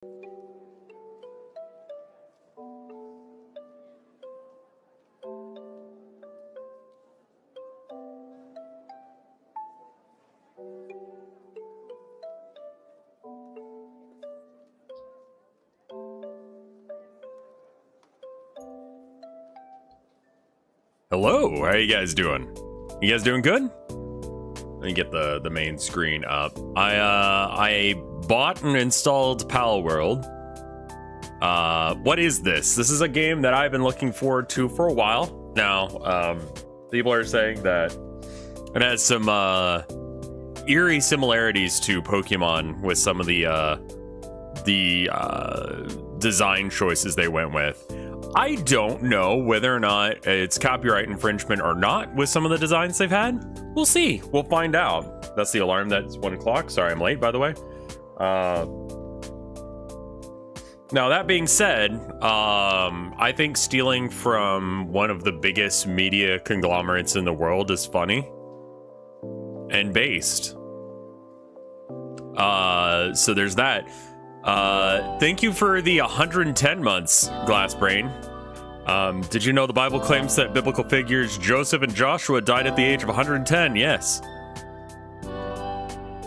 Hello, how you guys doing? You guys doing good? Let me get the main screen up. I bought and installed Palworld. What is this? This is a game that I've been looking forward to for a while now. People are saying that it has some eerie similarities to Pokemon with some of the design choices they went with. I don't know whether or not it's copyright infringement or not with some of the designs they've had. We'll see. We'll find out. That's the alarm. That's 1 o'clock. Sorry, I'm late, by the way. Now, that being said, I think stealing from one of the biggest media conglomerates in the world is funny and based. So there's that. Thank you for the 110 months, Glassbrain. Did you know the Bible claims that biblical figures Joseph and Joshua died at the age of 110? Yes.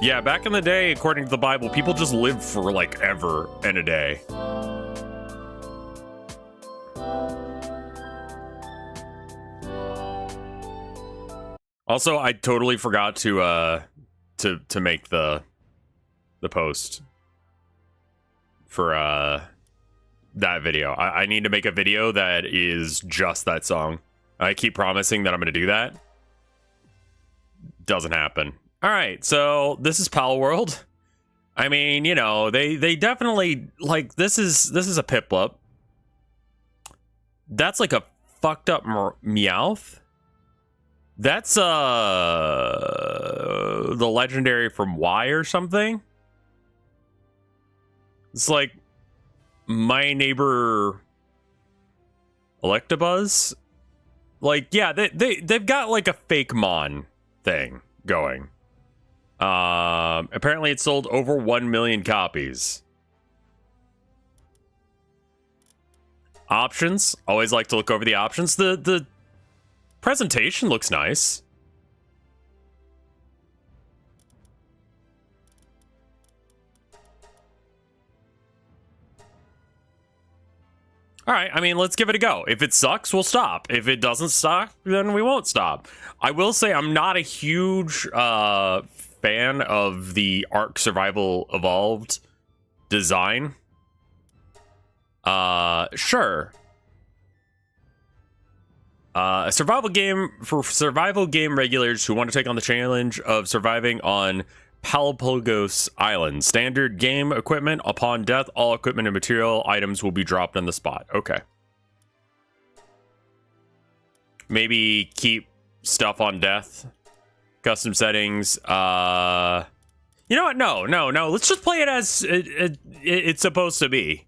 Yeah, back in the day, according to the Bible, people just lived for like ever and a day. Also, I totally forgot to make the post for that video. I need to make a video that is just that song. I keep promising that I'm going to do that. Doesn't happen. All right, so this is Palworld. I mean, you know, they definitely like this is a Piplup. That's like a fucked up Meowth. That's the legendary from Y or something. It's like my neighbor Electabuzz. Like, yeah, they've got like a fake Mon thing going. Apparently it sold over 1 million copies. Options. Always like to look over the options. The presentation looks nice. All right, I mean, let's give it a go. If it sucks, we'll stop. If it doesn't suck, then we won't stop. I will say I'm not a huge fan of the Ark Survival Evolved design. Sure. A survival game for survival game regulars who want to take on the challenge of surviving on Palpogos Island. Standard game equipment. Upon death, all equipment and material items will be dropped on the spot. Okay. Maybe keep stuff on death. Custom settings. You know what? No. Let's just play it as it's supposed to be.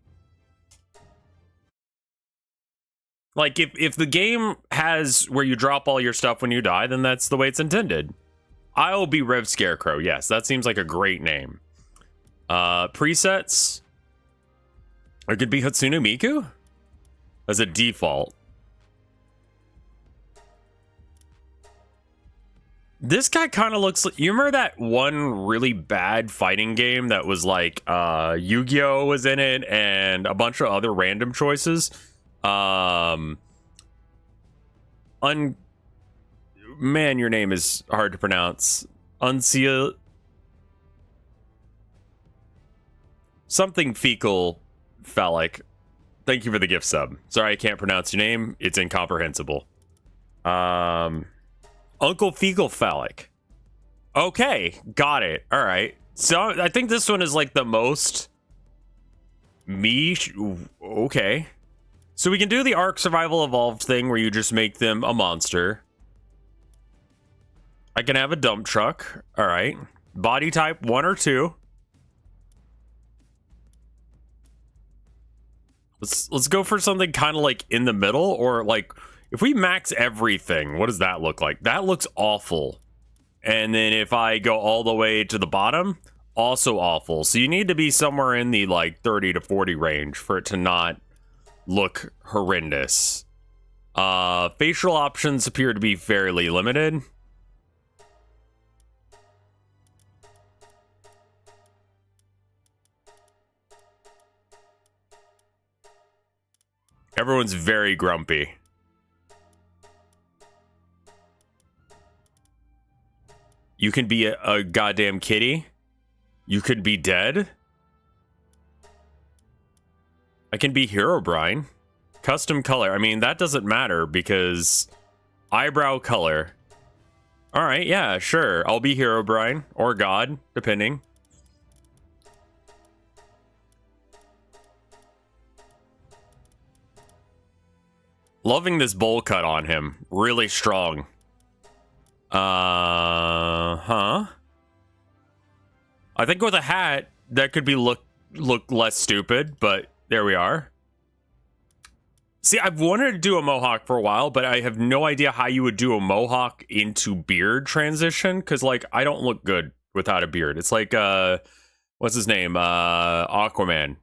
Like, if the game has where you drop all your stuff when you die, then that's the way it's intended. I'll be RevScarecrow. Yes, that seems like a great name. Presets. It could be Hatsune Miku as a default. This guy kind of looks like... You remember that one really bad fighting game that was like Yu-Gi-Oh! Was in it and a bunch of other random choices? Man, your name is hard to pronounce. Unseal... Something fecal phallic. Thank you for the gift sub. Sorry, I can't pronounce your name. It's incomprehensible. Uncle Fecal Phallic. Okay, got it. All right. So I think this one is like the most me. Okay. So we can do the Ark Survival Evolved thing where you just make them a monster. I can have a dump truck. All right. Body type 1 or 2. Let's go for something kind of like in the middle, or like if we max everything, what does that look like? That looks awful. And then if I go all the way to the bottom, also awful. So you need to be somewhere in the like 30 to 40 range for it to not look horrendous. Facial options appear to be fairly limited. Everyone's very grumpy. You can be a goddamn kitty. You could be dead. I can be Herobrine. Custom color. I mean, that doesn't matter because eyebrow color. All right, yeah, sure. I'll be Herobrine or God, depending. Loving this bowl cut on him. Really strong. I think with a hat, that could be look less stupid, but there we are. See, I've wanted to do a mohawk for a while, but I have no idea how you would do a mohawk into beard transition, because, like, I don't look good without a beard. It's like, what's his name? Aquaman.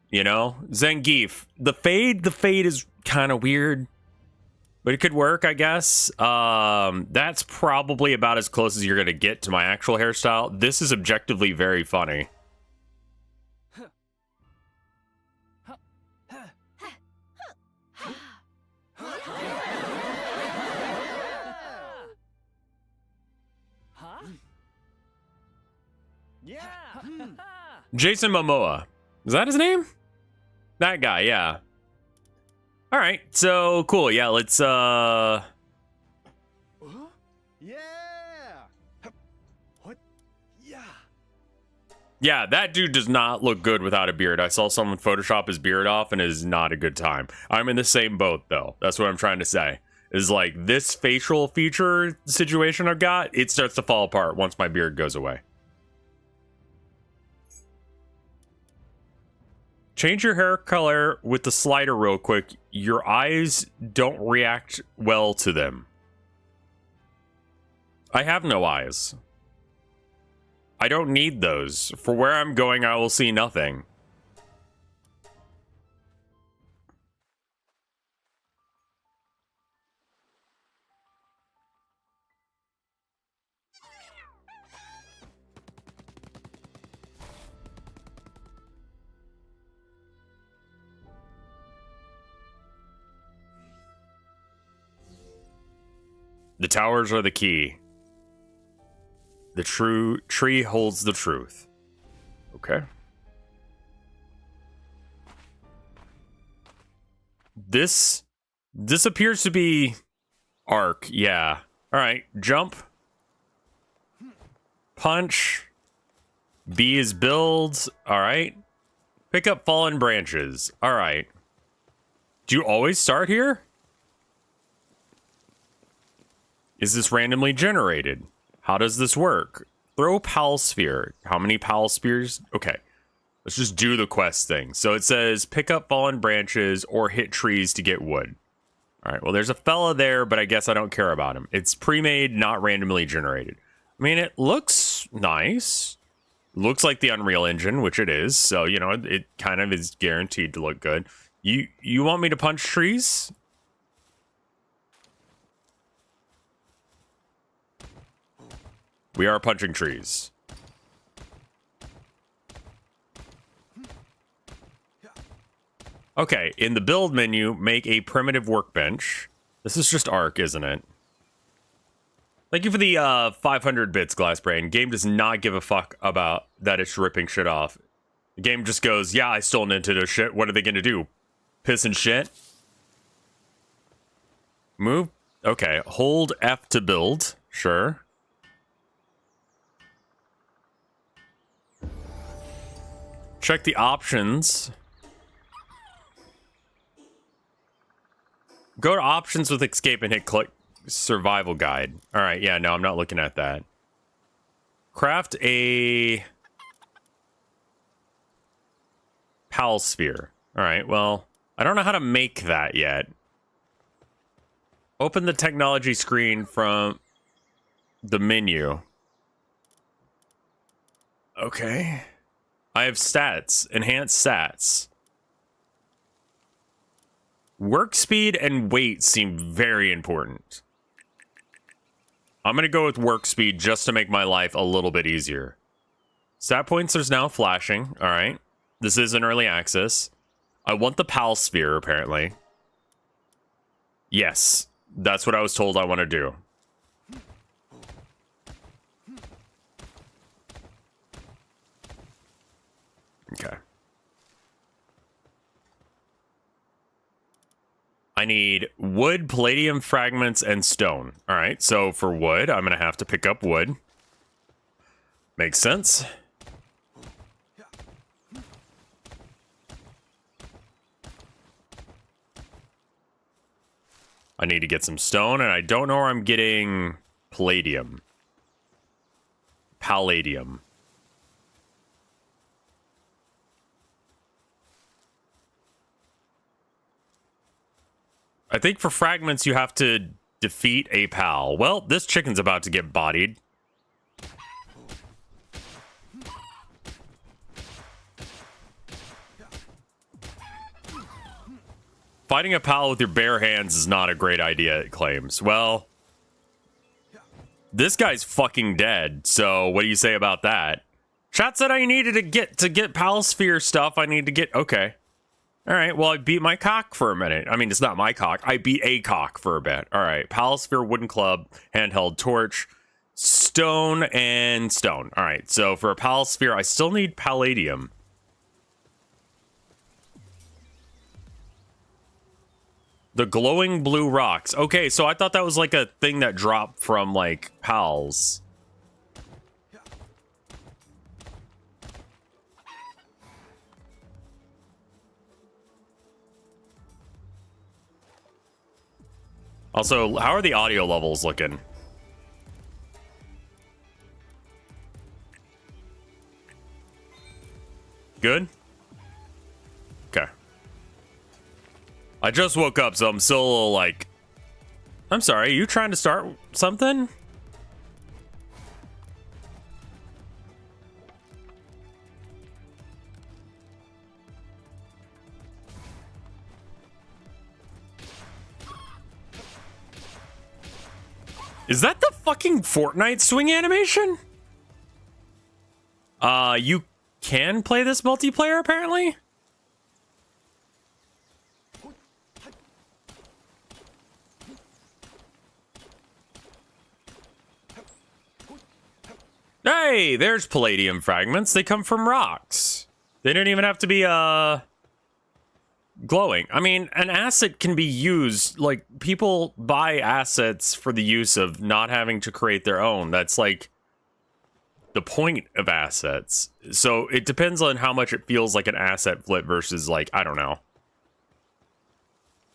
You know? Zangief. The fade is kind of weird, but it could work, I guess. That's probably about as close as you're going to get to my actual hairstyle. This is objectively very funny. Jason Momoa. Is that his name? That guy, yeah. All right, so cool. Yeah, let's Yeah. What? Yeah. Yeah, that dude does not look good without a beard. I saw someone Photoshop his beard off and it is not a good time. I'm in the same boat though. That's what I'm trying to say. Is like this facial feature situation I've got, it starts to fall apart once my beard goes away. Change your hair color with the slider real quick. Your eyes don't react well to them. I have no eyes. I don't need those. For where I'm going, I will see nothing. The towers are the key. The true tree holds the truth. Okay. This appears to be arc, yeah. All right, jump. Punch. B is build. All right. Pick up fallen branches. All right. Do you always start here? Is this randomly generated? How does this work? Throw Pal Sphere. How many Pal Spears? Okay. Let's just do the quest thing. So it says pick up fallen branches or hit trees to get wood. All right. Well, there's a fella there, but I guess I don't care about him. It's pre-made, not randomly generated. I mean, it looks nice. Looks like the Unreal Engine, which it is. So, you know, it kind of is guaranteed to look good. You want me to punch trees? We are punching trees. Okay, in the build menu, make a primitive workbench. This is just Arc, isn't it? Thank you for the 500 bits, Glassbrain. Game does not give a fuck about that it's ripping shit off. The game just goes, yeah, I stole Nintendo shit. What are they gonna do? Piss and shit? Move? Okay, hold F to build. Sure. Check the options. Go to options with escape and hit click survival guide. All right, yeah, no, I'm not looking at that. Craft a Pal Sphere. All right, well, I don't know how to make that yet. Open the technology screen from the menu. Okay. I have stats, enhanced stats. Work speed and weight seem very important. I'm going to go with work speed just to make my life a little bit easier. Stat points is now flashing. All right. This is an early access. I want the PAL sphere, apparently. Yes. That's what I was told I want to do. Okay. I need wood, palladium fragments, and stone. All right, so for wood, I'm going to have to pick up wood. Makes sense. I need to get some stone, and I don't know where I'm getting palladium. Palladium. I think for fragments, you have to defeat a pal. Well, this chicken's about to get bodied. Fighting a pal with your bare hands is not a great idea, it claims. Well, this guy's fucking dead, so what do you say about that? Chat said I needed to get pal sphere stuff. I need to get... Okay. All right, well, I beat my cock for a minute. I mean, it's not my cock. I beat a cock for a bit. All right, Palsphere, wooden club, handheld torch, stone, and stone. All right, so for a Palsphere, I still need palladium. The glowing blue rocks. Okay, so I thought that was like a thing that dropped from, like, pals. Also, how are the audio levels looking? Good? Okay. I just woke up, so I'm still a little like... I'm sorry, are you trying to start something? Is that the fucking Fortnite swing animation? You can play this multiplayer, apparently? Hey, there's palladium fragments. They come from rocks. They don't even have to be, glowing. I mean, an asset can be used, like, people buy assets for the use of not having to create their own. That's, like, the point of assets. So it depends on how much it feels like an asset flip versus, like, I don't know.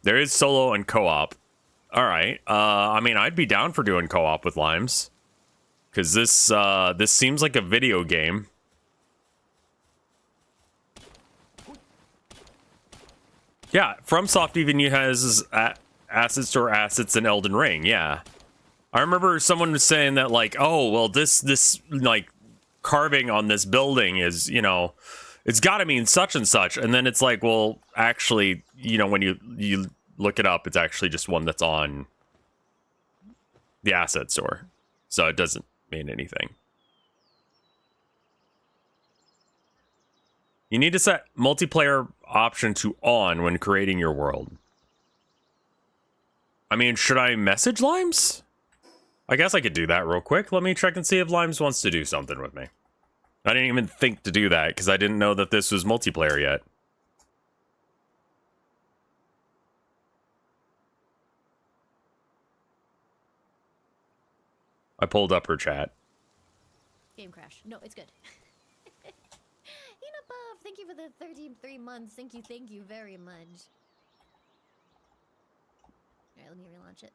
There is solo and co-op. All right. I mean, I'd be down for doing co-op with Limes. Because this seems like a video game. Yeah, FromSoft even has asset store assets in Elden Ring, yeah. I remember someone was saying that, like, oh, well, this like, carving on this building is, you know, it's got to mean such and such. And then it's like, well, actually, you know, when you look it up, it's actually just one that's on the asset store. So it doesn't mean anything. You need to set multiplayer option to on when creating your world. I mean, should I message Limes? I guess I could do that real quick. Let me check and see if Limes wants to do something with me. I didn't even think to do that because I didn't know that this was multiplayer yet. I pulled up her chat. Game crash. No, it's good. Buff, thank you for the 33 months. Thank you very much. Alright, let me relaunch it.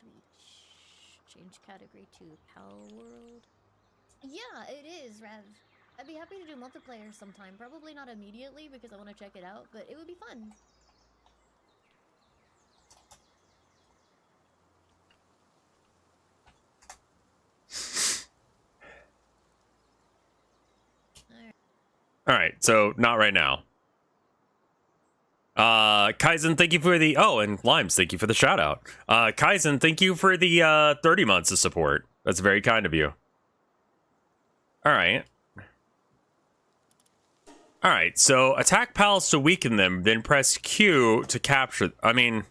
Twitch. Change category to Palworld. Yeah, it is, Rev. I'd be happy to do multiplayer sometime. Probably not immediately because I want to check it out, but it would be fun. right, so not right now. Kaizen, thank you for the... Oh, and Limes, thank you for the shout-out. Kaizen, thank you for the 30 months of support. That's very kind of you. All right. All right, so attack pals to weaken them, then press Q to capture... I mean...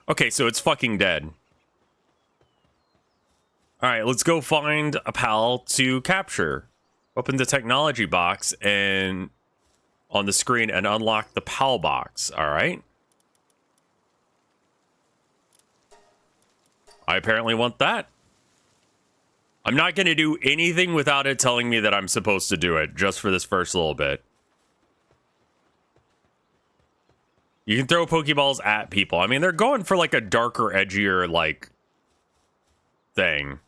Okay, so it's fucking dead. All right, let's go find a pal to capture. Open the technology box and on the screen and unlock the pal box. All right. I apparently want that. I'm not going to do anything without it telling me that I'm supposed to do it, just for this first little bit. You can throw Pokeballs at people. I mean, they're going for like a darker, edgier, like, thing.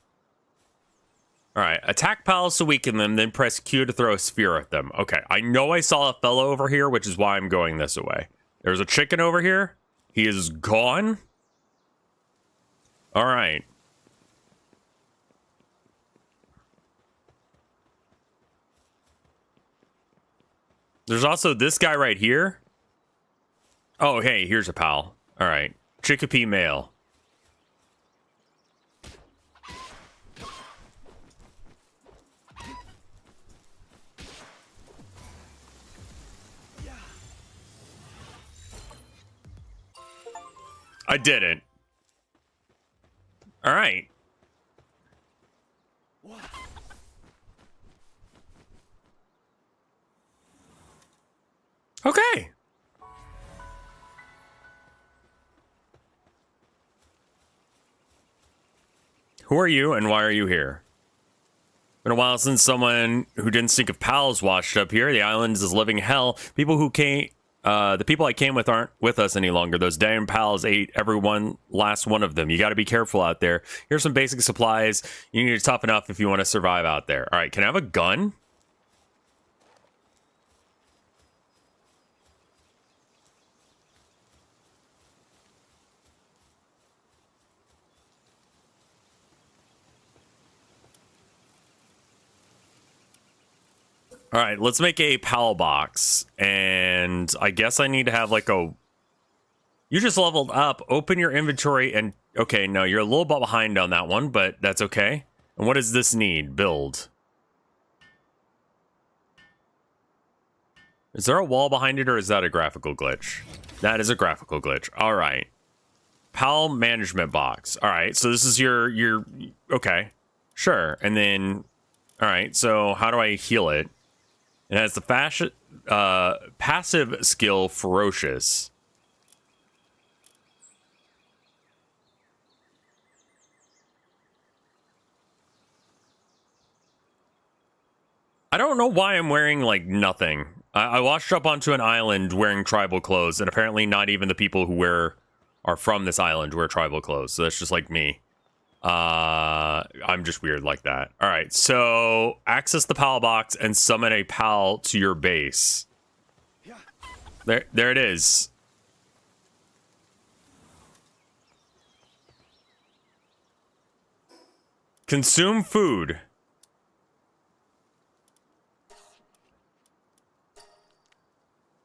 All right, attack pals to weaken them, then press Q to throw a sphere at them. Okay, I know I saw a fellow over here, which is why I'm going this way. There's a chicken over here. He is gone. All right. There's also this guy right here. Oh, hey, here's a pal. All right. Chickapee male. I didn't. All right. Okay. Who are you and why are you here? Been a while since someone who didn't think of pals washed up here. The island is living hell. People who came, the people I came with aren't with us any longer. Those damn pals ate last one of them. You got to be careful out there. Here's some basic supplies. You need to toughen up if you want to survive out there. All right, can I have a gun? All right, let's make a PAL box. And I guess I need to have like a... You just leveled up. Open your inventory and... Okay, no, you're a little bit behind on that one, but that's okay. And what does this need? Build. Is there a wall behind it or is that a graphical glitch? That is a graphical glitch. All right. PAL management box. All right, so this is your... Okay, sure. And then... All right, so how do I heal it? It has the passive skill Ferocious. I don't know why I'm wearing, like, nothing. I washed up onto an island wearing tribal clothes, and apparently not even the people who are from this island wear tribal clothes, so that's just like me. I'm just weird like that. All right, so access the PAL box and summon a PAL to your base. There it is. Consume food.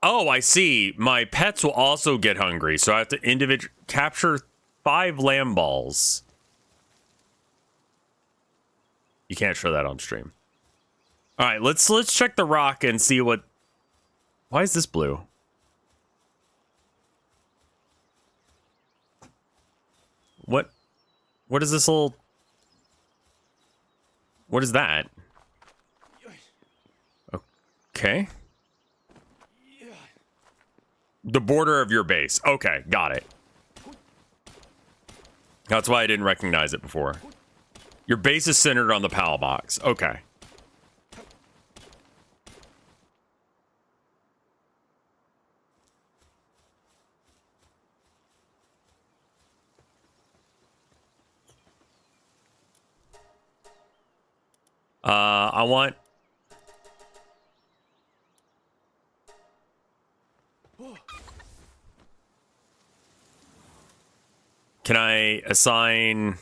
Oh, I see. My pets will also get hungry, so I have to capture 5 lamb balls. You can't show that on stream. All right, let's check the rock and see what... Why is this blue? What is this little... What is that? Okay. The border of your base. Okay, got it. That's why I didn't recognize it before. Your base is centered on the PAL box. Okay. I want... Can I assign...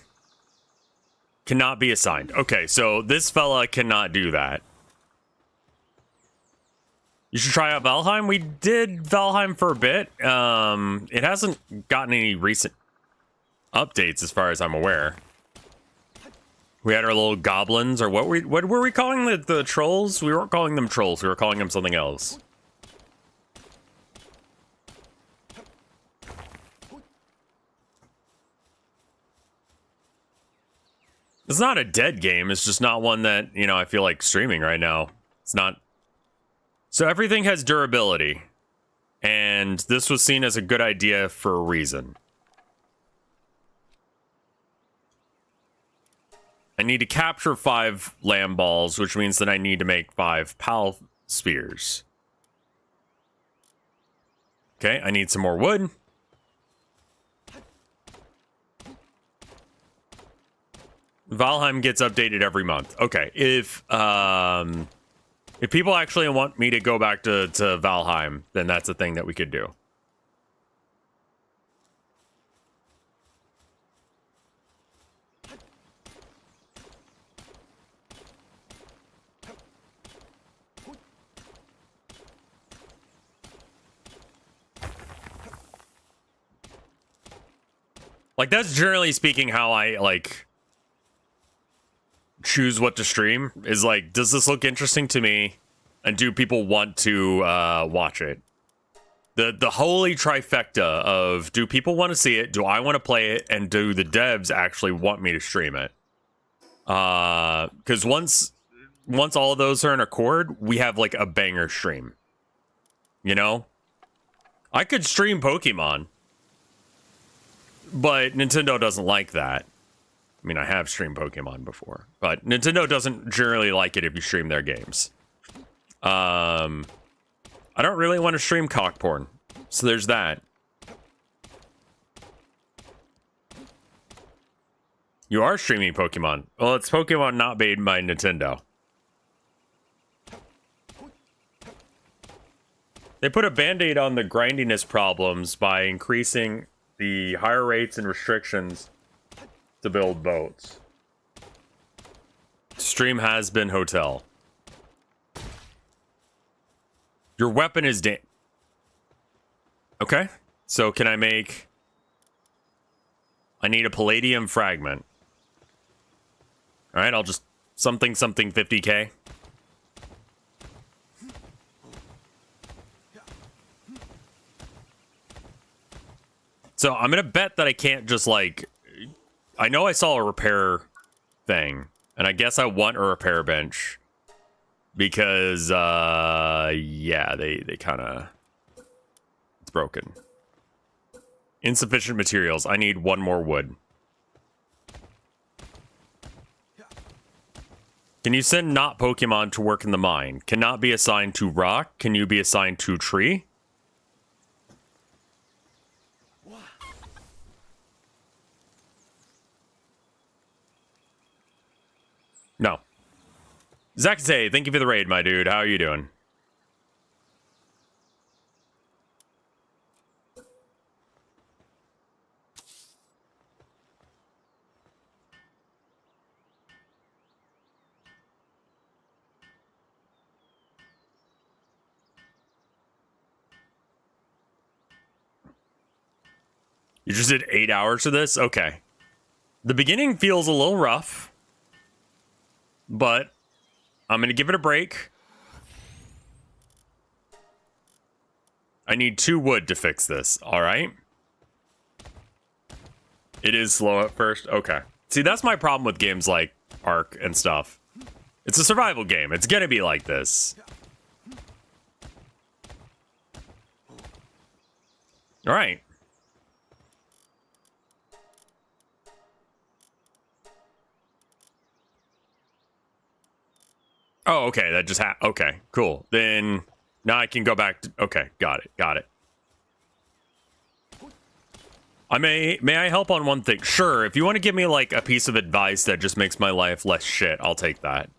Cannot be assigned. Okay, so this fella cannot do that. You should try out Valheim. We did Valheim for a bit. It hasn't gotten any recent updates as far as I'm aware. We had our little goblins, or what were we calling the trolls? We weren't calling them trolls. We were calling them something else. It's not a dead game. It's just not one that, you know, I feel like streaming right now. It's not. So everything has durability. And this was seen as a good idea for a reason. I need to capture 5 lamb balls, which means that I need to make 5 pal spheres. Okay, I need some more wood. Valheim gets updated every month. Okay, if people actually want me to go back to Valheim, then that's a thing that we could do. Like, that's generally speaking how I, like, choose what to stream. Is like, does this look interesting to me? And do people want to watch it? The holy trifecta of, do people want to see it? Do I want to play it? And do the devs actually want me to stream it? Because once all of those are in accord, we have, like, a banger stream. You know? I could stream Pokemon. But Nintendo doesn't like that. I mean, I have streamed Pokemon before, but Nintendo doesn't generally like it if you stream their games. I don't really want to stream cock porn, so there's that. You are streaming Pokemon. Well, it's Pokemon not made by Nintendo. They put a band-aid on the grindiness problems by increasing the higher rates and restrictions to build boats. Stream has been hotel. Your weapon is okay, so can I make... I need a palladium fragment. Alright, I'll just... something 50k. So I'm gonna bet that I can't just, like... I know I saw a repair thing, and I guess I want a repair bench. Because, yeah, they kind of... It's broken. Insufficient materials. I need 1 more wood. Can you send not Pokemon to work in the mine? Cannot be assigned to rock. Can you be assigned to tree? No. Zakate, thank you for the raid, my dude. How are you doing? You just did 8 hours of this? Okay. The beginning feels a little rough, but I'm going to give it a break. I need 2 wood to fix this, all right? It is slow at first? Okay. See, that's my problem with games like Ark and stuff. It's a survival game. It's going to be like this. All right. Oh, okay, that just okay, cool. Then now I can go back to, okay, got it. May I help on one thing? Sure, if you want to give me like a piece of advice that just makes my life less shit, I'll take that.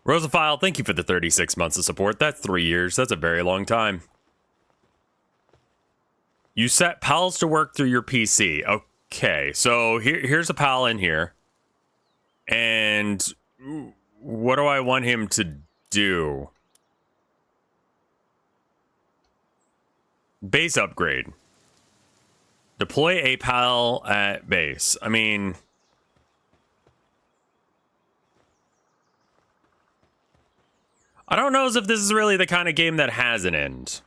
Rosaphile, thank you for the 36 months of support. That's 3 years. That's a very long time. You set pals to work through your PC. Okay, so here's a pal in here. And what do I want him to do? Base upgrade. Deploy a PAL at base. I mean, I don't know as if this is really the kind of game that has an end.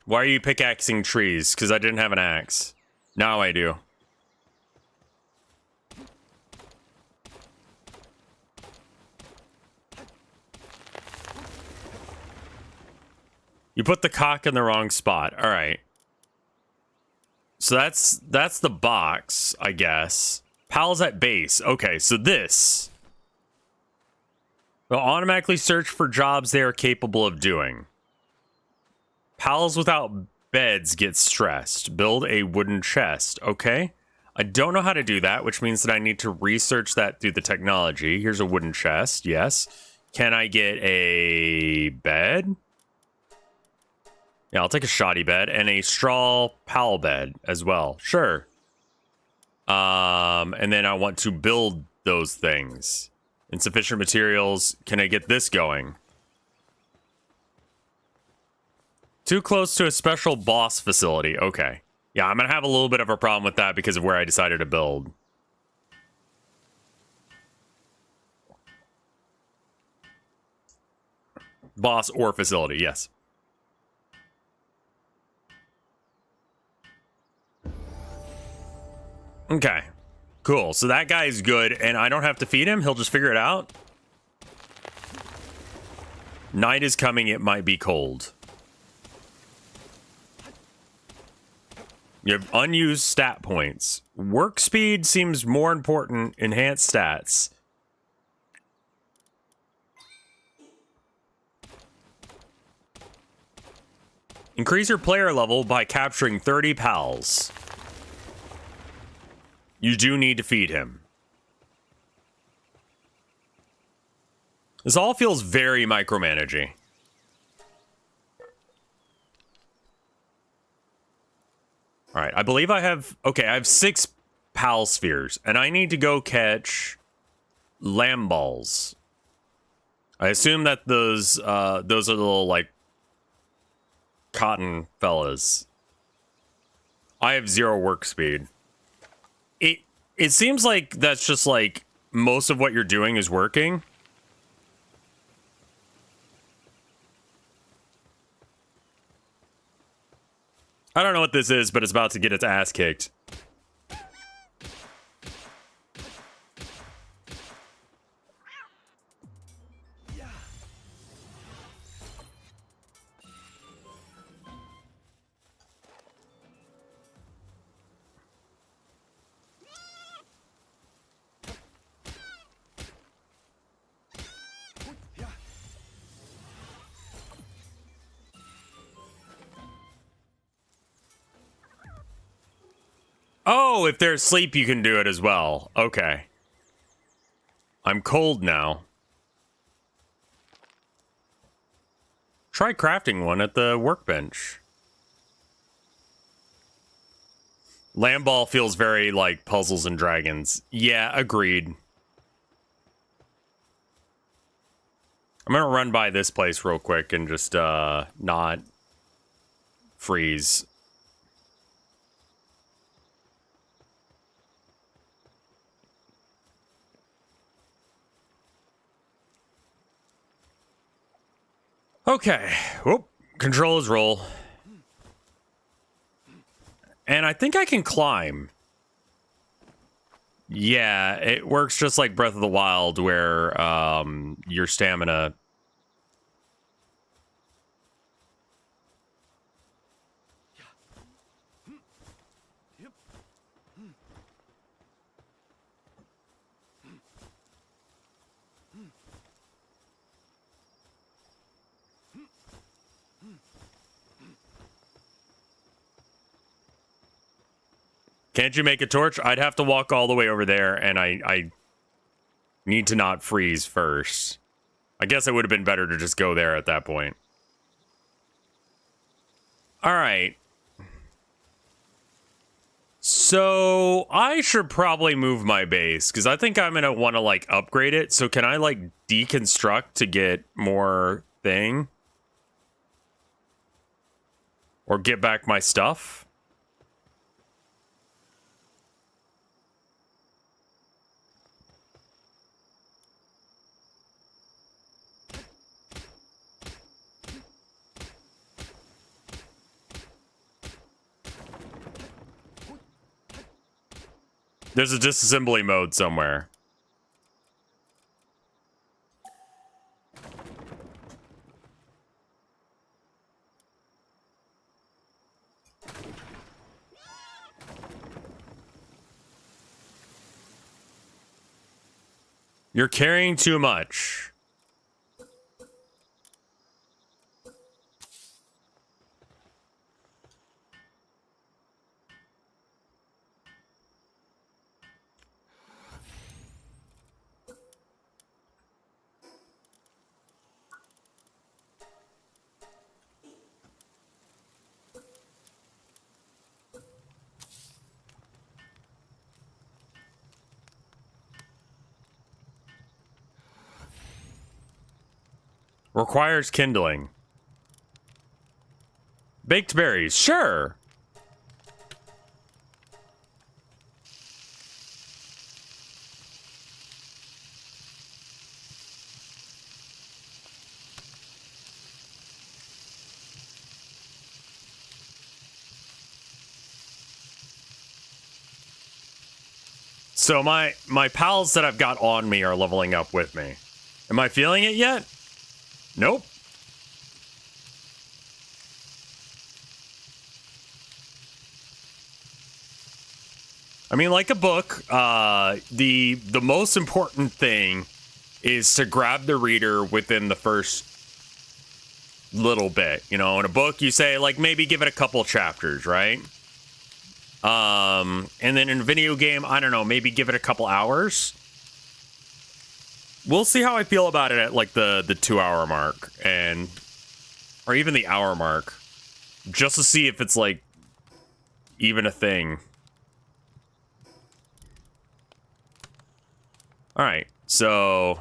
Why are you pickaxing trees? Because I didn't have an axe. Now I do. You put the cock in the wrong spot. All right. So that's the box, I guess. Pals at base. Okay, so this will automatically search for jobs they are capable of doing. Pals without beds get stressed. Build a wooden chest. Okay. I don't know how to do that, which means that I need to research that through the technology. Here's a wooden chest. Yes. Can I get a bed? Yeah, I'll take a shoddy bed and a straw pal bed as well. Sure. And then I want to build those things. Insufficient materials. Can I get this going? Too close to a special boss facility. Okay. Yeah, I'm going to have a little bit of a problem with that because of where I decided to build. Boss or facility, yes. Okay. Cool. So that guy's good, and I don't have to feed him. He'll just figure it out. Night is coming. It might be cold. You have unused stat points. Work speed seems more important. Enhanced stats. Increase your player level by capturing 30 pals. You do need to feed him. This all feels very micromanaging. All right, I believe I have... Okay, I have 6 pal spheres, and I need to go catch lamb balls. I assume that those are the little, like, cotton fellas. I have 0 work speed. It seems like that's just, like, most of what you're doing is working. I don't know what this is, but it's about to get its ass kicked. Oh, if they're asleep, you can do it as well. Okay. I'm cold now. Try crafting one at the workbench. Lamb ball feels very like Puzzles and Dragons. Yeah, agreed. I'm gonna run by this place real quick and just not freeze. Okay. Whoop. Controls roll. And I think I can climb. Yeah, it works just like Breath of the Wild, where your stamina... Can't you make a torch? I'd have to walk all the way over there, and I need to not freeze first. I guess it would have been better to just go there at that point. All right. So I should probably move my base because I think I'm going to want to like upgrade it. So can I like deconstruct to get more thing? Or get back my stuff? There's a disassembly mode somewhere. You're carrying too much. Requires kindling. Baked berries, sure. So my pals that I've got on me are leveling up with me. Am I feeling it yet? Nope. I mean, like a book, the most important thing is to grab the reader within the first little bit. You know, in a book, you say, like, maybe give it a couple chapters, right? And then in a video game, I don't know, maybe give it a couple hours. We'll see how I feel about it at, like, the 2-hour mark, or even the hour mark, just to see if it's, like, even a thing. All right, so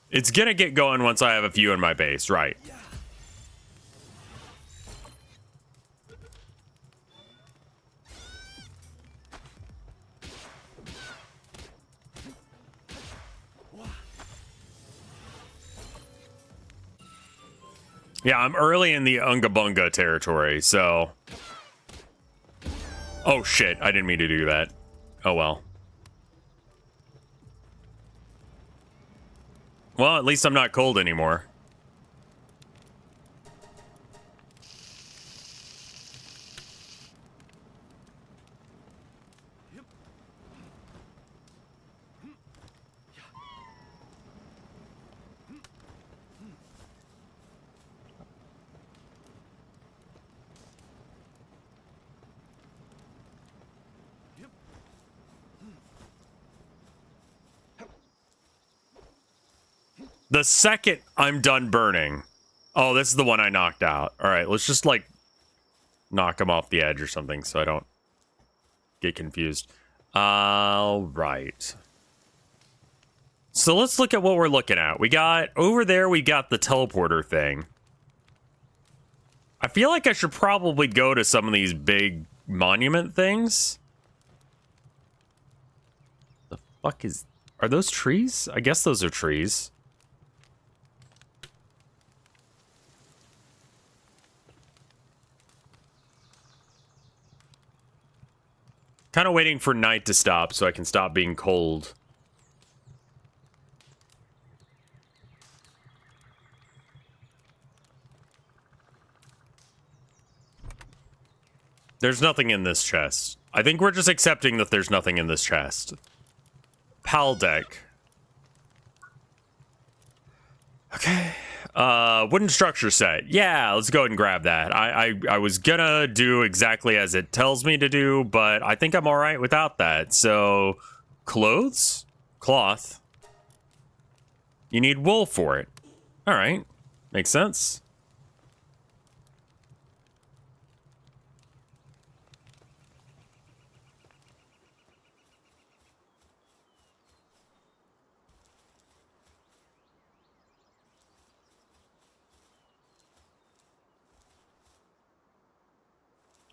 it's gonna get going once I have a few in my base, right? Yeah, I'm early in the Unga Bunga territory, so... Oh shit, I didn't mean to do that. Oh well. Well, at least I'm not cold anymore. The second I'm done burning... Oh, this is the one I knocked out. All right, let's just, like, knock him off the edge or something so I don't get confused. All right. So let's look at what we're looking at. We got... Over there, we got the teleporter thing. I feel like I should probably go to some of these big monument things. The fuck is... Are those trees? I guess those are trees. Kind of waiting for night to stop so I can stop being cold. There's nothing in this chest. I think we're just accepting that there's nothing in this chest. Pal deck. Okay. Wooden structure set. Yeah, let's go ahead and grab that. I was gonna do exactly as it tells me to do, but I think I'm all right without that. So, clothes? Cloth. You need wool for it. All right. Makes sense.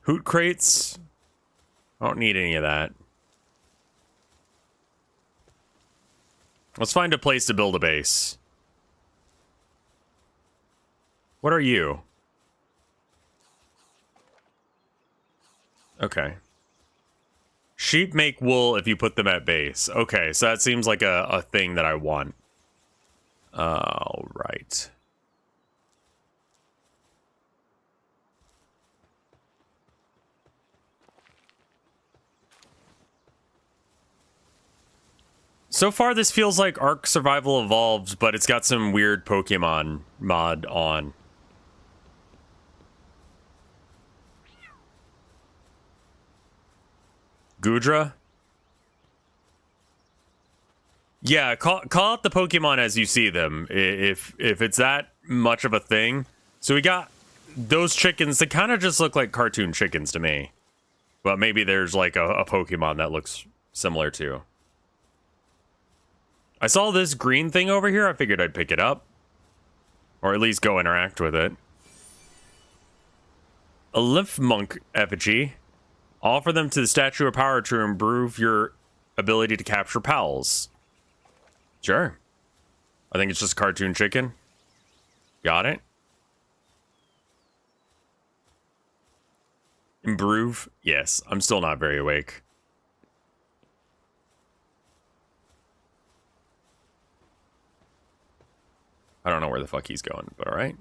Hoot crates. I don't need any of that. Let's find a place to build a base. What are you? Okay. Sheep make wool if you put them at base. Okay, so that seems like a thing that I want. All right. So far, this feels like Ark Survival Evolved, but it's got some weird Pokemon mod on. Gudra? Yeah, call out the Pokemon as you see them, if it's that much of a thing. So we got those chickens that kind of just look like cartoon chickens to me. But maybe there's like a Pokemon that looks similar too. I saw this green thing over here. I figured I'd pick it up. Or at least go interact with it. A lymph monk effigy. Offer them to the Statue of Power to improve your ability to capture pals. Sure. I think it's just a cartoon chicken. Got it. Improve? Yes. I'm still not very awake. I don't know where the fuck he's going, but alright.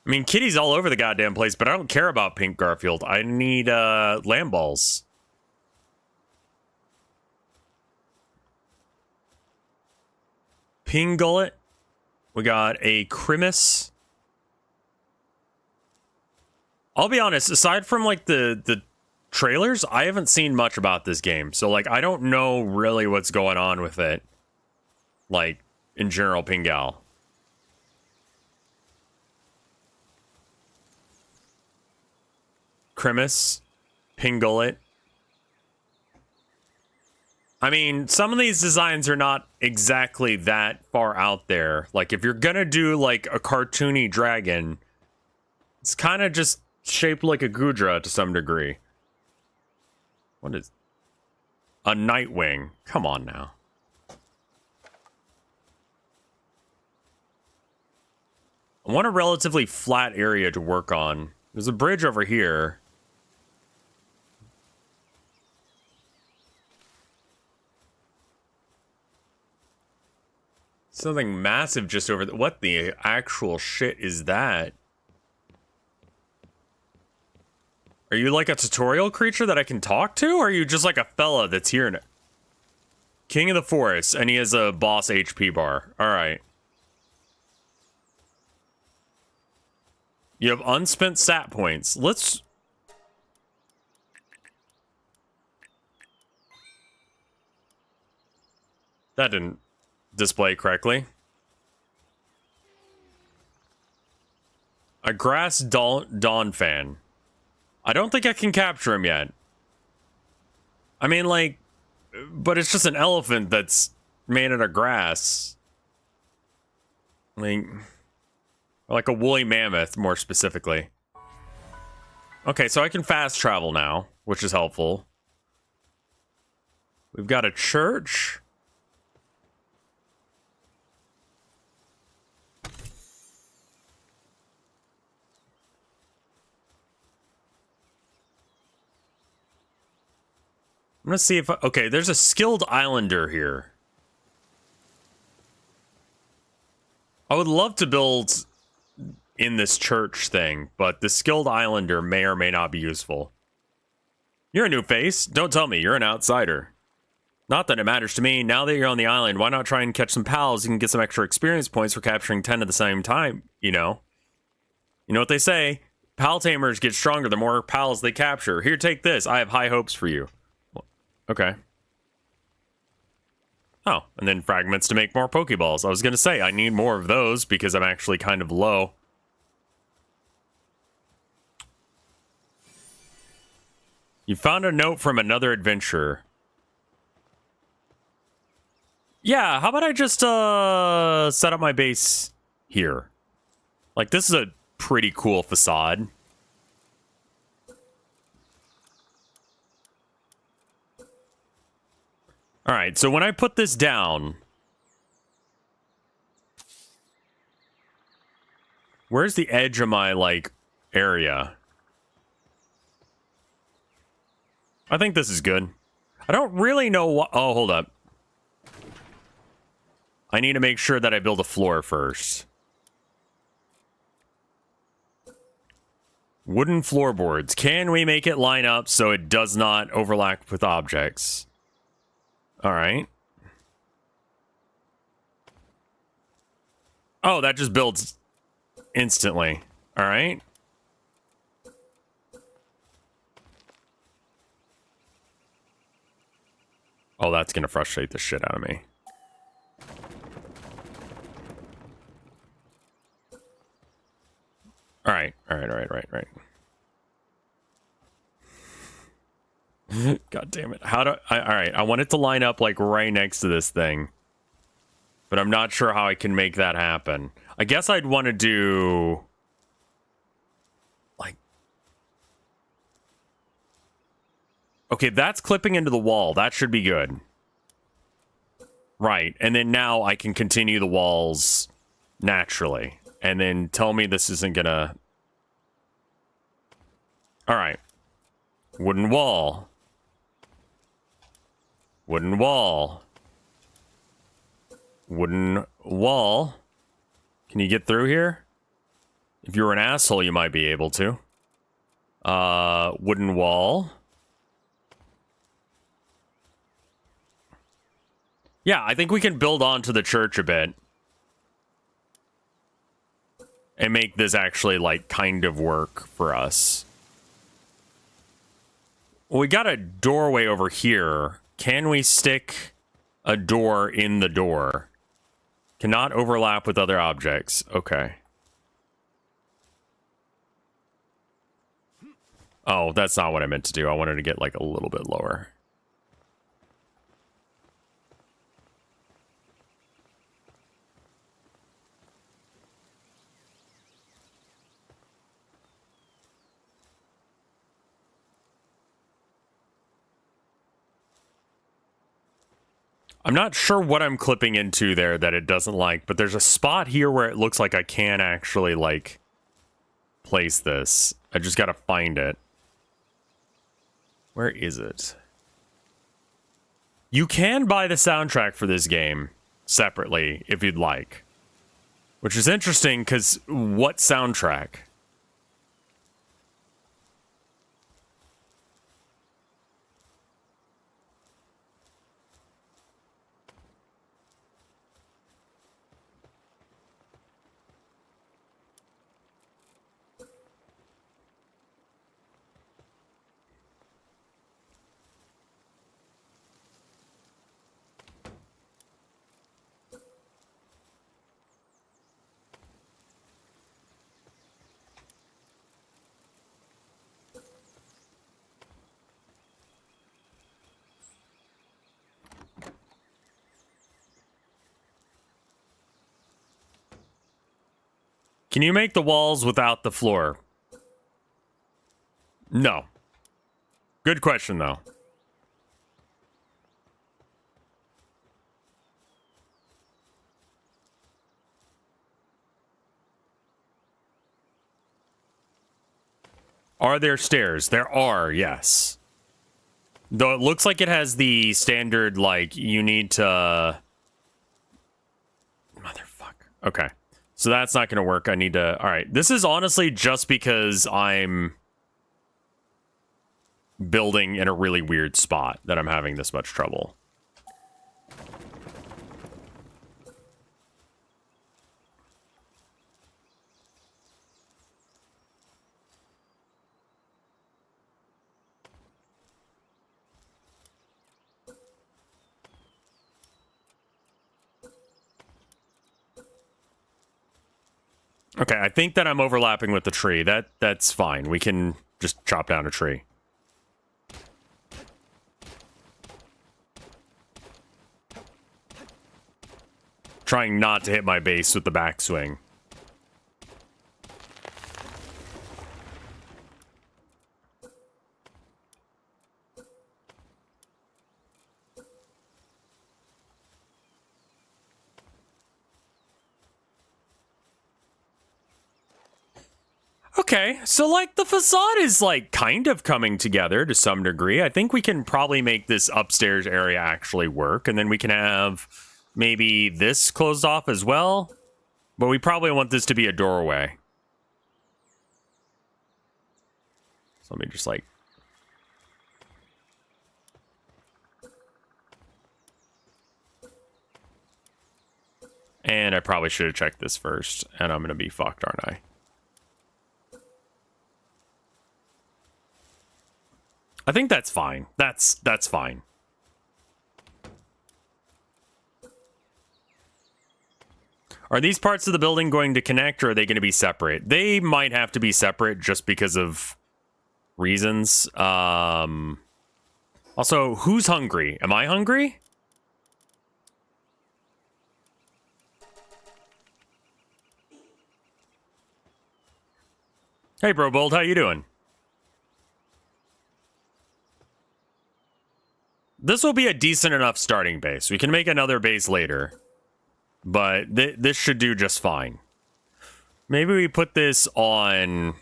I mean, kitty's all over the goddamn place, but I don't care about Pink Garfield. I need, lamb balls. Pingullet. We got a Crimus. I'll be honest, aside from, like, the trailers, I haven't seen much about this game. So, like, I don't know really what's going on with it. Like, in general, Pingal. Crimus, Pingullet. I mean, some of these designs are not exactly that far out there. Like, if you're gonna do, like, a cartoony dragon, it's kind of just shaped like a Gudra to some degree. What is... a Nightwing. Come on now. I want a relatively flat area to work on. There's a bridge over here. Something massive just over there. What the actual shit is that? Are you like a tutorial creature that I can talk to? Or are you just like a fella that's here now? King of the Forest, and he has a boss HP bar. Alright. You have unspent stat points. Let's... That didn't display correctly. A grass dawn fan. I don't think I can capture him yet. I mean, like, but it's just an elephant that's made out of grass. Like a woolly mammoth, more specifically. Okay, so I can fast travel now, which is helpful. We've got a church. I'm gonna see if okay, there's a skilled islander here. I would love to build in this church thing, but the skilled islander may or may not be useful. You're a new face. Don't tell me. You're an outsider. Not that it matters to me. Now that you're on the island, why not try and catch some pals? You can get some extra experience points for capturing 10 at the same time, you know? You know what they say? Pal tamers get stronger the more pals they capture. Here, take this. I have high hopes for you. Okay. Oh, and then fragments to make more Pokeballs. I was going to say, I need more of those because I'm actually kind of low. You found a note from another adventurer. Yeah, how about I just set up my base here? Like, this is a pretty cool facade. All right, so when I put this down, where's the edge of my, like, area? I think this is good. I don't really know what... Oh, hold up. I need to make sure that I build a floor first. Wooden floorboards. Can we make it line up so it does not overlap with objects? All right. Oh, that just builds instantly. All right. Oh, that's going to frustrate the shit out of me. All right. God damn it. How do I... All right. I want it to line up like right next to this thing. But I'm not sure how I can make that happen. I guess I'd want to do... like... Okay, that's clipping into the wall. That should be good. Right. And then now I can continue the walls naturally. And then tell me this isn't gonna... All right. Wooden wall. Wooden wall. Wooden wall. Can you get through here? If you were an asshole, you might be able to. Wooden wall. Yeah, I think we can build onto the church a bit. And make this actually, like, kind of work for us. Well, we got a doorway over here. Can we stick a door in the door? Cannot overlap with other objects. Okay. Oh, that's not what I meant to do. I wanted to get, like, a little bit lower. I'm not sure what I'm clipping into there that it doesn't like, but there's a spot here where it looks like I can actually, like, place this. I just gotta find it. Where is it? You can buy the soundtrack for this game separately if you'd like. Which is interesting, because what soundtrack? Can you make the walls without the floor? No. Good question, though. Are there stairs? There are, yes. Though it looks like it has the standard, like, you need to... Motherfucker. Okay. So that's not going to work. I need to... All right. This is honestly just because I'm building in a really weird spot that I'm having this much trouble. Okay, I think that I'm overlapping with the tree. That's fine. We can just chop down a tree. Trying not to hit my base with the backswing. Okay, so like the facade is like kind of coming together to some degree. I think we can probably make this upstairs area actually work, and then we can have maybe this closed off as well. But we probably want this to be a doorway. So let me just like... And I probably should have checked this first, and I'm gonna be fucked, aren't I? I think that's fine. That's fine. Are these parts of the building going to connect, or are they going to be separate? They might have to be separate just because of reasons. Also, who's hungry? Am I hungry? Hey, Bro Bold, how you doing? This will be a decent enough starting base. We can make another base later. But this should do just fine. Maybe we put this on,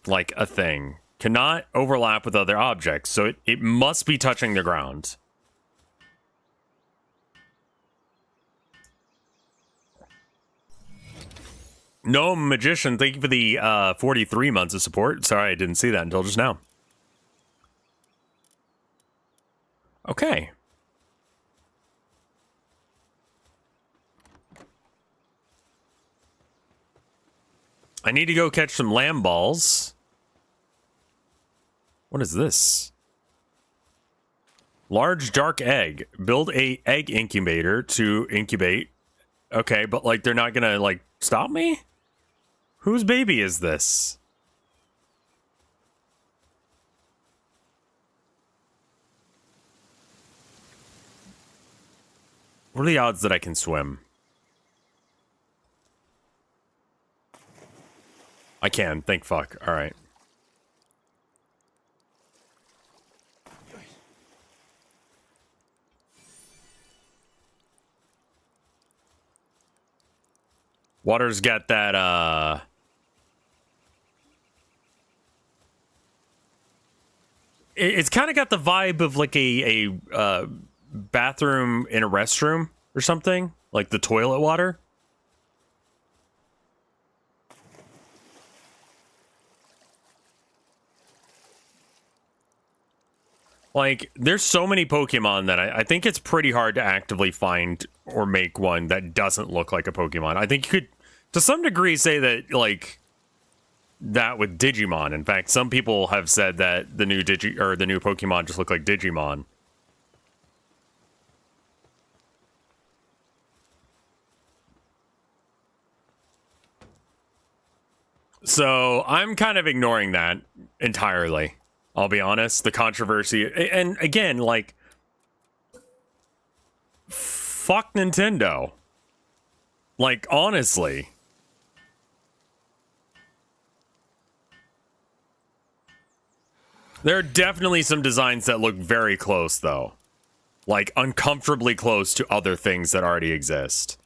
like, a thing. Cannot overlap with other objects, so it must be touching the ground. No Magician, thank you for the 43 months of support. Sorry, I didn't see that until just now. Okay. I need to go catch some lamb balls. What is this? Large dark egg. Build a egg incubator to incubate. Okay, but like they're not gonna like stop me? Whose baby is this? What are the odds that I can swim? I can, thank fuck. Alright. Water's got that, It's kind of got the vibe of like a bathroom in a restroom or something. Like the toilet water. Like, there's so many Pokemon that I think it's pretty hard to actively find or make one that doesn't look like a Pokemon. I think you could, to some degree, say that, like, that with Digimon. In fact, some people have said that the new the new Pokemon just look like Digimon. So, I'm kind of ignoring that entirely. I'll be honest, the controversy, and again, like, fuck Nintendo. Like, honestly. There are definitely some designs that look very close, though. Like, uncomfortably close to other things that already exist.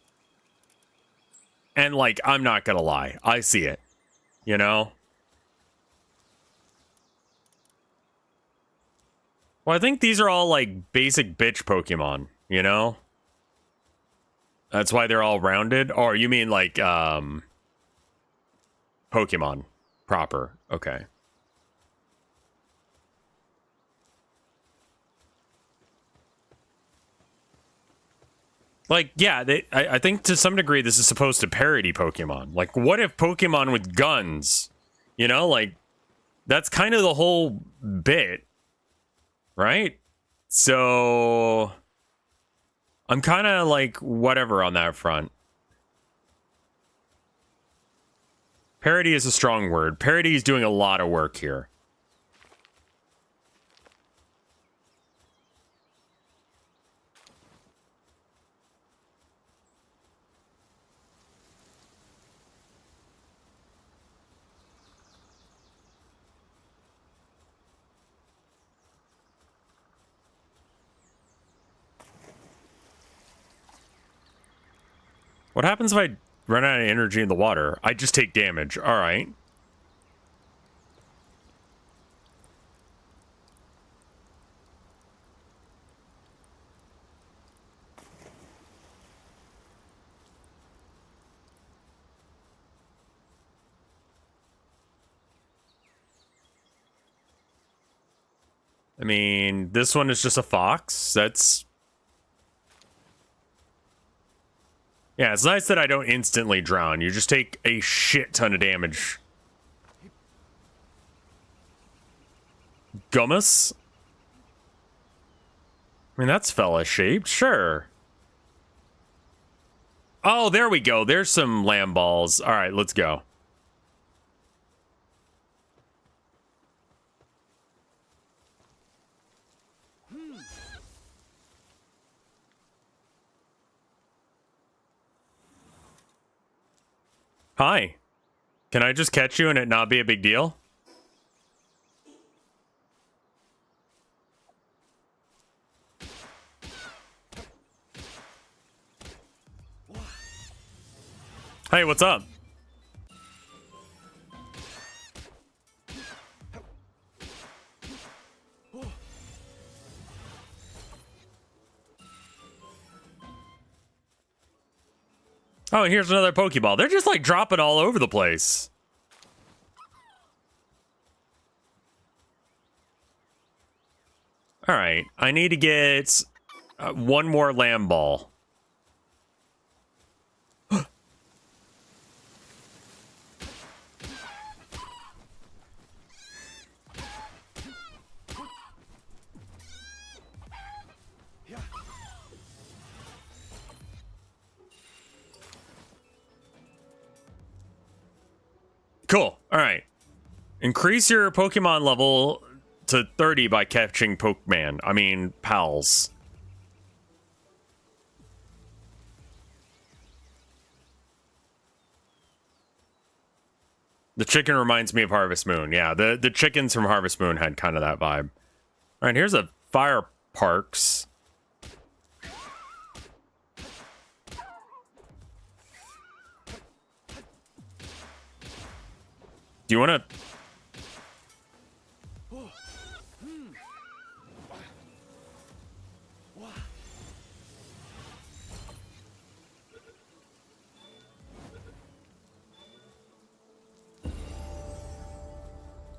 And, like, I'm not gonna lie, I see it. You know? Well, I think these are all, like, basic bitch Pokemon, you know? That's why they're all rounded. Or you mean, like, Pokemon proper. Okay. Like, yeah, I think to some degree this is supposed to parody Pokemon. Like, what if Pokemon with guns? You know, like, that's kind of the whole bit, right? So, I'm kind of like, whatever on that front. Parody is a strong word. Parody is doing a lot of work here. What happens if I run out of energy in the water? I just take damage. All right. I mean, this one is just a fox. That's... Yeah, it's nice that I don't instantly drown. You just take a shit ton of damage. Gummus? I mean, that's fella-shaped, sure. Oh, there we go. There's some lamb balls. All right, let's go. Hi. Can I just catch you and it not be a big deal? Hey, what's up? Oh, and here's another Pokeball. They're just like dropping all over the place. All right, I need to get one more lamb ball. Cool. All right. Increase your Pokemon level to 30 by catching Pokemon. I mean, pals. The chicken reminds me of Harvest Moon. Yeah, the chickens from Harvest Moon had kind of that vibe. All right, here's a Fire Parks. Do you want to...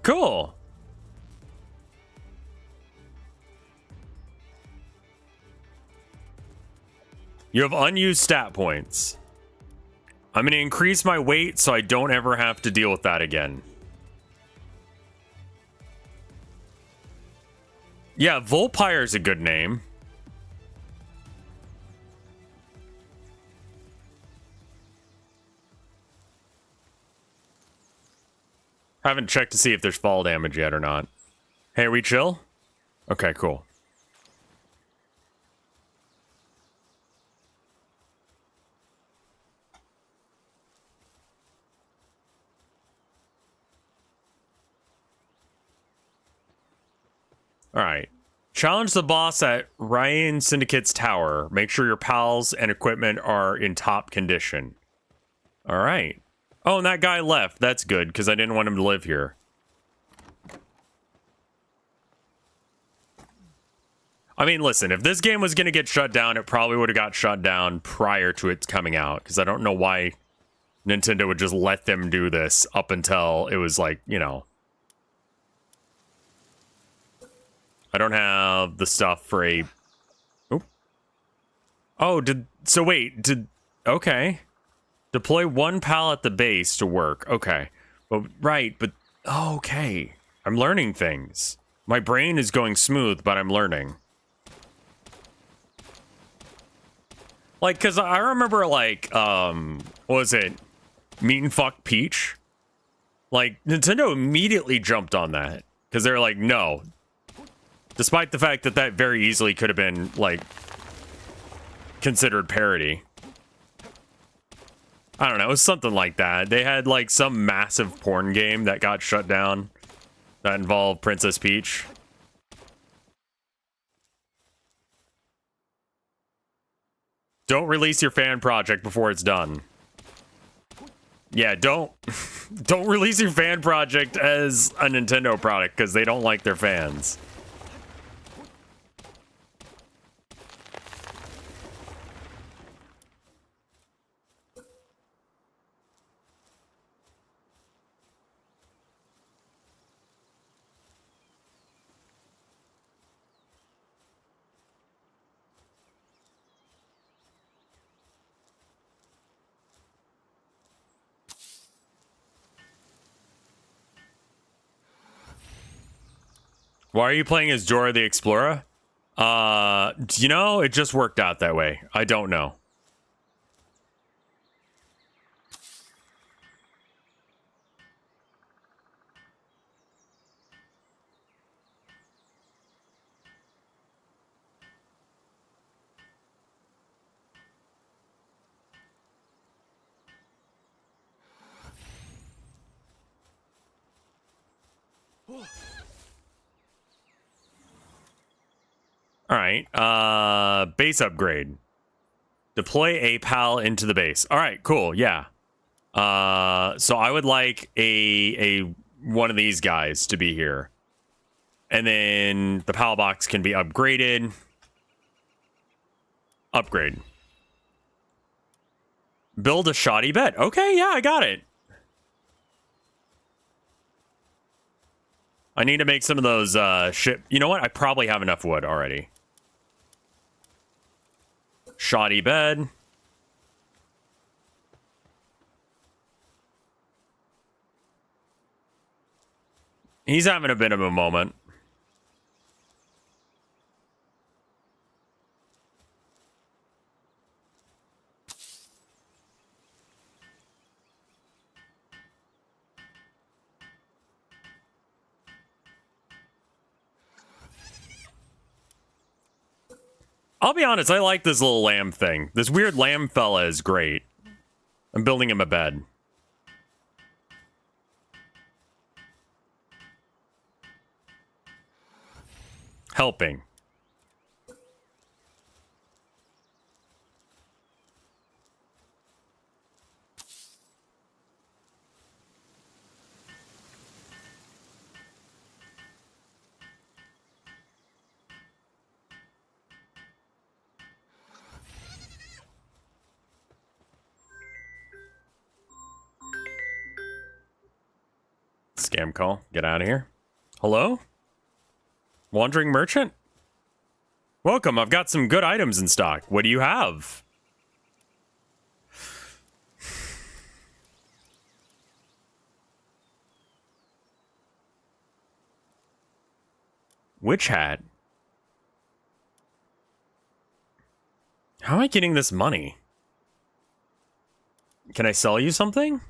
Cool. You have unused stat points. I'm going to increase my weight so I don't ever have to deal with that again. Yeah, Volpire's a good name. Haven't checked to see if there's fall damage yet or not. Hey, are we chill? Okay, cool. All right. Challenge the boss at Ryan Syndicate's tower. Make sure your pals and equipment are in top condition. All right. Oh, and that guy left. That's good, because I didn't want him to live here. I mean, listen, if this game was going to get shut down, it probably would have got shut down prior to its coming out, because I don't know why Nintendo would just let them do this up until it was like, you know. I don't have the stuff for a... Oop. Oh, so wait, okay. Deploy one PAL at the base to work. Okay. Well, right, but... Okay. I'm learning things. My brain is going smooth, but I'm learning. Like, because I remember, like, what was it? Meat and Fuck Peach? Like, Nintendo immediately jumped on that. Because they were like, no. Despite the fact that that very easily could have been, like, considered parody. I don't know, it was something like that. They had, like, some massive porn game that got shut down that involved Princess Peach. Don't release your fan project before it's done. Yeah, don't release your fan project as a Nintendo product because they don't like their fans. Why are you playing as Jorah the Explorer? You know, it just worked out that way. I don't know. All right, base upgrade. Deploy a PAL into the base. All right, cool, yeah. So I would like a one of these guys to be here. And then the PAL box can be upgraded. Upgrade. Build a shoddy bed. Okay, yeah, I got it. I need to make some of those ship. You know what? I probably have enough wood already. Shoddy bed. He's having a bit of a moment. I'll be honest, I like this little lamb thing. This weird lamb fella is great. I'm building him a bed. Helping. Scam call. Get out of here. Hello? Wandering merchant? Welcome. I've got some good items in stock. What do you have? Witch hat? How am I getting this money? Can I sell you something?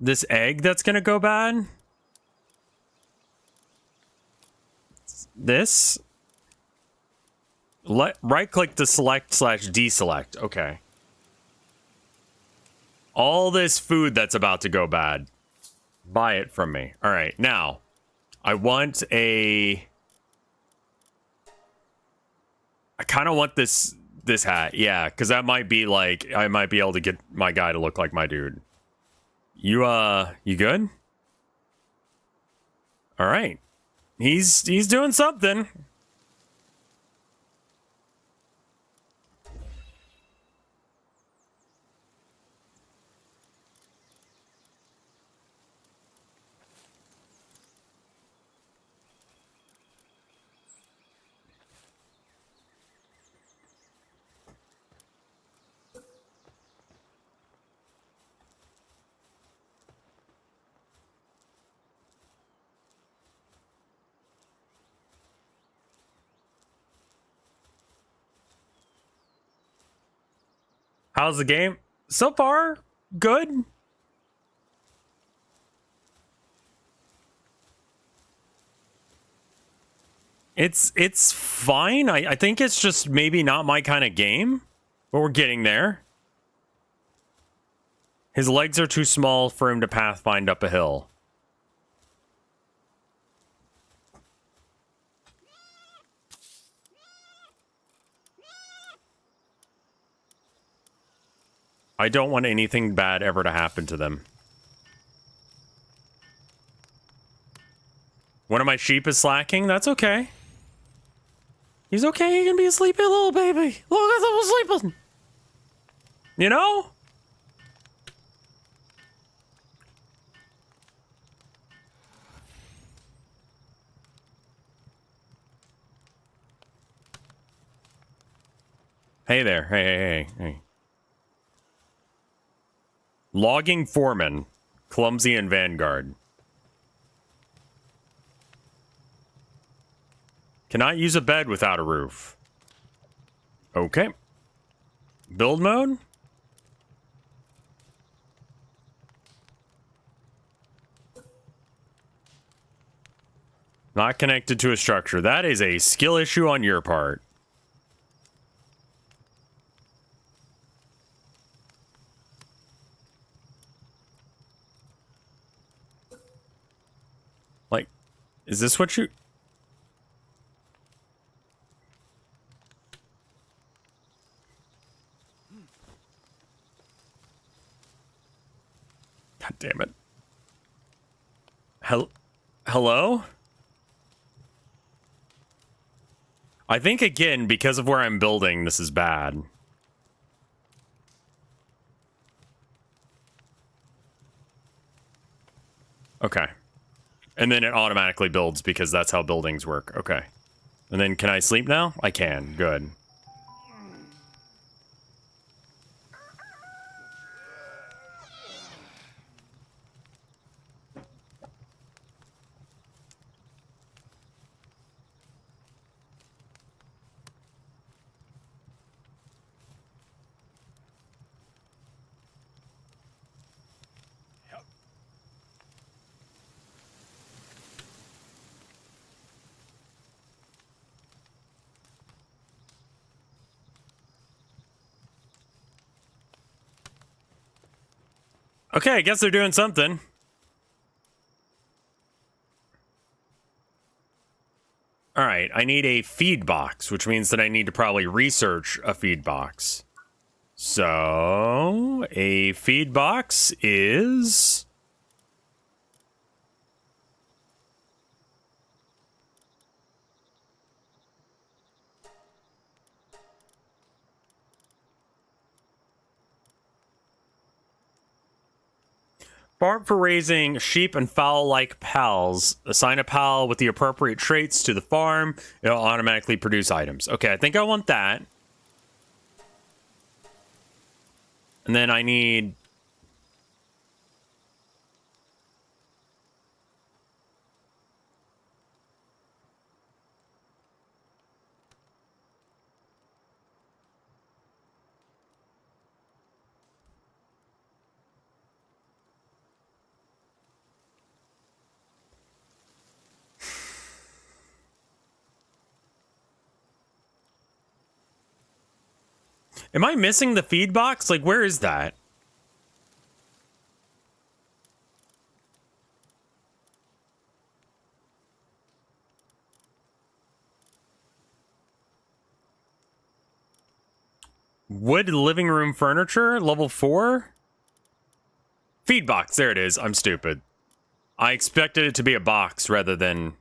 This egg that's gonna go bad? This? Right click to select / deselect. Okay. All this food that's about to go bad. Buy it from me. All right, now I want I kind of want this hat. Yeah, because that might be like, I might be able to get my guy to look like my dude. You good? All right. He's doing something. How's the game? So far, good. It's fine. I think it's just maybe not my kind of game, but we're getting there. His legs are too small for him to pathfind up a hill. I don't want anything bad ever to happen to them. One of my sheep is slacking. That's okay. He's okay. He can be a sleepy little baby. Look at him sleeping. You know? Hey there. Hey. Logging foreman. Clumsy and Vanguard. Cannot use a bed without a roof. Okay. Build mode? Not connected to a structure. That is a skill issue on your part. Like, is this what you... God damn it. Hello? I think, again, because of where I'm building, this is bad. Okay. And then it automatically builds because that's how buildings work. Okay. And then can I sleep now? I can. Good. Okay, I guess they're doing something. All right, I need a feed box, which means that I need to probably research a feed box. So, a feed box is... farm for raising sheep and fowl-like pals. Assign a pal with the appropriate traits to the farm. It'll automatically produce items. Okay, I think I want that. And then I need... Am I missing the feed box? Like, where is that? Wood living room furniture, level 4? Feed box, there it is. I'm stupid. I expected it to be a box rather than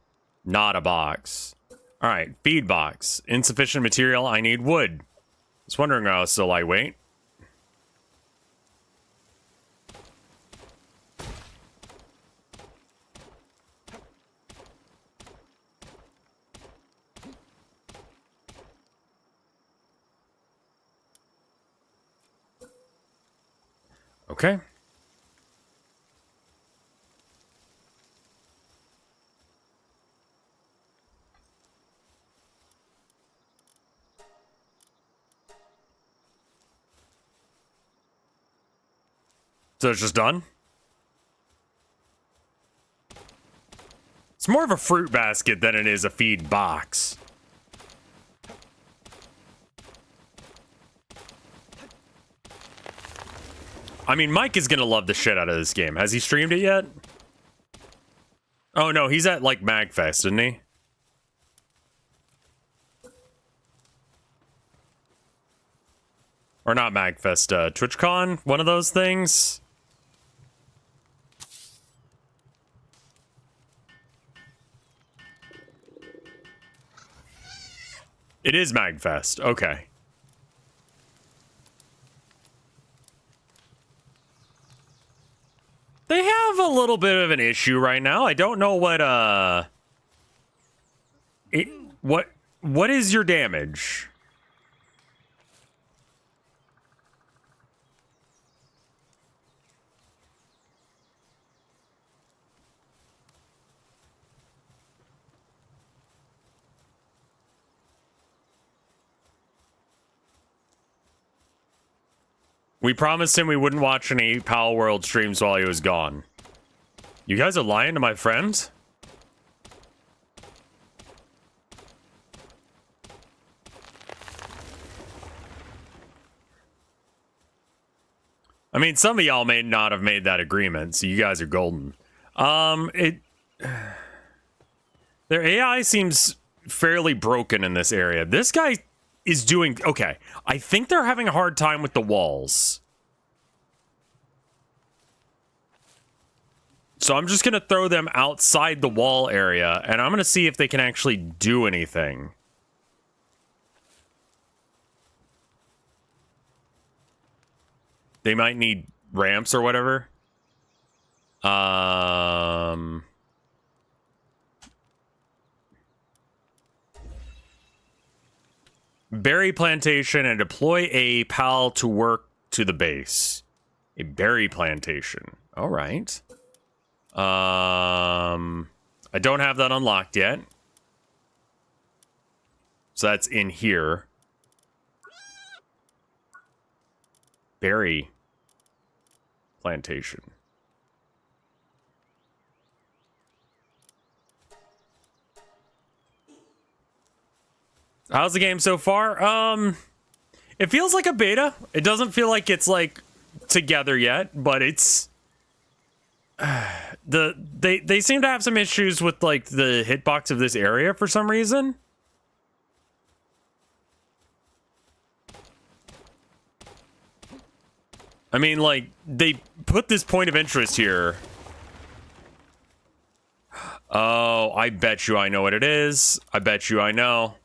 not a box. All right, feed box. Insufficient material, I need wood. I was wondering why I was so lightweight. Okay. So it's just done? It's more of a fruit basket than it is a feed box. I mean, Mike is gonna love the shit out of this game. Has he streamed it yet? Oh no, he's at like MagFest, isn't he? Or not MagFest, TwitchCon? One of those things? It is MagFest, okay. They have a little bit of an issue right now. I don't know what, what is your damage? We promised him we wouldn't watch any Palworld streams while he was gone. You guys are lying to my friend? I mean, some of y'all may not have made that agreement, so you guys are golden. Their AI seems fairly broken in this area. This guy is doing okay. I think they're having a hard time with the walls. So I'm just gonna throw them outside the wall area, and I'm gonna see if they can actually do anything. They might need ramps or whatever. Berry plantation and deploy a pal to work to the base. A berry plantation. All right. I don't have that unlocked yet. So that's in here. Berry plantation. How's the game so far? It feels like a beta. It doesn't feel like it's like together yet, but it's they seem to have some issues with like the hitbox of this area for some reason. I mean, like, they put this point of interest here. Oh, I bet you I know what it is. I bet you I know.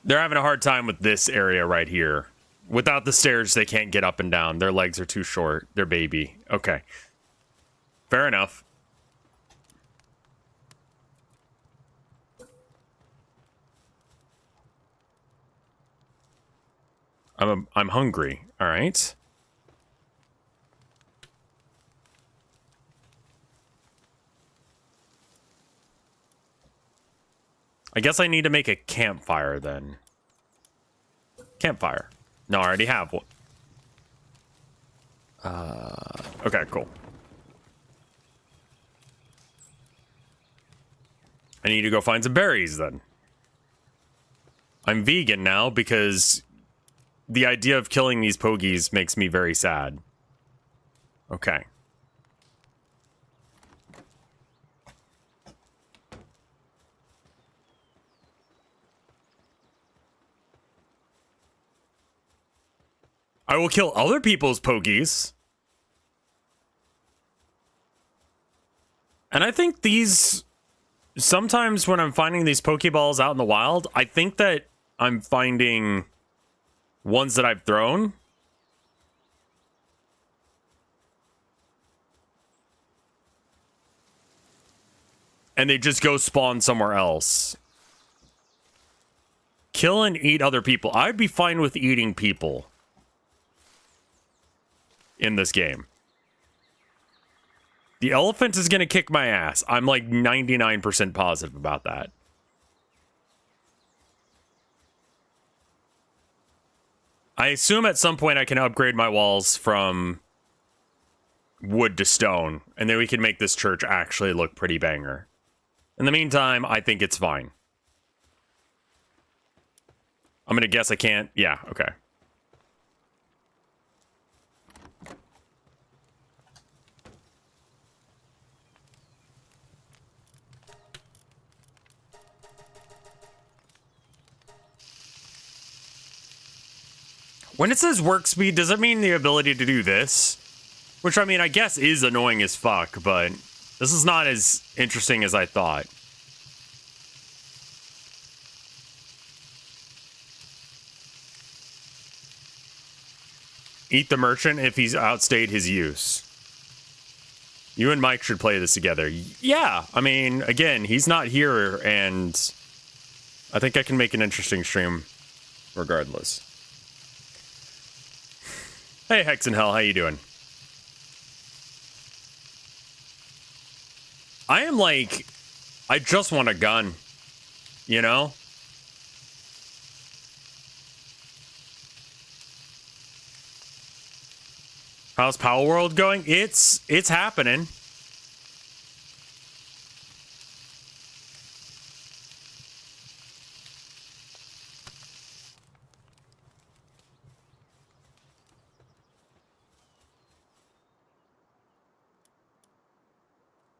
They're having a hard time with this area right here. Without the stairs, they can't get up and down. Their legs are too short. They're baby. Okay. Fair enough. I'm hungry. All right. I guess I need to make a campfire then. Campfire. No, I already have one. Okay, cool. I need to go find some berries then. I'm vegan now because the idea of killing these pogies makes me very sad. Okay. I will kill other people's pogies. And I think these... Sometimes when I'm finding these Pokeballs out in the wild, I think that I'm finding ones that I've thrown. and they just go spawn somewhere else. Kill and eat other people. I'd be fine with eating people in this game. The elephant is going to kick my ass. I'm like 99% positive about that. I assume at some point I can upgrade my walls from wood to stone, and then we can make this church actually look pretty banger. In the meantime, I think it's fine. I'm gonna guess I can't. Yeah, okay. When it says work speed, does it mean the ability to do this? Which, I mean, I guess is annoying as fuck, but this is not as interesting as I thought. Eat the merchant if he's outstayed his use. You and Mike should play this together. Yeah, I mean, again, he's not here, and I think I can make an interesting stream regardless. Hey, Hex and Hell, how you doing? I am like, I just want a gun, you know? How's Palworld going? It's happening.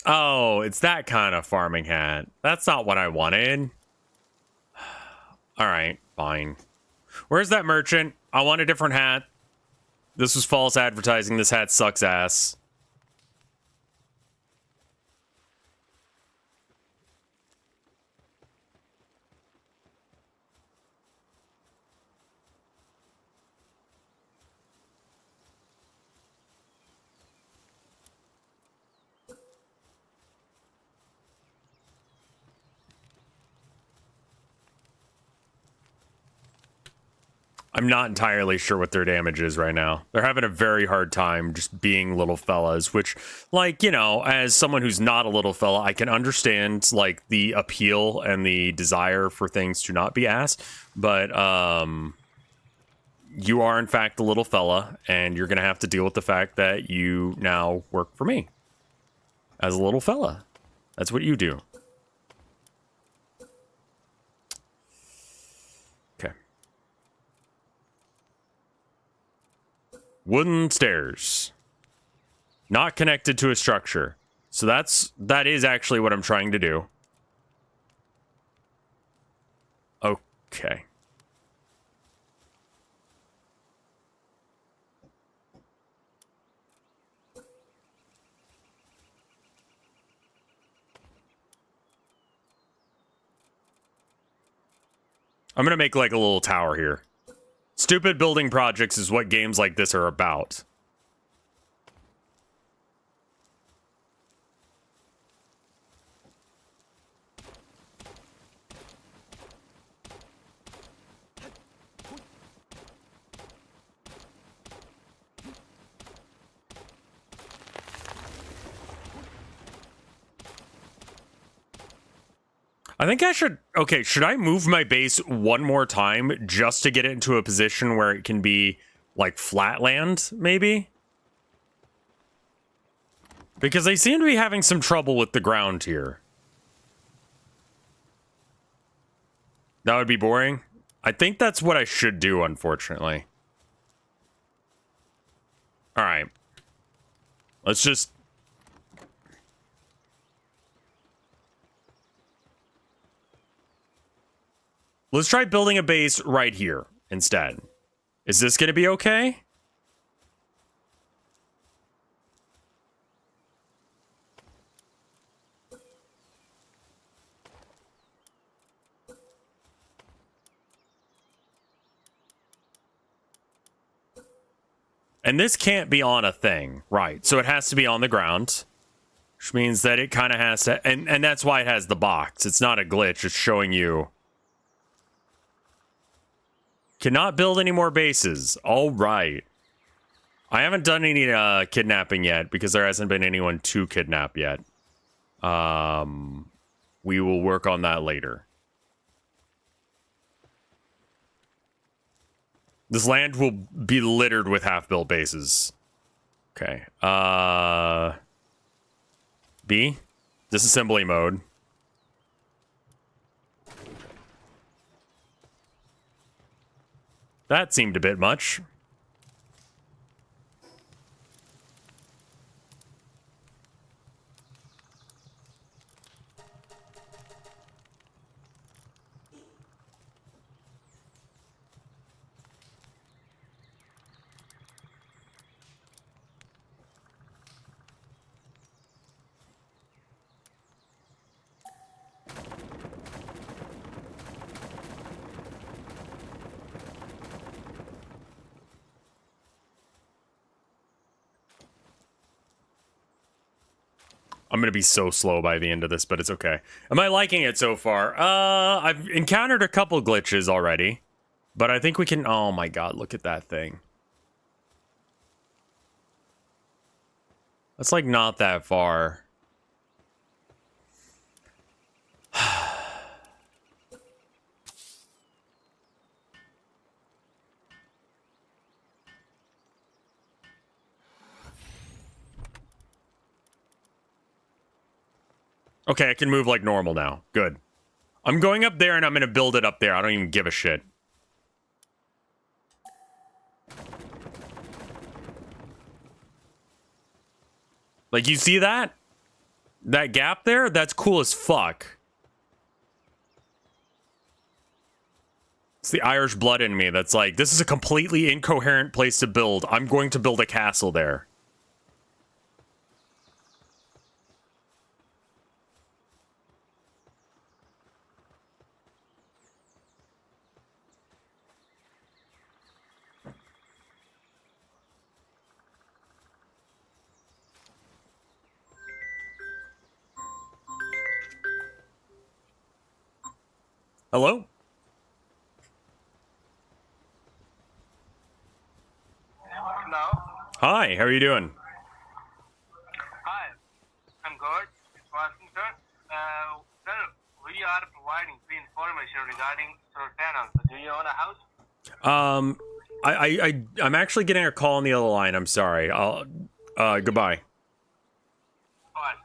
Oh, it's that kind of farming hat. That's not what I wanted. All right, fine. Where's that merchant? I want a different hat. This was false advertising. This hat sucks ass. I'm not entirely sure what their damage is right now. They're having a very hard time just being little fellas, which, like, you know, as someone who's not a little fella, I can understand, like, the appeal and the desire for things to not be ass. But, you are, in fact, a little fella, and you're going to have to deal with the fact that you now work for me as a little fella. That's what you do. Wooden stairs. Not connected to a structure. So that is actually what I'm trying to do. Okay. I'm gonna make like a little tower here. Stupid building projects is what games like this are about. I think I should... Okay, should I move my base one more time just to get it into a position where it can be, like, flat land, maybe? Because they seem to be having some trouble with the ground here. That would be boring. I think that's what I should do, unfortunately. Alright. Let's just... Let's try building a base right here instead. Is this going to be okay? And this can't be on a thing, right? So it has to be on the ground. Which means that it kind of has to, and that's why it has the box. It's not a glitch. It's showing you cannot build any more bases. All right. I haven't done any kidnapping yet because there hasn't been anyone to kidnap yet. We will work on that later. This land will be littered with half-built bases. Okay. B. Disassembly mode. That seemed a bit much. I'm gonna be so slow by the end of this, but it's okay. Am I liking it so far? I've encountered a couple glitches already, but I think we can. Oh my god, look at that thing. That's like not that far. Okay, I can move like normal now. Good. I'm going up there and I'm gonna build it up there. I don't even give a shit. Like, you see that? That gap there? That's cool as fuck. It's the Irish blood in me that's like, this is a completely incoherent place to build. I'm going to build a castle there. Hello? Hello. Hi, how are you doing? Hi. I'm good. It's Washington. Sir, we are providing free information regarding solar panels. Do you own a house? I'm actually getting a call on the other line. I'm sorry. I'll, goodbye. What?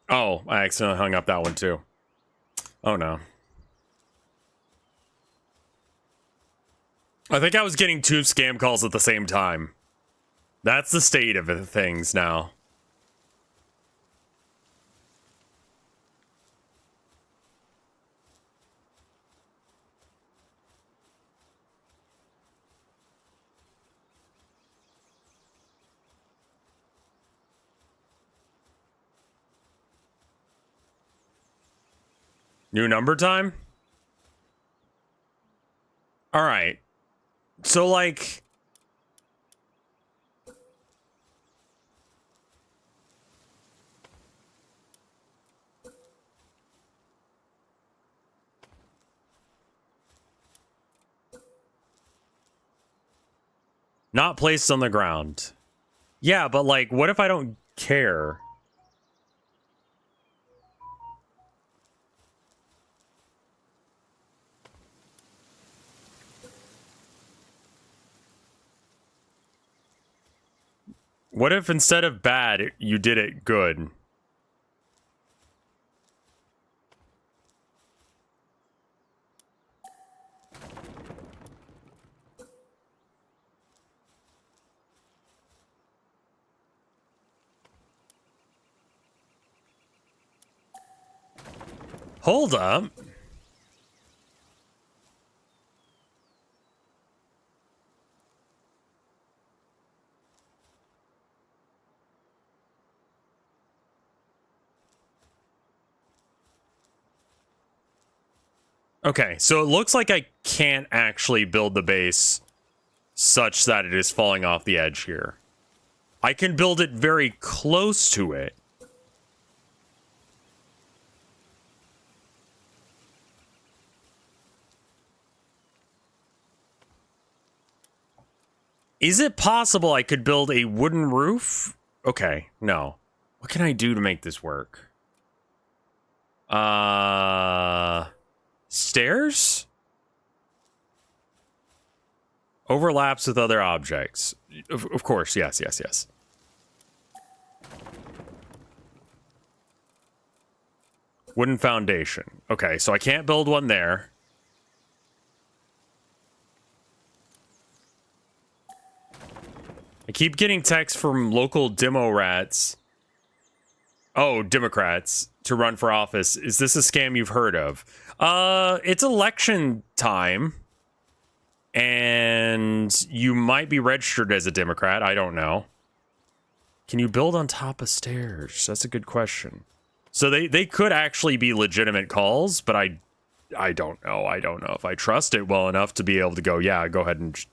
Oh, I accidentally hung up that one too. Oh no. I think I was getting two scam calls at the same time. That's the state of things now. New number time? All right. So, like... Not placed on the ground. Yeah, but, like, what if I don't care? What if instead of bad, you did it good? Hold up. Okay, so it looks like I can't actually build the base such that it is falling off the edge here. I can build it very close to it. Is it possible I could build a wooden roof? Okay, no. What can I do to make this work? Stairs? Overlaps with other objects. Of course, yes. Wooden foundation. Okay, so I can't build one there. I keep getting texts from local demo rats. Oh, Democrats to run for office. Is this a scam you've heard of? It's election time. And you might be registered as a Democrat. I don't know. Can you build on top of stairs? That's a good question. So they could actually be legitimate calls, but I don't know. I don't know if I trust it well enough to be able to go, yeah, go ahead and...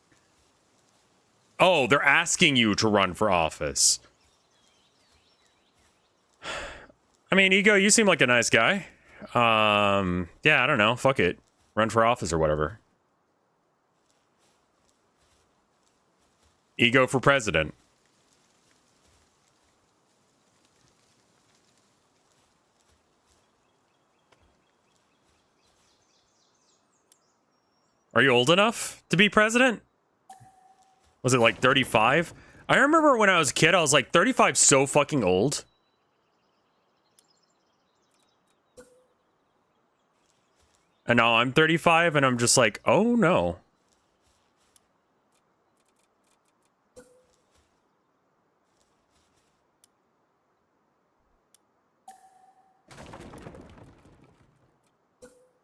Oh, they're asking you to run for office. I mean, Ego, you seem like a nice guy. Yeah, I don't know. Fuck it. Run for office or whatever. Ego for president. Are you old enough to be president? Was it like 35? I remember when I was a kid, I was like, 35's so fucking old. And now I'm 35 and I'm just like, oh no.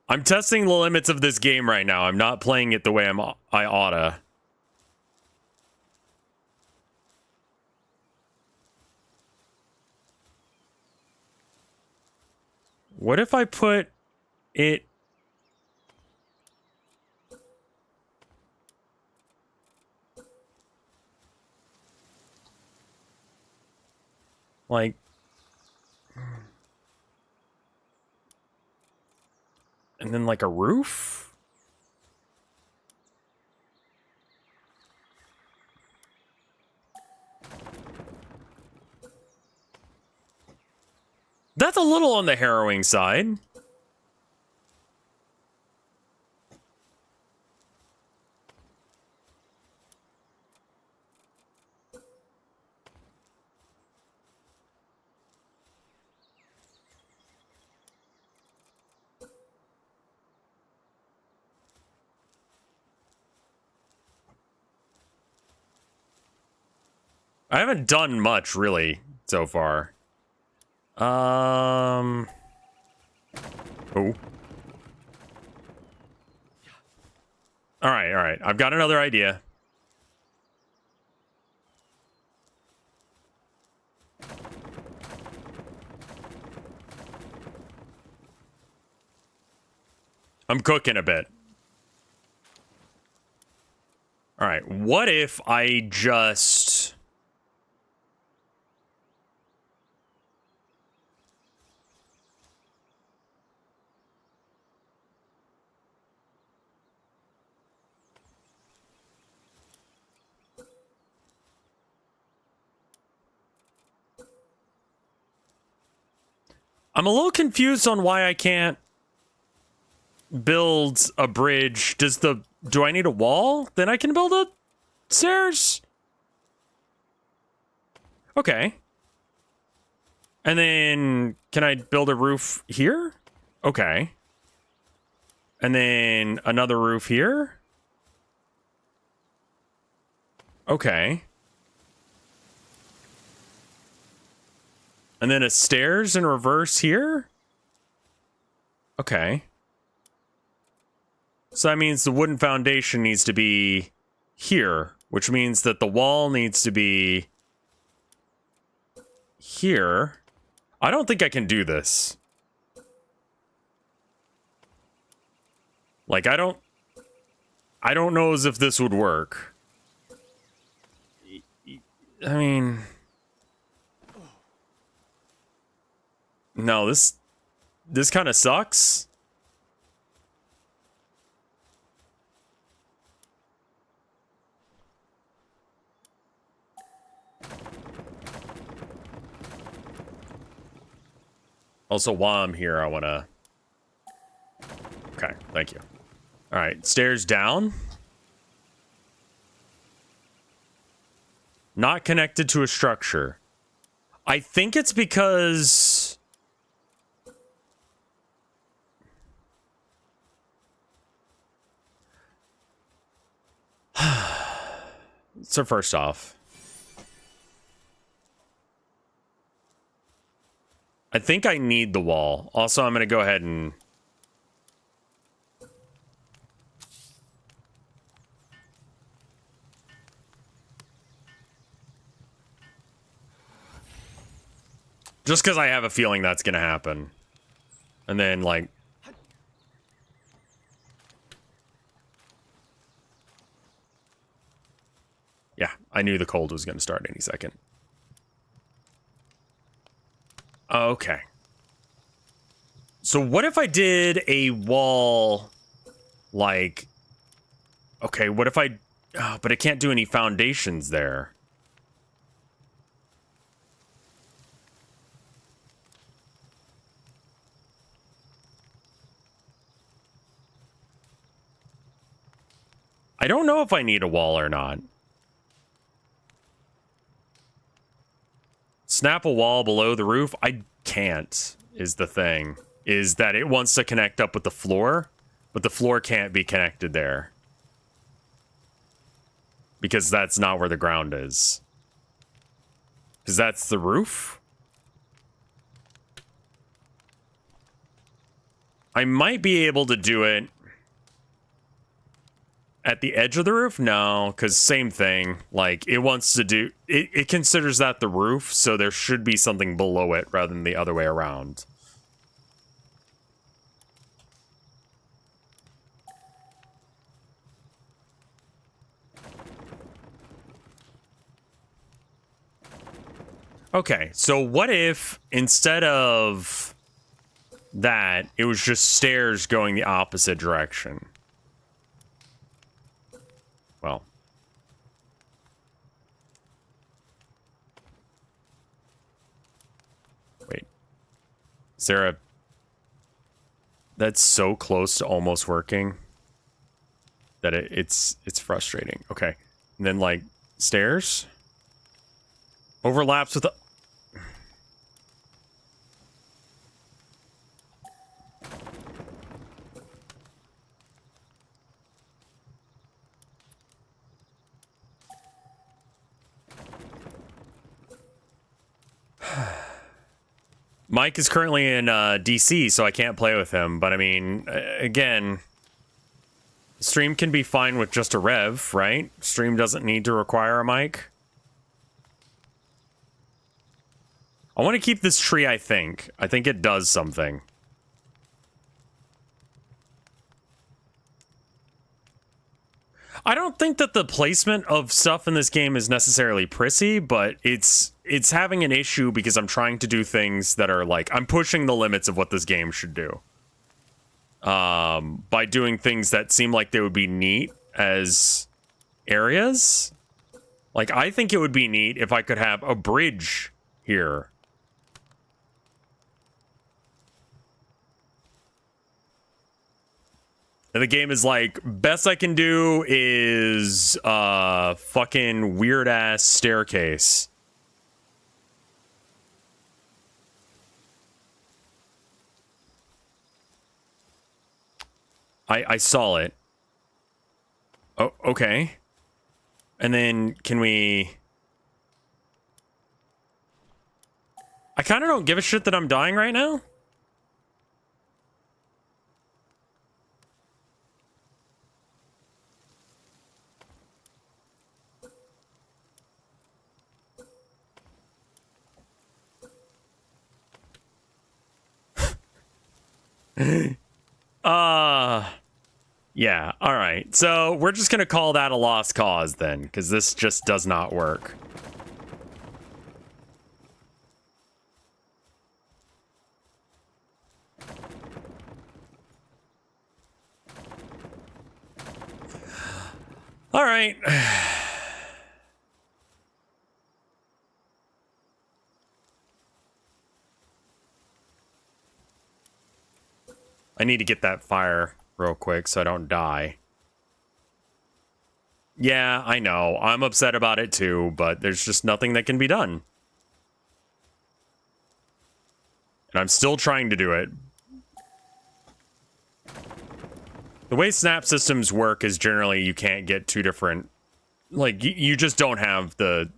I'm testing the limits of this game right now. I'm not playing it the way I oughta. What if I put it... like... and then like a roof? That's a little on the harrowing side. I haven't done much really so far. Oh. All right. I've got another idea. I'm cooking a bit. All right, what if I just... I'm a little confused on why I can't build a bridge. Do I need a wall? Then I can build a stairs? Okay. And then can I build a roof here? Okay. And then another roof here? Okay. And then a stairs in reverse here? Okay. So that means the wooden foundation needs to be here, which means that the wall needs to be here. I don't think I can do this. Like, I don't know as if this would work. I mean... No, this kind of sucks. Also, while I'm here, I want to... Okay, thank you. All right, stairs down. Not connected to a structure. I think it's because... So first off, I think I need the wall. Also, I'm going to go ahead and... Just because I have a feeling that's going to happen. And then, like... Yeah, I knew the cold was going to start any second. Okay. So what if I did a wall, like... Okay, what if I... Oh, but I can't do any foundations there. I don't know if I need a wall or not. Snap a wall below the roof? I can't, is the thing. Is that it wants to connect up with the floor, but the floor can't be connected there. Because that's not where the ground is. Because that's the roof? I might be able to do it at the edge of the roof? No, because same thing. Like, it wants to do... It considers that the roof, so there should be something below it rather than the other way around. Okay, so what if instead of that, it was just stairs going the opposite direction? Well. Wait. Sarah. That's so close to almost working that it's frustrating. Okay. And then, like, stairs? Overlaps with the... Mike is currently in DC, so I can't play with him. But I mean, again, stream can be fine with just a Rev, right? Stream doesn't need to require a mic. I want to keep this tree, I think. I think it does something. I don't think that the placement of stuff in this game is necessarily prissy, but it's having an issue because I'm trying to do things that are like, I'm pushing the limits of what this game should do. By doing things that seem like they would be neat as areas. Like, I think it would be neat if I could have a bridge here. And the game is like, best I can do is fucking weird ass staircase. I saw it. Oh, okay. And then can we... I kind of don't give a shit that I'm dying right now. Yeah, alright. So, we're just gonna call that a lost cause then, because this just does not work. All right. I need to get that fire real quick so I don't die. Yeah, I know. I'm upset about it too, but there's just nothing that can be done. And I'm still trying to do it. The way snap systems work is generally you can't get two different... Like, you just don't have the...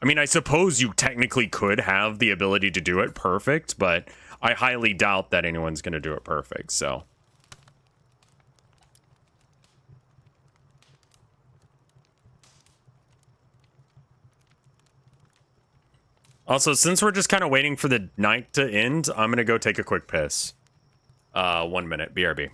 I mean, I suppose you technically could have the ability to do it perfect, but I highly doubt that anyone's going to do it perfect, so... Also, since we're just kind of waiting for the night to end, I'm going to go take a quick piss. 1 minute, BRB.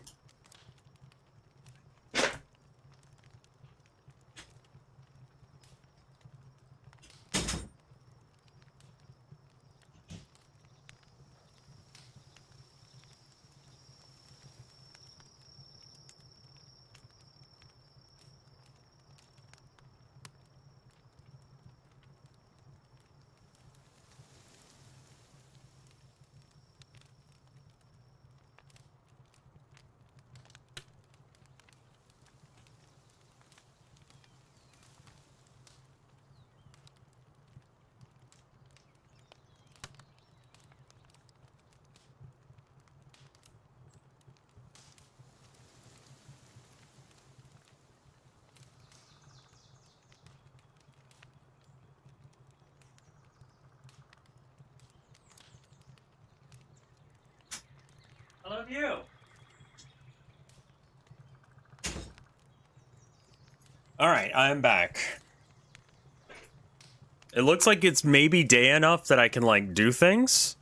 I love you. All right, I'm back. It looks like it's maybe day enough that I can, like, do things.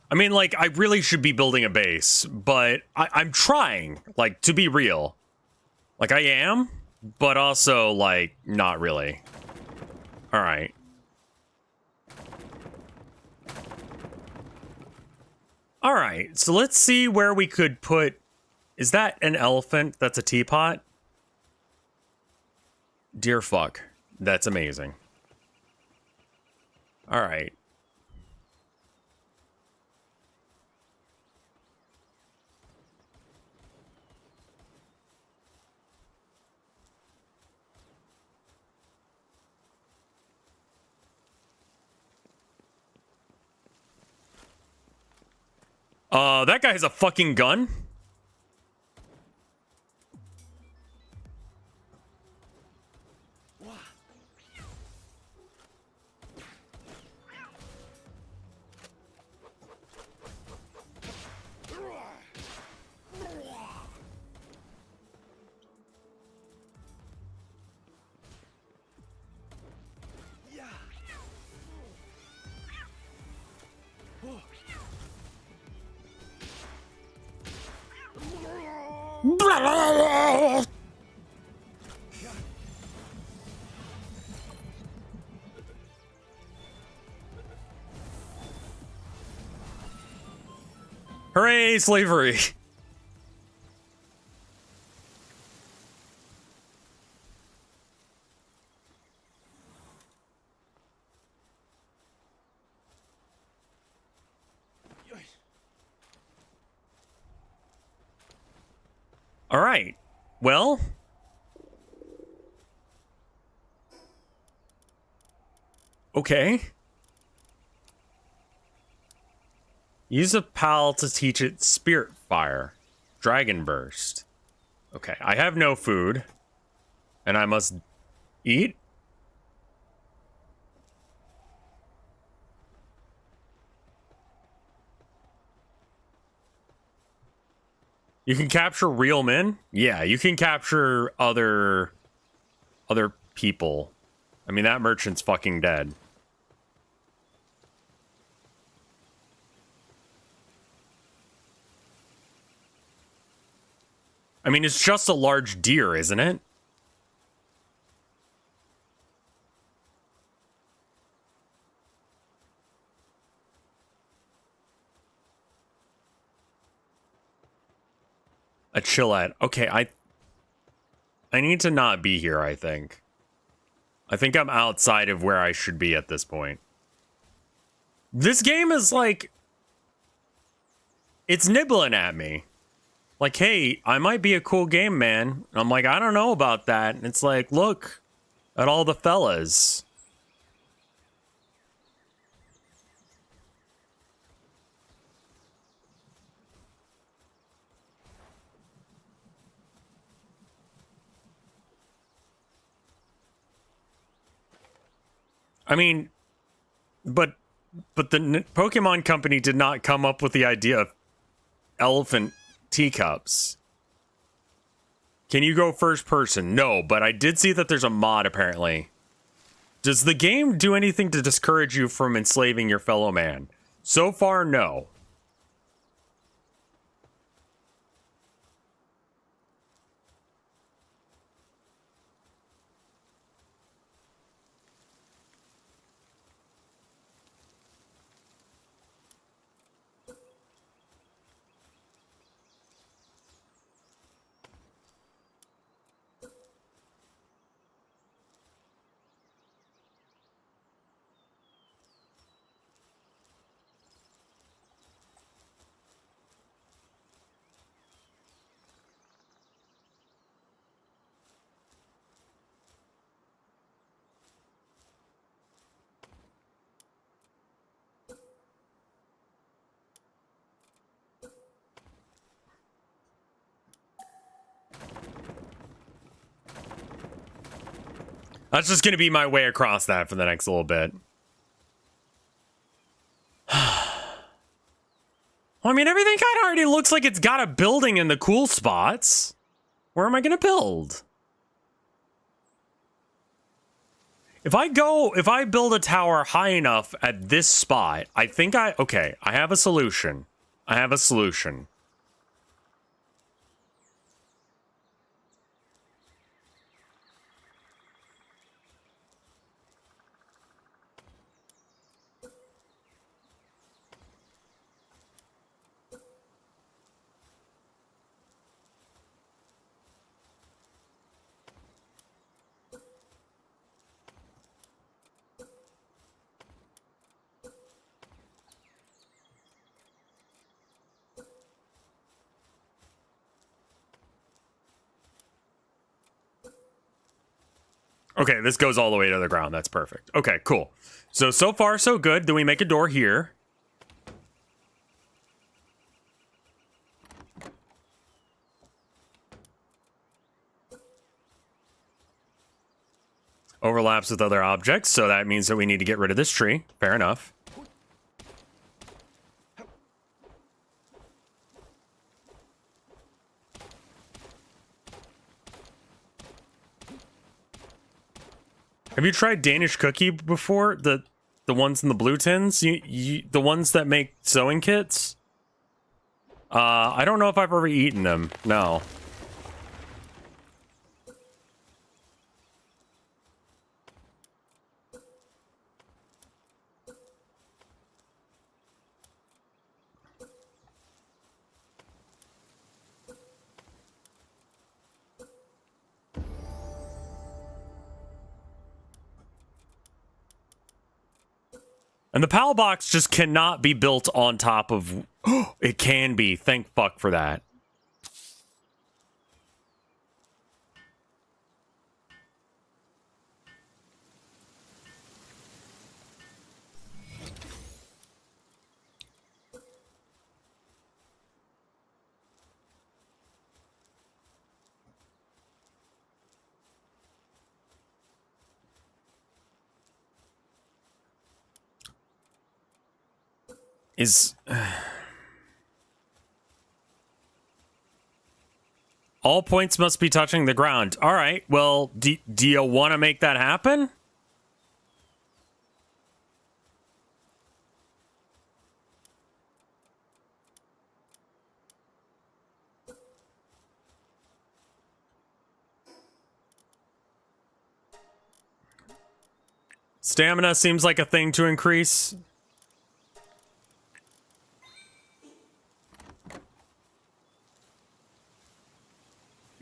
I mean, like, I really should be building a base, but I'm trying, like, to be real. Like, I am, but also, like, not really. All right. All right, so let's see where we could put... Is that an elephant that's a teapot? Dear fuck. That's amazing. All right. That guy has a fucking gun. Hooray, slavery! All right. Well, okay. Use a pal to teach it Spirit Fire. Dragon Burst. Okay, I have no food. And I must eat? You can capture real men? Yeah, you can capture other people. I mean, that merchant's fucking dead. I mean, it's just a large deer, isn't it? A chillette. Okay, I I need to not be here, I think. I think I'm outside of where I should be at this point. This game is like... It's nibbling at me. Like, hey, I might be a cool game, man. And I'm like, I don't know about that. And it's like, look at all the fellas. I mean, but the Pokemon Company did not come up with the idea of elephant teacups. Can you go first person? No, but I did see that there's a mod apparently. Does the game do anything to discourage you from enslaving your fellow man? So far, no. That's just going to be my way across that for the next little bit. I mean, everything kind of already looks like it's got a building in the cool spots. Where am I going to build? If I build a tower high enough at this spot, I think okay, I have a solution. I have a solution. Okay, this goes all the way to the ground. That's perfect. Okay, cool. So far, so good. Then we make a door here. Overlaps with other objects, so that means that we need to get rid of this tree. Fair enough. Have you tried Danish cookie before? The ones in the blue tins? The ones that make sewing kits? I don't know if I've ever eaten them. No. And the PAL box just cannot be built on top of... It can be. Thank fuck for that. All points must be touching the ground. All right, well, do you want to make that happen? Stamina seems like a thing to increase.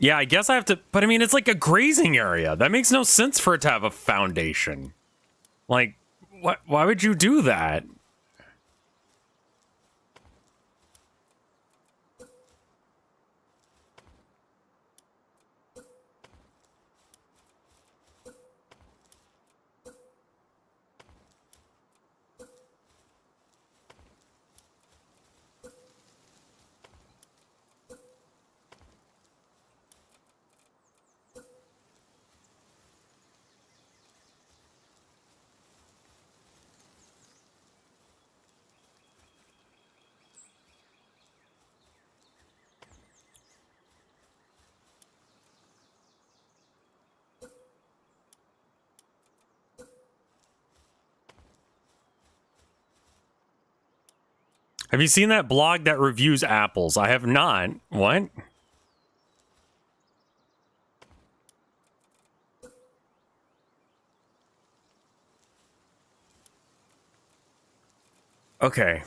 Yeah, I guess I have to, but I mean, it's like a grazing area. That makes no sense for it to have a foundation. Like, why would you do that? Have you seen that blog that reviews apples? I have not. What? Okay.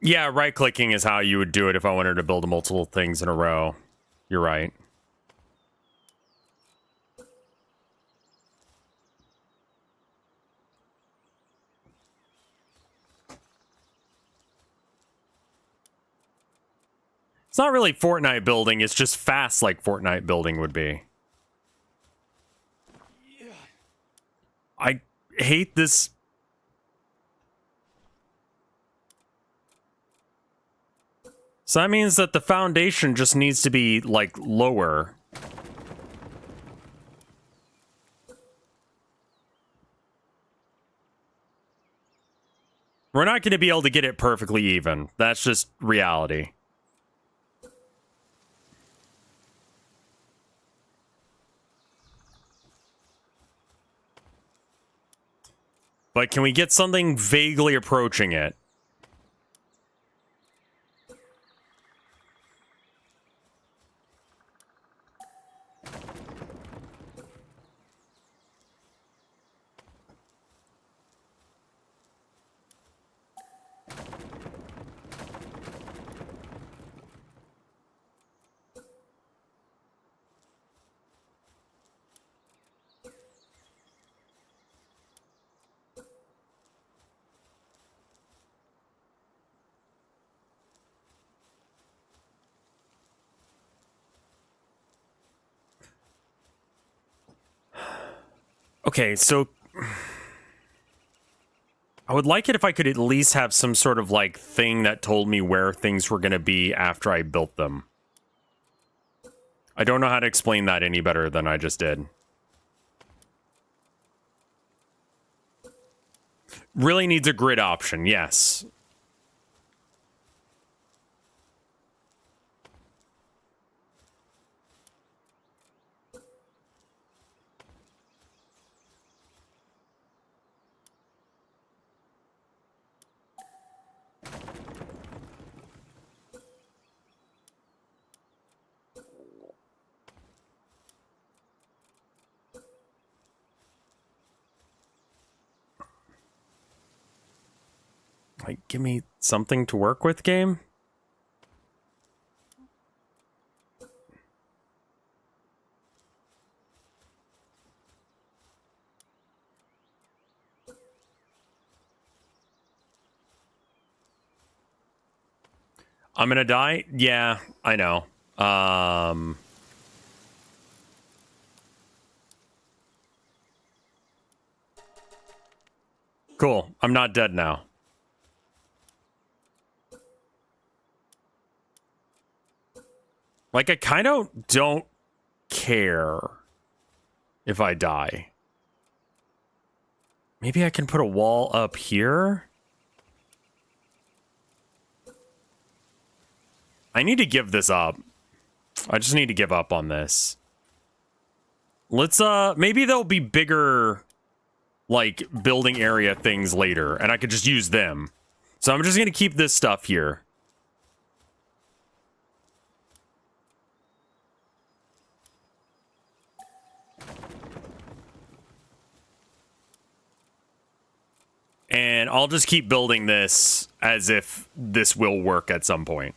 Yeah, right-clicking is how you would do it if I wanted to build multiple things in a row. You're right. It's not really Fortnite building, it's just fast like Fortnite building would be. I hate this. So that means that the foundation just needs to be, like, lower. We're not going to be able to get it perfectly even. That's just reality. But can we get something vaguely approaching it? Okay, so I would like it if I could at least have some sort of, like, thing that told me where things were going to be after I built them. I don't know how to explain that any better than I just did. Really needs a grid option, yes. Like, give me something to work with, game? I'm gonna die? Yeah, I know. Cool. I'm not dead now. Like, I kind of don't care if I die. Maybe I can put a wall up here? I need to give this up. I just need to give up on this. Let's maybe there'll be bigger like building area things later and I could just use them. So I'm just going to keep this stuff here. And I'll just keep building this as if this will work at some point.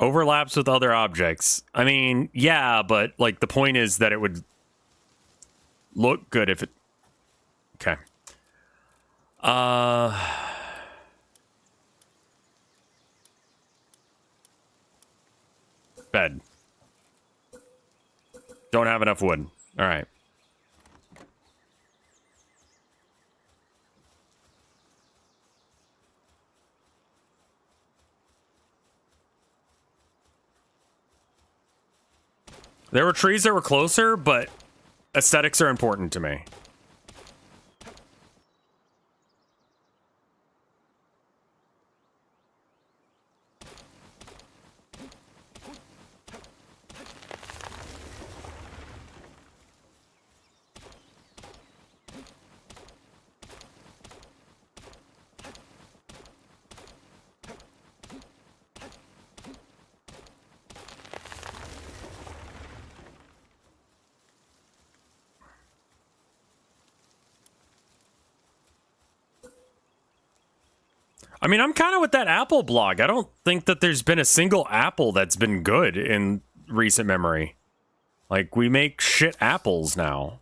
Overlaps with other objects. I mean, yeah, but like the point is that it would look good if it... Okay. Bed. Don't have enough wood. All right. There were trees that were closer, but aesthetics are important to me. I mean, I'm kind of with that Apple blog. I don't think that there's been a single apple that's been good in recent memory. Like, we make shit apples now.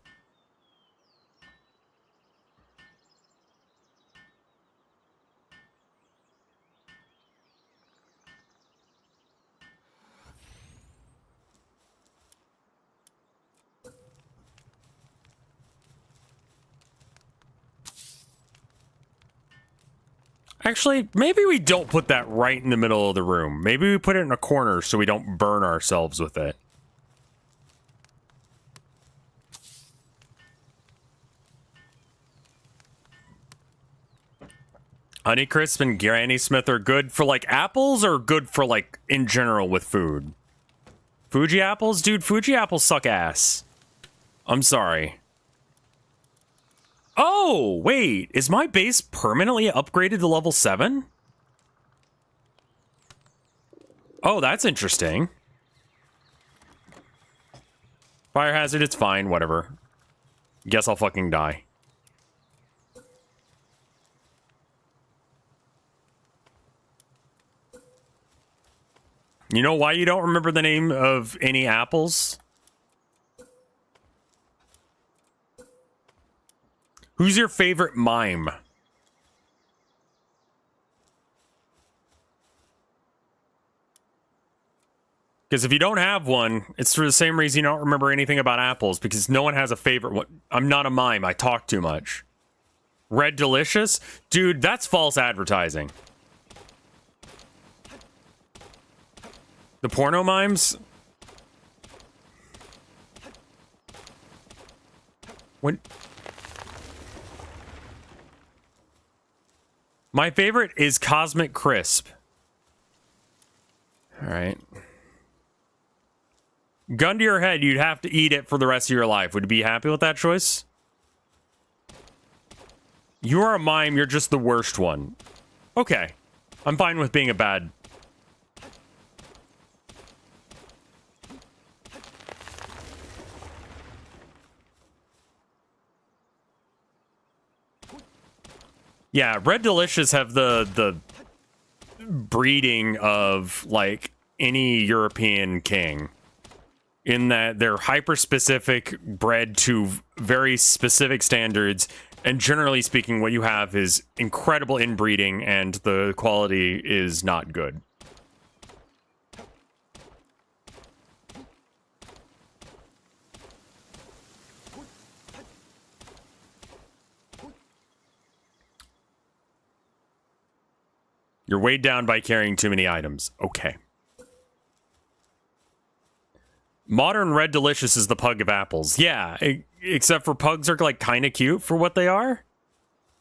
Actually, maybe we don't put that right in the middle of the room. Maybe we put it in a corner so we don't burn ourselves with it. Honeycrisp and Granny Smith are good for, like, apples or good for, like, in general with food? Fuji apples? Dude, Fuji apples suck ass. I'm sorry. Oh, wait. Is my base permanently upgraded to level 7? Oh, that's interesting. Fire hazard, it's fine. Whatever. Guess I'll fucking die. You know why you don't remember the name of any apples? Who's your favorite mime? Because if you don't have one, it's for the same reason you don't remember anything about apples, because no one has a favorite one. I'm not a mime. I talk too much. Red Delicious? Dude, that's false advertising. The porno mimes? When... My favorite is Cosmic Crisp. All right. Gun to your head, you'd have to eat it for the rest of your life. Would you be happy with that choice? You are a mime, you're just the worst one. Okay. I'm fine with being a bad... Yeah, Red Delicious have the breeding of, like, any European king. In that they're hyper-specific, bred to very specific standards, and generally speaking, what you have is incredible inbreeding, and the quality is not good. You're weighed down by carrying too many items. Okay. Modern Red Delicious is the pug of apples. Yeah, except for pugs are like kind of cute for what they are.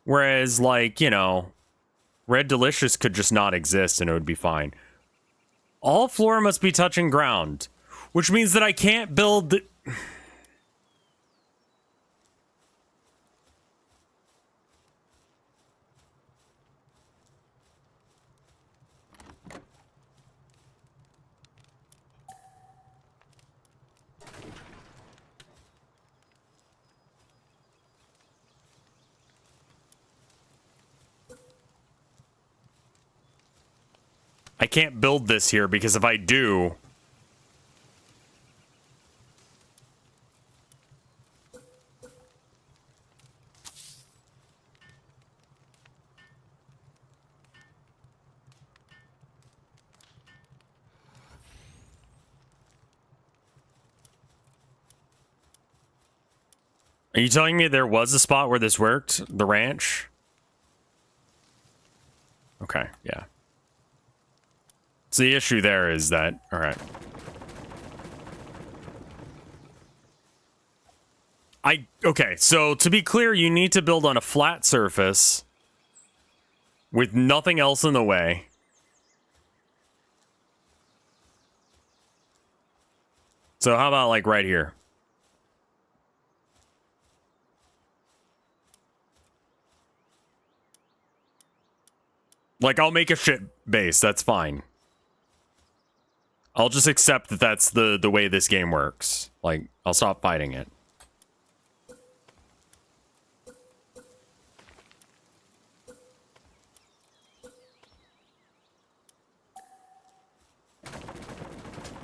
Whereas like, you know, Red Delicious could just not exist and it would be fine. All floor must be touching ground, which means that I can't build... I can't build this here because if I do... Are you telling me there was a spot where this worked? The ranch? Okay, yeah. So the issue there is that... Alright. Okay, so to be clear, you need to build on a flat surface with nothing else in the way. So how about like right here? Like, I'll make a shit base, that's fine. I'll just accept that that's the way this game works. Like, I'll stop fighting it.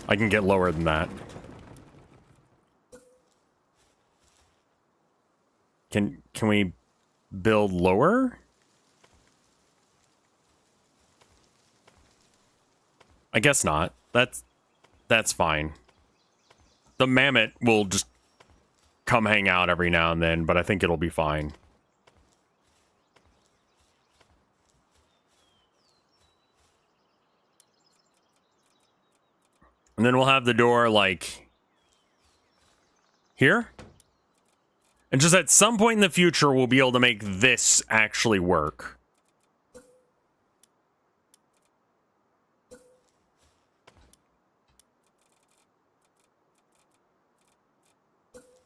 I can get lower than that. Can we build lower? I guess not. That's fine. The mammoth will just come hang out every now and then, but I think it'll be fine. And then we'll have the door like here. And just at some point in the future, we'll be able to make this actually work.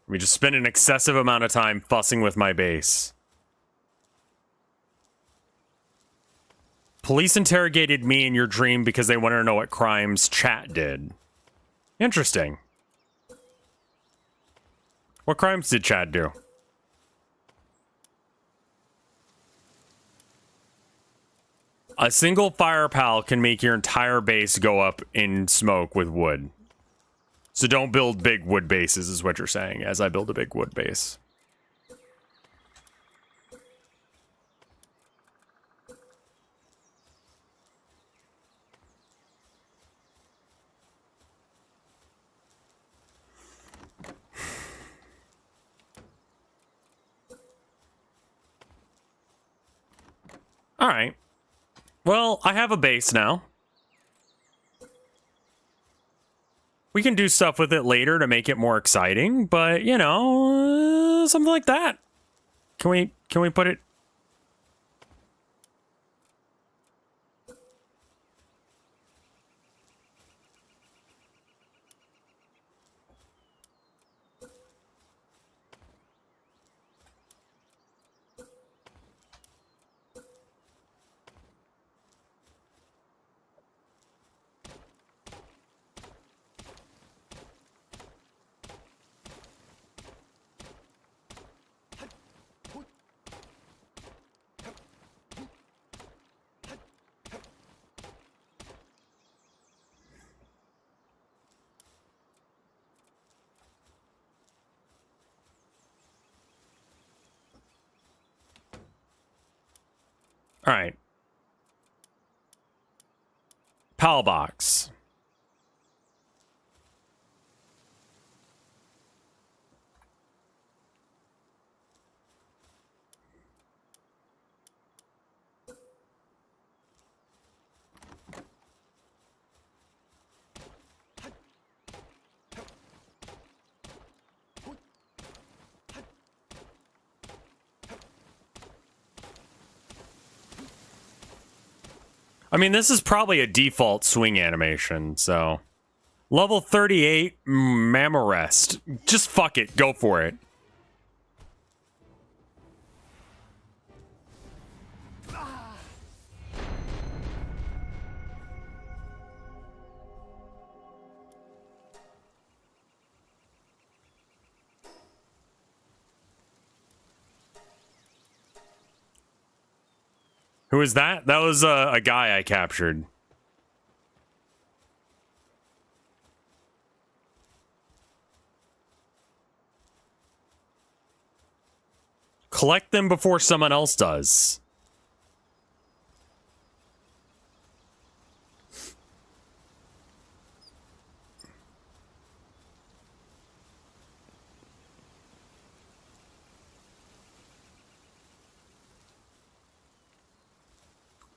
We just spend an excessive amount of time fussing with my base. Police interrogated me in your dream because they wanted to know what crimes chat did. Interesting. What crimes did chat do? A single fire pal can make your entire base go up in smoke with wood. So don't build big wood bases, is what you're saying, as I build a big wood base. All right. Well, I have a base now. We can do stuff with it later to make it more exciting, but, you know, something like that. Can we put it... All right. PAL box. I mean, this is probably a default swing animation, so... Level 38, Mammarest. Just fuck it, go for it. Who was that? That was a guy I captured. Collect them before someone else does.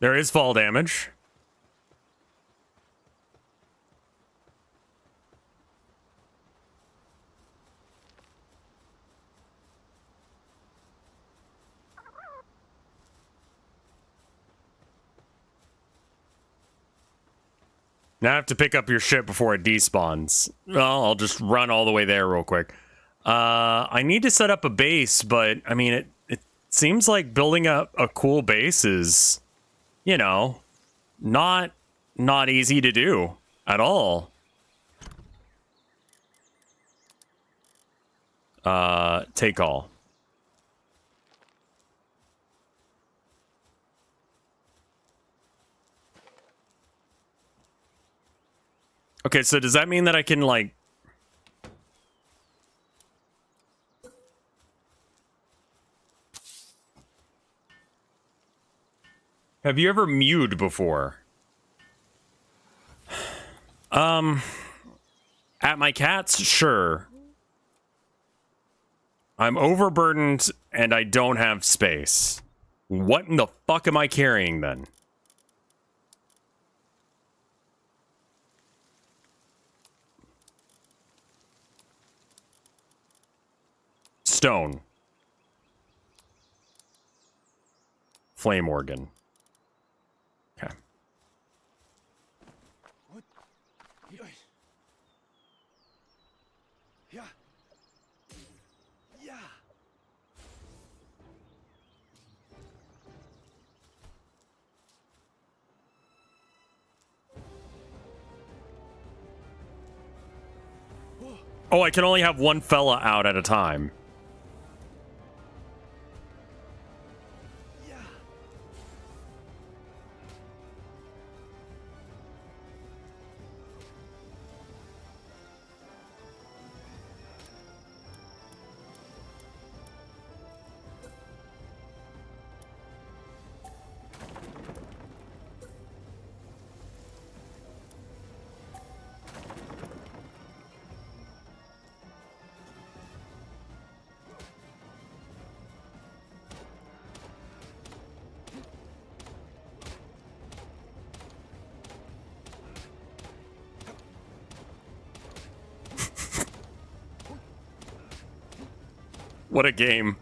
There is fall damage. Now I have to pick up your ship before it despawns. Well, I'll just run all the way there real quick. I need to set up a base, but I mean, it seems like building a cool base is, you know, not easy to do at all. Take all. Okay, so does that mean that I can, like... Have you ever mewed before? At my cats? Sure. I'm overburdened and I don't have space. What in the fuck am I carrying then? Stone. Flame organ. Okay. Oh, I can only have one fella out at a time. What a game.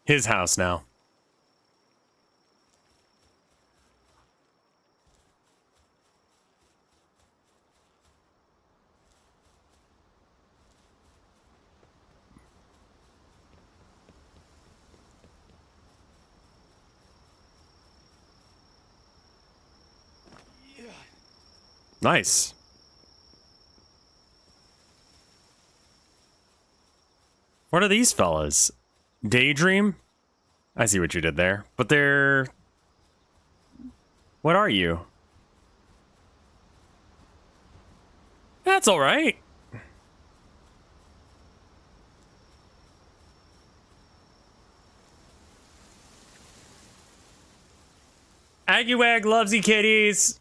His house now. Nice. What are these fellas? Daydream? I see what you did there. But they're... What are you? That's all right. Aguag loves you kitties.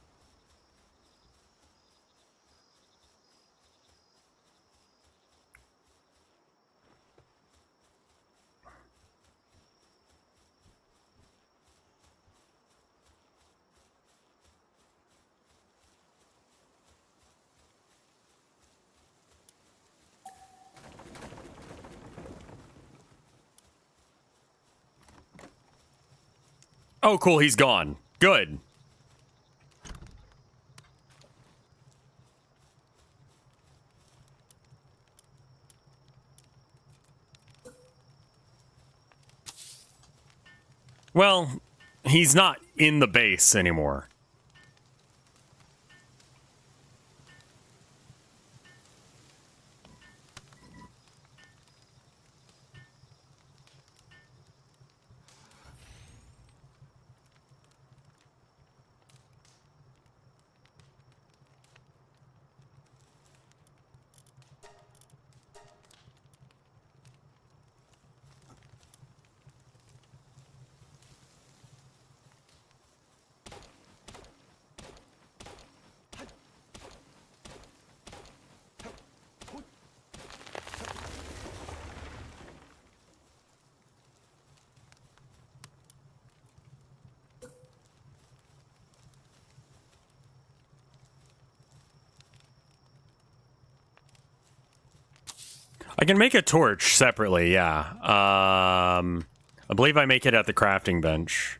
Oh, cool. He's gone. Good. Well, he's not in the base anymore. I can make a torch separately, yeah. I believe I make it at the crafting bench.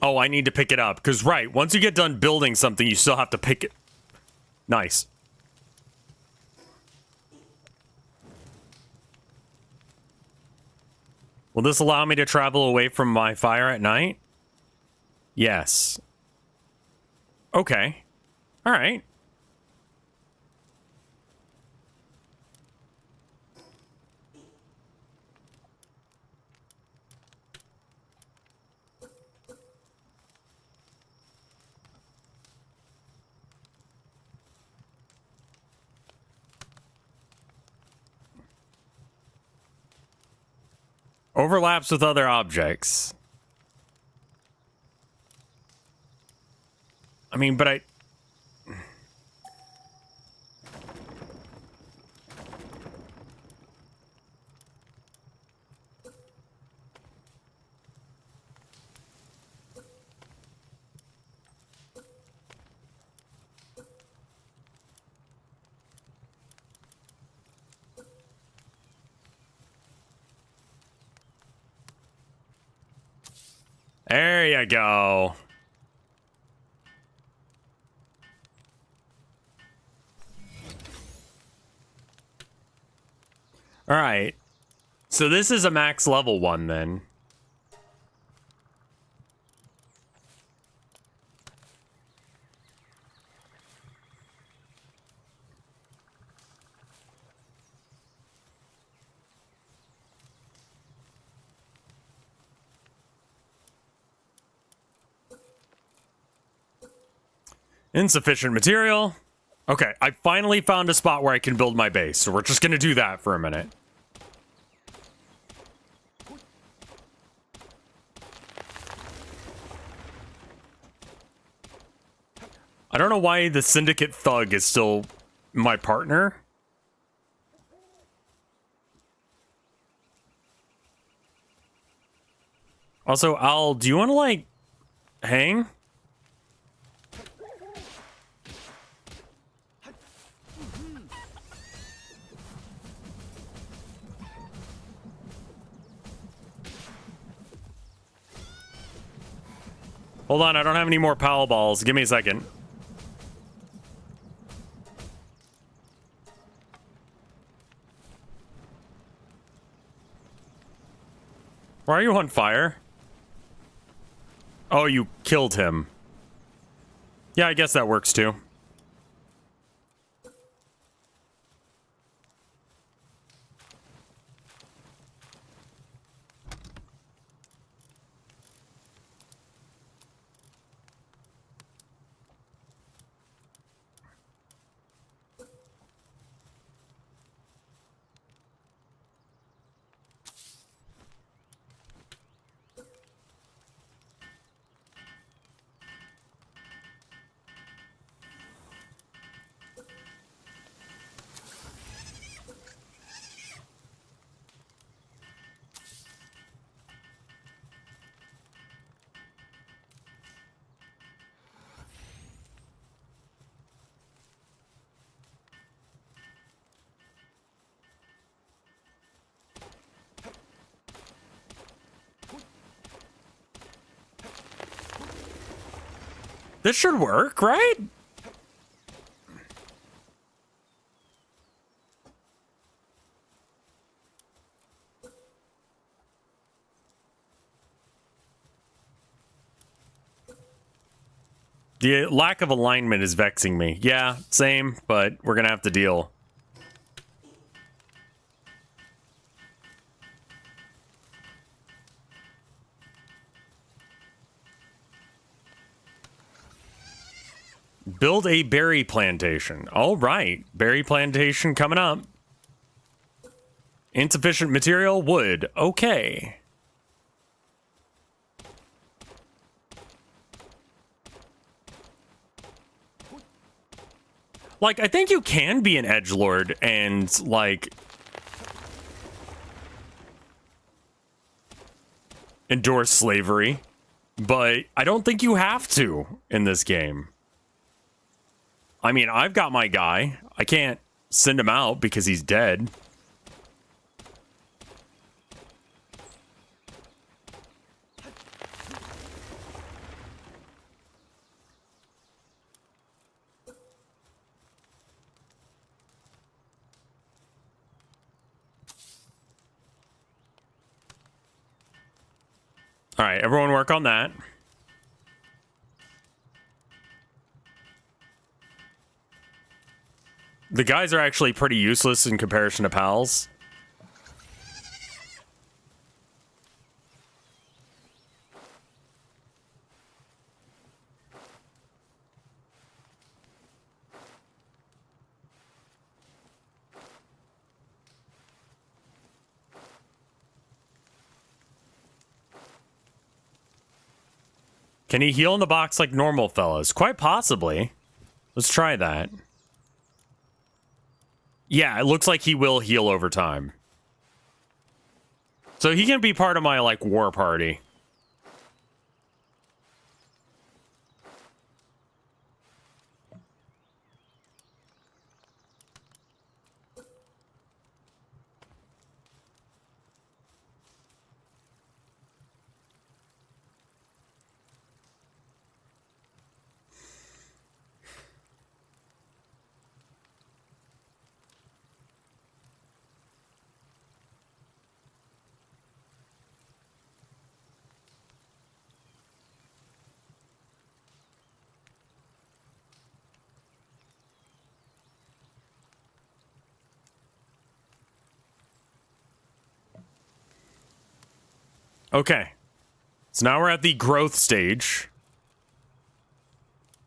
Oh, I need to pick it up. Because, right, once you get done building something, you still have to pick it. Nice. Will this allow me to travel away from my fire at night? Yes. Okay. All right. Overlaps with other objects. I mean, but I... There you go. All right. So this is a max level one then. Insufficient material. Okay, I finally found a spot where I can build my base, so we're just gonna do that for a minute. I don't know why the Syndicate Thug is still my partner. Also, Al, do you want to, like, hang? Hold on, I don't have any more Pal balls. Give me a second. Why are you on fire? Oh, you killed him. Yeah, I guess that works too. This should work, right? The lack of alignment is vexing me. Yeah, same, but we're gonna have to deal. Build a berry plantation. All right, berry plantation coming up. Insufficient material, wood. Okay. Like, I think you can be an edgelord and, like, endorse slavery, but I don't think you have to in this game. I mean, I've got my guy. I can't send him out because he's dead. All right, everyone work on that. The guys are actually pretty useless in comparison to pals. Can he heal in the box like normal fellas? Quite possibly. Let's try that. Yeah, it looks like he will heal over time. So he can be part of my, like, war party. Okay. So now we're at the growth stage.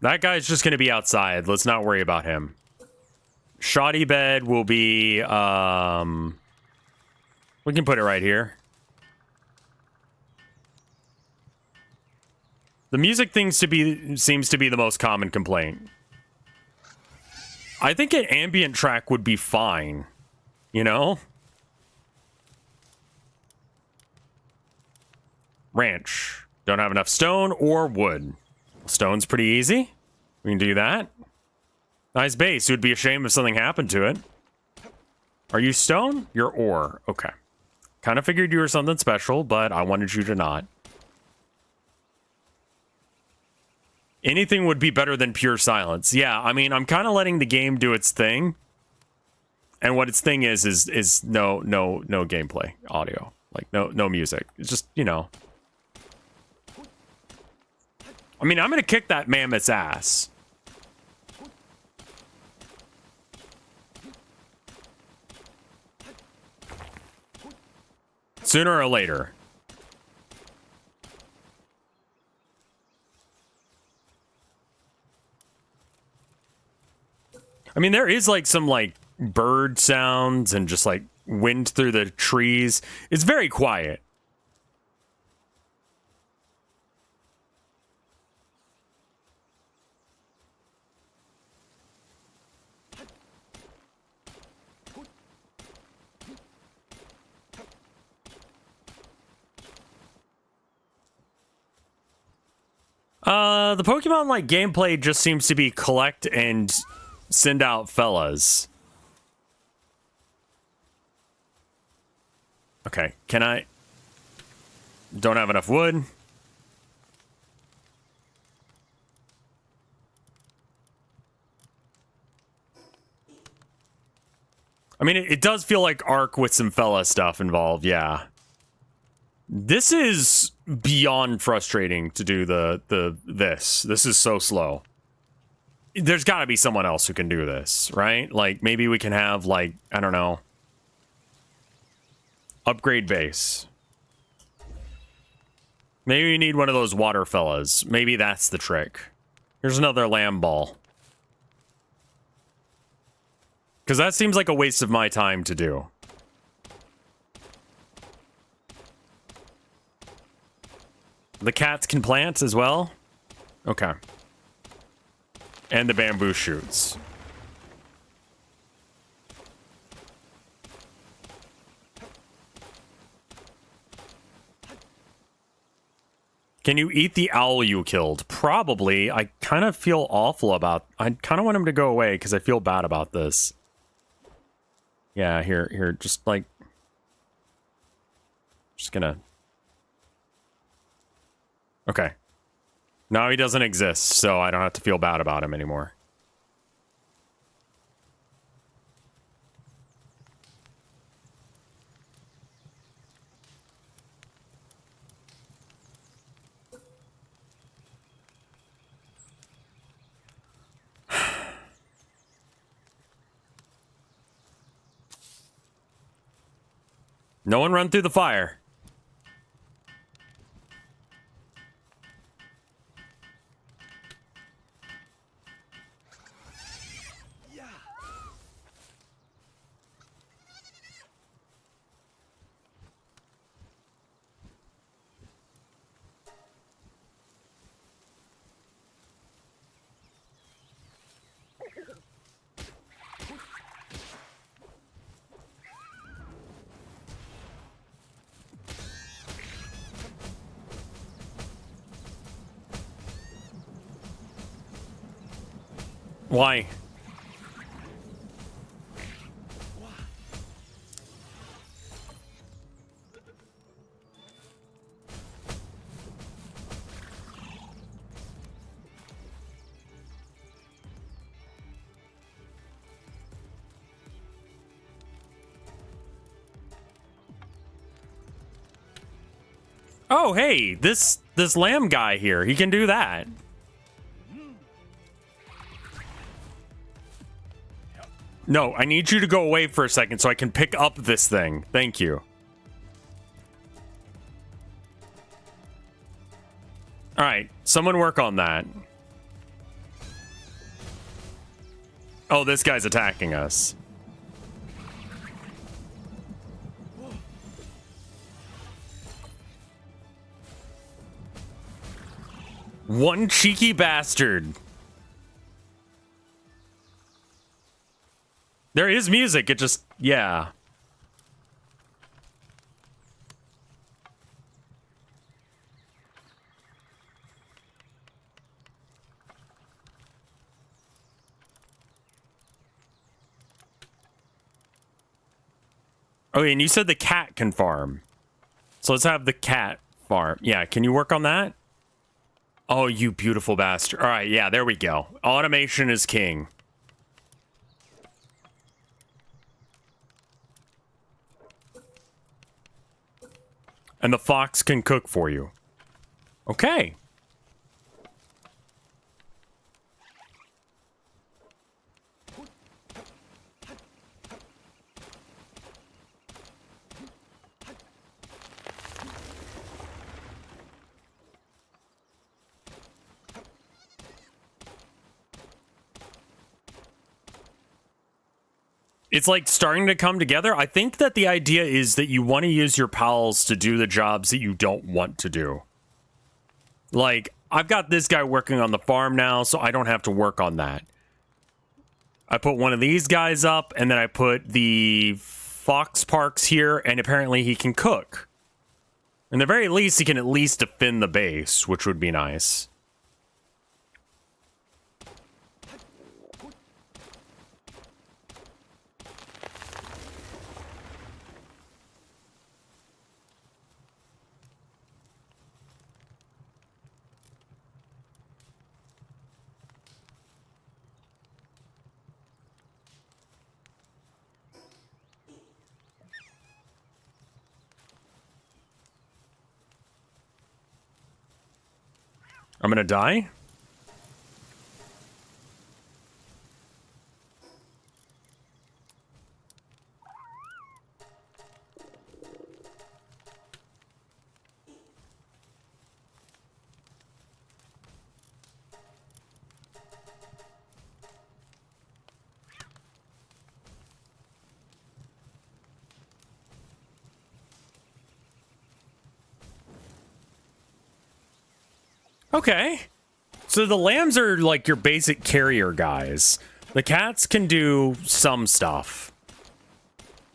That guy's just going to be outside. Let's not worry about him. Shoddy bed will be, we can put it right here. The music seems to be the most common complaint. I think an ambient track would be fine, you know? Ranch. Don't have enough stone or wood. Stone's pretty easy. We can do that. Nice base. It would be a shame if something happened to it. Are you stone? You're ore. Okay. Kind of figured you were something special, but I wanted you to not. Anything would be better than pure silence. Yeah, I mean, I'm kind of letting the game do its thing. And what its thing is no gameplay audio. Like, no music. It's just, you know. I mean, I'm gonna kick that mammoth's ass. Sooner or later. I mean, there is like some like bird sounds and just like wind through the trees. It's very quiet. The Pokemon like gameplay just seems to be collect and send out fellas. Okay, can I? Don't have enough wood. I mean, it does feel like Arc with some fella stuff involved, yeah. This is beyond frustrating to do this. This is so slow. There's got to be someone else who can do this, right? Like, maybe we can have, like, I don't know. Upgrade base. Maybe we need one of those water fellas. Maybe that's the trick. Here's another lamb ball. Because that seems like a waste of my time to do. The cats can plant as well? Okay. And the bamboo shoots. Can you eat the owl you killed? Probably. I kind of feel awful about... I kind of want him to go away because I feel bad about this. Yeah, here, just like... Just gonna... Okay. Now he doesn't exist, so I don't have to feel bad about him anymore. No one run through the fire. Why? Oh, hey, this lamb guy here, he can do that. No, I need you to go away for a second so I can pick up this thing. Thank you. All right, someone work on that. Oh, this guy's attacking us. One cheeky bastard. There is music, it just, yeah. Oh, and you said the cat can farm. So let's have the cat farm. Yeah, can you work on that? Oh, you beautiful bastard. All right, yeah, there we go. Automation is king. And the fox can cook for you. Okay. It's like starting to come together. I think that the idea is that you want to use your pals to do the jobs that you don't want to do. Like, I've got this guy working on the farm now, so I don't have to work on that. I put one of these guys up, and then I put the Fox Parks here, and apparently he can cook. In the very least, he can at least defend the base, which would be nice. I'm gonna die? Okay. So the lambs are like your basic carrier guys. The cats can do some stuff.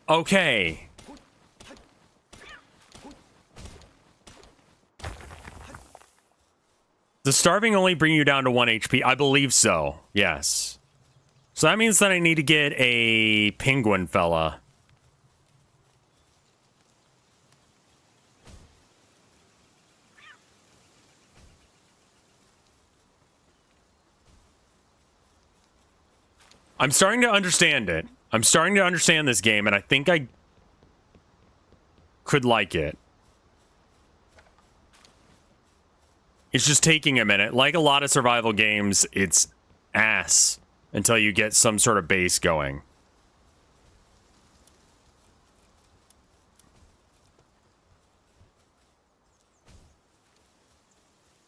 Okay. Does starving only bring you down to 1 HP? I believe so. Yes. So that means that I need to get a penguin fella. I'm starting to understand it. I'm starting to understand this game, and I think I could like it. It's just taking a minute. Like a lot of survival games, it's ass until you get some sort of base going.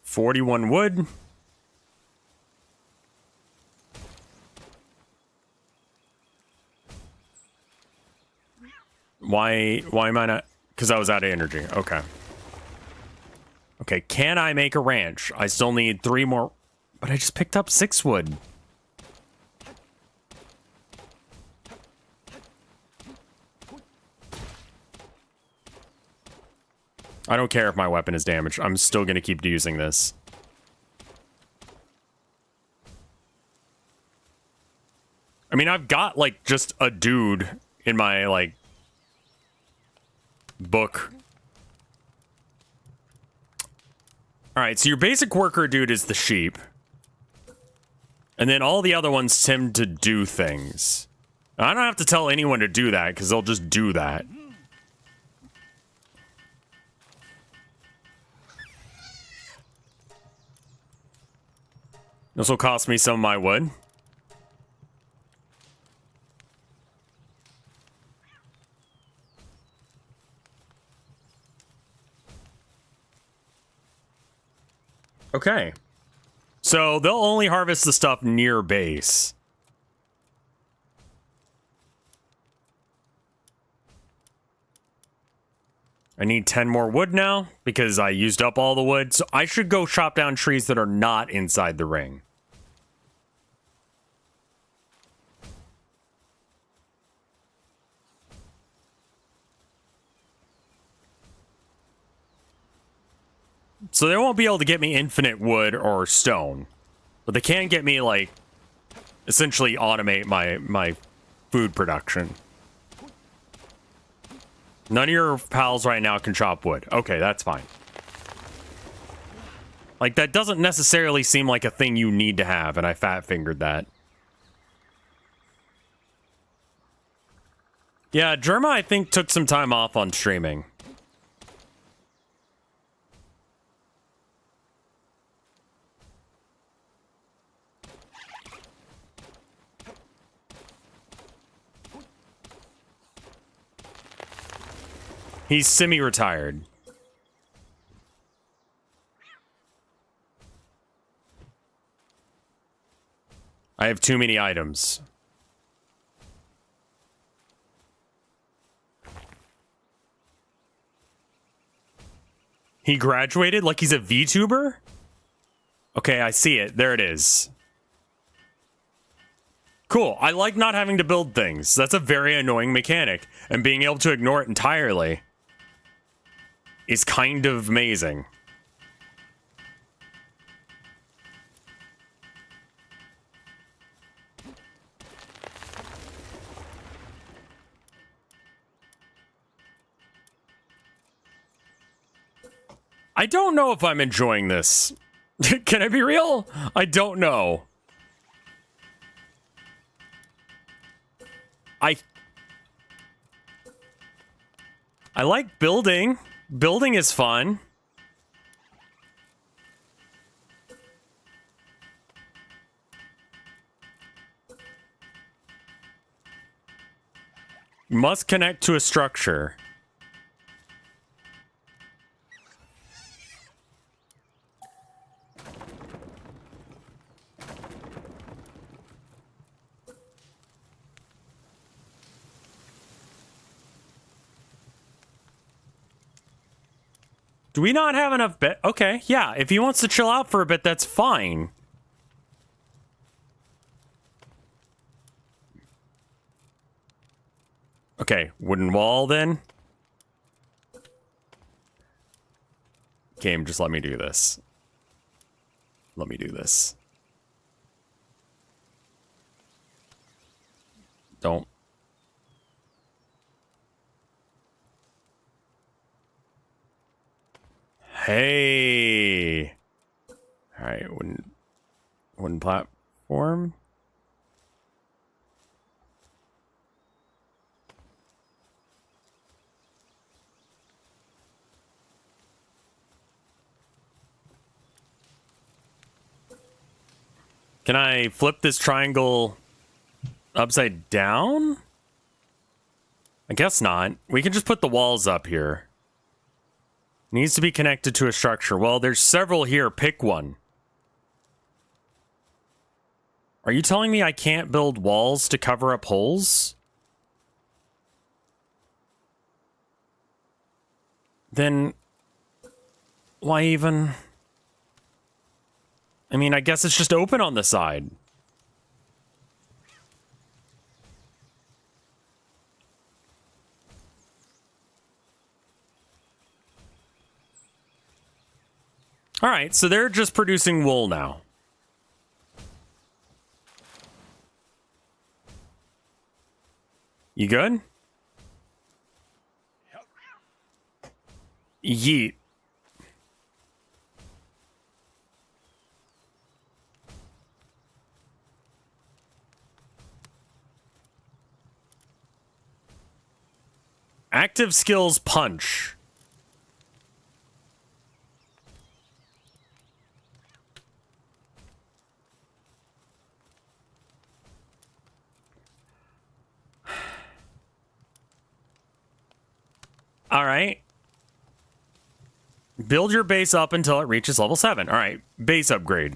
$41 wood. Why am I not? Because I was out of energy. Okay. Okay, can I make a ranch? I still need 3 more, but I just picked up 6 wood. I don't care if my weapon is damaged. I'm still going to keep using this. I mean, I've got, like, just a dude in my, like, book. All right, so your basic worker dude is the sheep. And then all the other ones tend to do things. I don't have to tell anyone to do that because they'll just do that. This will cost me some of my wood. Okay. So they'll only harvest the stuff near base. I need 10 more wood now because I used up all the wood. So I should go chop down trees that are not inside the ring. So they won't be able to get me infinite wood or stone. But they can get me, like, essentially automate my food production. None of your pals right now can chop wood. Okay, that's fine. Like, that doesn't necessarily seem like a thing you need to have, and I fat-fingered that. Yeah, Germa, I think, took some time off on streaming. He's semi-retired. I have too many items. He graduated like he's a VTuber? Okay, I see it. There it is. Cool. I like not having to build things. That's a very annoying mechanic. And being able to ignore it entirely is kind of amazing. I don't know if I'm enjoying this. Can I be real? I don't know. I like building. Building is fun. Must connect to a structure. Do we not have enough bed? Okay, yeah. If he wants to chill out for a bit, that's fine. Okay, wooden wall then. Game, just let me do this. Let me do this. Don't. Hey. All right, wooden platform. Can I flip this triangle upside down? I guess not. We can just put the walls up here. Needs to be connected to a structure. Well, there's several here. Pick one. Are you telling me I can't build walls to cover up holes? Then why even? I mean, I guess it's just open on the side. All right, so they're just producing wool now. You good? Yeet. Active skills punch. All right. Build your base up until it reaches level 7. All right. Base upgrade.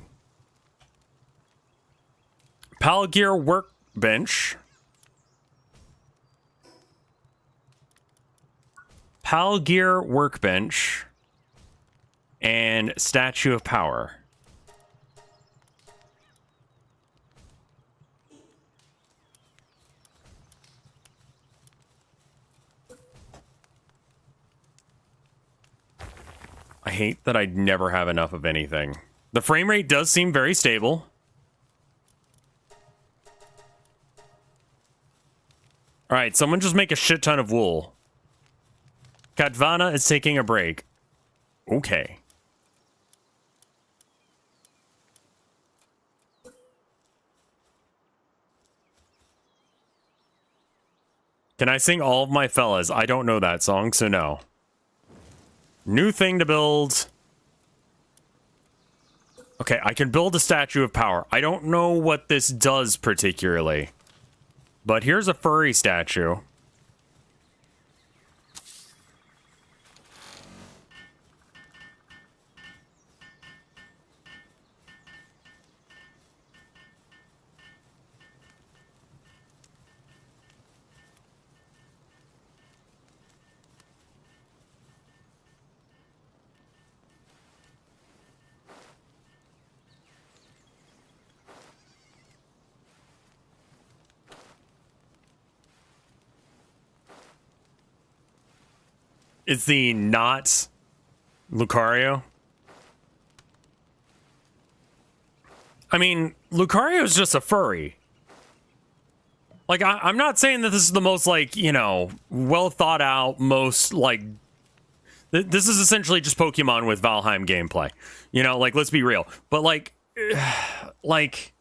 Pal gear workbench. Pal gear workbench. And statue of power. I hate that I never have enough of anything. The frame rate does seem very stable. All right, someone just make a shit ton of wool. Katvana is taking a break. Okay. Can I sing All of My Fellas? I don't know that song, so no. New thing to build. Okay, I can build a statue of power. I don't know what this does particularly. But here's a furry statue. It's the not Lucario. I mean, Lucario is just a furry. Like, I'm not saying that this is the most, like, you know, well thought out, most, like... This is essentially just Pokemon with Valheim gameplay. You know, like, let's be real. But, like... like...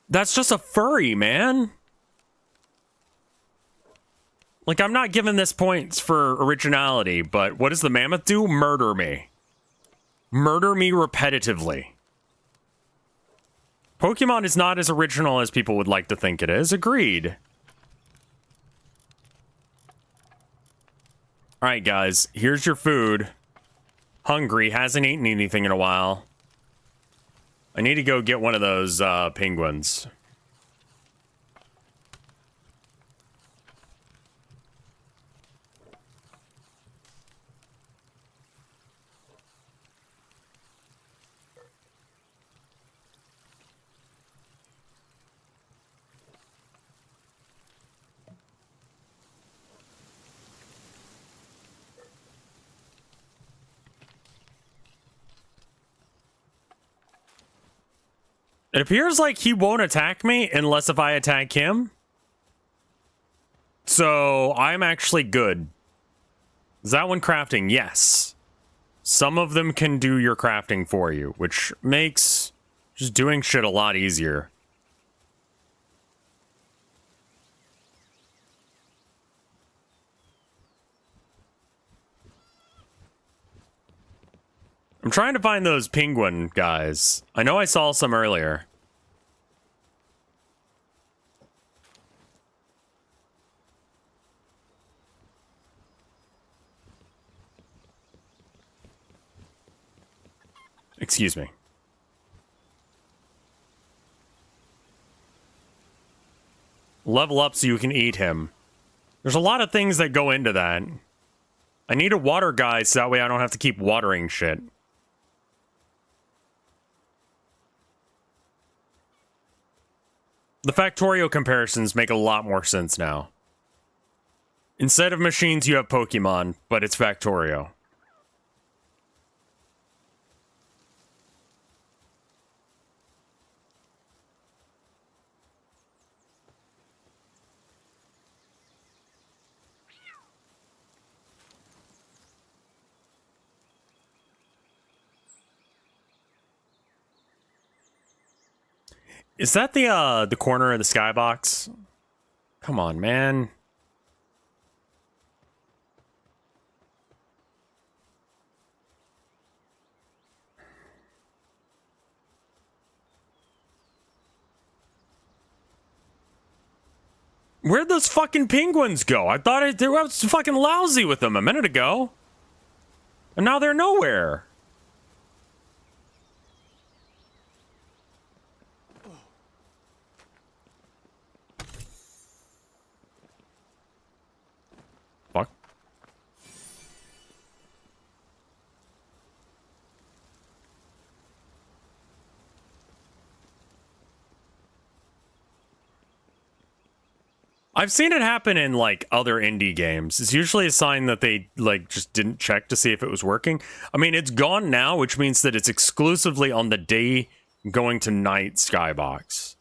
That's just a furry, man. Like, I'm not giving this points for originality, but what does the mammoth do? Murder me. Murder me repetitively. Pokemon is not as original as people would like to think it is. Agreed. Alright, guys. Here's your food. Hungry. Hasn't eaten anything in a while. I need to go get one of those penguins. It appears like he won't attack me unless if I attack him. So I'm actually good. Is that one crafting? Yes. Some of them can do your crafting for you, which makes just doing shit a lot easier. I'm trying to find those penguin guys. I know I saw some earlier. Excuse me. Level up so you can eat him. There's a lot of things that go into that. I need a water guy so that way I don't have to keep watering shit. The Factorio comparisons make a lot more sense now. Instead of machines, you have Pokemon, but it's Factorio. Is that the corner of the skybox? Come on, man. Where'd those fucking penguins go? I thought I was fucking lousy with them a minute ago. And now they're nowhere. Fuck. I've seen it happen in, like, other indie games. It's usually a sign that they, like, just didn't check to see if it was working. I mean, it's gone now, which means that it's exclusively on the day going to night skybox.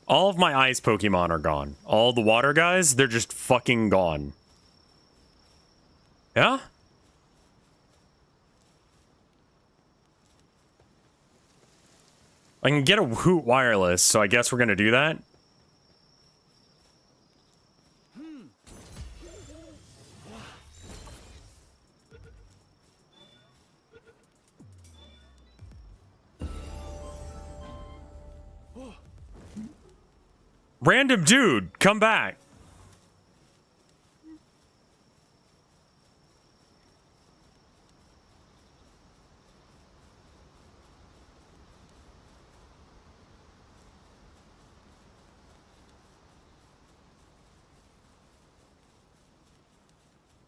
All of my ice Pokemon are gone. All the water guys, they're just fucking gone. Yeah? I can get a Hoot wireless, so I guess we're gonna do that. Random dude, come back.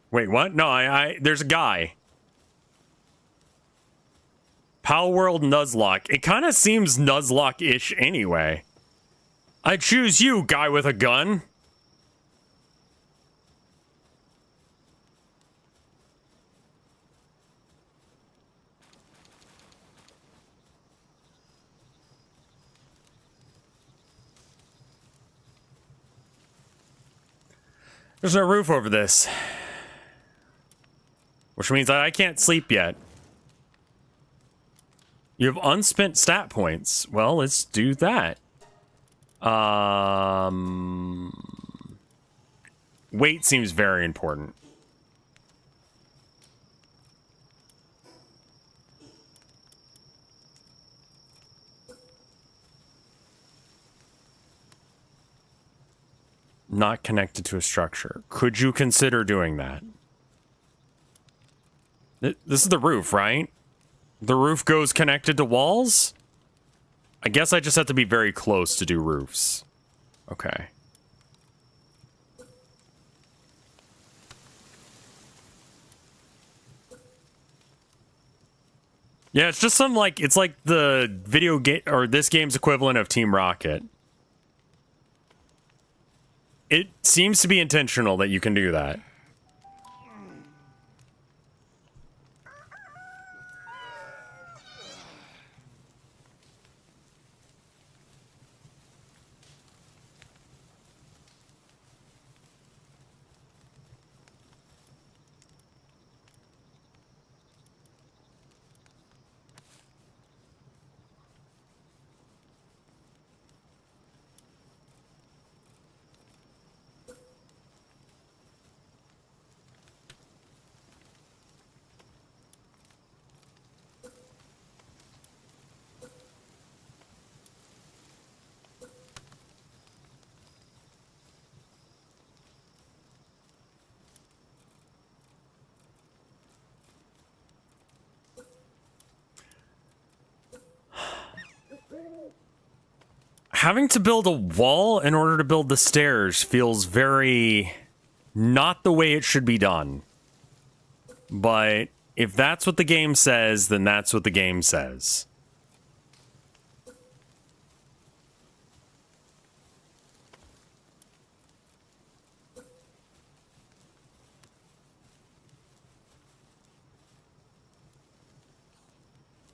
Wait, what? No, there's a guy. Palworld Nuzlocke. It kind of seems Nuzlocke-ish anyway. I choose you, guy with a gun. There's no roof over this. Which means I can't sleep yet. You have unspent stat points. Well, let's do that. Weight seems very important. Not connected to a structure. Could you consider doing that? This is the roof, right? The roof goes connected to walls? I guess I just have to be very close to do roofs. Okay. Yeah, it's just some like, it's like the video game, or this game's equivalent of Team Rocket. It seems to be intentional that you can do that. Having to build a wall in order to build the stairs feels very not the way it should be done. But if that's what the game says, then that's what the game says.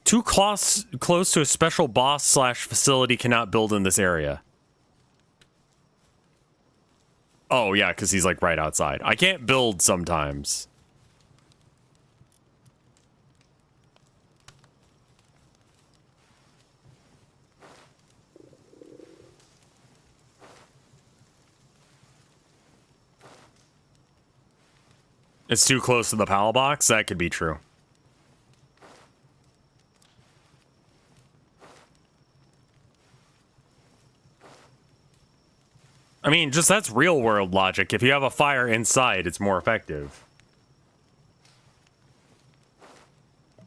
Too close to a special boss / facility cannot build in this area. Oh, yeah, because he's like right outside. I can't build sometimes. It's too close to the PAL box? That could be true. I mean, just that's real world logic. If you have a fire inside, it's more effective.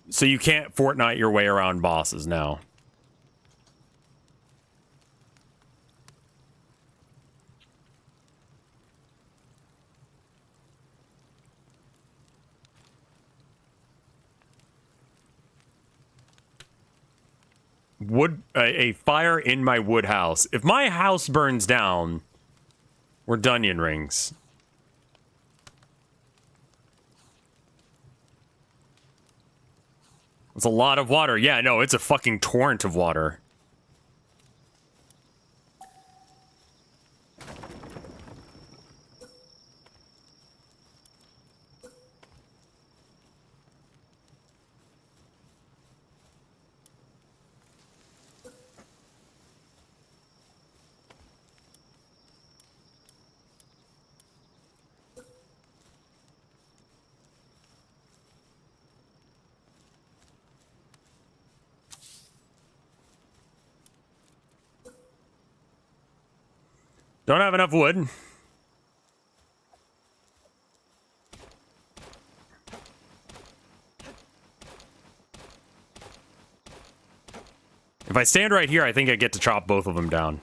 So you can't Fortnite your way around bosses now. A fire in my wood house. If my house burns down, we're Dunyan rings. It's a lot of water. Yeah, no, it's a fucking torrent of water. Don't have enough wood. If I stand right here, I think I get to chop both of them down.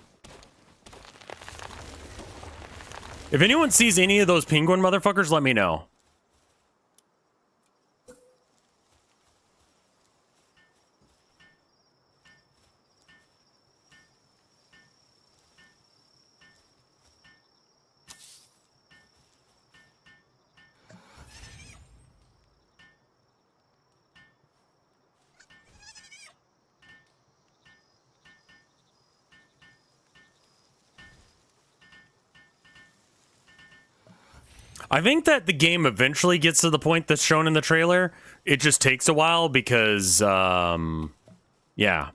If anyone sees any of those penguin motherfuckers, let me know. I think that the game eventually gets to the point that's shown in the trailer. It just takes a while because, yeah.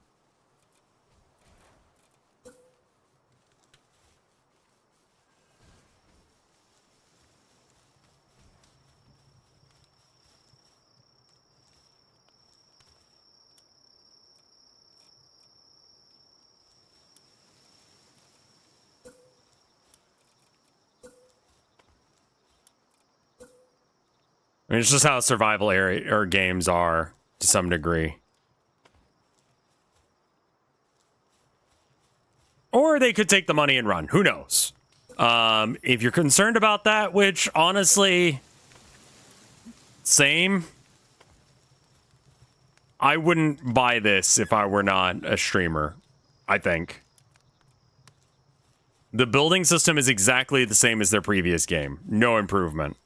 I mean, it's just how survival area or games are to some degree. Or they could take the money and run. Who knows? If you're concerned about that, which honestly, same. I wouldn't buy this if I were not a streamer, I think. The building system is exactly the same as their previous game. No improvement.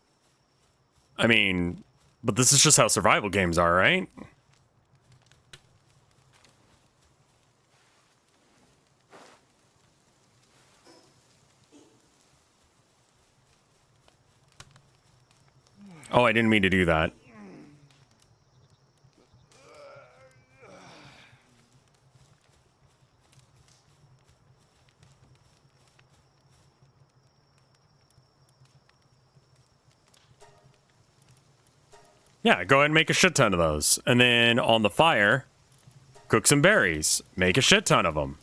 I mean, but this is just how survival games are, right? Oh, I didn't mean to do that. Yeah, go ahead and make a shit ton of those. And then on the fire, cook some berries. Make a shit ton of them.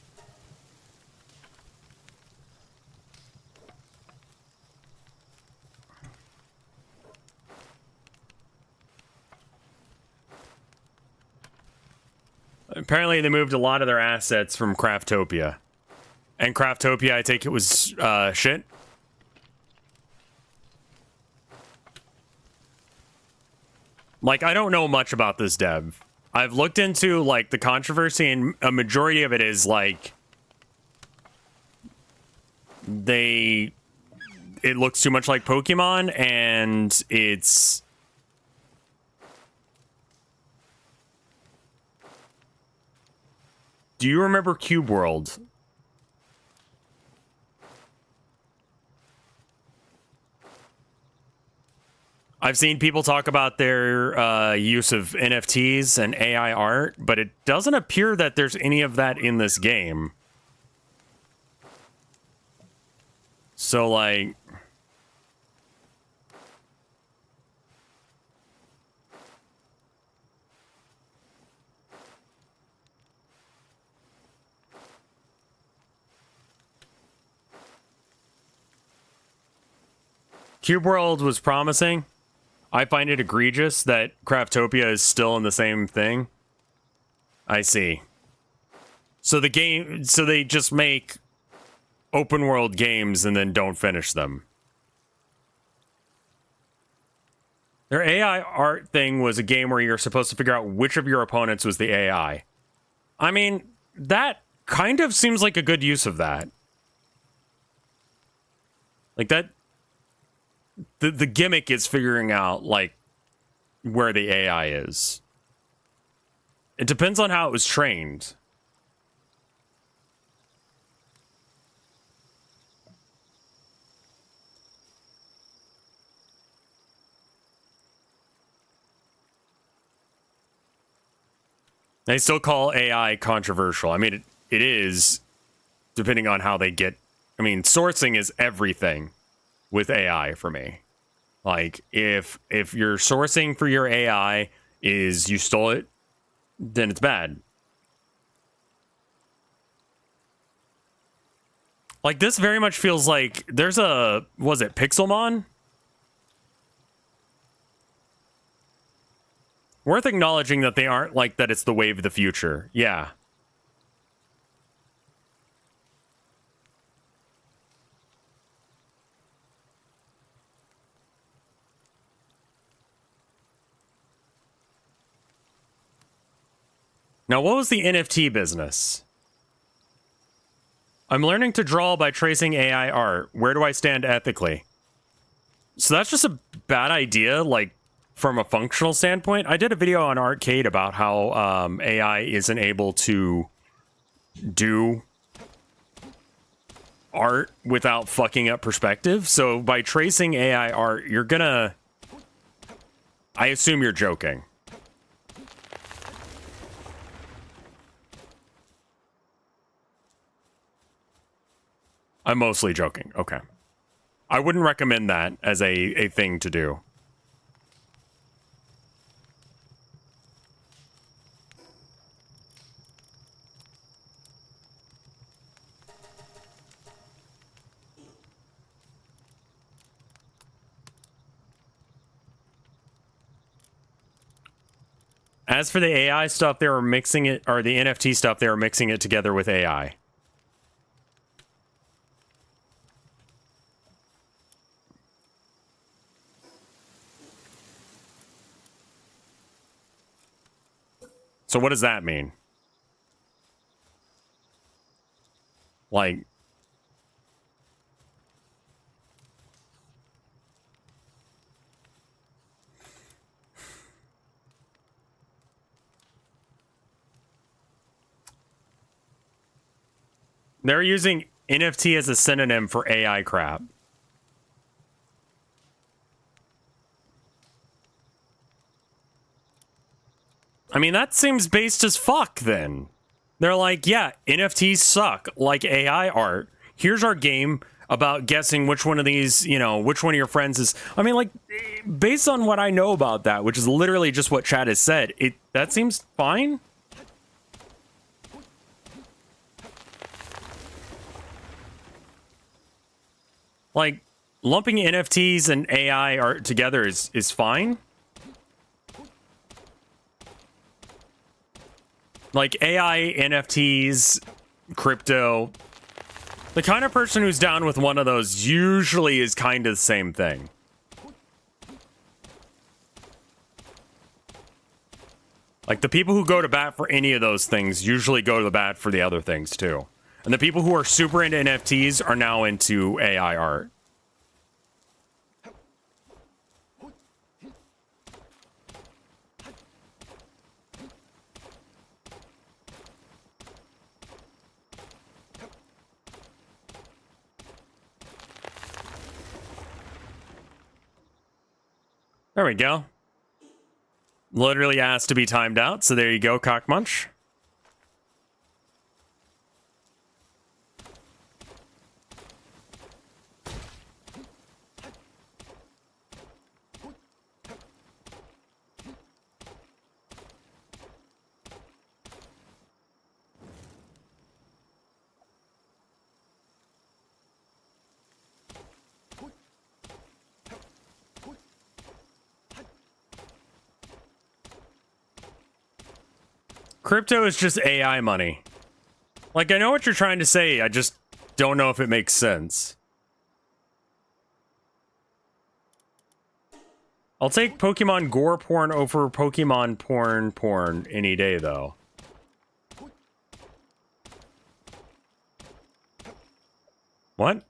Apparently they moved a lot of their assets from Craftopia. And Craftopia, I take it, was shit. Like, I don't know much about this dev. I've looked into, like, the controversy, and a majority of it is, like, it looks too much like Pokemon, and it's... Do you remember Cube World? I've seen people talk about their use of NFTs and AI art, but it doesn't appear that there's any of that in this game. So, like... Cube World was promising. I find it egregious that Craftopia is still in the same thing. I see. So they just make open world games and then don't finish them. Their AI art thing was a game where you're supposed to figure out which of your opponents was the AI. I mean, that kind of seems like a good use of that. Like that... The gimmick is figuring out, like, where the AI is. It depends on how it was trained. They still call AI controversial. I mean, it is, depending on how they get... I mean, sourcing is everything with AI for me. Like, if your sourcing for your AI is you stole it, then it's bad. Like, this very much feels like there's a... Was it Pixelmon? Worth acknowledging that they aren't like that it's the wave of the future. Yeah. Now, what was the NFT business? I'm learning to draw by tracing AI art. Where do I stand ethically? So that's just a bad idea, like, from a functional standpoint. I did a video on Arcade about how AI isn't able to do art without fucking up perspective. So by tracing AI art, you're gonna... I assume you're joking. I'm mostly joking. Okay. I wouldn't recommend that as a thing to do. As for the AI stuff, they were mixing it, or the NFT stuff, they were mixing it together with AI. So what does that mean? Like... They're using NFT as a synonym for AI crap. I mean, that seems based as fuck then. They're like, yeah, NFTs suck, like AI art. Here's our game about guessing which one of these, you know, which one of your friends is... I mean, like, based on what I know about that, which is literally just what Chad has said, that seems fine. Like, lumping NFTs and AI art together is fine. Like, AI, NFTs, crypto. The kind of person who's down with one of those usually is kind of the same thing. Like, the people who go to bat for any of those things usually go to the bat for the other things, too. And the people who are super into NFTs are now into AI art. There we go. Literally asked to be timed out, so there you go, Cockmunch. Crypto is just AI money. Like, I know what you're trying to say, I just don't know if it makes sense. I'll take Pokemon gore porn over Pokemon porn any day, though. What?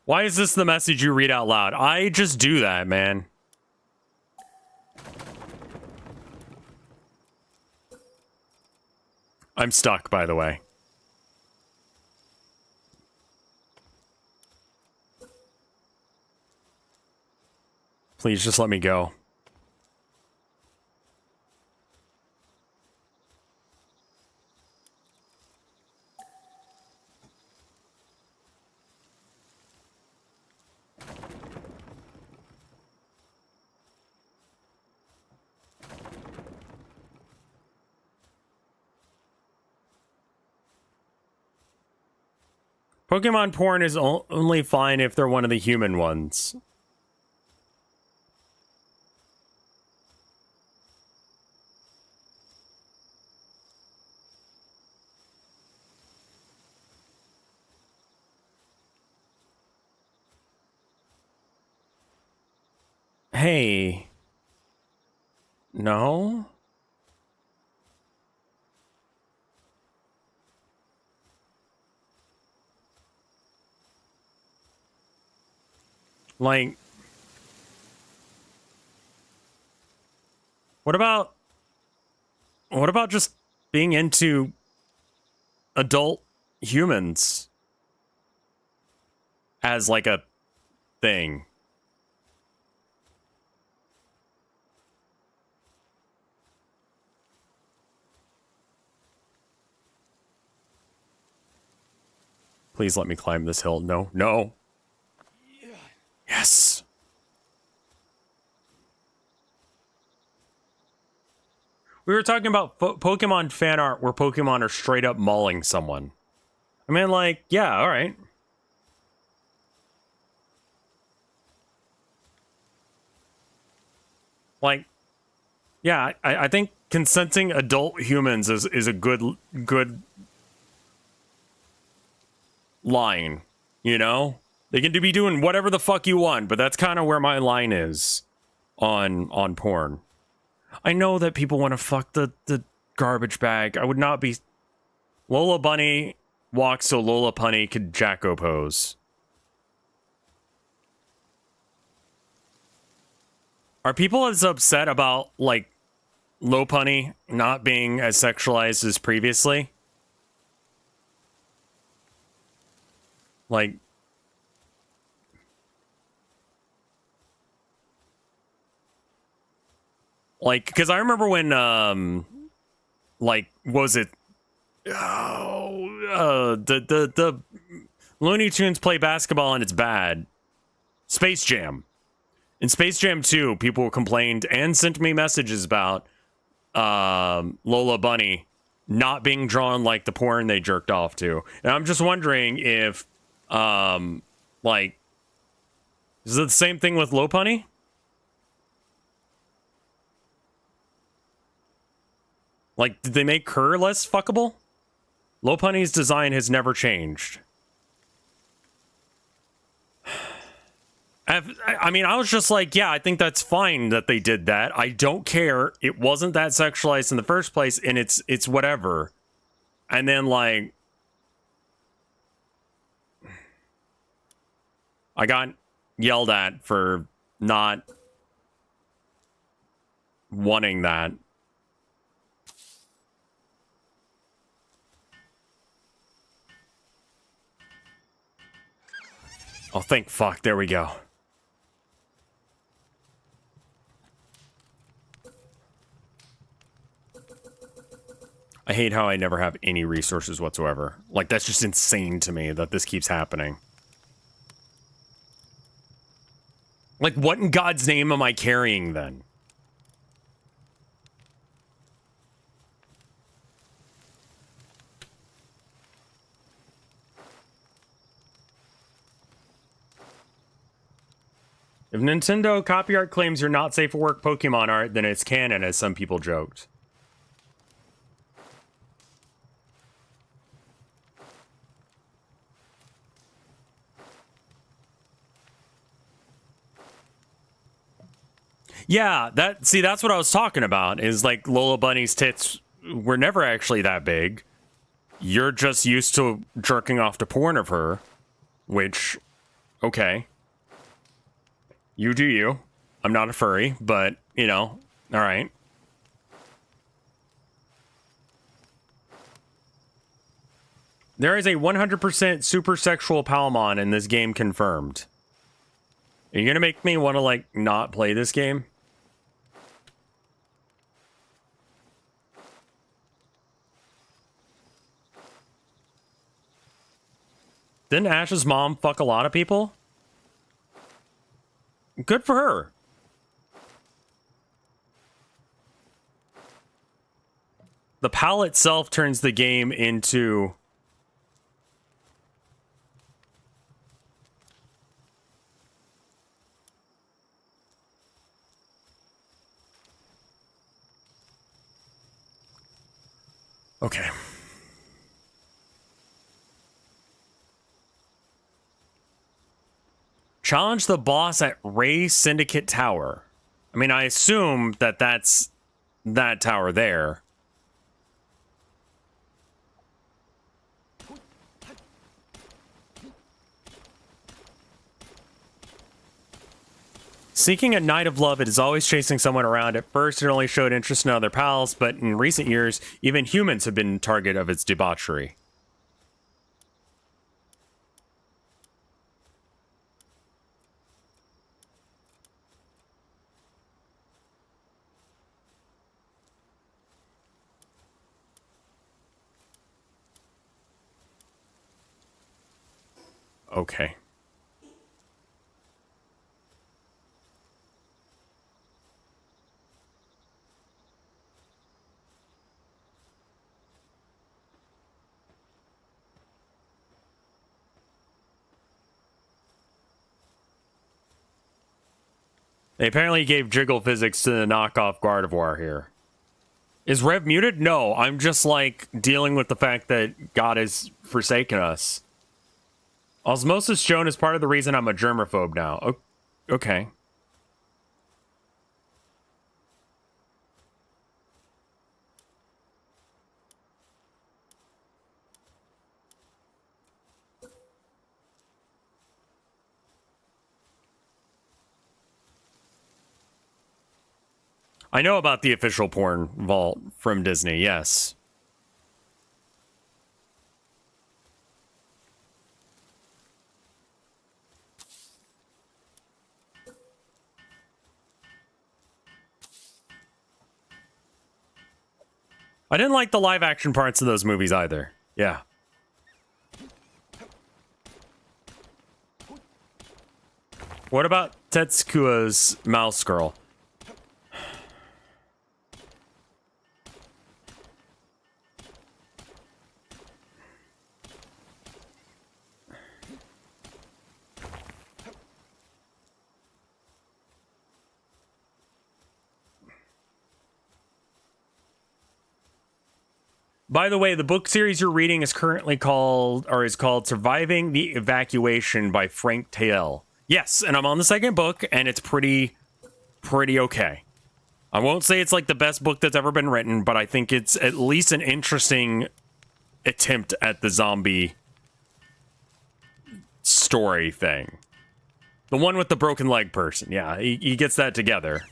Why is this the message you read out loud? I just do that, man. I'm stuck, by the way. Please just let me go. Pokemon porn is only fine if they're one of the human ones. Hey. No? Like, what about just being into adult humans as like a thing? Please let me climb this hill. No, no. Yes. We were talking about Pokemon fan art where Pokemon are straight up mauling someone. I mean, like, yeah, all right. Like, yeah, I think consenting adult humans is a good line, you know? They can be doing whatever the fuck you want, but that's kind of where my line is on porn. I know that people want to fuck the garbage bag. I would not be... Lola Bunny walks so Lola Punny could Jacko pose. Are people as upset about, like, Lopunny not being as sexualized as previously? Like... Like, because I remember when, like, was it? Oh, the Looney Tunes play basketball and it's bad. Space Jam. In Space Jam 2, people complained and sent me messages about Lola Bunny not being drawn like the porn they jerked off to. And I'm just wondering if, like, is it the same thing with Lopunny? Like, did they make her less fuckable? Lopunny's design has never changed. I mean, I was just like, yeah, I think that's fine that they did that. I don't care. It wasn't that sexualized in the first place, and it's whatever. And then, like... I got yelled at for not wanting that. Oh, thank fuck. There we go. I hate how I never have any resources whatsoever. Like, that's just insane to me that this keeps happening. Like, what in God's name am I carrying then? If Nintendo copy art claims you're not safe for work Pokemon art, then it's canon, as some people joked. Yeah, that's what I was talking about, is like Lola Bunny's tits were never actually that big. You're just used to jerking off to porn of her, which, okay. You do you. I'm not a furry, but, you know, all right. There is a 100% super sexual Palmon in this game confirmed. Are you gonna make me want to, like, not play this game? Didn't Ash's mom fuck a lot of people? Good for her. The PAL itself turns the game into Okay. Challenge the boss at Ray Syndicate Tower. I mean, I assume that that's that tower there. Seeking a Knight of Love, it is always chasing someone around. At first, it only showed interest in other pals, but in recent years, even humans have been target of its debauchery. Okay. They apparently gave jiggle physics to the knockoff Gardevoir here. Is Rev muted? No, I'm just like dealing with the fact that God has forsaken us. Osmosis shown is part of the reason I'm a germaphobe now. Okay. I know about the official porn vault from Disney, yes. I didn't like the live action parts of those movies either. Yeah. What about Tetsukua's mouse girl? By the way, the book series you're reading is currently called Surviving the Evacuation by Frank Tael. Yes, and I'm on the second book, and it's pretty okay. I won't say it's like the best book that's ever been written, but I think it's at least an interesting attempt at the zombie story thing. The one with the broken leg person. Yeah, he gets that together.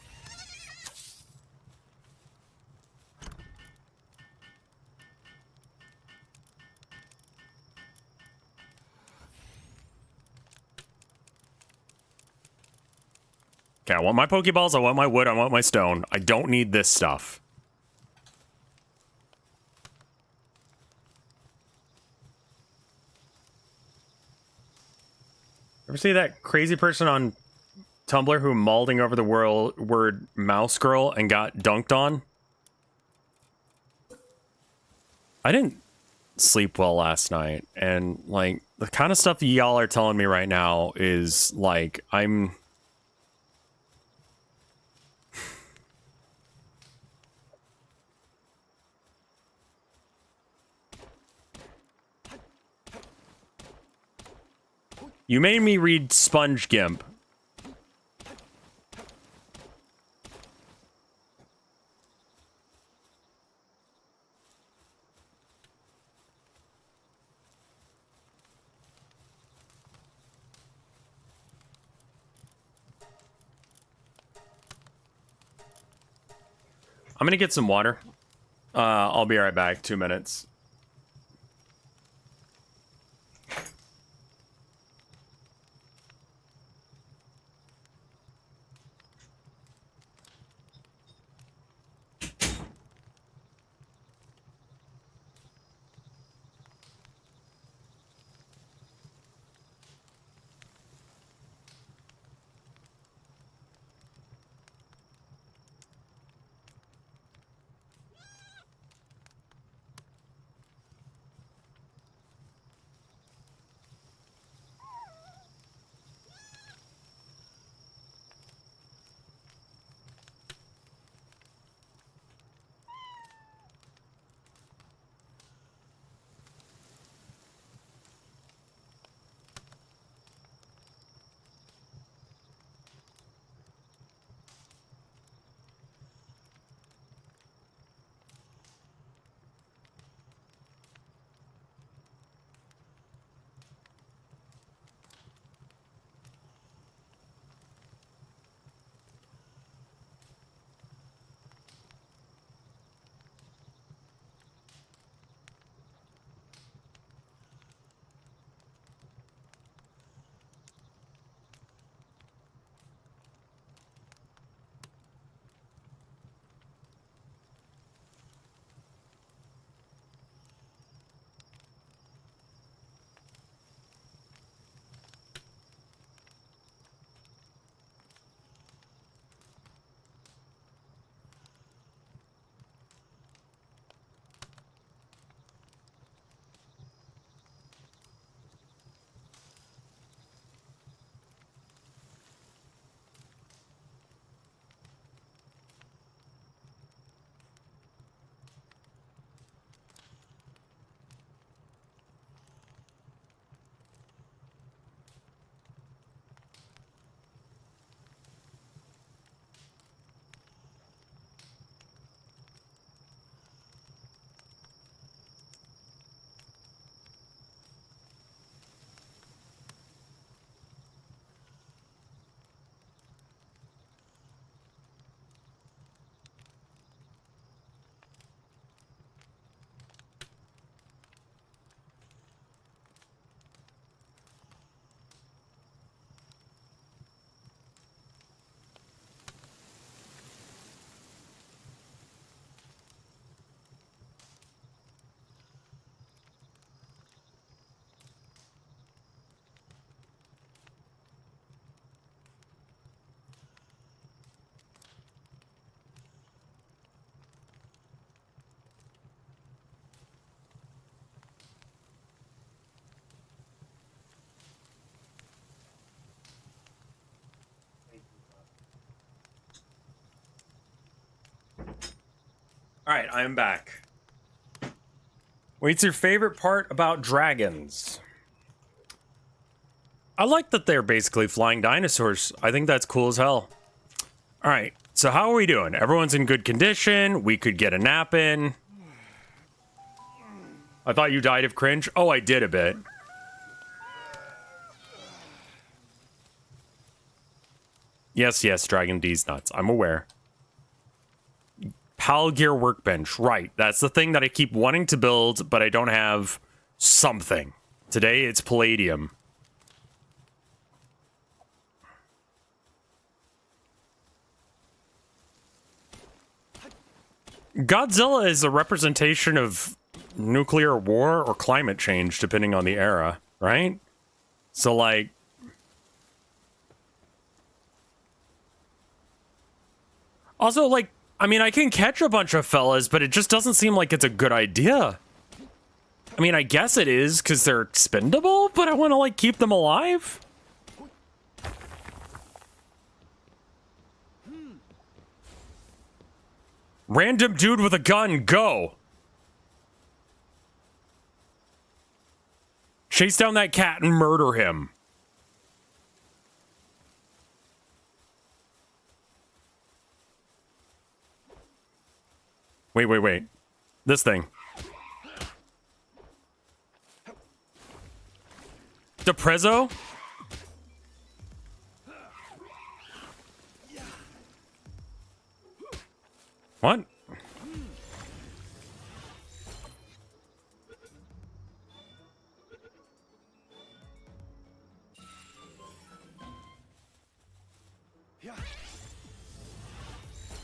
Okay, I want my Pokeballs, I want my wood, I want my stone. I don't need this stuff. Ever see that crazy person on Tumblr who malding over the word mouse girl and got dunked on? I didn't sleep well last night, and like the kind of stuff y'all are telling me right now is like You made me read Sponge Gimp. I'm gonna get some water. I'll be right back. 2 minutes. All right, I'm back. What's your favorite part about dragons? I like that they're basically flying dinosaurs. I think that's cool as hell. All right, so how are we doing? Everyone's in good condition. We could get a nap in. I thought you died of cringe. Oh, I did a bit. Yes, Dragon D's nuts. I'm aware. Pal Gear Workbench. Right. That's the thing that I keep wanting to build, but I don't have something. Today, it's Palladium. Godzilla is a representation of nuclear war or climate change, depending on the era, right? So, like... Also, like, I mean, I can catch a bunch of fellas, but it just doesn't seem like it's a good idea. I mean, I guess it is, because they're expendable, but I want to, like, keep them alive? Random dude with a gun, go! Chase down that cat and murder him. Wait. This thing. Depresso? What?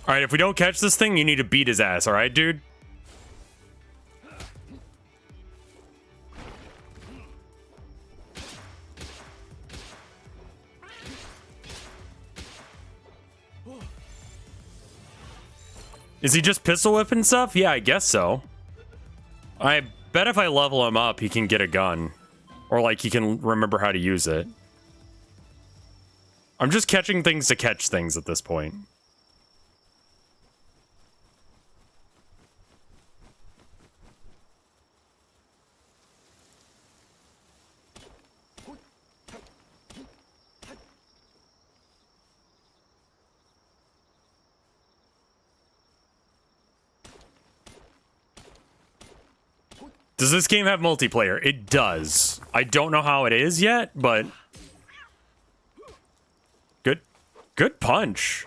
Alright, if we don't catch this thing, you need to beat his ass, alright, dude? Is he just pistol whipping stuff? Yeah, I guess so. I bet if I level him up, he can get a gun. Or, like, he can remember how to use it. I'm just catching things to catch things at this point. Does this game have multiplayer? It does. I don't know how it is yet, but... Good punch.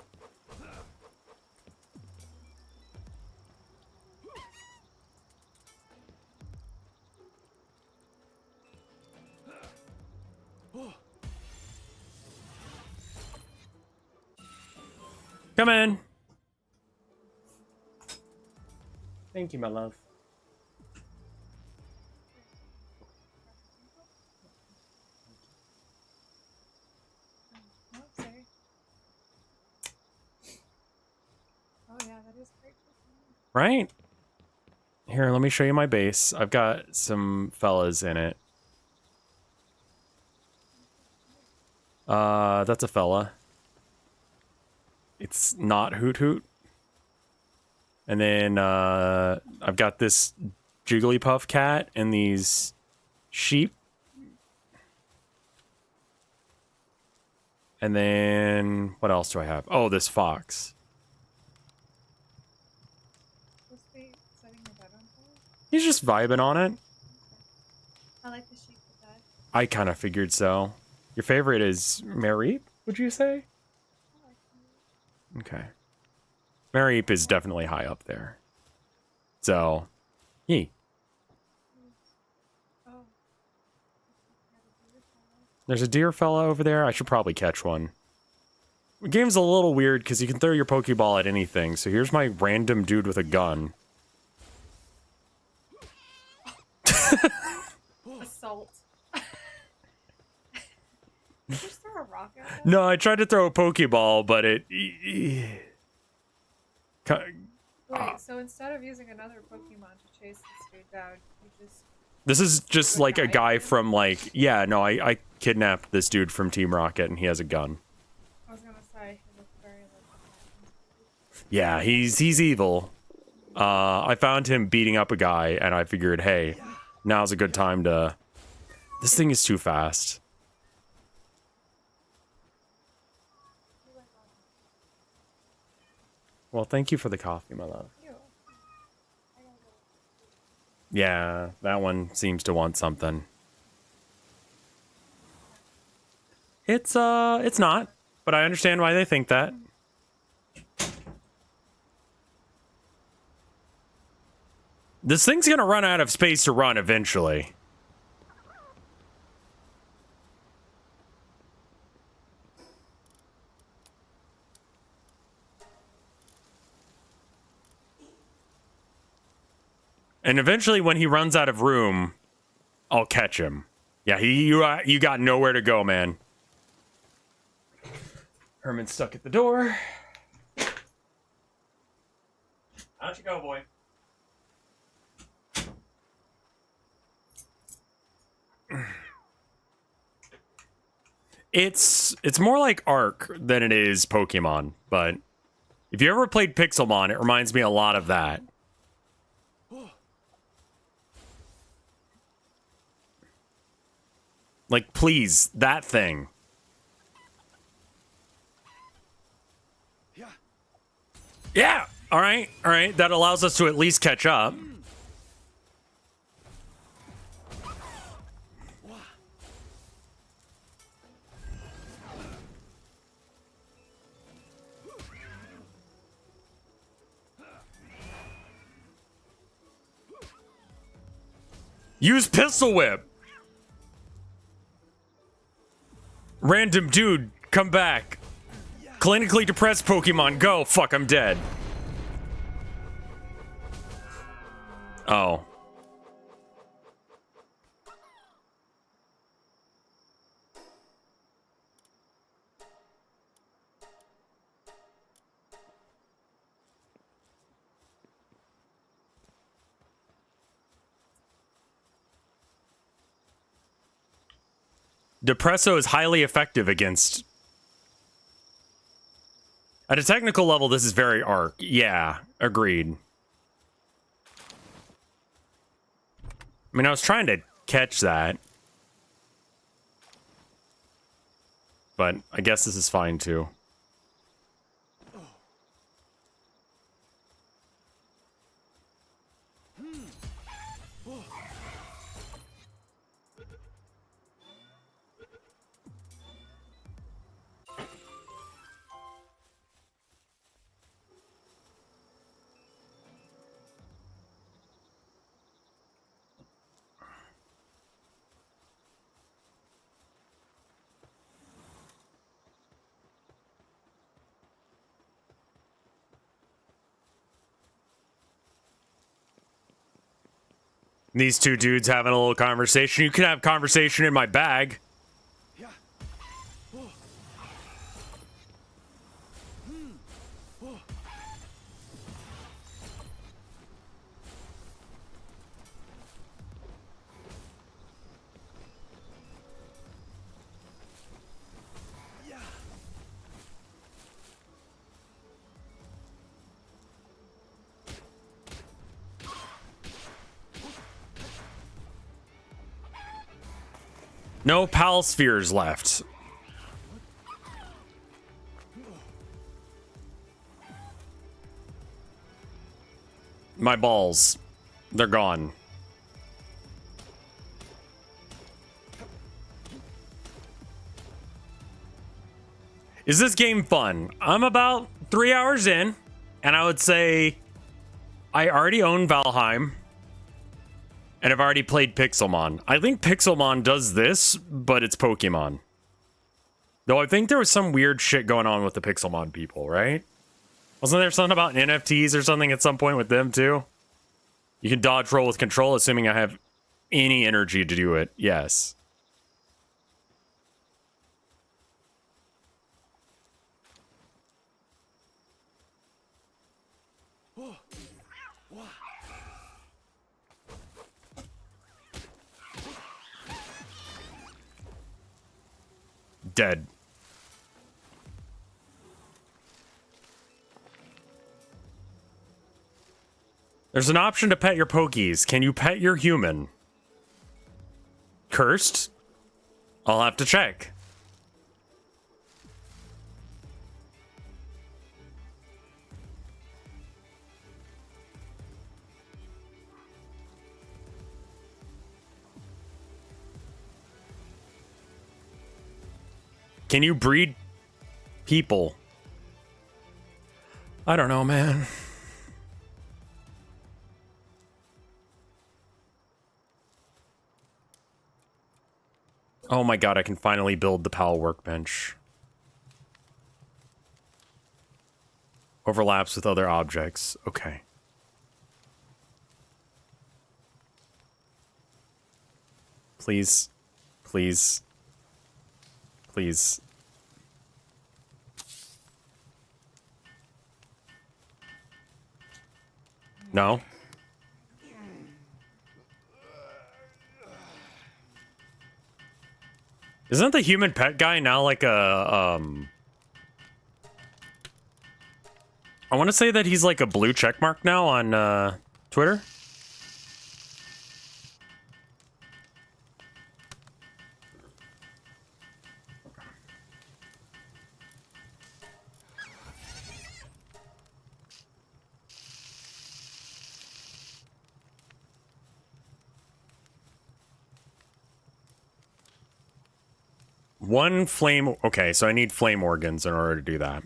Come in. Thank you, my love. Right? Here, let me show you my base. I've got some fellas in it. That's a fella. It's not Hoot Hoot. And then, I've got this Jigglypuff cat and these sheep. And then, what else do I have? Oh, this fox. He's just vibing on it. I like the sheep with that. I kind of figured so. Your favorite is Mareep, would you say? I like Okay. Mareep is definitely high up there. So, yee. Oh. There's a deer fella over there. I should probably catch one. The game's a little weird because you can throw your Pokeball at anything. So here's my random dude with a gun. Assault. Just throw a rock at them? No, I tried to throw a Pokeball, but it... Wait, so instead of using another Pokemon to chase this dude down, you just... This is just like a guy from like... Yeah, no, I kidnapped this dude from Team Rocket and he has a gun. I was gonna say, he looks very like... Yeah, he's evil. I found him beating up a guy, and I figured, hey, now's a good time to... This thing is too fast. Well, thank you for the coffee, my love. Yeah, that one seems to want something. It's not, but I understand why they think that. This thing's gonna run out of space to run eventually. And eventually, when he runs out of room, I'll catch him. Yeah, you got nowhere to go, man. Herman's stuck at the door. Out you go, boy. It's more like Ark than it is Pokemon, but if you ever played Pixelmon, it reminds me a lot of that. Like, please, that thing. Yeah, all right. That allows us to at least catch up. Use Pistol Whip. Random dude, come back. Clinically depressed Pokemon, go. Fuck, I'm dead. Oh. Depresso is highly effective against... At a technical level, this is very Ark. Yeah, agreed. I mean, I was trying to catch that. But I guess this is fine, too. These two dudes having a little conversation. You can have conversation in my bag. No Pal Spheres left. My balls. They're gone. Is this game fun? I'm about 3 hours in, and I would say I already own Valheim. And I've already played Pixelmon. I think Pixelmon does this, but it's Pokemon. Though I think there was some weird shit going on with the Pixelmon people, right? Wasn't there something about NFTs or something at some point with them, too? You can dodge roll with control, assuming I have any energy to do it. Yes. Dead. There's an option to pet your pokies. Can you pet your human? Cursed? I'll have to check. Can you breed people? I don't know, man. Oh my god, I can finally build the PAL workbench. Overlaps with other objects. Okay. Please. Please. Please. No? Isn't the human pet guy now like a, I want to say that he's like a blue checkmark now on, Twitter? One flame... Okay, so I need flame organs in order to do that.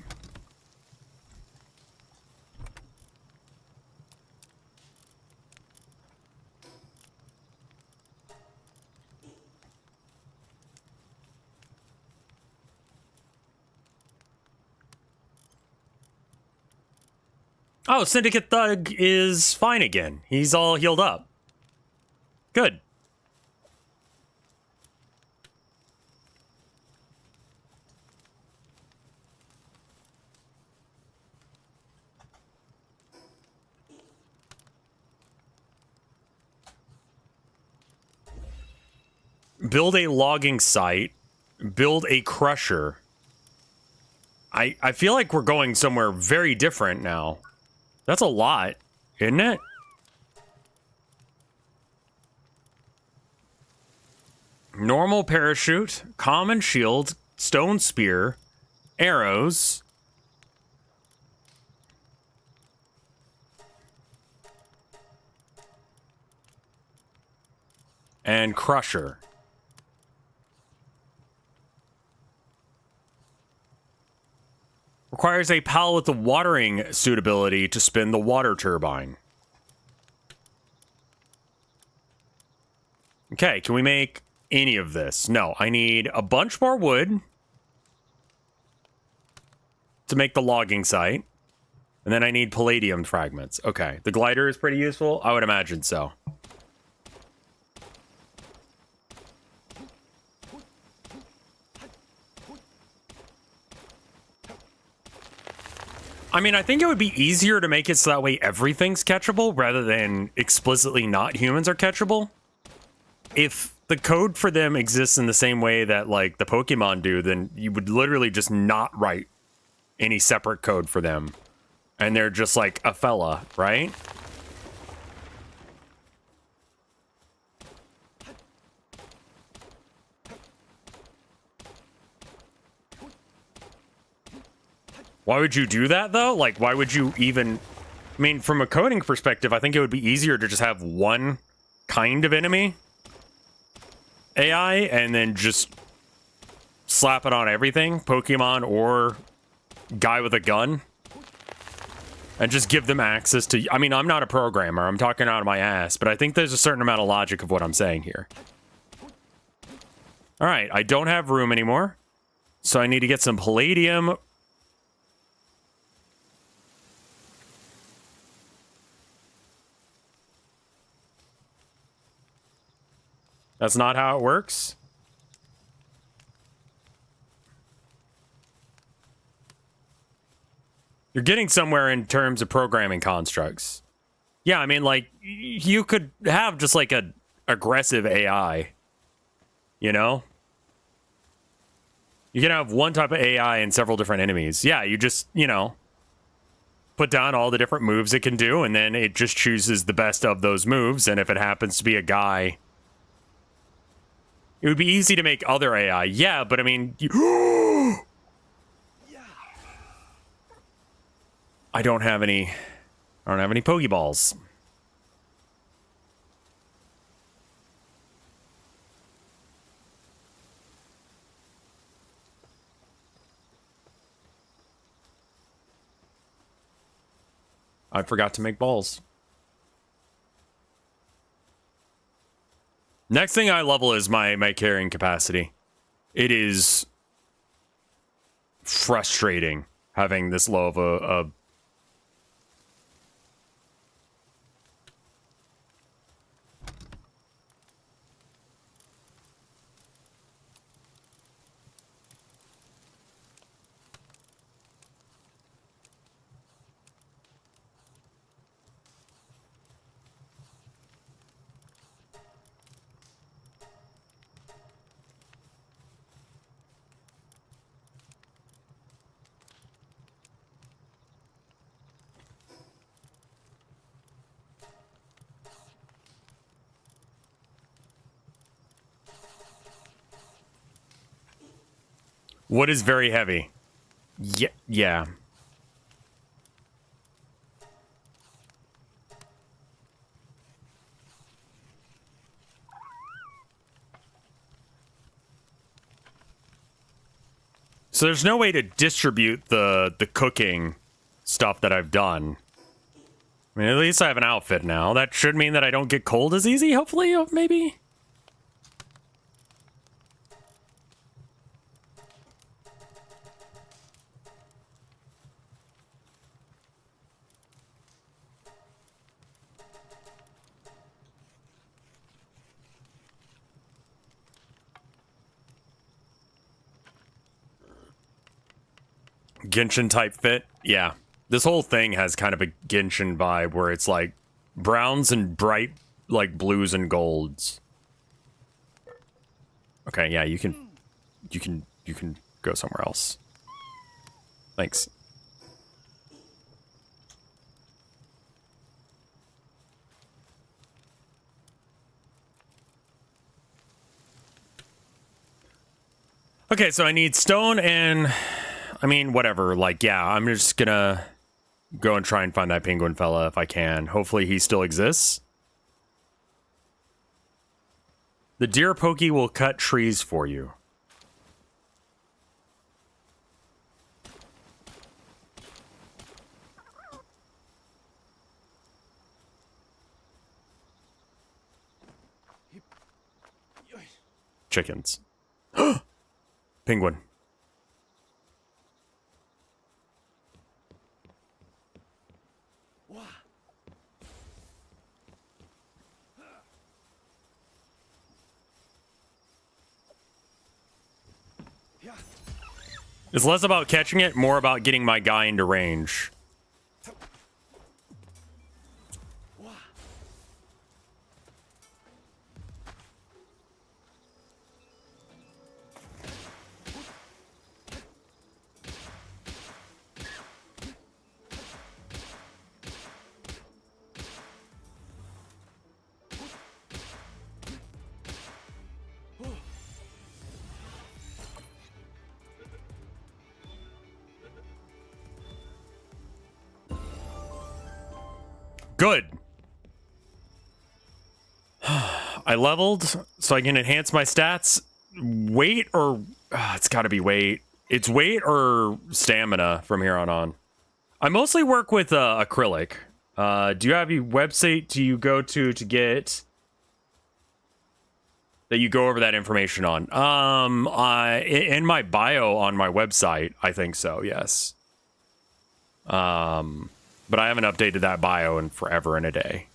Oh, Syndicate Thug is fine again. He's all healed up. Good. Build a logging site. Build a crusher. I feel like we're going somewhere very different now. That's a lot, isn't it? Normal parachute, common shield, stone spear, arrows. And crusher. Requires a PAL with the watering suitability to spin the water turbine. Okay, can we make any of this? No, I need a bunch more wood to make the logging site. And then I need palladium fragments. Okay, the glider is pretty useful. I would imagine so. I mean, I think it would be easier to make it so that way everything's catchable rather than explicitly not humans are catchable. If the code for them exists in the same way that, like, the Pokemon do, then you would literally just not write any separate code for them. And they're just like a fella, right? Why would you do that, though? Like, why would you even... I mean, from a coding perspective, I think it would be easier to just have one kind of enemy AI and then just slap it on everything, Pokemon or guy with a gun, and just give them access to... I mean, I'm not a programmer. I'm talking out of my ass, but I think there's a certain amount of logic of what I'm saying here. All right, I don't have room anymore, so I need to get some palladium... That's not how it works. You're getting somewhere in terms of programming constructs. Yeah, I mean, like, you could have just like a aggressive AI. You know? You can have one type of AI and several different enemies. Yeah, you just, you know, put down all the different moves it can do, and then it just chooses the best of those moves. And if it happens to be a guy, it would be easy to make other AI. Yeah, but I mean, I don't have any Pokeballs. I forgot to make balls. Next thing I level is my carrying capacity. It is frustrating having this low of a What is very heavy? Yeah. So there's no way to distribute the cooking stuff that I've done. I mean, at least I have an outfit now. That should mean that I don't get cold as easy, hopefully, maybe? Genshin type fit? Yeah. This whole thing has kind of a Genshin vibe where it's like browns and bright like blues and golds. Okay, yeah, you can go somewhere else. Thanks. Okay, so I need stone and I mean, whatever. Like, yeah, I'm just gonna go and try and find that penguin fella if I can. Hopefully he still exists. The deer pokey will cut trees for you. Chickens. Penguin. It's less about catching it, more about getting my guy into range. Good. I leveled so I can enhance my stats. Weight or... it's gotta be weight. It's weight or stamina from here on. I mostly work with acrylic. Do you have a website do you go to get... that you go over that information on? In my bio on my website, I think so, yes. But I haven't updated that bio in forever and a day.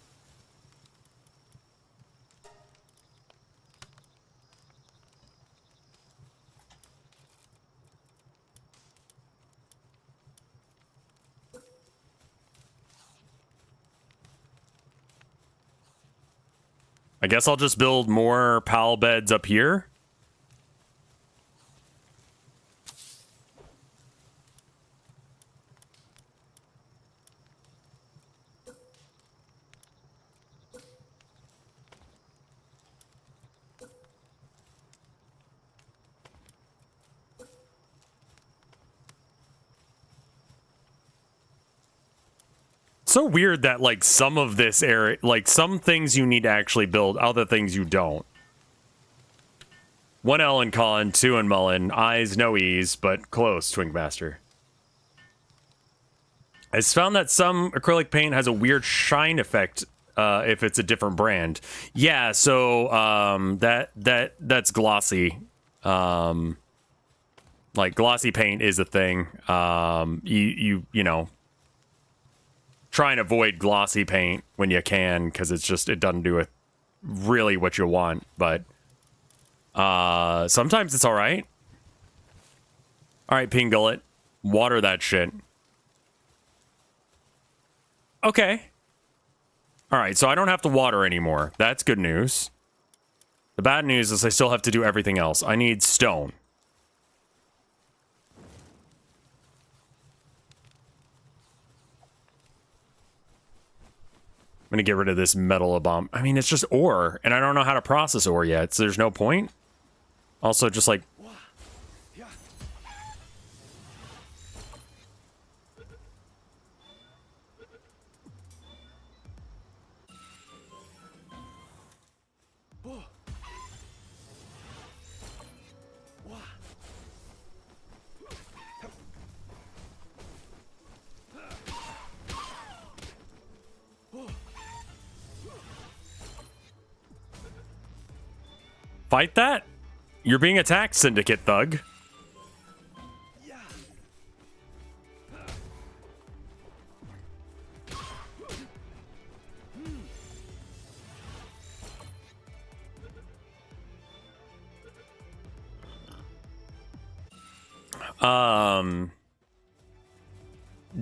I guess I'll just build more pal beds up here. so weird that like some of this area, like some things you need to actually build, other things you don't. 1 L in Con, 2 in Mullen, eyes no ease, but close, Twinkmaster. I found that some acrylic paint has a weird shine effect if it's a different brand. Yeah, so that's glossy. Like glossy paint is a thing. You know, try and avoid glossy paint when you can, because it's just, it doesn't do it really what you want, but sometimes it's all right. All right, Pingullet, water that shit. Okay. All right, so I don't have to water anymore. That's good news. The bad news is I still have to do everything else. I need stone. I'm gonna get rid of this metal bomb. I mean, it's just ore, and I don't know how to process ore yet, so there's no point. Also, just like... Fight that? You're being attacked, Syndicate Thug.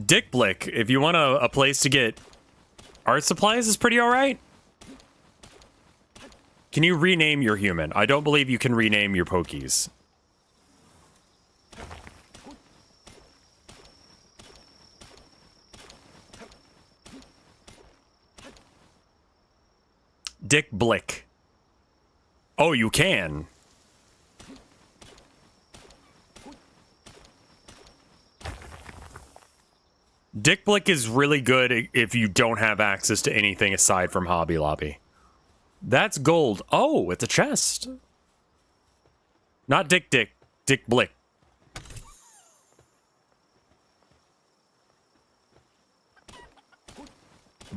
Dick Blick, if you want a place to get art supplies, is pretty alright. Can you rename your human? I don't believe you can rename your Pokies. Dick Blick. Oh, you can. Dick Blick is really good if you don't have access to anything aside from Hobby Lobby. That's gold. Oh, it's a chest. Not Dick Dick. Dick Blick.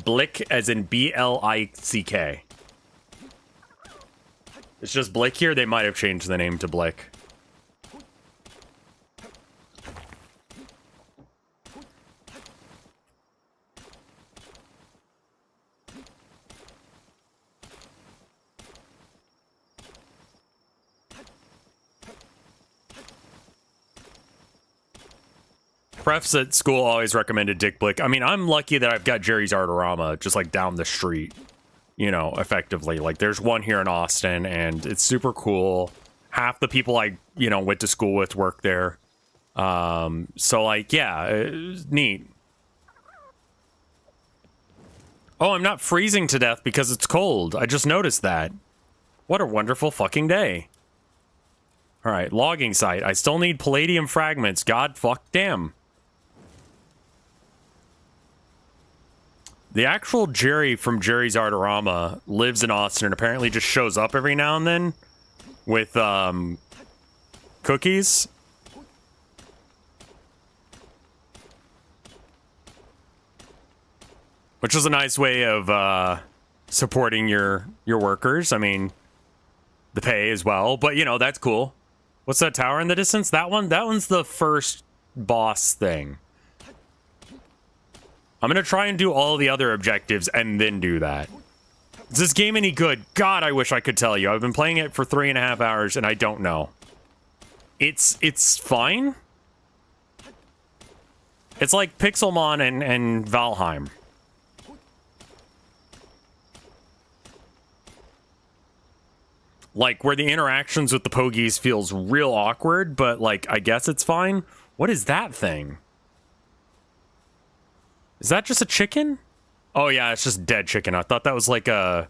Blick as in B-L-I-C-K. It's just Blick here. They might have changed the name to Blick. Prefs at school always recommended Dick Blick. I mean, I'm lucky that I've got Jerry's Artorama just like down the street, you know, effectively. Like there's one here in Austin and it's super cool. Half the people I, you know, went to school with work there. So like, yeah, neat. Oh, I'm not freezing to death because it's cold. I just noticed that. What a wonderful fucking day. All right, logging site. I still need palladium fragments. God fuck damn. The actual Jerry from Jerry's Artorama lives in Austin and apparently just shows up every now and then with cookies. Which is a nice way of supporting your workers. I mean, the pay as well, but you know, that's cool. What's that tower in the distance? That one? That one's the first boss thing. I'm gonna try and do all the other objectives and then do that. Is this game any good? God, I wish I could tell you. I've been playing it for 3.5 hours and I don't know. It's fine. It's like Pixelmon and Valheim. Like, where the interactions with the Pogies feels real awkward, but, like, I guess it's fine. What is that thing? Is that just a chicken? Oh, yeah, it's just dead chicken. I thought that was like a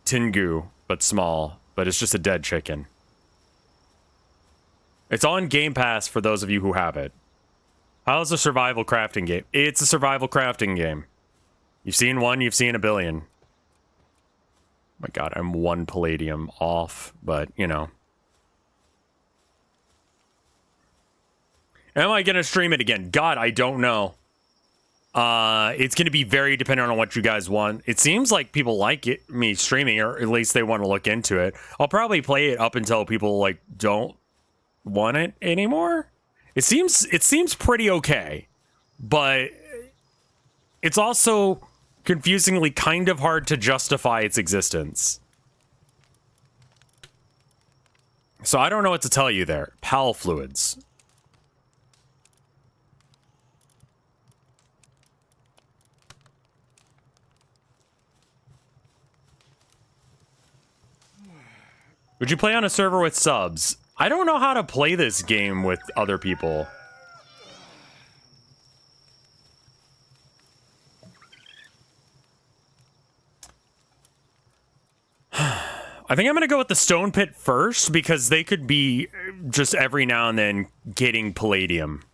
Tengu, but small. But it's just a dead chicken. It's on Game Pass for those of you who have it. How's a survival crafting game? It's a survival crafting game. You've seen one, you've seen a billion. My god, I'm 1 palladium off, but, you know. Am I going to stream it again? God, I don't know. It's going to be very dependent on what you guys want. It seems like people like it, me streaming, or at least they want to look into it. I'll probably play it up until people, like, don't want it anymore. It seems pretty okay, but it's also confusingly kind of hard to justify its existence. So I don't know what to tell you there. PAL fluids. Would you play on a server with subs? I don't know how to play this game with other people. I think I'm going to go with the stone pit first because they could be just every now and then getting palladium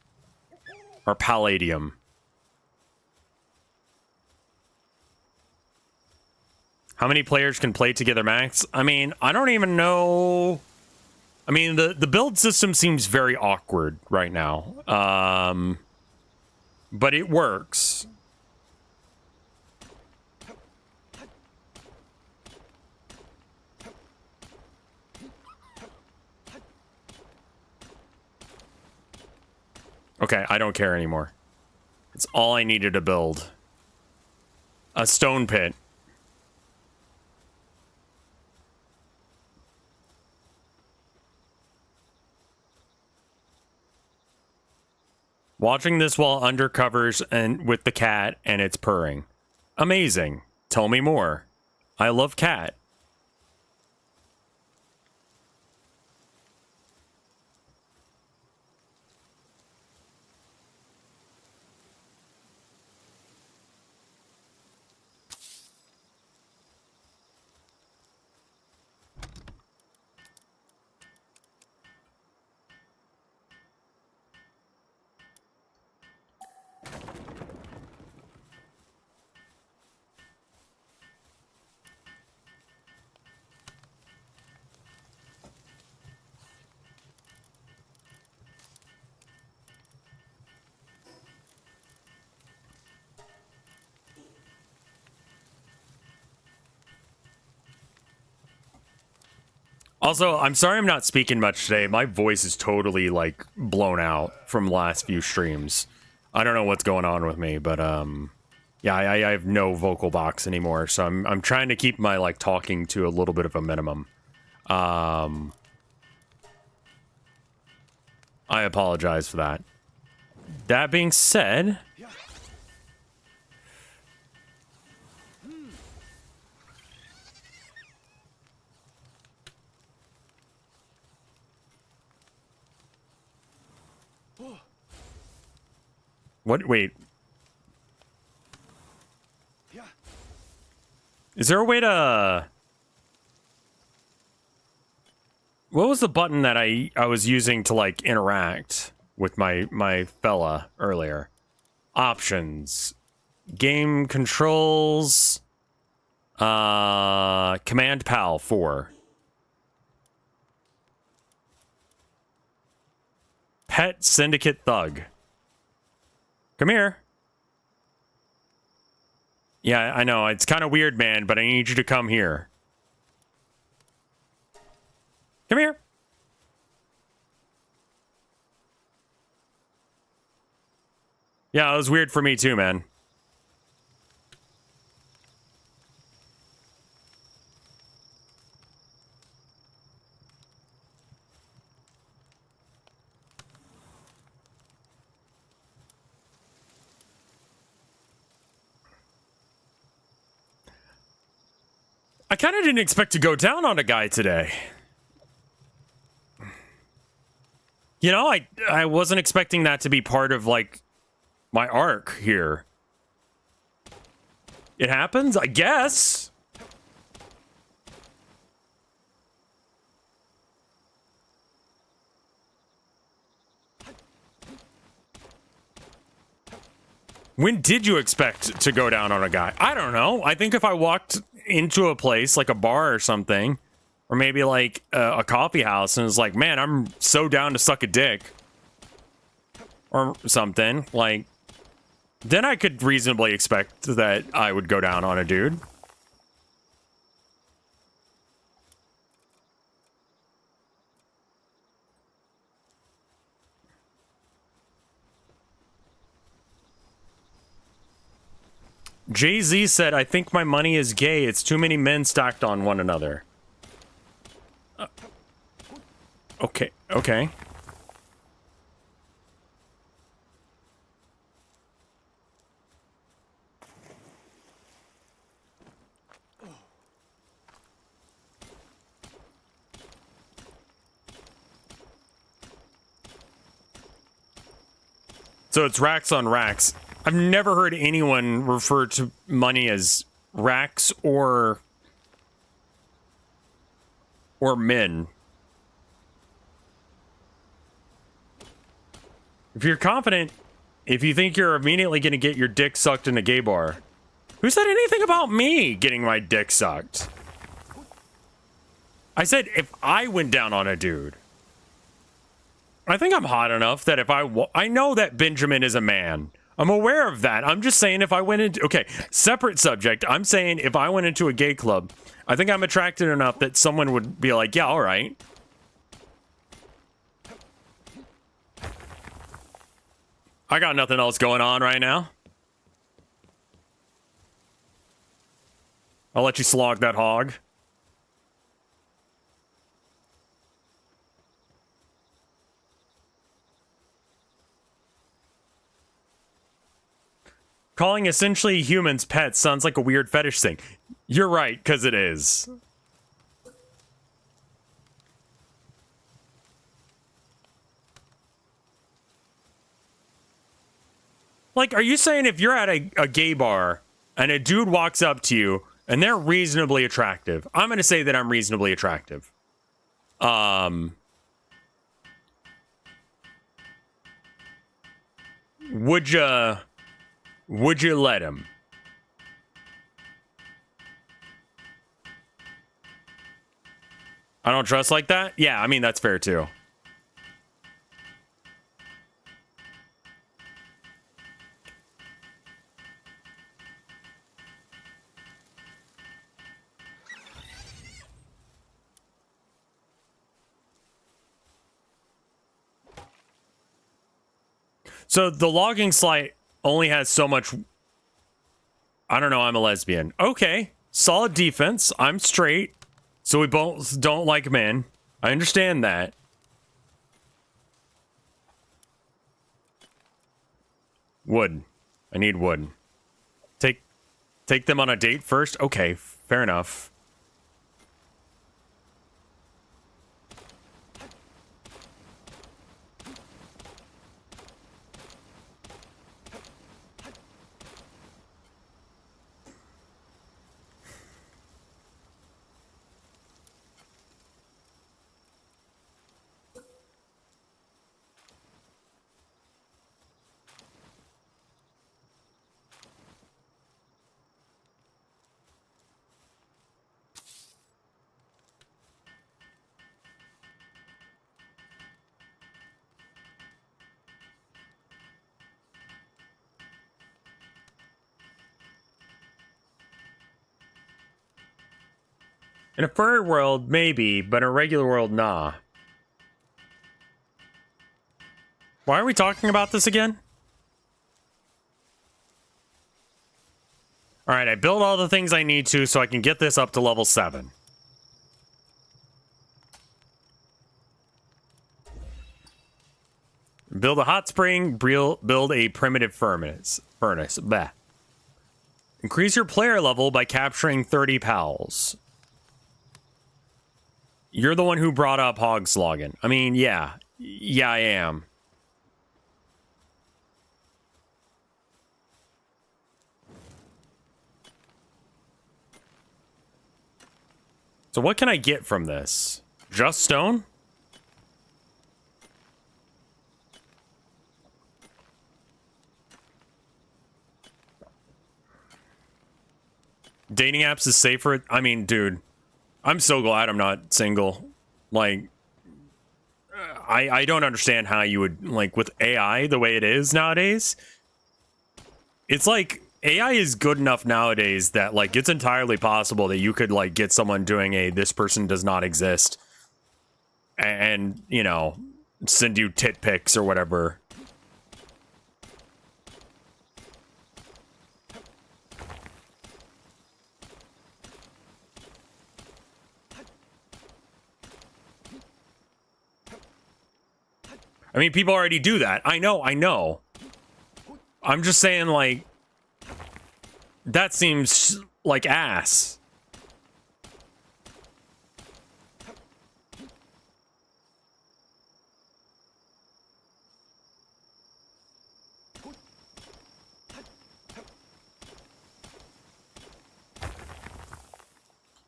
or palladium. How many players can play together max? I mean, I don't even know. I mean, the build system seems very awkward right now. But it works. Okay, I don't care anymore. It's all I needed to build. A stone pit. Watching this while under covers and with the cat and it's purring. Amazing. Tell me more. I love cat. Also, I'm sorry I'm not speaking much today. My voice is totally, like, blown out from the last few streams. I don't know what's going on with me, but, yeah, I have no vocal box anymore, so I'm trying to keep my, like, talking to a little bit of a minimum. I apologize for that. That being said... What? Wait. Is there a way to... What was the button that I was using to, like, interact with my fella earlier? Options. Game controls. Command PAL 4. Pet Syndicate Thug. Come here. Yeah, I know. It's kind of weird, man, but I need you to come here. Come here. Yeah, it was weird for me too, man. I kind of didn't expect to go down on a guy today. You know, I wasn't expecting that to be part of, like, my arc here. It happens, I guess. When did you expect to go down on a guy? I don't know. I think if I walked into a place like a bar or something, or maybe like a coffee house, and was like, man, I'm so down to suck a dick, or something, like, then I could reasonably expect that I would go down on a dude. Jay-Z said, I think my money is gay. It's too many men stacked on one another. Okay, okay. So it's racks on racks. I've never heard anyone refer to money as racks or men. If you're confident, if you think you're immediately going to get your dick sucked in a gay bar, who said anything about me getting my dick sucked? I said if I went down on a dude. I think I'm hot enough that if I know that Benjamin is a man. I'm aware of that. I'm just saying if I went into... Okay, separate subject. I'm saying if I went into a gay club, I think I'm attracted enough that someone would be like, yeah, all right. I got nothing else going on right now. I'll let you slog that hog. Calling essentially humans pets sounds like a weird fetish thing. You're right, because it is. Like, are you saying if you're at a gay bar and a dude walks up to you and they're reasonably attractive, I'm going to say that I'm reasonably attractive. Would you let him? I don't trust like that? Yeah, I mean, that's fair too. So the logging site only has so much... I don't know, I'm a lesbian. Okay, solid defense. I'm straight, so we both don't like men. I understand that. Wood. I need wood. Take them on a date first? Okay, fair enough. In a furry world, maybe, but in a regular world, nah. Why are we talking about this again? Alright, I built all the things I need to so I can get this up to level 7. Build a hot spring, build a primitive furnace. Bah. Increase your player level by capturing 30 pals. You're the one who brought up hog slogging. I mean, yeah. Yeah, I am. So what can I get from this? Just stone? dating apps is safer. I mean, dude, I'm so glad I'm not single. Like, I don't understand how you would, like, with AI the way it is nowadays. It's like AI is good enough nowadays that, like, it's entirely possible that you could, like, get someone doing a this person does not exist and, you know, send you tit pics or whatever. I mean, people already do that. I know. I'm just saying, like, that seems like ass.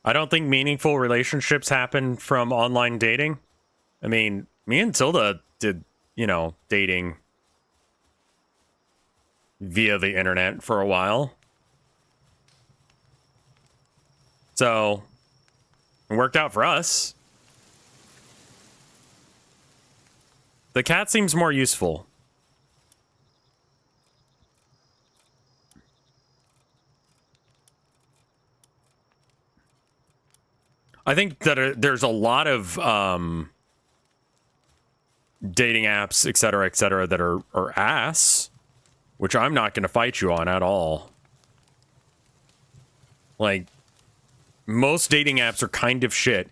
I don't think meaningful relationships happen from online dating. I mean, me and Tilda did, you know, dating via the internet for a while. So, it worked out for us. The cat seems more useful. I think that there's a lot of dating apps, et cetera, that are ass, which I'm not going to fight you on at all. Like, most dating apps are kind of shit.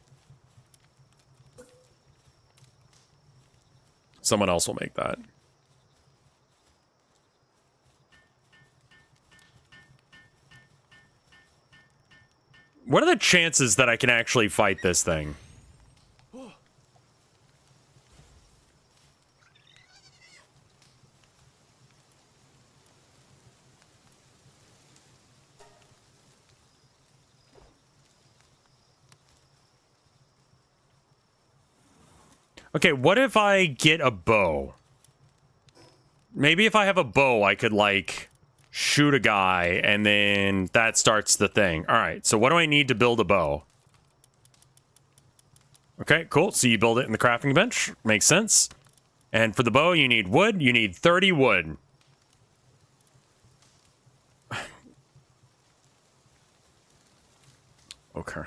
Someone else will make that. What are the chances that I can actually fight this thing? Okay, what if I get a bow? Maybe if I have a bow, I could, like, shoot a guy, and then that starts the thing. All right, so what do I need to build a bow? Okay, cool. So you build it in the crafting bench. Makes sense. And for the bow, you need wood. You need 30 wood. Okay.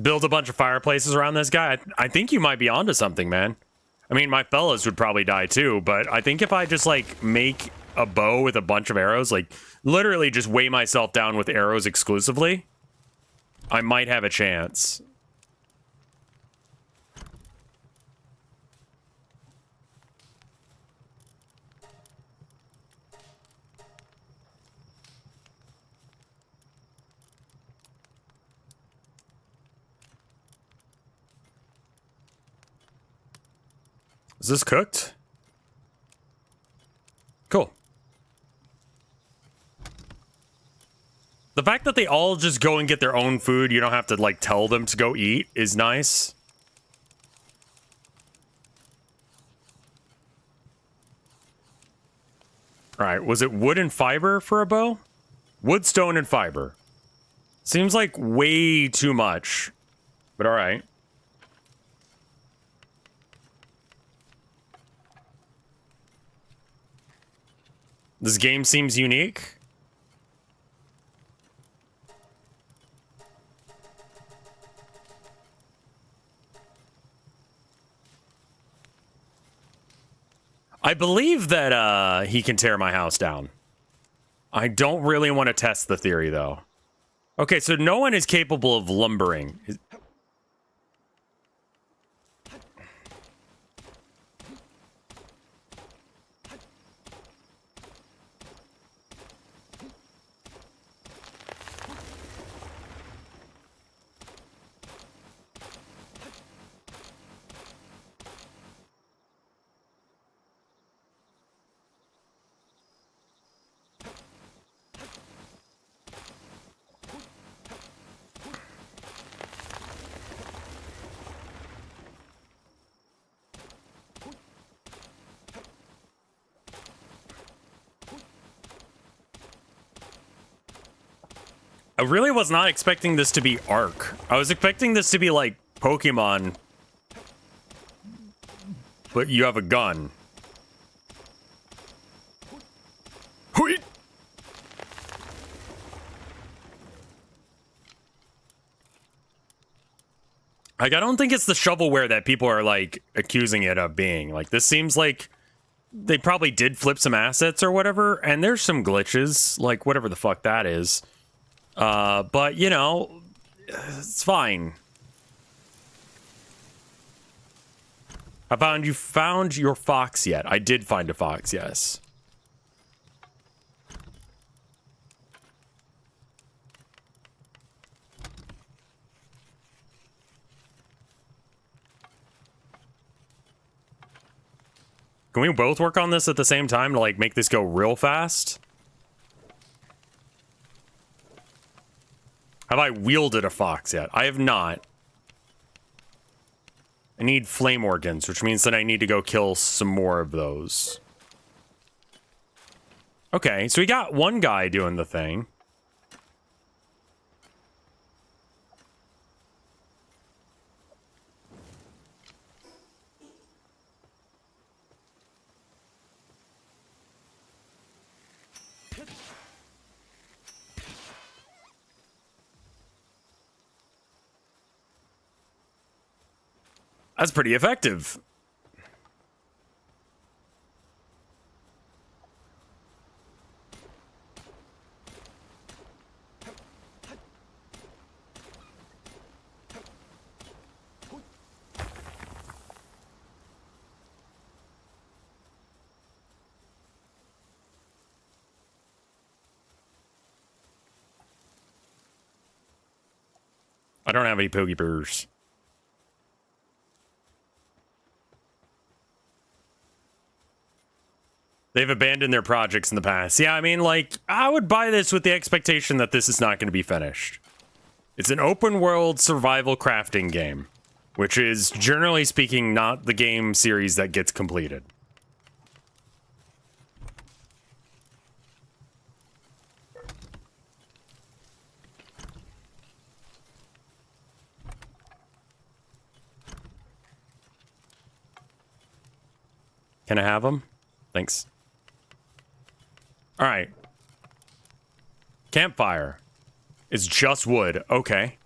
Build a bunch of fireplaces around this guy. I think you might be onto something, man. I mean, my fellas would probably die too, but I think if I just, like, make a bow with a bunch of arrows, like, literally just weigh myself down with arrows exclusively, I might have a chance. Is this cooked? Cool. The fact that they all just go and get their own food, you don't have to, like, tell them to go eat, is nice. Alright, was it wood and fiber for a bow? Wood, stone, and fiber. Seems like way too much. But alright. This game seems unique. I believe that he can tear my house down. I don't really want to test the theory, though. Okay, so no one is capable of lumbering. I really was not expecting this to be Ark. I was expecting this to be like Pokemon, but you have a gun. Hui! Like, I don't think it's the shovelware that people are like accusing it of being. Like, this seems like they probably did flip some assets or whatever, and there's some glitches, like whatever the fuck that is. But, you know, it's fine. You found your fox yet? I did find a fox, yes. Can we both work on this at the same time to, like, make this go real fast? Have I wielded a fox yet? I have not. I need flame organs, which means that I need to go kill some more of those. Okay, so we got one guy doing the thing. That's pretty effective. I don't have any Pokebears. They've abandoned their projects in the past. Yeah, I mean, like, I would buy this with the expectation that this is not going to be finished. It's an open world survival crafting game, which is, generally speaking, not the game series that gets completed. Can I have them? Thanks. All right. Campfire. It's just wood. Okay.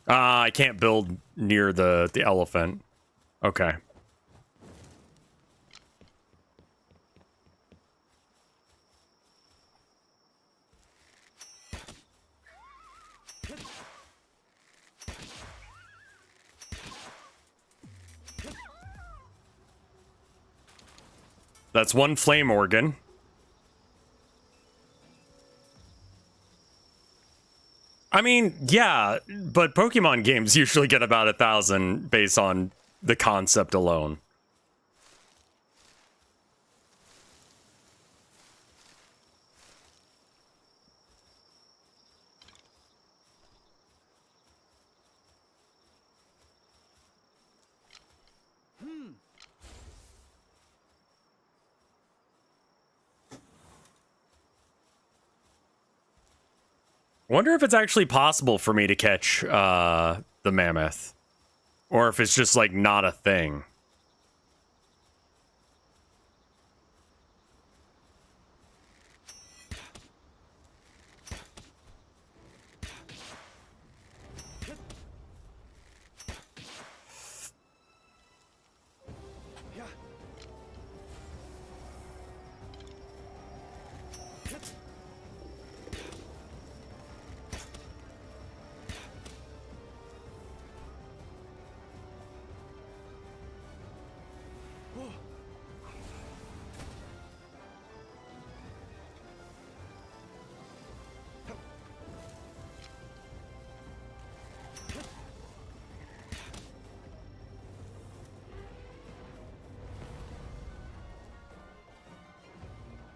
I can't build near the elephant. Okay. That's one flame organ. I mean, yeah, but Pokemon games usually get about 1,000 based on the concept alone. I wonder if it's actually possible for me to catch the mammoth. Or if it's just, like, not a thing.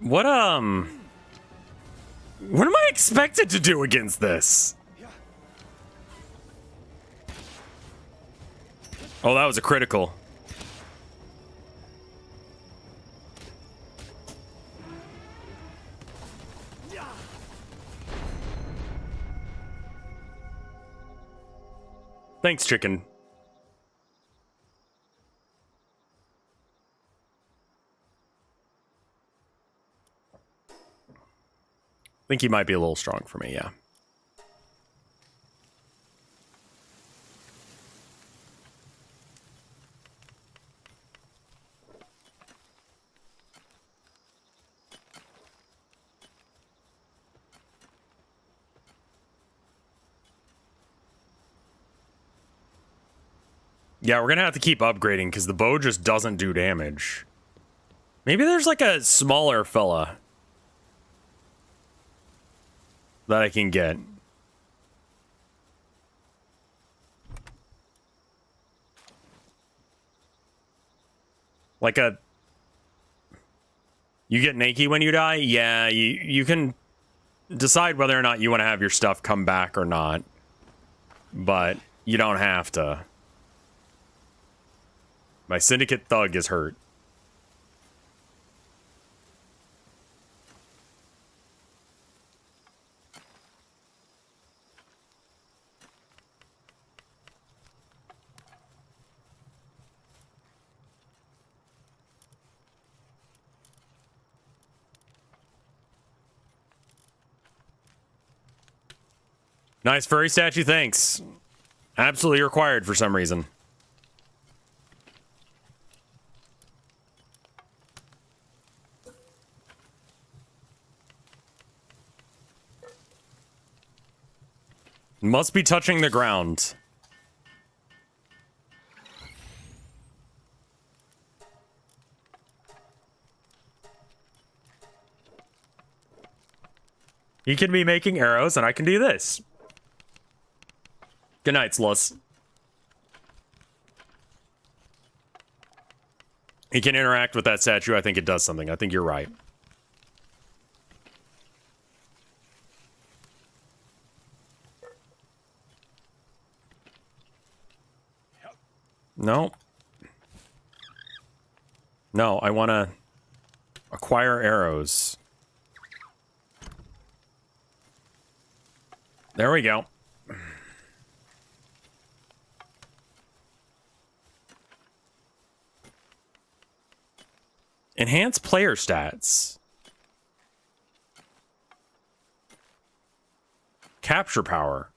What am I expected to do against this? Oh, that was a critical. Thanks, chicken. I think he might be a little strong for me, yeah. Yeah, we're gonna have to keep upgrading because the bow just doesn't do damage. Maybe there's like a smaller fella that I can get. Like a... You get naked when you die? Yeah, you can decide whether or not you want to have your stuff come back or not. But you don't have to. My syndicate thug is hurt. Nice furry statue, thanks. Absolutely required for some reason. Must be touching the ground. He can be making arrows, and I can do this. Good night, Slus. He can interact with that statue. I think it does something. I think you're right. No. No, I want to acquire arrows. There we go. Enhance player stats. Capture power.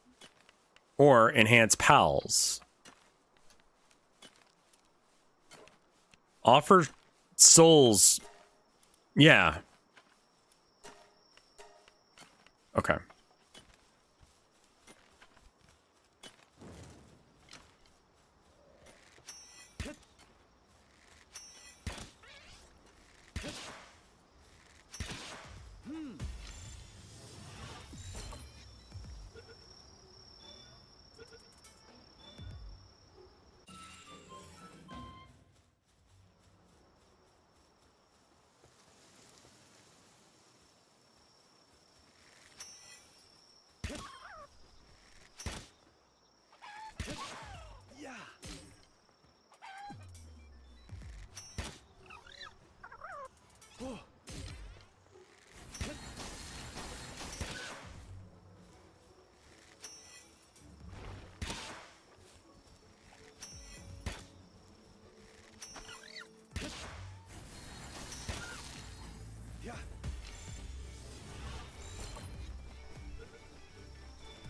Or enhance pals. Offer souls. Yeah. Okay.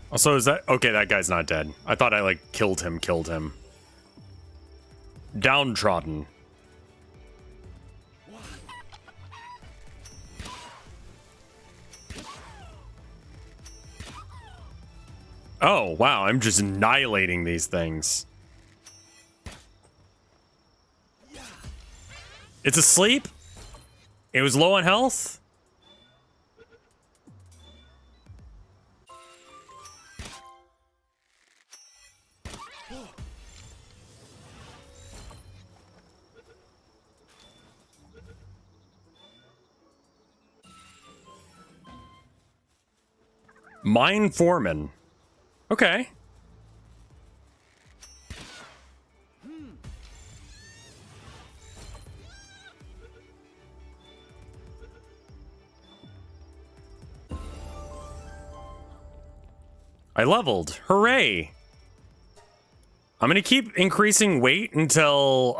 Also, is that... Okay, that guy's not dead. I thought I, like, killed him. Downtrodden. Oh, wow, I'm just annihilating these things. It's asleep? It was low on health? Mine foreman. Okay. I leveled. Hooray. I'm gonna keep increasing weight until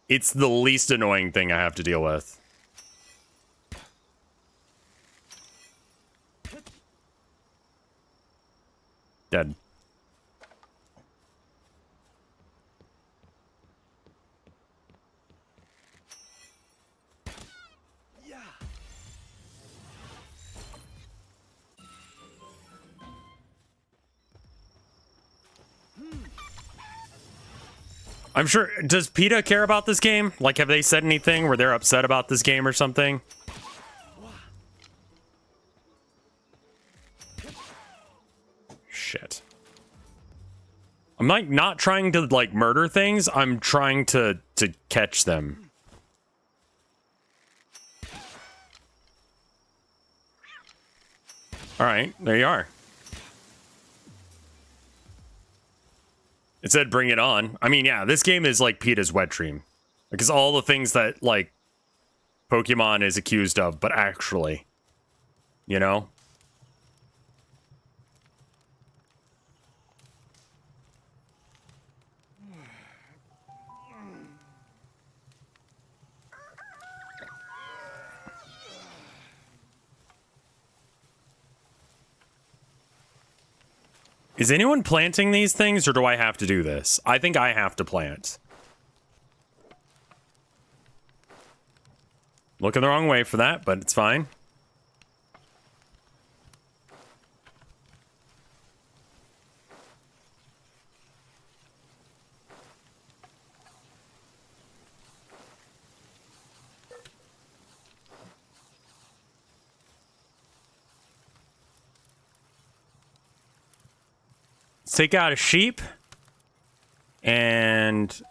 it's the least annoying thing I have to deal with. Dead. I'm sure. Does PETA care about this game? Like, have they said anything where they're upset about this game or something? Shit. I'm like not trying to like murder things. I'm trying to catch them. All right, there you are. It said bring it on. I mean, yeah, this game is like PETA's wet dream. Because all the things that, like, Pokemon is accused of, but actually, you know? Is anyone planting these things, or do I have to do this? I think I have to plant. Looking the wrong way for that, but it's fine. Take out a sheep and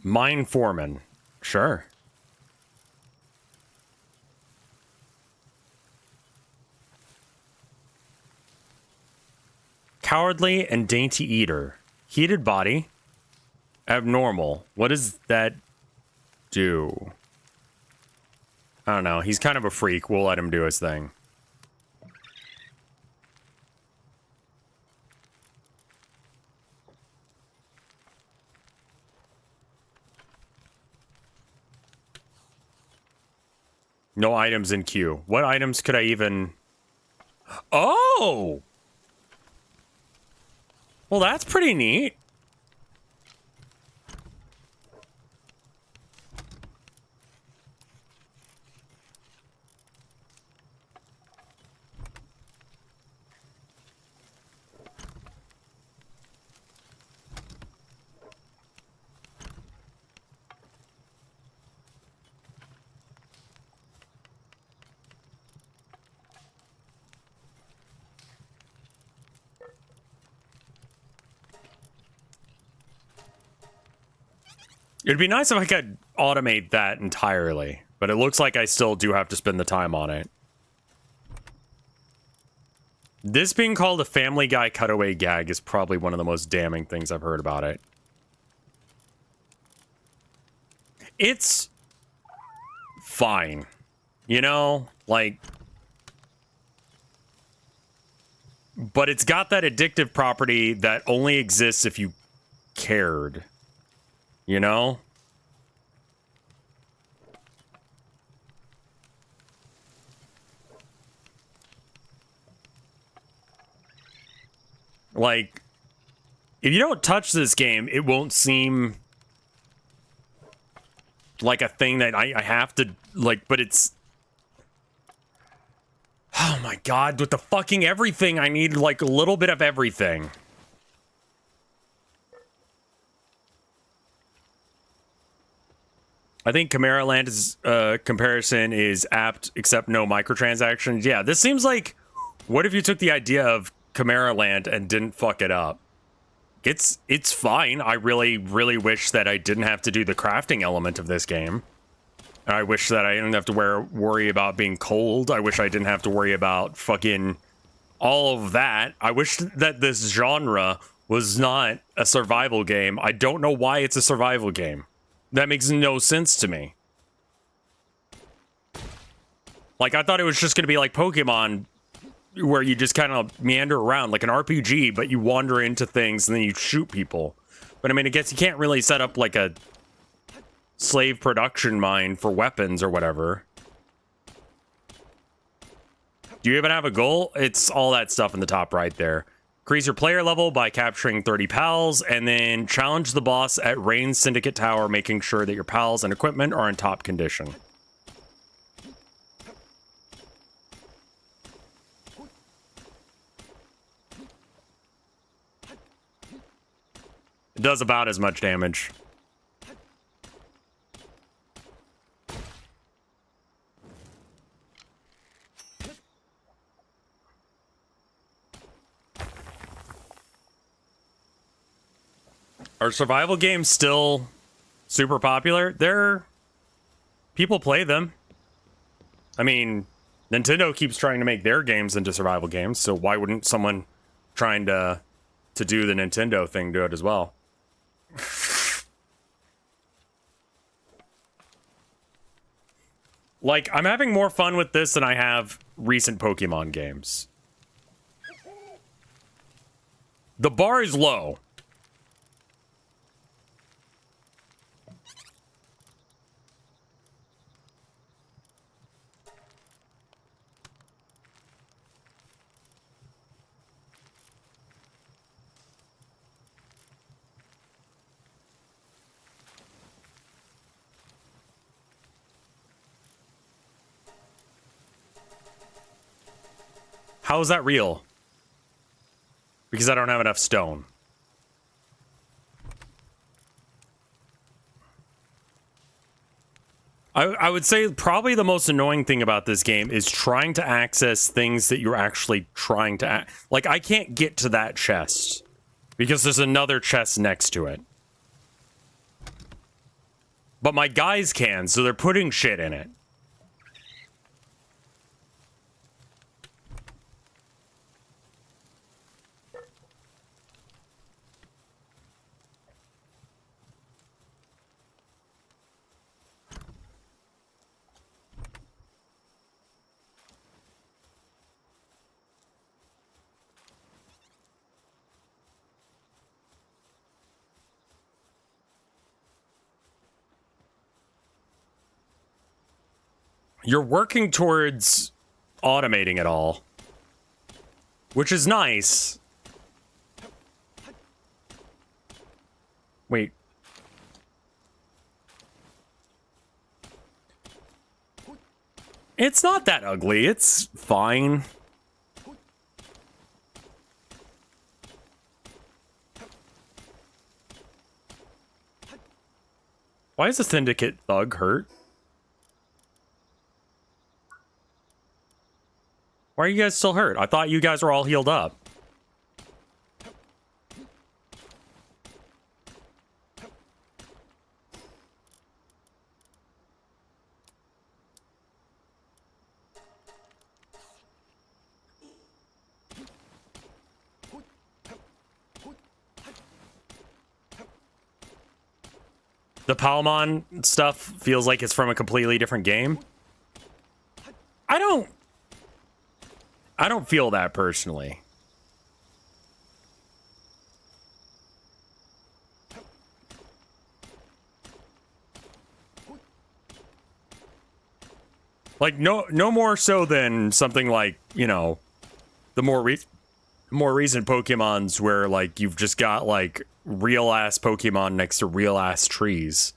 mine foreman. Sure. Cowardly and dainty eater. Heated body. Abnormal. What does that do? I don't know. He's kind of a freak. We'll let him do his thing. No items in queue. What items could I even... Oh! Well, that's pretty neat. It'd be nice if I could automate that entirely, but it looks like I still do have to spend the time on it. This being called a Family Guy cutaway gag is probably one of the most damning things I've heard about it. It's fine. You know, like... But it's got that addictive property that only exists if you cared. You know? Like, if you don't touch this game, it won't seem like a thing that I have to, like, but it's... Oh my god, with the fucking everything, I need, like, a little bit of everything. I think Chimera Land's comparison is apt, except no microtransactions. Yeah, this seems like What if you took the idea of Chimera Land and didn't fuck it up? It's fine. I really wish that I didn't have to do the crafting element of this game. I wish that I didn't have to worry about being cold. I wish I didn't have to worry about fucking all of that. I wish that this genre was not a survival game. I don't know why it's a survival game. That makes no sense to me. Like, I thought it was just going to be like Pokemon, where you just kind of meander around like an RPG, but you wander into things and then you shoot people. But I mean, I guess you can't really set up like a slave production mine for weapons or whatever. Do you even have a goal? It's all that stuff in the top right there. Increase your player level by capturing 30 pals, and then challenge the boss at Rain Syndicate Tower, making sure that your pals and equipment are in top condition. It does about as much damage. Are survival games still super popular? People play them. I mean, Nintendo keeps trying to make their games into survival games, so why wouldn't someone trying to do the Nintendo thing do it as well? Like, I'm having more fun with this than I have recent Pokemon games. The bar is low. How is that real? Because I don't have enough stone. I would say probably the most annoying thing about this game is trying to access things that you're actually trying to... Like, I can't get to that chest because there's another chest next to it. But my guys can, so they're putting shit in it. You're working towards automating it all, which is nice. Wait. It's not that ugly. It's fine. Why is the Syndicate thug hurt? Why are you guys still hurt? I thought you guys were all healed up. The Palmon stuff feels like it's from a completely different game. I don't feel that personally. Like no more so than something like, you know, the more recent Pokemons where like you've just got like real ass Pokemon next to real ass trees.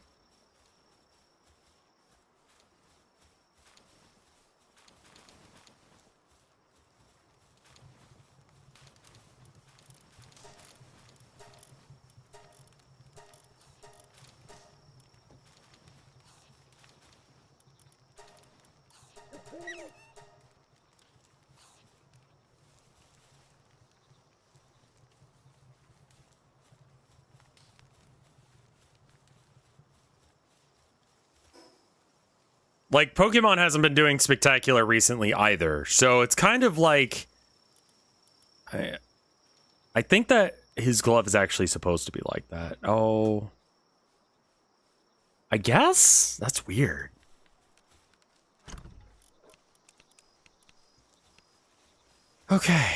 Like, Pokemon hasn't been doing spectacular recently either. So it's kind of like... I think that his glove is actually supposed to be like that. Oh. I guess? That's weird. Okay.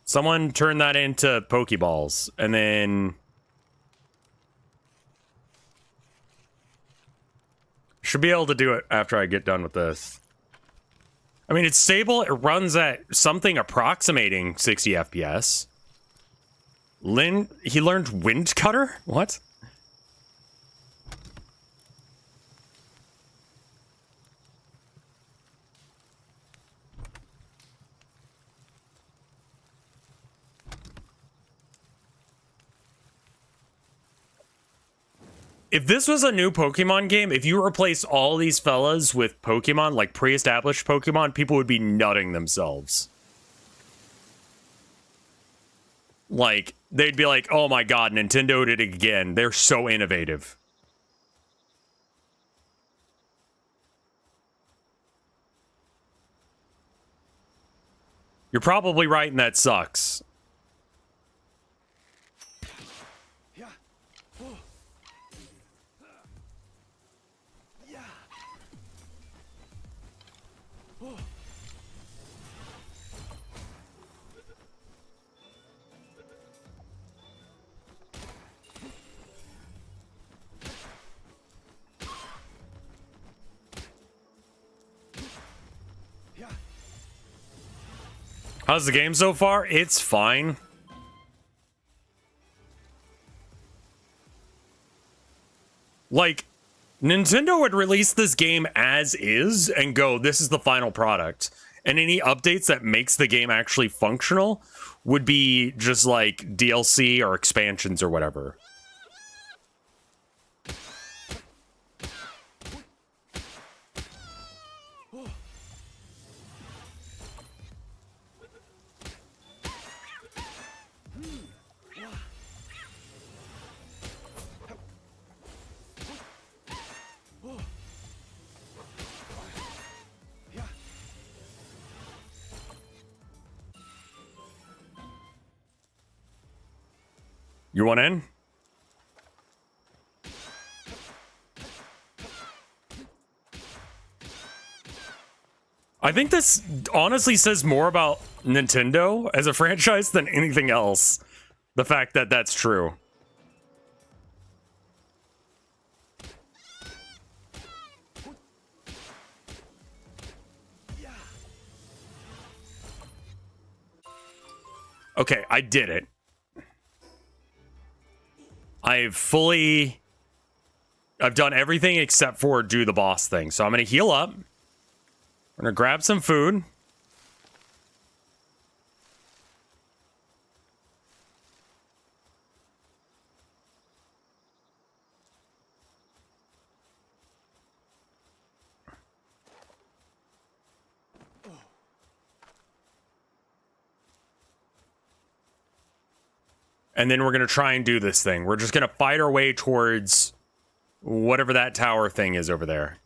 Someone turn that into Pokeballs, and then... Should be able to do it after I get done with this. I mean, it's stable. It runs at something approximating 60 FPS. He learned Wind Cutter? What? If this was a new Pokemon game, if you replace all these fellas with Pokemon, like pre-established Pokemon, people would be nutting themselves. Like, they'd be like, oh my god, Nintendo did it again. They're so innovative. You're probably right, and that sucks. How's the game so far? It's fine. Like, Nintendo would release this game as is and go, this is the final product. And any updates that makes the game actually functional would be just like DLC or expansions or whatever. You want in? I think this honestly says more about Nintendo as a franchise than anything else. The fact that that's true. Okay, I did it. I've done everything except for do the boss thing. So I'm going to heal up. I'm going to grab some food. And then we're going to try and do this thing. We're just going to fight our way towards whatever that tower thing is over there.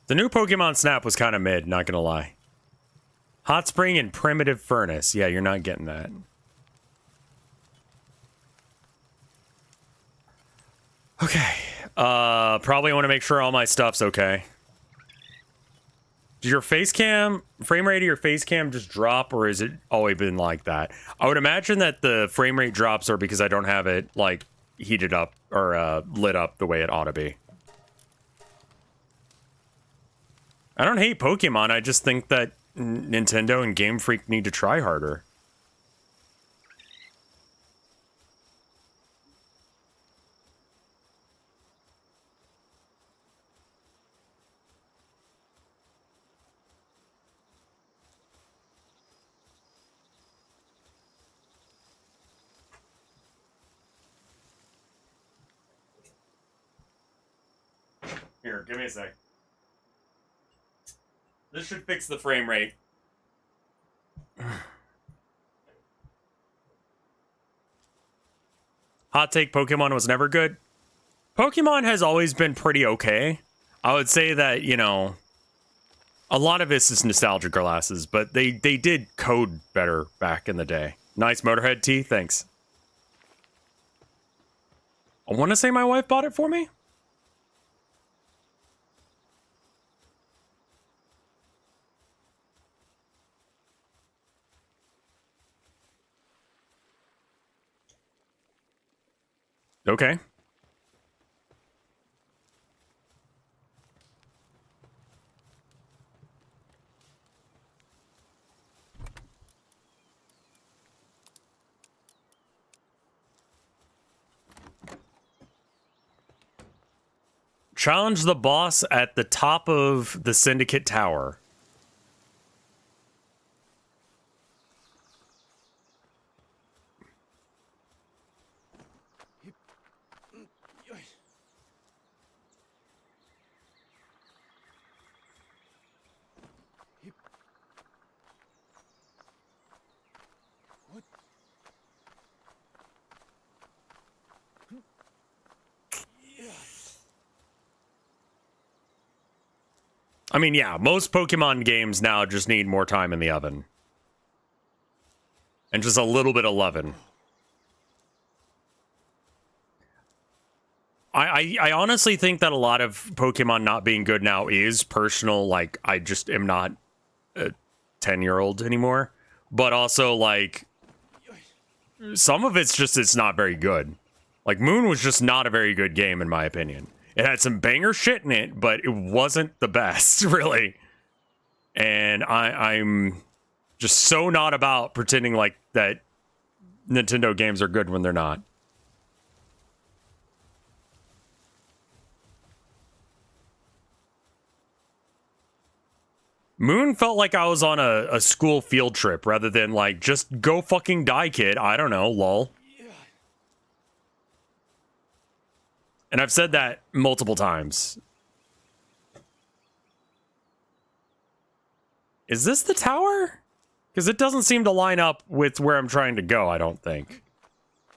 The new Pokemon Snap was kind of mid, not gonna lie. Hot Spring and Primitive Furnace. Yeah, you're not getting that. Okay. Probably want to make sure all my stuff's okay. Did your face cam, frame rate of your face cam just drop, or has it always been like that? I would imagine that the frame rate drops are because I don't have it, like, heated up or lit up the way it ought to be. I don't hate Pokemon. I just think that Nintendo and Game Freak need to try harder. Here, give me a sec. This should fix the frame rate. Hot take, Pokemon was never good. Pokemon has always been pretty okay. I would say that, you know, a lot of this is nostalgia glasses, but they did code better back in the day. Nice Motorhead tee, thanks. I want to say my wife bought it for me. Okay. Challenge the boss at the top of the Syndicate Tower. I mean, yeah, most Pokemon games now just need more time in the oven. And just a little bit of loving. I honestly think that a lot of Pokemon not being good now is personal. Like, I just am not a 10-year-old anymore. But also, like, some of it's just, it's not very good. Like, Moon was just not a very good game, in my opinion. It had some banger shit in it, but it wasn't the best, really. And I'm just so not about pretending like that Nintendo games are good when they're not. Moon felt like I was on a school field trip rather than like, just go fucking die, kid. I don't know, lol. And I've said that multiple times. Is this the tower? Because it doesn't seem to line up with where I'm trying to go, I don't think.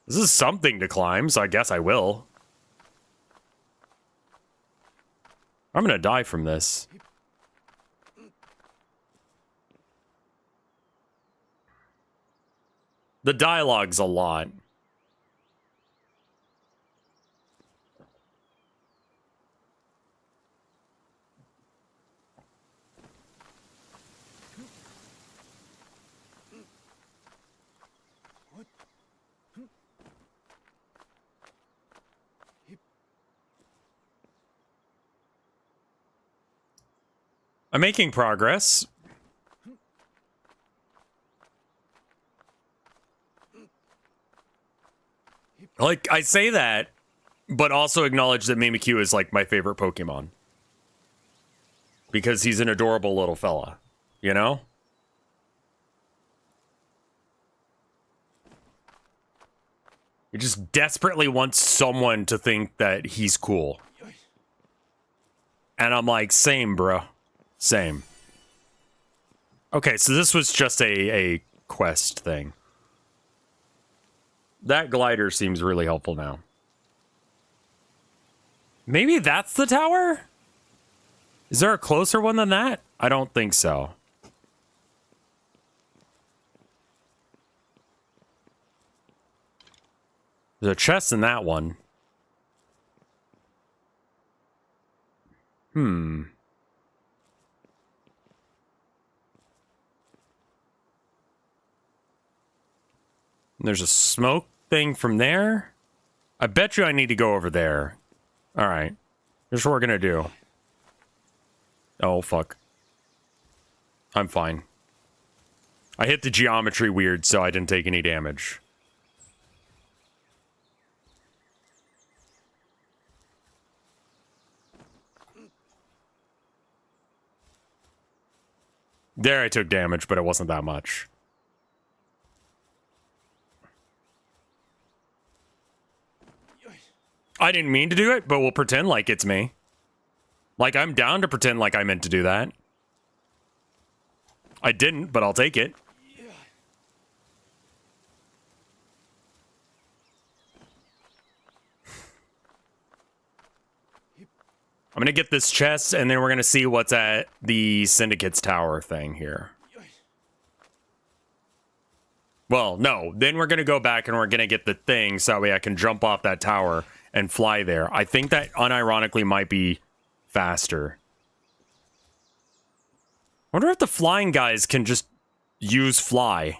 This is something to climb, so I guess I will. I'm gonna die from this. The dialogue's a lot. I'm making progress. Like, I say that, but also acknowledge that Mimikyu is, like, my favorite Pokemon. Because he's an adorable little fella, you know? He just desperately wants someone to think that he's cool. And I'm like, same, bro. Same. Okay, so this was just a quest thing. That glider seems really helpful now. Maybe that's the tower? Is there a closer one than that? I don't think so. There's a chest in that one. There's a smoke thing from there. I bet you I need to go over there. All right. Here's what we're going to do. Oh, fuck. I'm fine. I hit the geometry weird, so I didn't take any damage. There I took damage, but it wasn't that much. I didn't mean to do it, but we'll pretend like it's me. Like, I'm down to pretend like I meant to do that. I didn't, but I'll take it. I'm gonna get this chest, and then we're gonna see what's at the Syndicate's tower thing here. Well, no. Then we're gonna go back and we're gonna get the thing, so that way I can jump off that tower and fly there. I think that unironically might be faster. Wonder if the flying guys can just use fly.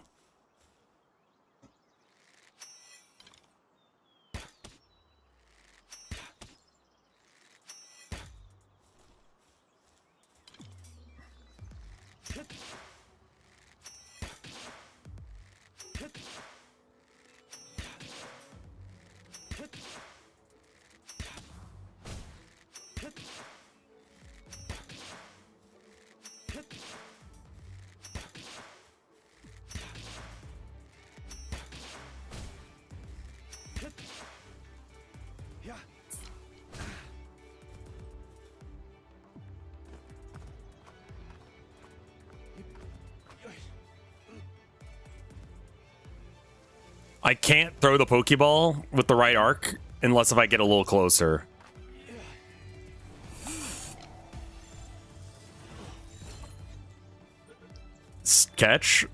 I can't throw the Pokeball with the right arc unless if I get a little closer. Catch.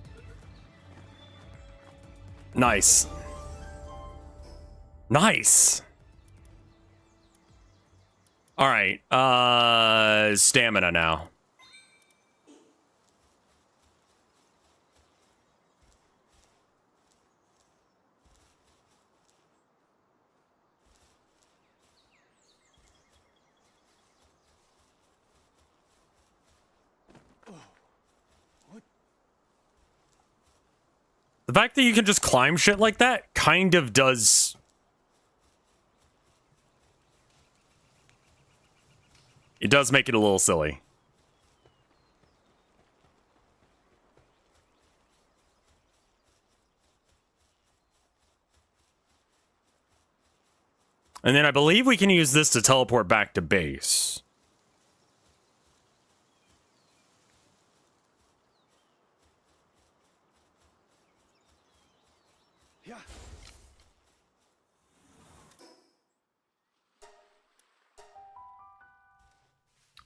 Nice. Nice. All right. Stamina now. The fact that you can just climb shit like that kind of does... It does make it a little silly. And then I believe we can use this to teleport back to base.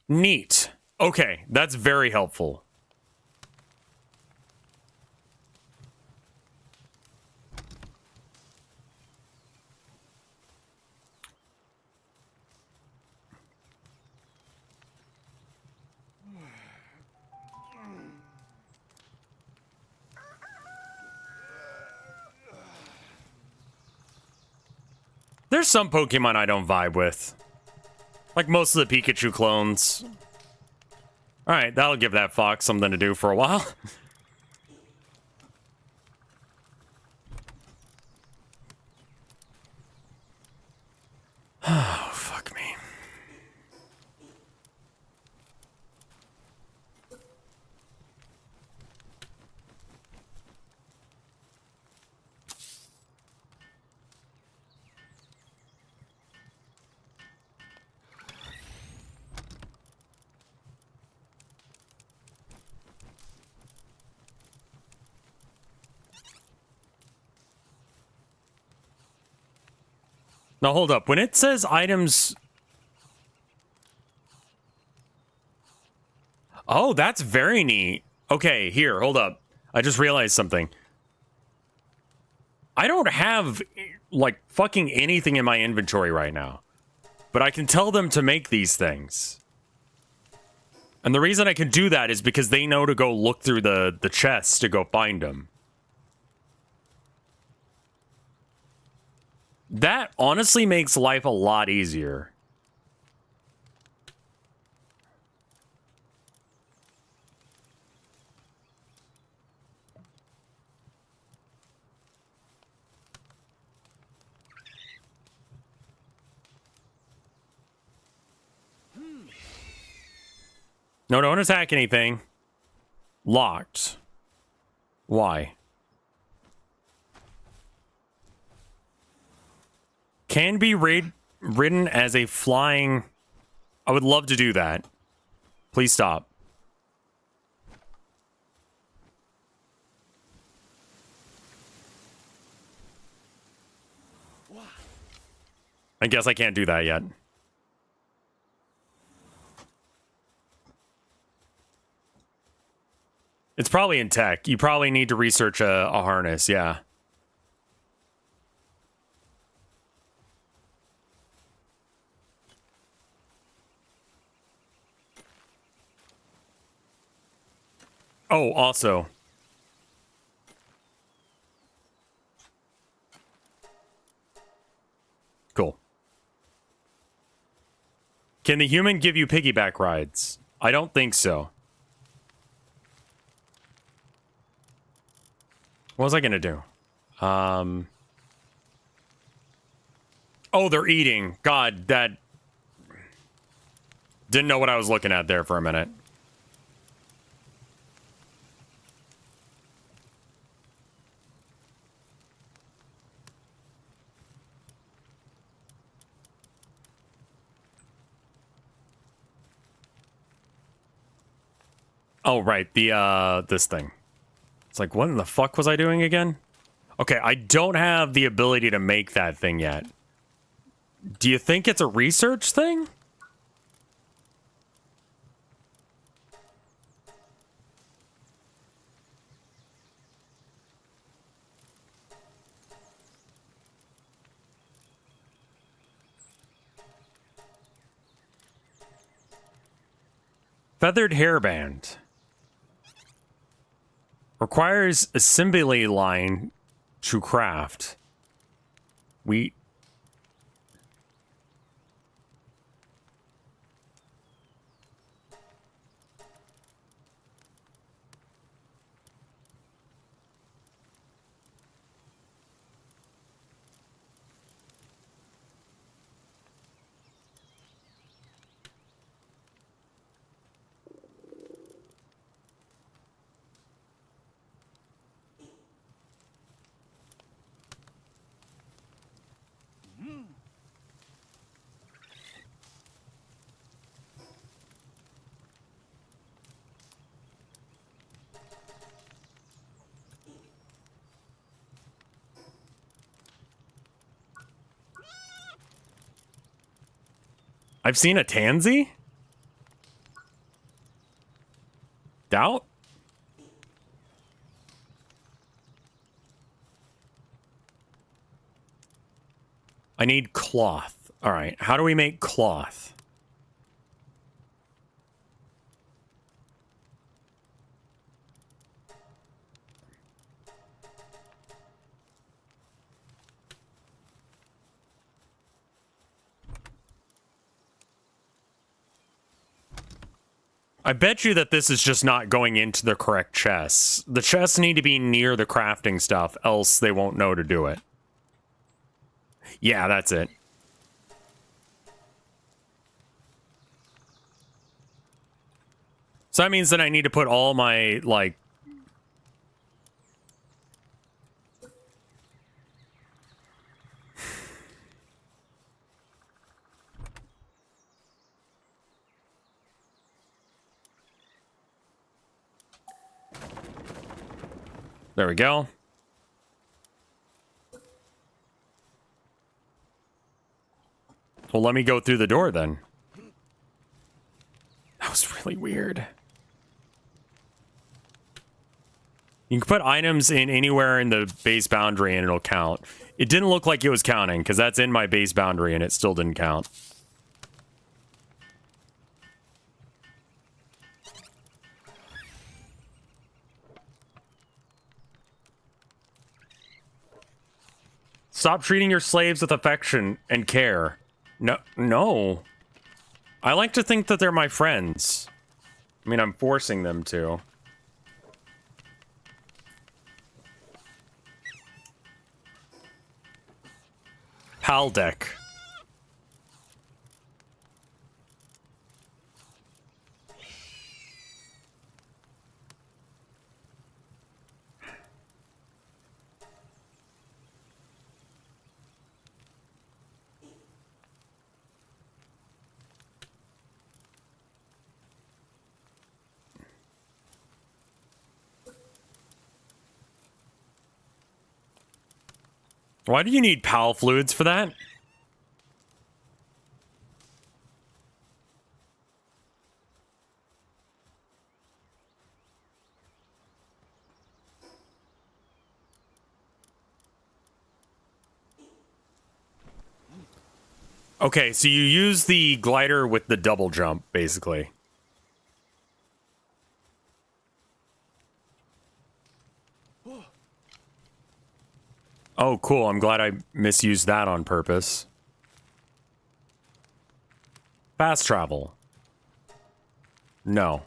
Neat. Okay, that's very helpful. There's some Pokemon I don't vibe with. Like most of the Pikachu clones. Alright, that'll give that fox something to do for a while. Oh, fuck me. Now, hold up. When it says items... Oh, that's very neat. Okay, here, hold up. I just realized something. I don't have, like, fucking anything in my inventory right now. But I can tell them to make these things. And the reason I can do that is because they know to go look through the chests to go find them. That honestly makes life a lot easier. No, don't attack anything. Locked. Why? Can be ridden as a flying... I would love to do that. Please stop. I guess I can't do that yet. It's probably in tech. You probably need to research a harness, yeah. Oh, also. Cool. Can the human give you piggyback rides? I don't think so. What was I gonna do? Oh, they're eating. God, that... Didn't know what I was looking at there for a minute. Oh, right. This thing. It's like, what in the fuck was I doing again? Okay, I don't have the ability to make that thing yet. Do you think it's a research thing? Feathered hairband. Requires assembly line to craft. I've seen a tansy? Doubt? I need cloth. All right, how do we make cloth? I bet you that this is just not going into the correct chests. The chests need to be near the crafting stuff, else they won't know to do it. Yeah, that's it. So that means that I need to put all my, like... There we go. Well, let me go through the door then. That was really weird. You can put items in anywhere in the base boundary and it'll count. It didn't look like it was counting because that's in my base boundary and it still didn't count. Stop treating your slaves with affection and care. No. I like to think that they're my friends. I mean, I'm forcing them to. PAL deck. Why do you need PAL fluids for that? Okay, so you use the glider with the double jump, basically. Oh, cool. I'm glad I misused that on purpose. Fast travel. No.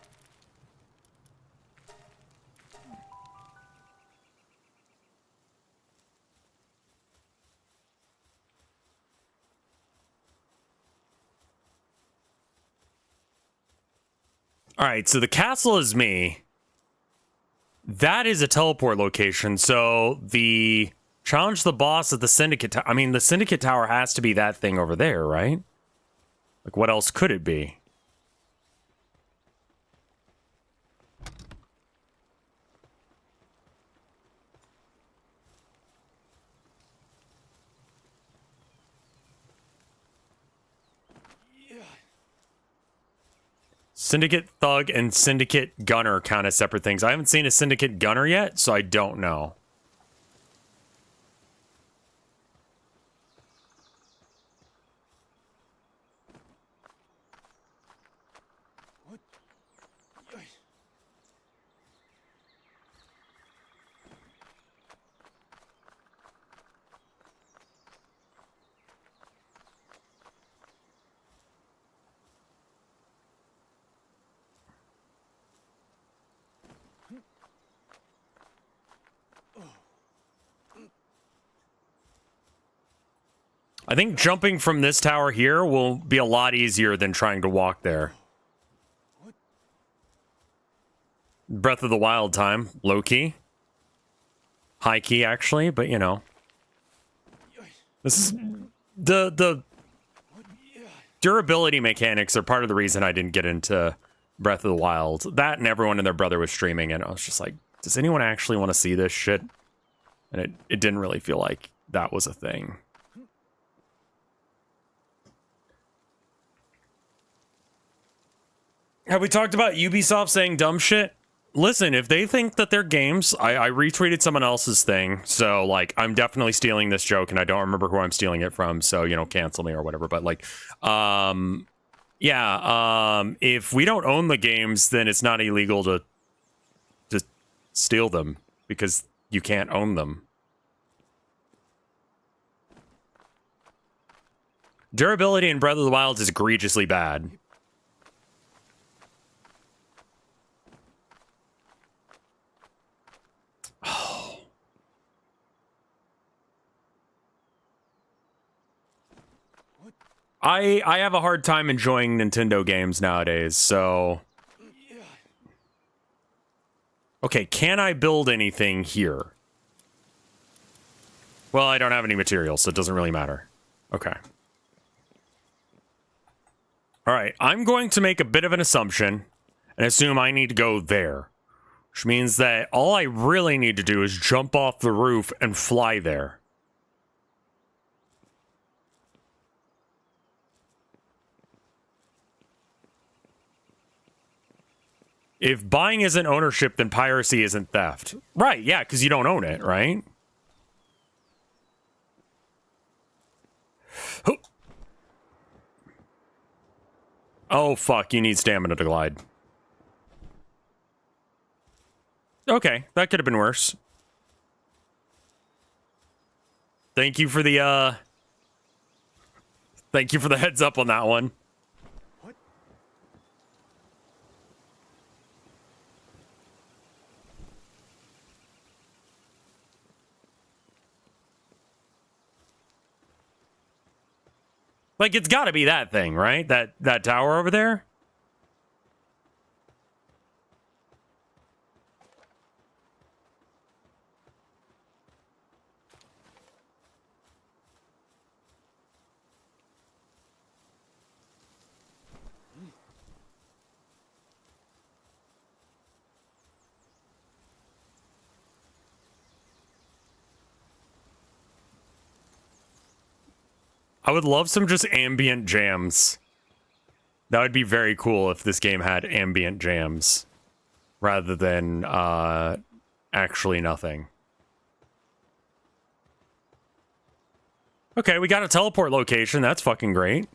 All right, so the castle is me. That is a teleport location, so the challenge the boss at the Syndicate Tower. I mean, the Syndicate Tower has to be that thing over there, right? Like, what else could it be? Syndicate Thug and Syndicate Gunner count as separate things. I haven't seen a Syndicate Gunner yet, so I don't know. I think jumping from this tower here will be a lot easier than trying to walk there. Breath of the Wild time. Low key. High key, actually, but you know. This is... The durability mechanics are part of the reason I didn't get into Breath of the Wild. That and everyone and their brother was streaming, and I was just like, does anyone actually want to see this shit? And it didn't really feel like that was a thing. Have we talked about Ubisoft saying dumb shit? Listen, if they think that their games... I retweeted someone else's thing, so, like, I'm definitely stealing this joke, and I don't remember who I'm stealing it from, so, you know, cancel me or whatever, but, like, if we don't own the games, then it's not illegal to steal them, because you can't own them. Durability in Breath of the Wild is egregiously bad. I have a hard time enjoying Nintendo games nowadays, so... Okay, can I build anything here? Well, I don't have any materials, so it doesn't really matter. Okay. Alright, I'm going to make a bit of an assumption and assume I need to go there. Which means that all I really need to do is jump off the roof and fly there. If buying isn't ownership, then piracy isn't theft. Right, yeah, because you don't own it, right? Oh, fuck, you need stamina to glide. Okay, that could have been worse. Thank you for the, Thank you for the heads up on that one. Like, it's gotta be that thing, right? That tower over there? I would love some just ambient jams. That would be very cool if this game had ambient jams rather than actually nothing. Okay, we got a teleport location. That's fucking great.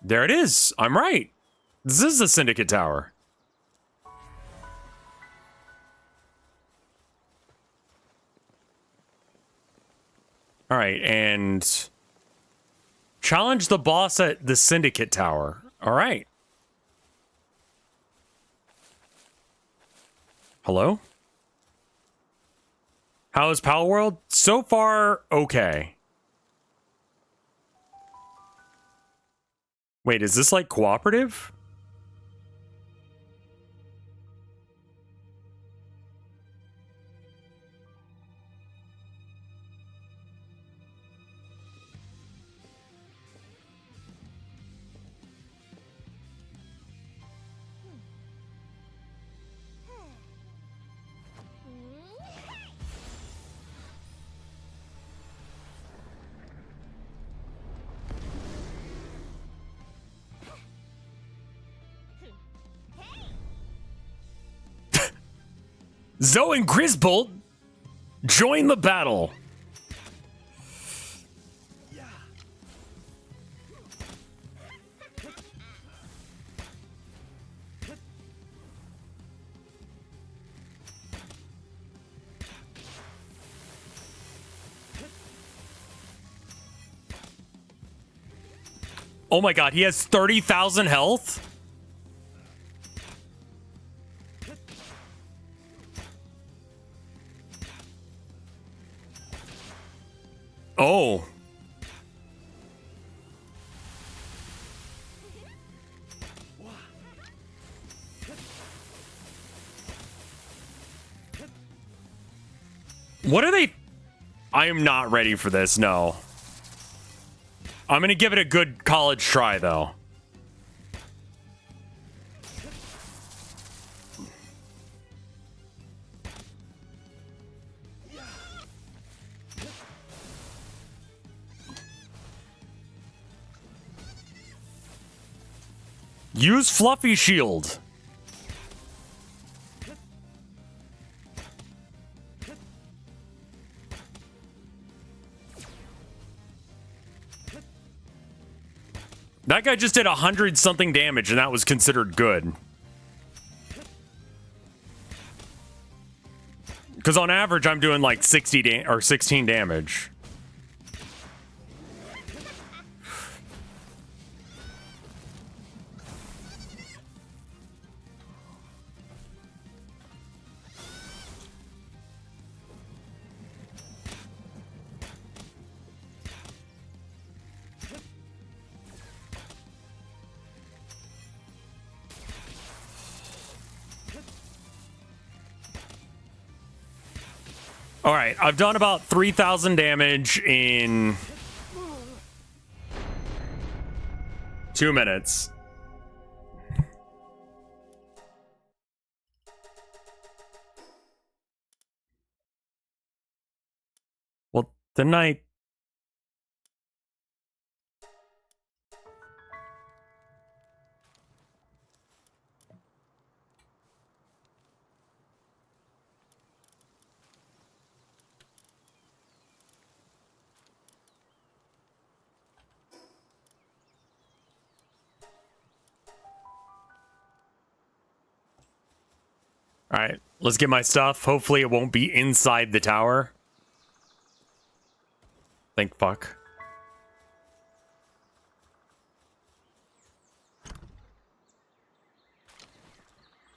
There it is. I'm right. This is the Syndicate Tower. All right, and challenge the boss at the Syndicate Tower. All right. Hello? How is Palworld? So far, okay. Wait, is this like cooperative? Zoe and Grisbolt join the battle. Oh my god, he has 30,000 health? Oh. What are they? I am not ready for this, no. I'm gonna give it a good college try, though. Use Fluffy Shield. That guy just did 100-something damage, and that was considered good. Because on average, I'm doing like 16 damage. All right, I've done about 3,000 damage in 2 minutes. Well, didn't I? All right, let's get my stuff. Hopefully it won't be inside the tower. Thank fuck.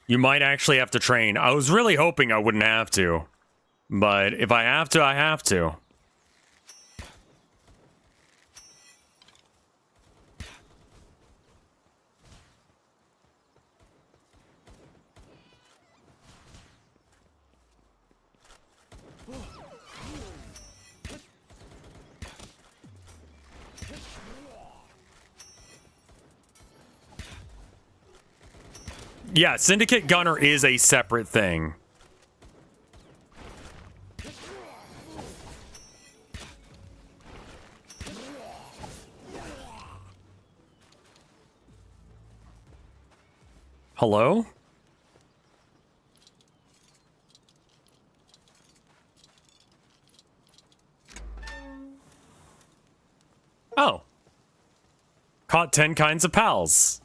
You might actually have to train. I was really hoping I wouldn't have to. But if I have to, I have to. Yeah, Syndicate Gunner is a separate thing. Hello? Oh. Caught 10 kinds of pals.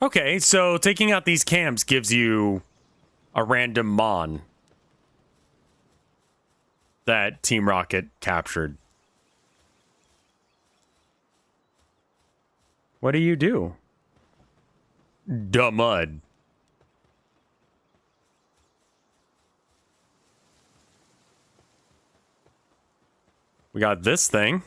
Okay, so taking out these camps gives you a random mon that Team Rocket captured. What do you do? Duh mud. We got this thing.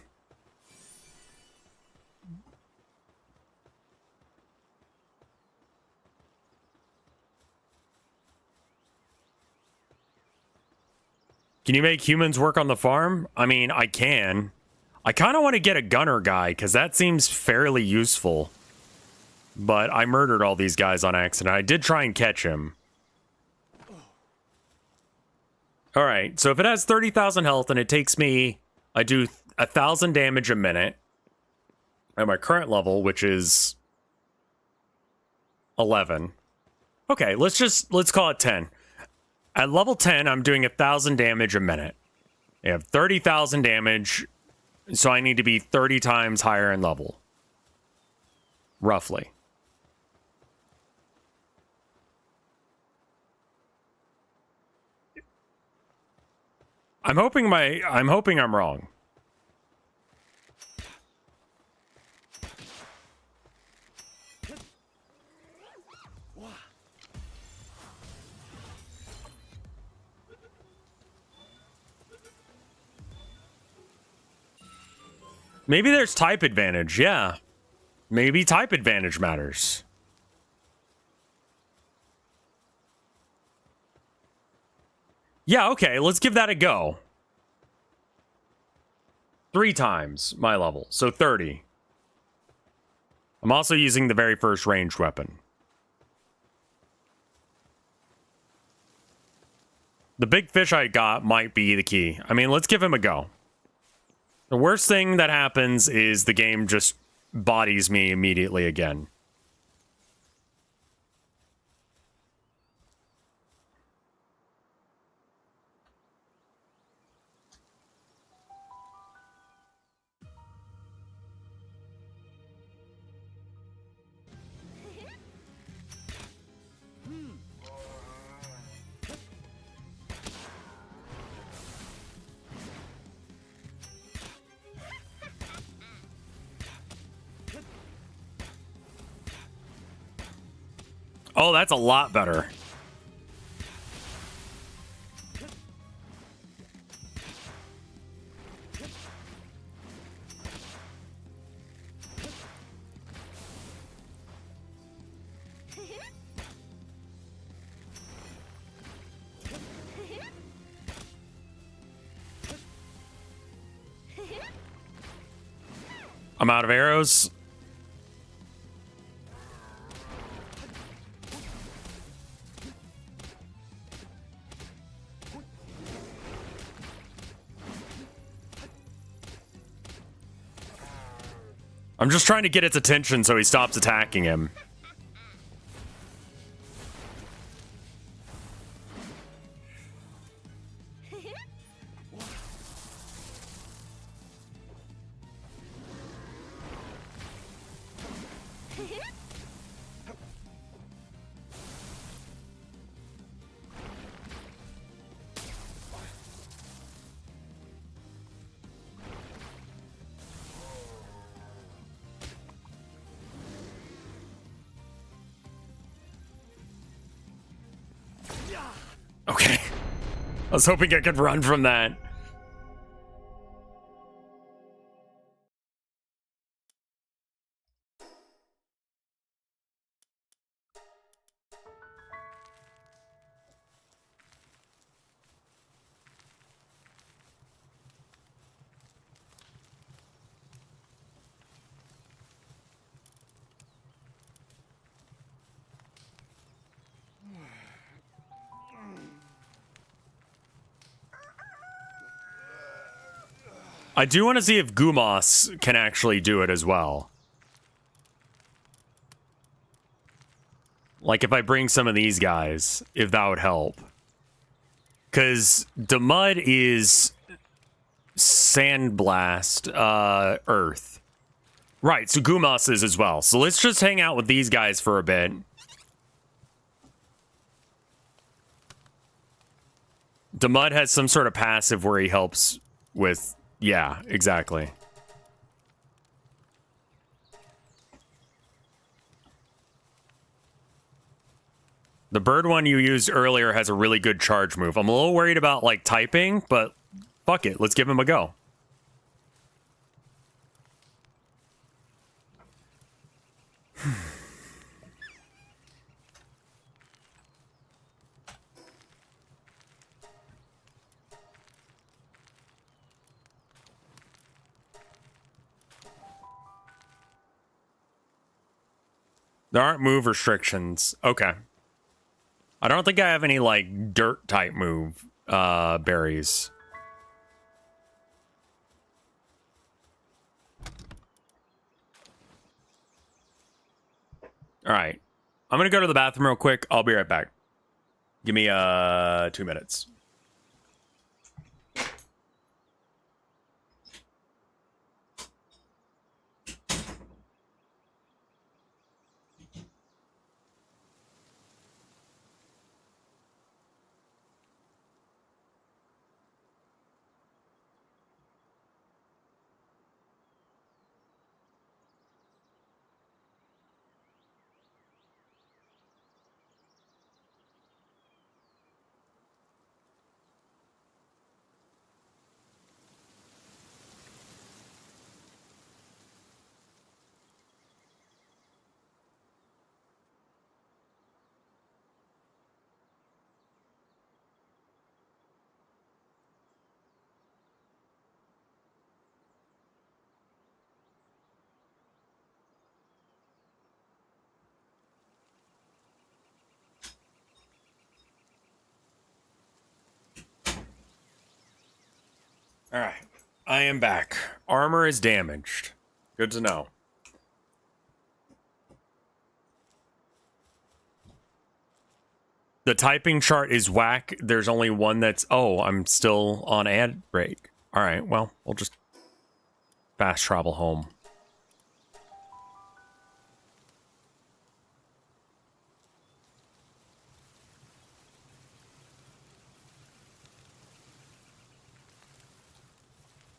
Can you make humans work on the farm? I mean, I can. I kind of want to get a gunner guy, because that seems fairly useful. But I murdered all these guys on accident. I did try and catch him. Alright, so if it has 30,000 health and it takes me... I do 1,000 damage a minute. At my current level, which is... 11. Okay, let's call it 10. At level 10, I'm doing 1,000 damage a minute. I have 30,000 damage, so I need to be 30 times higher in level. Roughly. I'm hoping I'm wrong. Maybe there's type advantage, yeah. Maybe type advantage matters. Yeah, okay, let's give that a go. 3 times my level, so 30. I'm also using the very first ranged weapon. The big fish I got might be the key. I mean, let's give him a go. The worst thing that happens is the game just bodies me immediately again. Oh, that's a lot better. I'm out of arrows. I'm just trying to get its attention so he stops attacking him. Okay. I was hoping I could run from that. I do want to see if Gumos can actually do it as well. Like if I bring some of these guys, if that would help. Because Demud is Sandblast, Earth. Right, so Gumos is as well. So let's just hang out with these guys for a bit. Demud has some sort of passive where he helps with... Yeah, exactly. The bird one you used earlier has a really good charge move. I'm a little worried about, like, typing, but fuck it. Let's give him a go. There aren't move restrictions. Okay. I don't think I have any, like, dirt type move berries. All right. I'm going to go to the bathroom real quick. I'll be right back. Give me 2 minutes. All right, I am back. Armor is damaged. Good to know. The typing chart is whack. There's only one that's... Oh, I'm still on ad break. All right, well, we'll just fast travel home.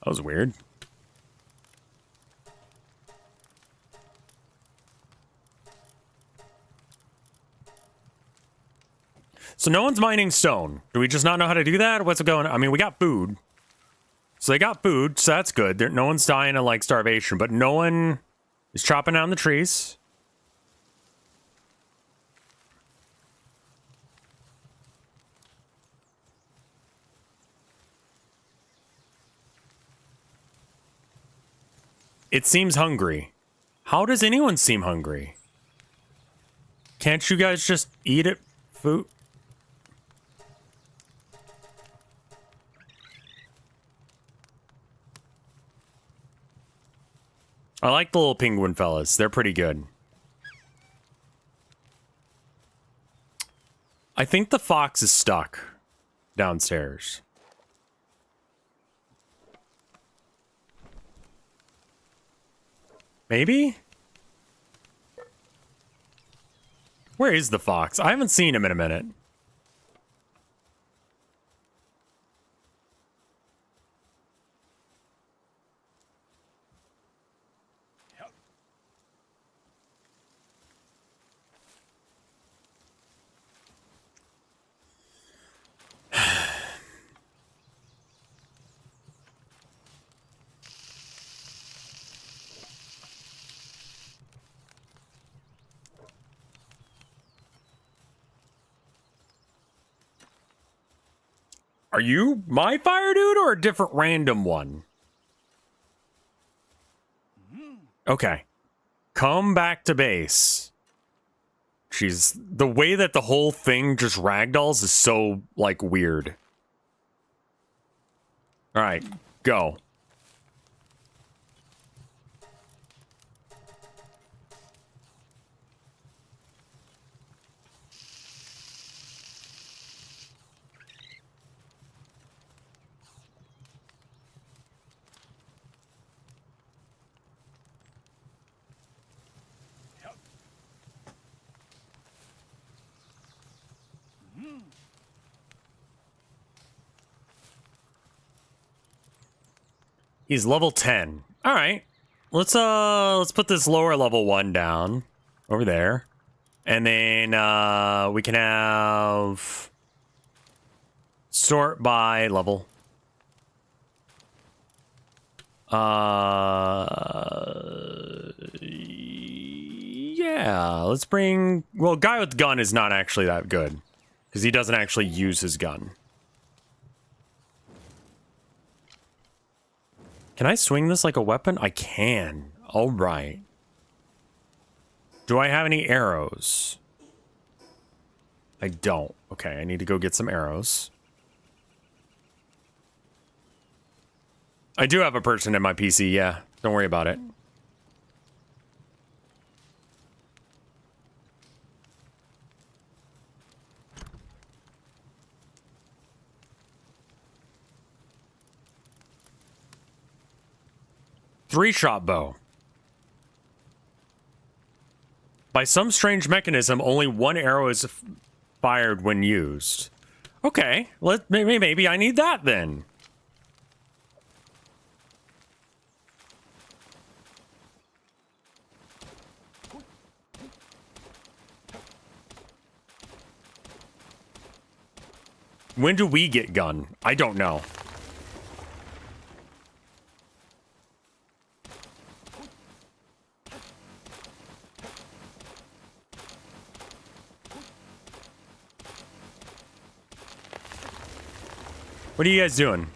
That was weird. So no one's mining stone. Do we just not know how to do that? What's going on? I mean, we got food. So they got food, so that's good. No one's dying of, like, starvation, but no one is chopping down the trees. It seems hungry. How does anyone seem hungry? Can't you guys just eat it? Food? I like the little penguin fellas. They're pretty good. I think the fox is stuck downstairs. Maybe? Where is the fox? I haven't seen him in a minute. Are you my fire dude or a different random one? Okay. Come back to base. Jeez, the way that the whole thing just ragdolls is so, like, weird. Alright, go. He's level 10. All right. Let's put this lower level one down over there. And then we can have sort by level. Yeah, let's bring... Well, guy with gun is not actually that good. Because he doesn't actually use his gun. Can I swing this like a weapon? I can. All right. Do I have any arrows? I don't. Okay, I need to go get some arrows. I do have a person in my PC, yeah. Don't worry about it. Three-shot bow. By some strange mechanism, only one arrow is fired when used. Okay, maybe I need that then. When do we get gun? I don't know. What are you guys doing?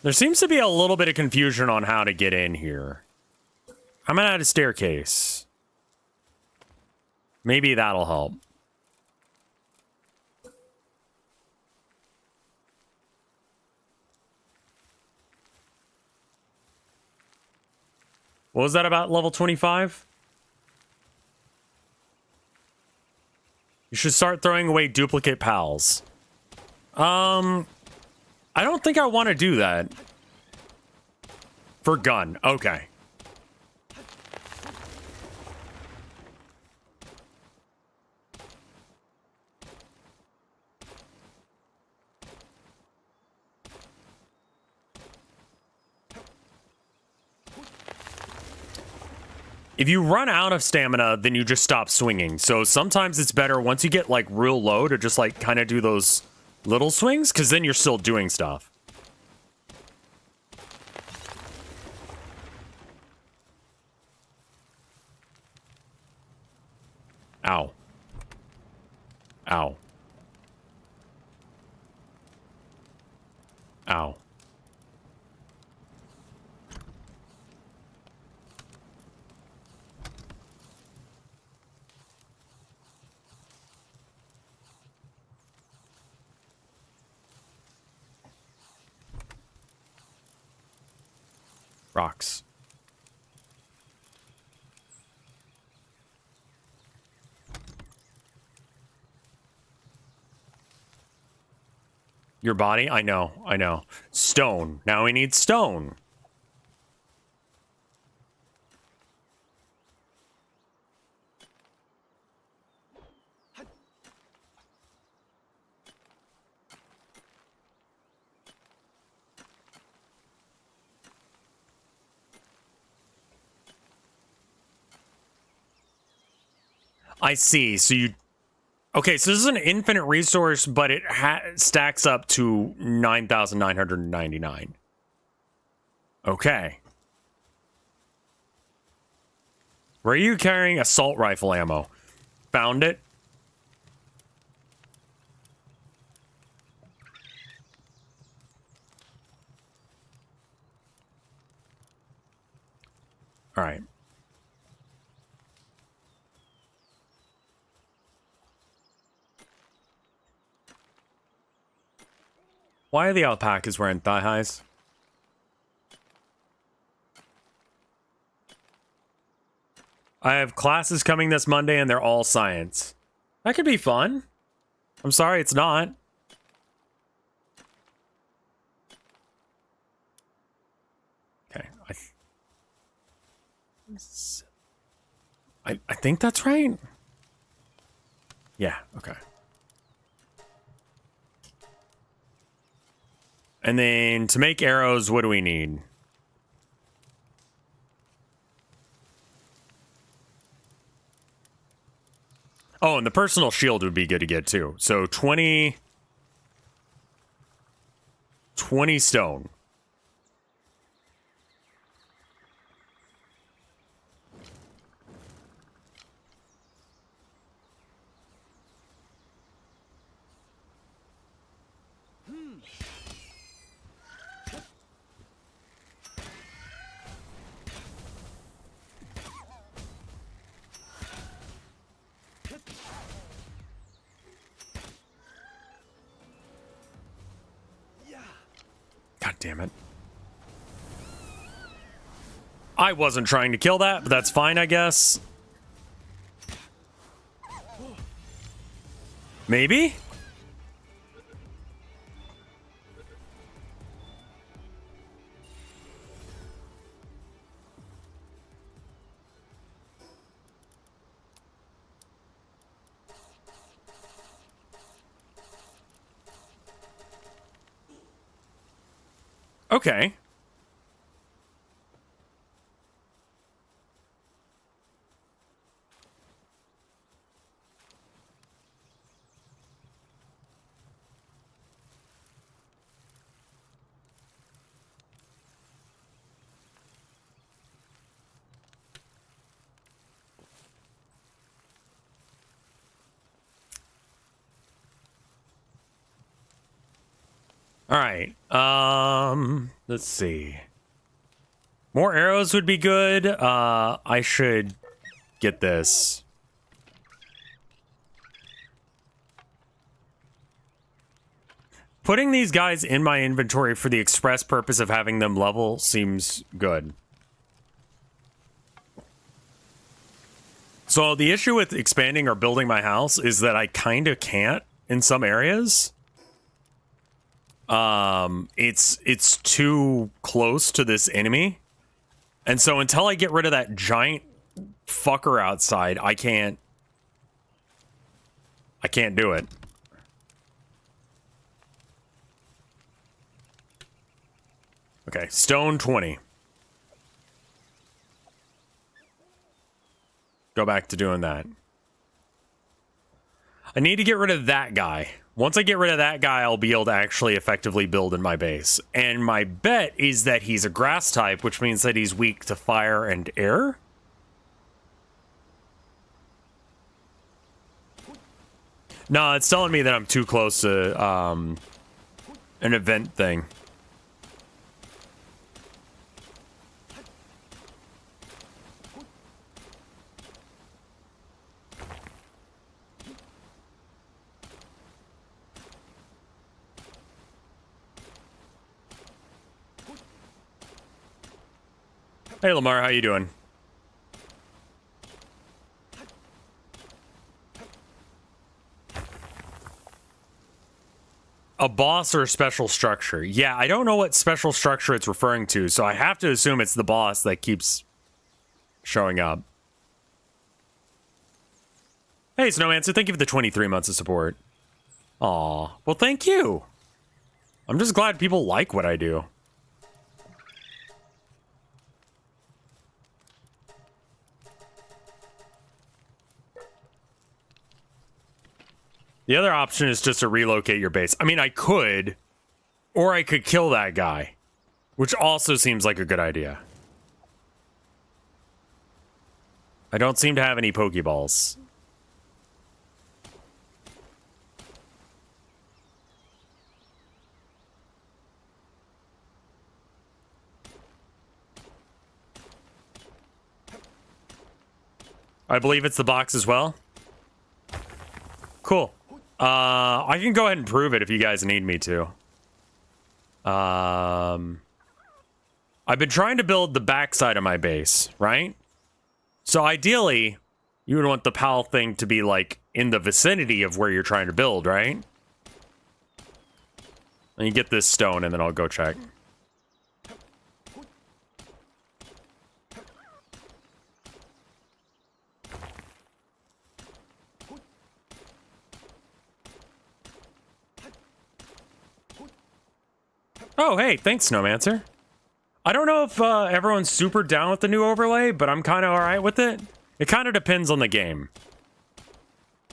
There seems to be a little bit of confusion on how to get in here. I'm gonna add a staircase. Maybe that'll help. What was that about level 25? You should start throwing away duplicate pals. I don't think I want to do that. For gun, okay. If you run out of stamina, then you just stop swinging. So sometimes it's better once you get like real low to just like kind of do those little swings, because then you're still doing stuff. Ow. Ow. Ow. Rocks. Your body? I know, I know. Stone. Now we need stone. I see. So you... Okay, so this is an infinite resource, but it stacks up to 9,999. Okay. Where are you carrying assault rifle ammo? Found it? All right. Why are the alpacas wearing thigh highs? I have classes coming this Monday and they're all science. That could be fun. I'm sorry it's not. Okay. I think that's right. Yeah, okay. And then to make arrows, what do we need? Oh, and the personal shield would be good to get too. So 20 stone. God damn it. I wasn't trying to kill that, but that's fine, I guess. Maybe? Okay. All right. Let's see. More arrows would be good. I should get this. Putting these guys in my inventory for the express purpose of having them level seems good. So the issue with expanding or building my house is that I kind of can't in some areas. It's too close to this enemy. And so until I get rid of that giant fucker outside, I can't do it. Okay, stone 20. Go back to doing that. I need to get rid of that guy. Once I get rid of that guy, I'll be able to actually effectively build in my base. And my bet is that he's a grass type, which means that he's weak to fire and air. No, it's telling me that I'm too close to an event thing. Hey, Lamar, how you doing? A boss or a special structure? Yeah, I don't know what special structure it's referring to, so I have to assume it's the boss that keeps showing up. Hey, Snowmancer, thank you for the 23 months of support. Aw, well, thank you. I'm just glad people like what I do. The other option is just to relocate your base. I mean, I could, or I could kill that guy, which also seems like a good idea. I don't seem to have any Pokeballs. I believe it's the box as well. Cool. I can go ahead and prove it if you guys need me to. I've been trying to build the backside of my base, right? So ideally, you would want the PAL thing to be like in the vicinity of where you're trying to build, right? And you get this stone and then I'll go check. Oh, hey, thanks, Snowmancer. I don't know if everyone's super down with the new overlay, but I'm kind of all right with it. It kind of depends on the game.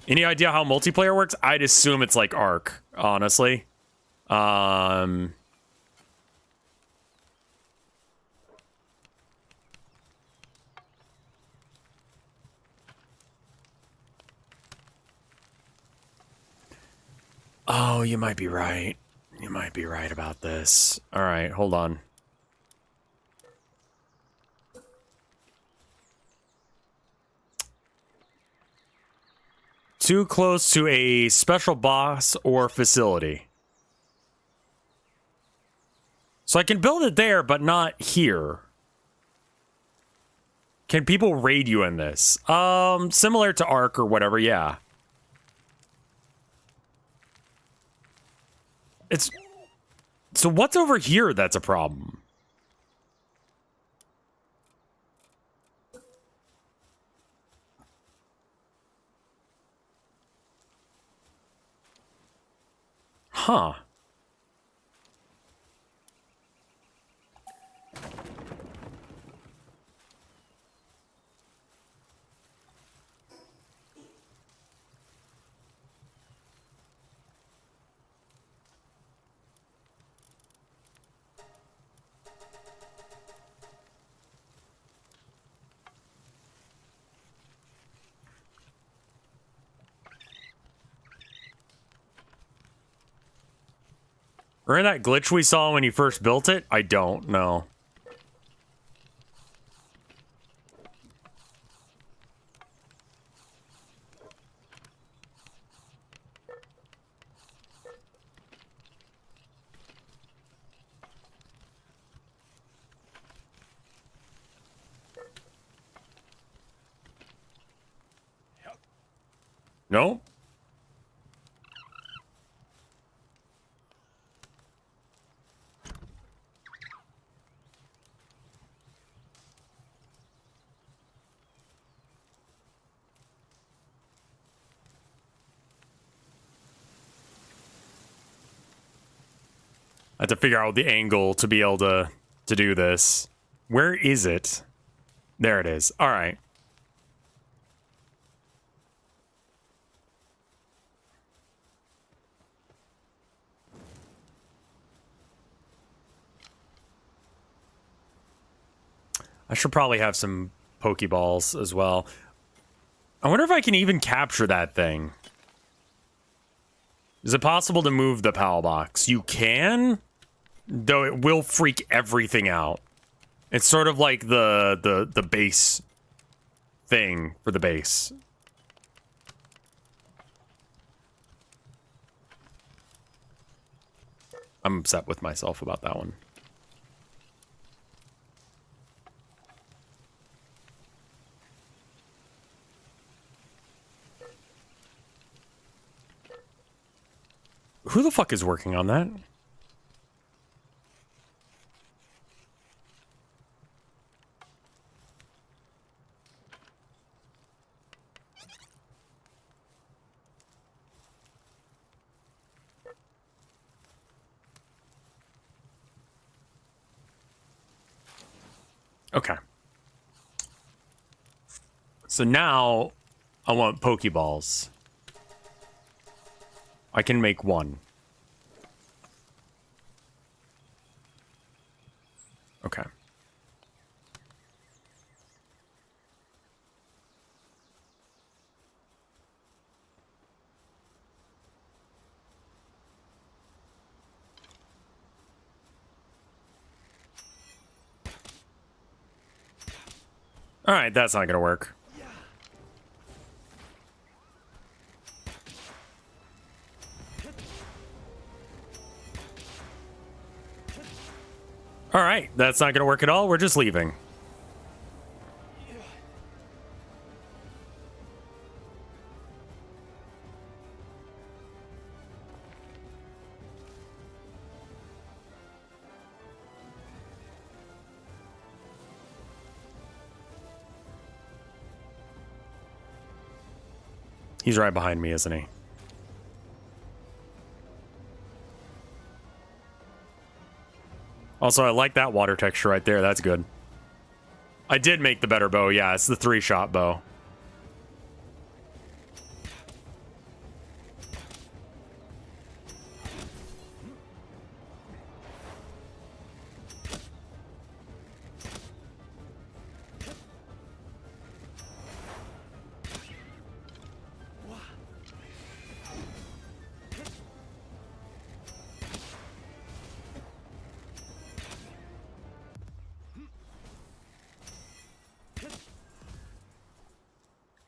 Any idea how multiplayer works? I'd assume it's like Ark, honestly. Oh, you might be right. You might be right about this. All right, hold on. Too close to a special boss or facility. So I can build it there, but not here. Can people raid you in this? Similar to Ark or whatever, yeah. It's... So what's over here that's a problem? Huh. Remember that glitch we saw when you first built it? I don't know. No? I have to figure out the angle to be able to do this. Where is it? There it is. All right. I should probably have some Pokeballs as well. I wonder if I can even capture that thing. Is it possible to move the PAL box? You can, though it will freak everything out. It's sort of like the base thing for the base. I'm upset with myself about that one. Who the fuck is working on that? Okay. So now I want Pokeballs. I can make one. Okay. All right, that's not gonna work. All right, that's not gonna work at all. We're just leaving. He's right behind me, isn't he? Also, I like that water texture right there. That's good. I did make the better bow. Yeah, it's the 3-shot bow.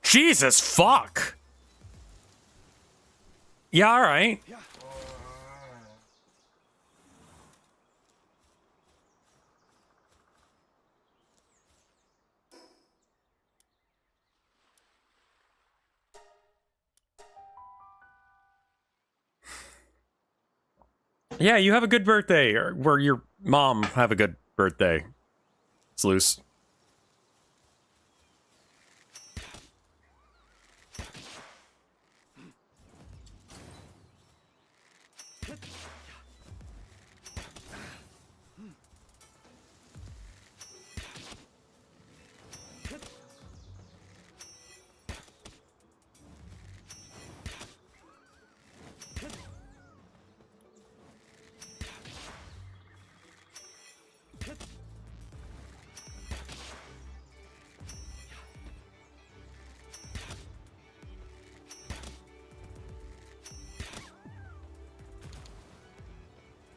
Jesus, fuck. Yeah, all right. Yeah, you have a good birthday, or your mom have a good birthday. It's loose.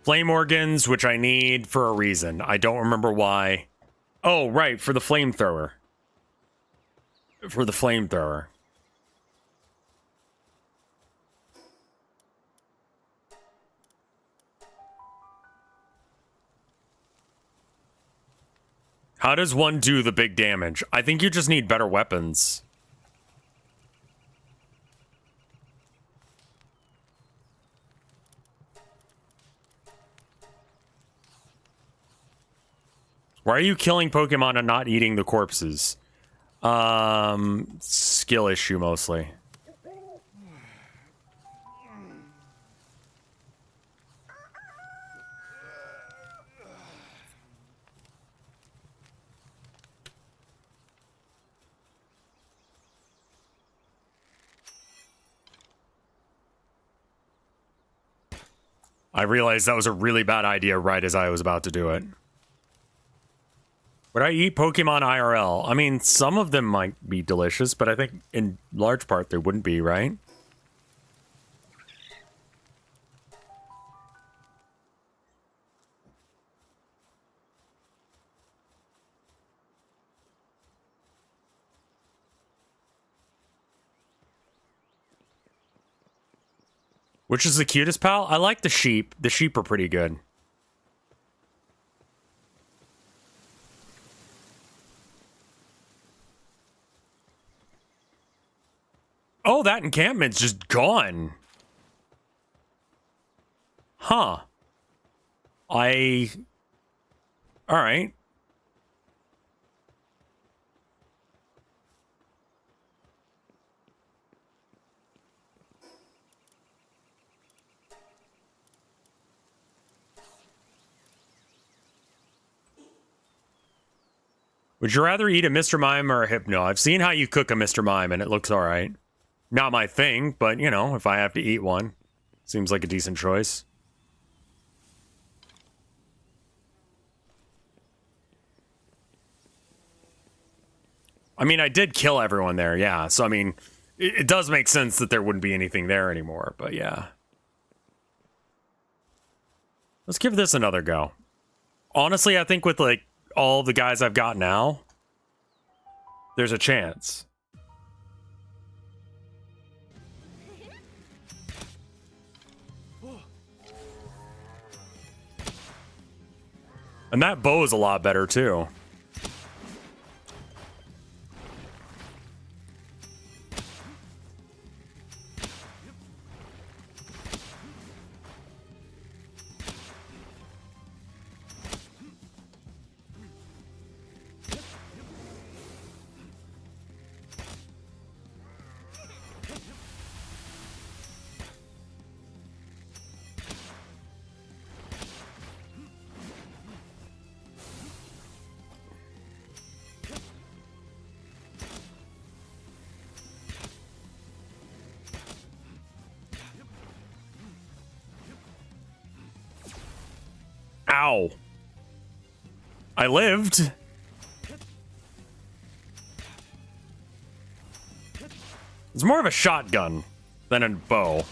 Flame organs, which I need for a reason. I don't remember why. Oh, right, for the flamethrower. For the flamethrower. How does one do the big damage? I think you just need better weapons. Why are you killing Pokemon and not eating the corpses? Skill issue mostly. I realized that was a really bad idea right as I was about to do it. Would I eat Pokemon IRL? I mean, some of them might be delicious, but I think in large part they wouldn't be, right? Which is the cutest, pal? I like the sheep. The sheep are pretty good. Oh, that encampment's just gone. Huh. Alright. Would you rather eat a Mr. Mime or a Hypno? I've seen how you cook a Mr. Mime and it looks alright. Not my thing, but, you know, if I have to eat one, seems like a decent choice. I mean, I did kill everyone there, yeah. So, I mean, it does make sense that there wouldn't be anything there anymore, but yeah. Let's give this another go. Honestly, I think with, like, all the guys I've got now, there's a chance. And that bow is a lot better, too. Ow. I lived. It's more of a shotgun than a bow.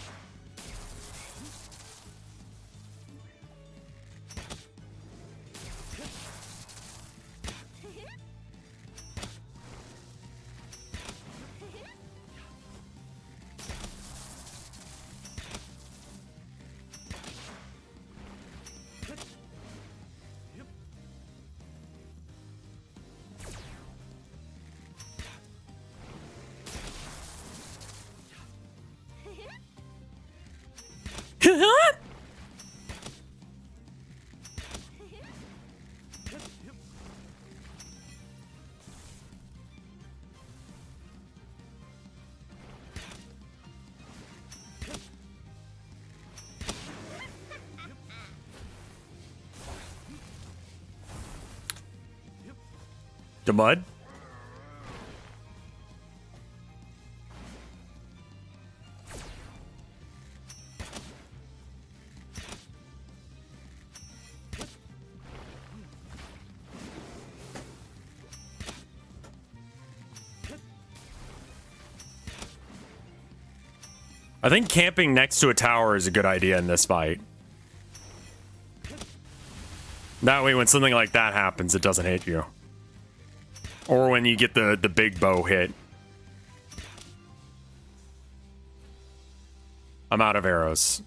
The mud? I think camping next to a tower is a good idea in this fight. That way when something like that happens, it doesn't hit you. Or when you get the big bow hit. I'm out of arrows.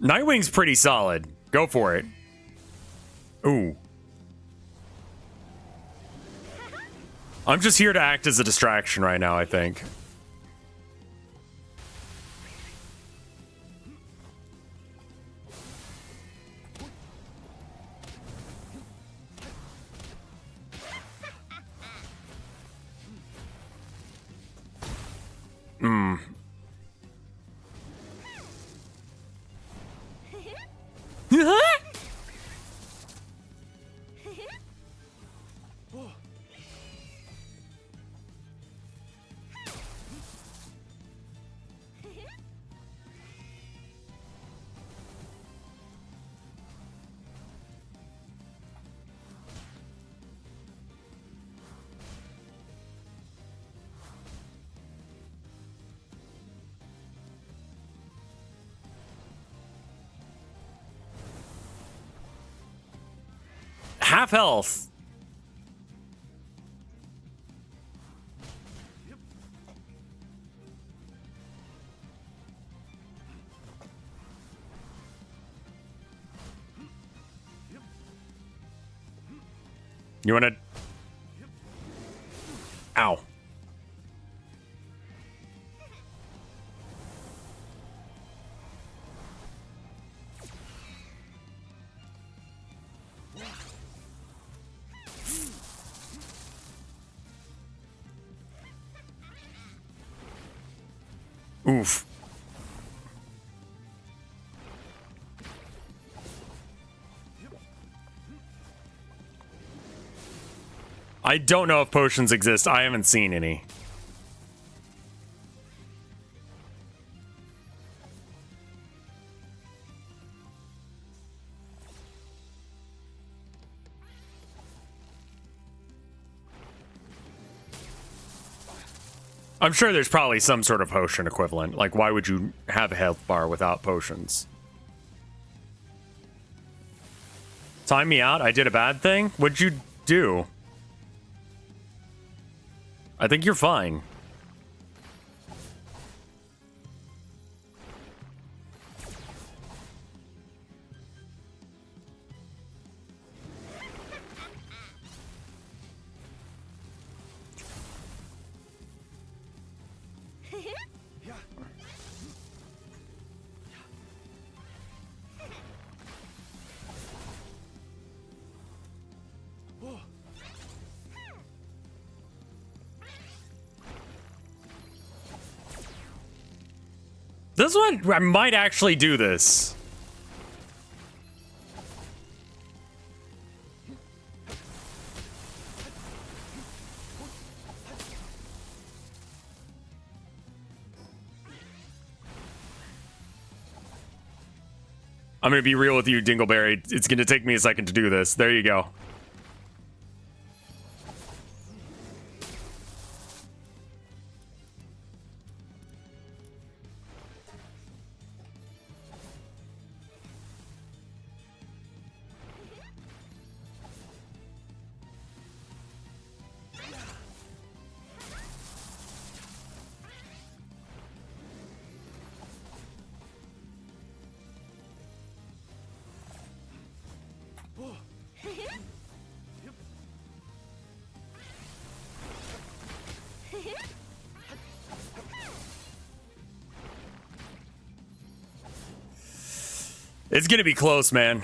Nightwing's pretty solid. Go for it. Ooh. I'm just here to act as a distraction right now, I think. Half health. You wanna... Ow. Oof. I don't know if potions exist. I haven't seen any. I'm sure there's probably some sort of potion equivalent. Like, why would you have a health bar without potions? Time me out? I did a bad thing? What'd you do? I think you're fine. This one, I might actually do this. I'm gonna be real with you, Dingleberry. It's gonna take me a second to do this. There you go. It's gonna be close, man.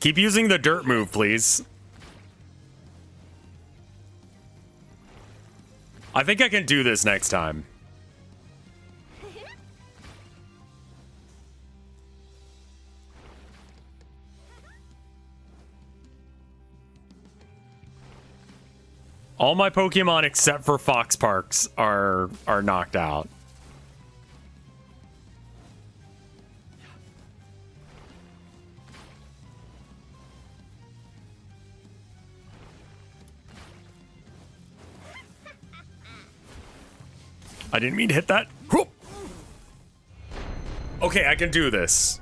Keep using the dirt move, please. I think I can do this next time. All my Pokemon except for Fox Parks are knocked out. I didn't mean to hit that. Whoop. Okay, I can do this.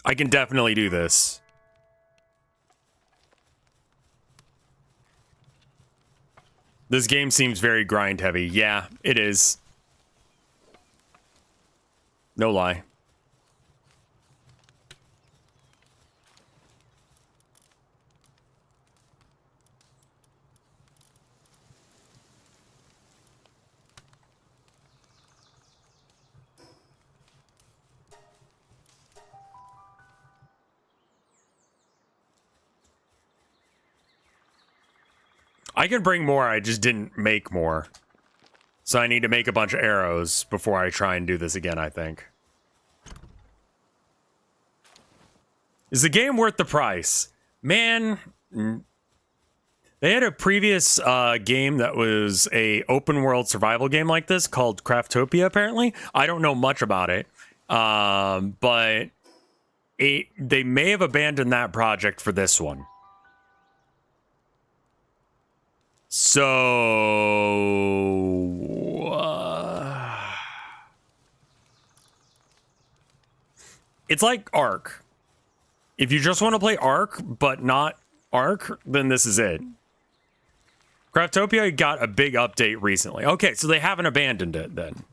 I can definitely do this. This game seems very grind heavy. Yeah, it is. No lie. I can bring more, I just didn't make more. So I need to make a bunch of arrows before I try and do this again, I think. Is the game worth the price? Man, they had a previous game that was a open world survival game like this called Craftopia, apparently. I don't know much about it, but they may have abandoned that project for this one. So, it's like Ark. If you just want to play Ark, but not Ark, then this is it. Craftopia got a big update recently. Okay, so they haven't abandoned it then.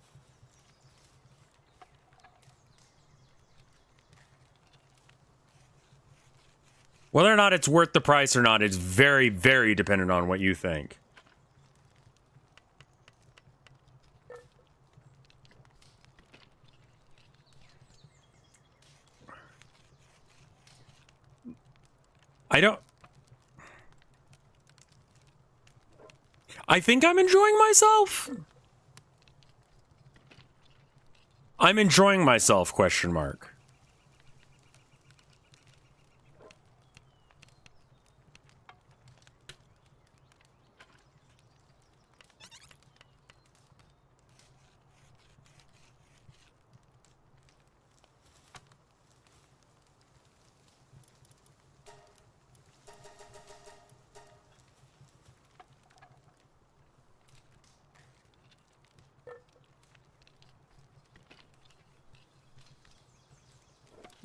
Whether or not it's worth the price or not is very, very dependent on what you think. I think I'm enjoying myself. I'm enjoying myself, question mark.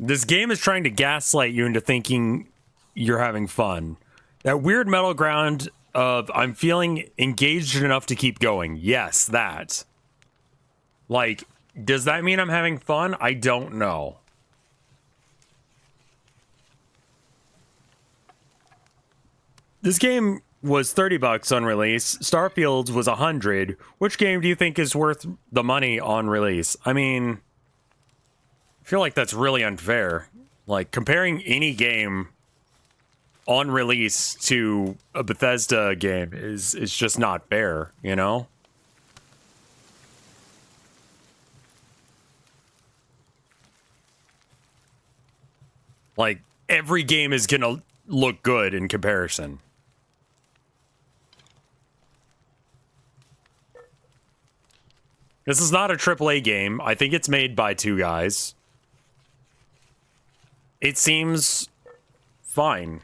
This game is trying to gaslight you into thinking you're having fun. That weird middle ground of I'm feeling engaged enough to keep going. Yes, that. Like, does that mean I'm having fun? I don't know. This game was $30 on release. Starfield was $100. Which game do you think is worth the money on release? I mean, I feel like that's really unfair. Like, comparing any game on release to a Bethesda game is just not fair, you know? Like, every game is gonna look good in comparison. This is not a AAA game. I think it's made by 2 guys. It seems fine.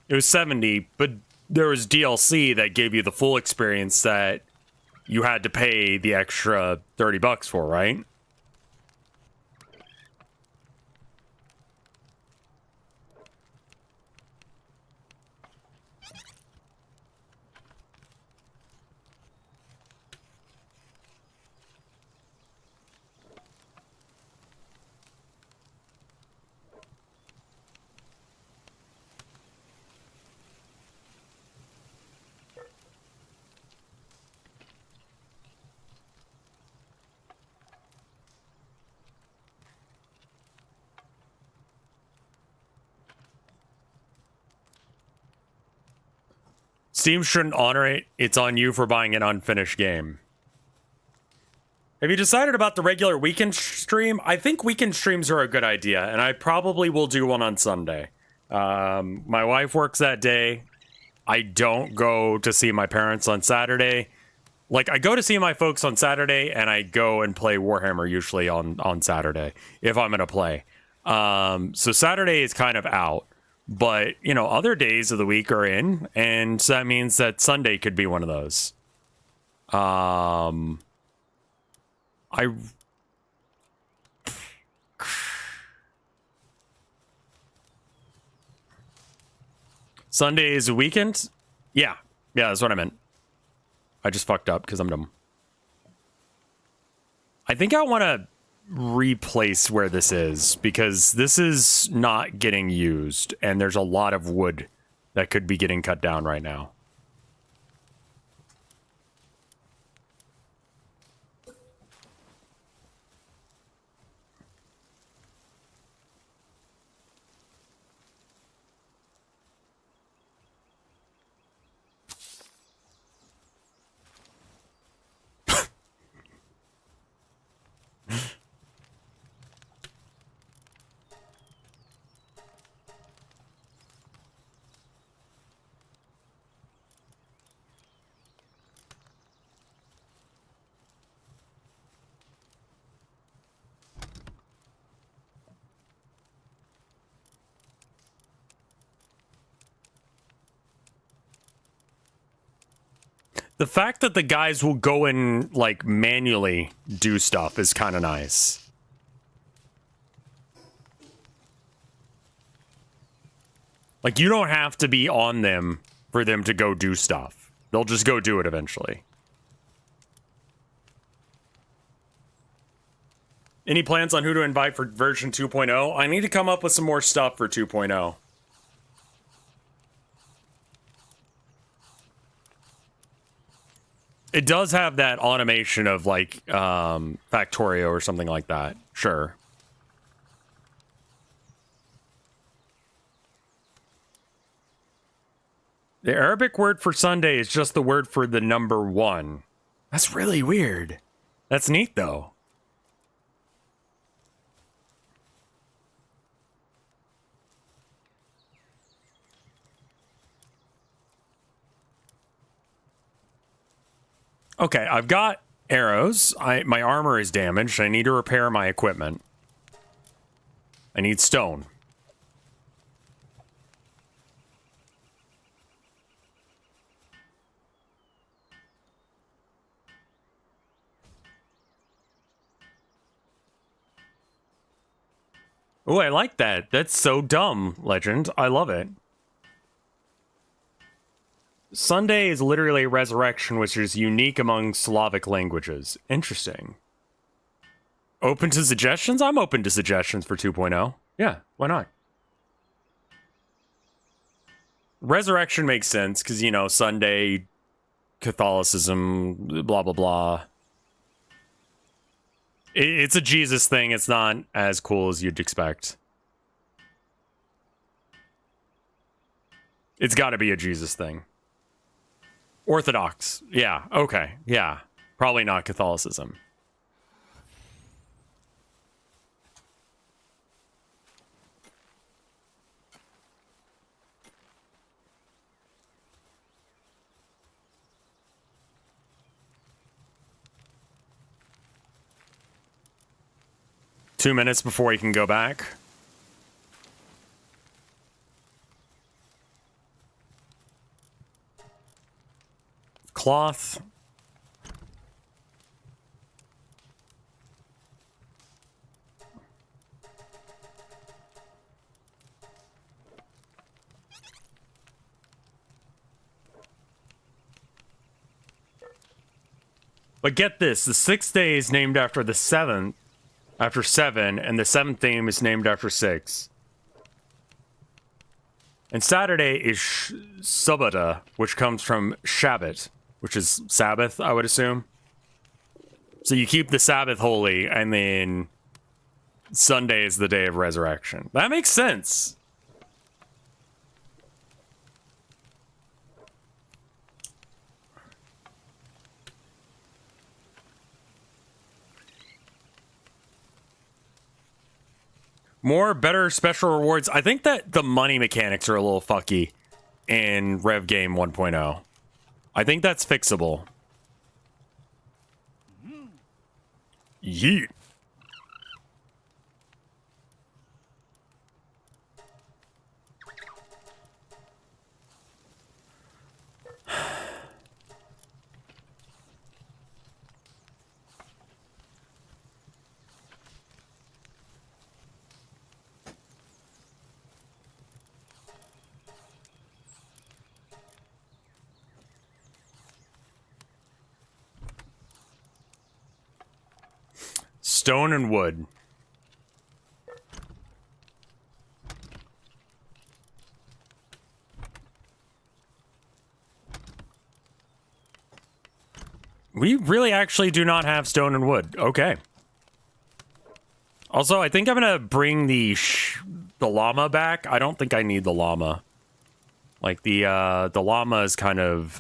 It was $70, but there was DLC that gave you the full experience that you had to pay the extra $30 for, right? Steam shouldn't honor it. It's on you for buying an unfinished game. Have you decided about the regular weekend stream? I think weekend streams are a good idea, and I probably will do one on Sunday. My wife works that day. I don't go to see my parents on Saturday. Like, I go to see my folks on Saturday, and I go and play Warhammer usually on Saturday, if I'm going to play. So Saturday is kind of out. But, you know, other days of the week are in, and that means that Sunday could be one of those. Sunday is a weekend? Yeah, that's what I meant. I just fucked up because I'm dumb. I think I want to replace where this is because this is not getting used and there's a lot of wood that could be getting cut down right now. The fact that the guys will go and, like, manually do stuff is kind of nice. Like, you don't have to be on them for them to go do stuff. They'll just go do it eventually. Any plans on who to invite for version 2.0? I need to come up with some more stuff for 2.0. It does have that automation of, like, Factorio or something like that. Sure. The Arabic word for Sunday is just the word for the number 1. That's really weird. That's neat, though. Okay, I've got arrows. My armor is damaged. I need to repair my equipment. I need stone. Oh, I like that. That's so dumb, Legend. I love it. Sunday is literally resurrection, which is unique among Slavic languages. Interesting. Open to suggestions? I'm open to suggestions for 2.0. Yeah, why not? Resurrection makes sense because, you know, Sunday, Catholicism, blah, blah, blah. It's a Jesus thing. It's not as cool as you'd expect. It's got to be a Jesus thing. Orthodox. Yeah, okay. Yeah. Probably not Catholicism. Two minutes before he can go back. Cloth. But get this, the 6th day is named after the 7th, after 7, and the 7th theme is named after 6. And Saturday is Sabbath, which comes from Shabbat, which is Sabbath, I would assume. So you keep the Sabbath holy, and then Sunday is the day of resurrection. That makes sense. More better special rewards. I think that the money mechanics are a little fucky in Rev Game 1.0. I think that's fixable. Yeet. Stone and wood. We really actually do not have stone and wood. Okay. Also, I think I'm gonna bring the llama back. I don't think I need the llama. Like the llama is kind of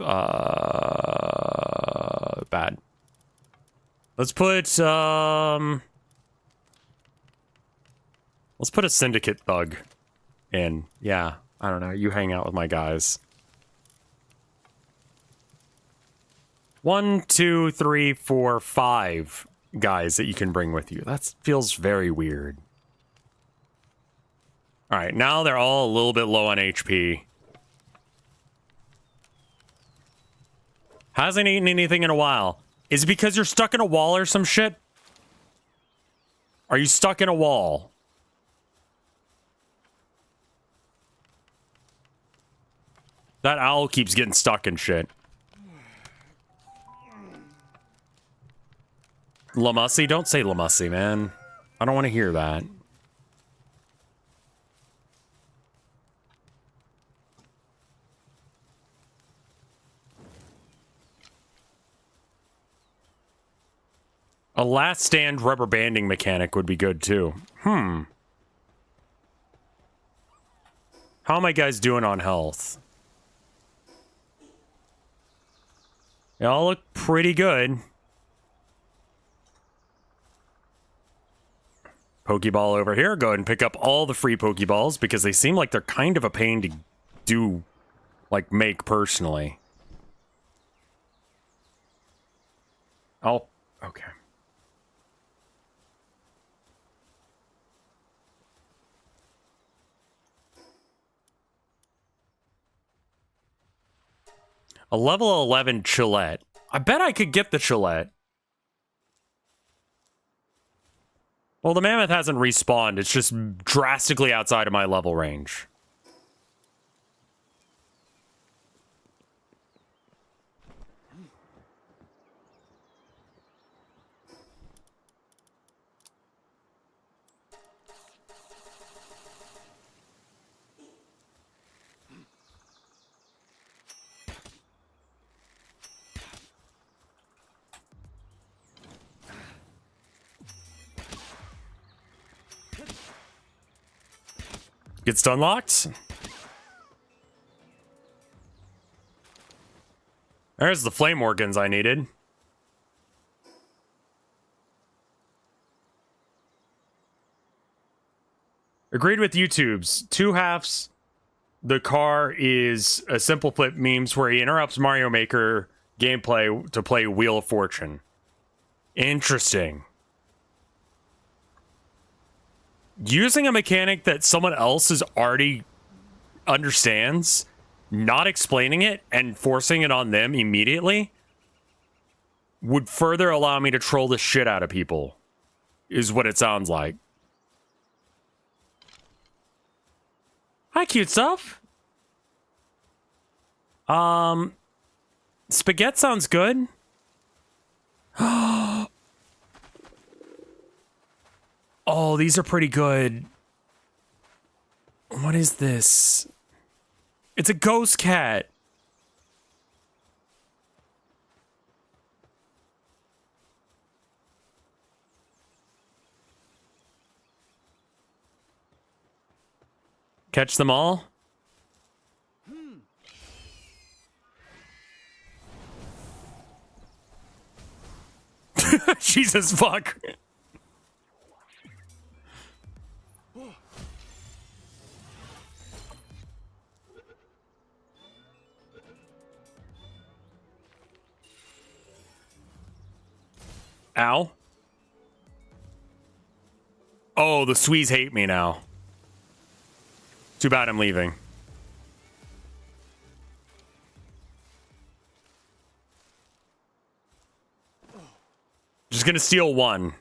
bad. Let's put a syndicate thug in. Yeah, I don't know. You hang out with my guys. 1, 2, 3, 4, 5 guys that you can bring with you. That feels very weird. All right, now they're all a little bit low on HP. Hasn't eaten anything in a while. Is it because you're stuck in a wall or some shit? Are you stuck in a wall? That owl keeps getting stuck in shit. Lamussi? Don't say Lamussi, man. I don't want to hear that. A last stand rubber banding mechanic would be good too. How am I guys doing on health? Y'all look pretty good. Pokeball over here. Go ahead and pick up all the free Pokeballs because they seem like they're kind of a pain to do, like, make personally. Oh, okay. A level 11 Chillette. I bet I could get the Chillette. Well, the mammoth hasn't respawned. It's just drastically outside of my level range. Gets unlocked. There's the flame organs I needed. Agreed with YouTube's 2 halves. The car is a simple flip memes where he interrupts Mario Maker gameplay to play Wheel of Fortune. Interesting. Using a mechanic that someone else is already understands, not explaining it and forcing it on them immediately would further allow me to troll the shit out of people, is what it sounds like. Hi, cute stuff. Spaghetti sounds good. Oh, these are pretty good. What is this? It's a ghost cat. Catch them all? Jesus fuck. Ow. Oh, the Swedes hate me now. Too bad I'm leaving. Just gonna steal one.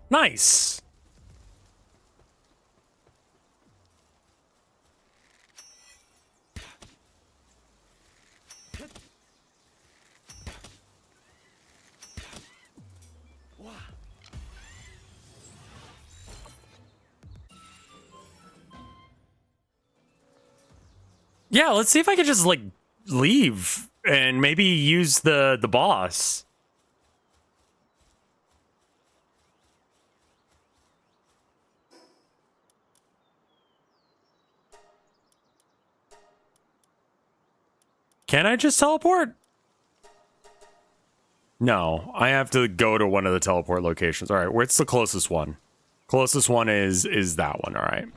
Nice. Yeah, let's see if I could just like leave and maybe use the boss. Can I just teleport? No, I have to go to one of the teleport locations. All right, where's the closest one? Closest one is that one. All right.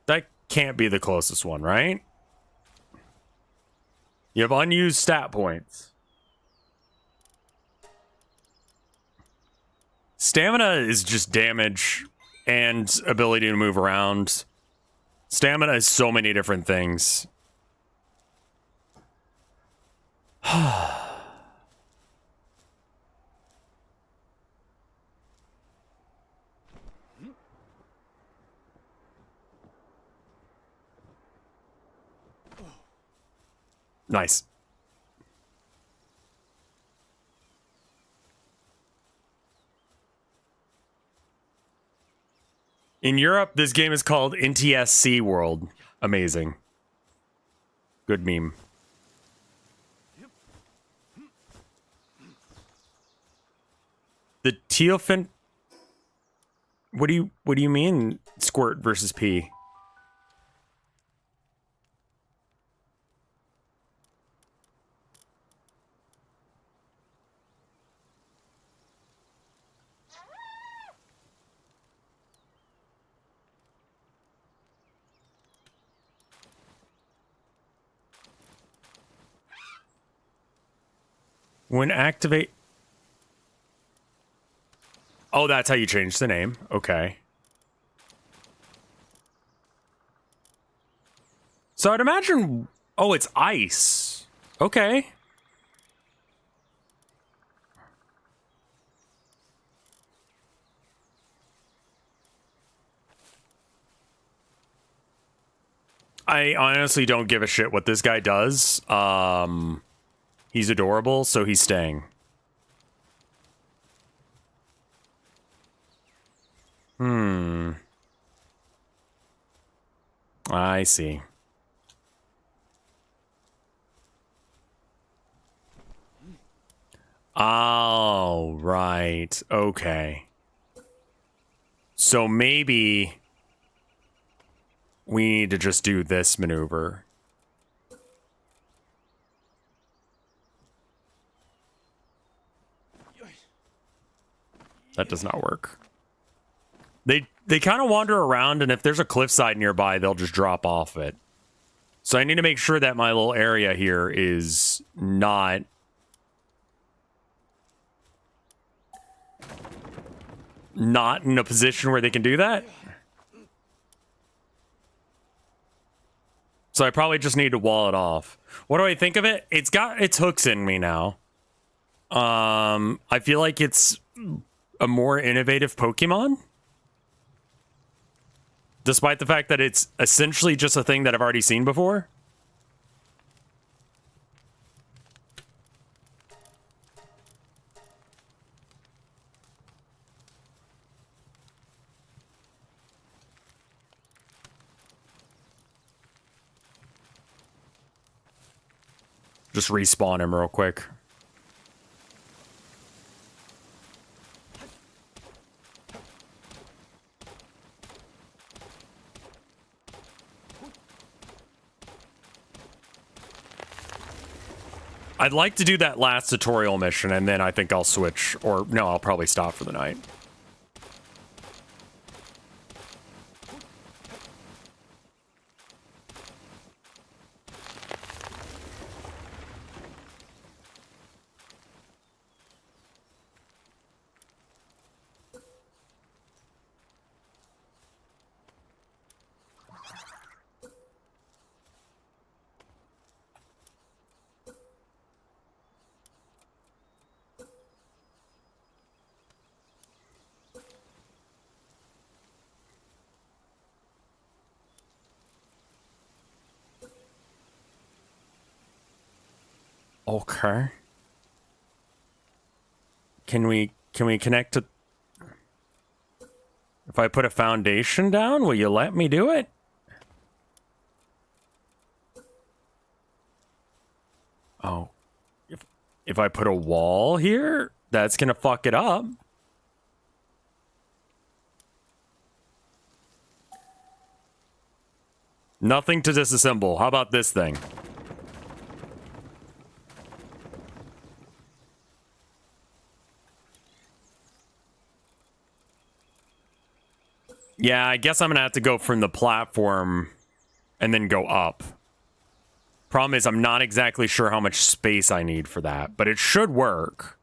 That can't be the closest one, right? You have unused stat points. Stamina is just damage and ability to move around. Stamina is so many different things. Nice. In Europe, this game is called NTSC World. Amazing. Good meme. The Teofant. What do you mean squirt versus pee? When activate... Oh, that's how you change the name. Okay. So I'd imagine... Oh, it's ice. Okay. I honestly don't give a shit what this guy does. He's adorable, so he's staying. I see. Oh, right. Okay. So maybe we need to just do this maneuver. That does not work. They kind of wander around, and if there's a cliffside nearby, they'll just drop off it. So I need to make sure that my little area here is not in a position where they can do that. So I probably just need to wall it off. What do I think of it? It's got its hooks in me now. I feel like it's a more innovative Pokemon. Despite the fact that it's essentially just a thing that I've already seen before. Just respawn him real quick. I'd like to do that last tutorial mission, and then I think I'll switch. Or, no, I'll probably stop for the night. Okay. Can we connect to... If I put a foundation down, will you let me do it? Oh. If I put a wall here, that's gonna fuck it up. Nothing to disassemble. How about this thing? Yeah, I guess I'm gonna have to go from the platform and then go up. Problem is, I'm not exactly sure how much space I need for that, but it should work.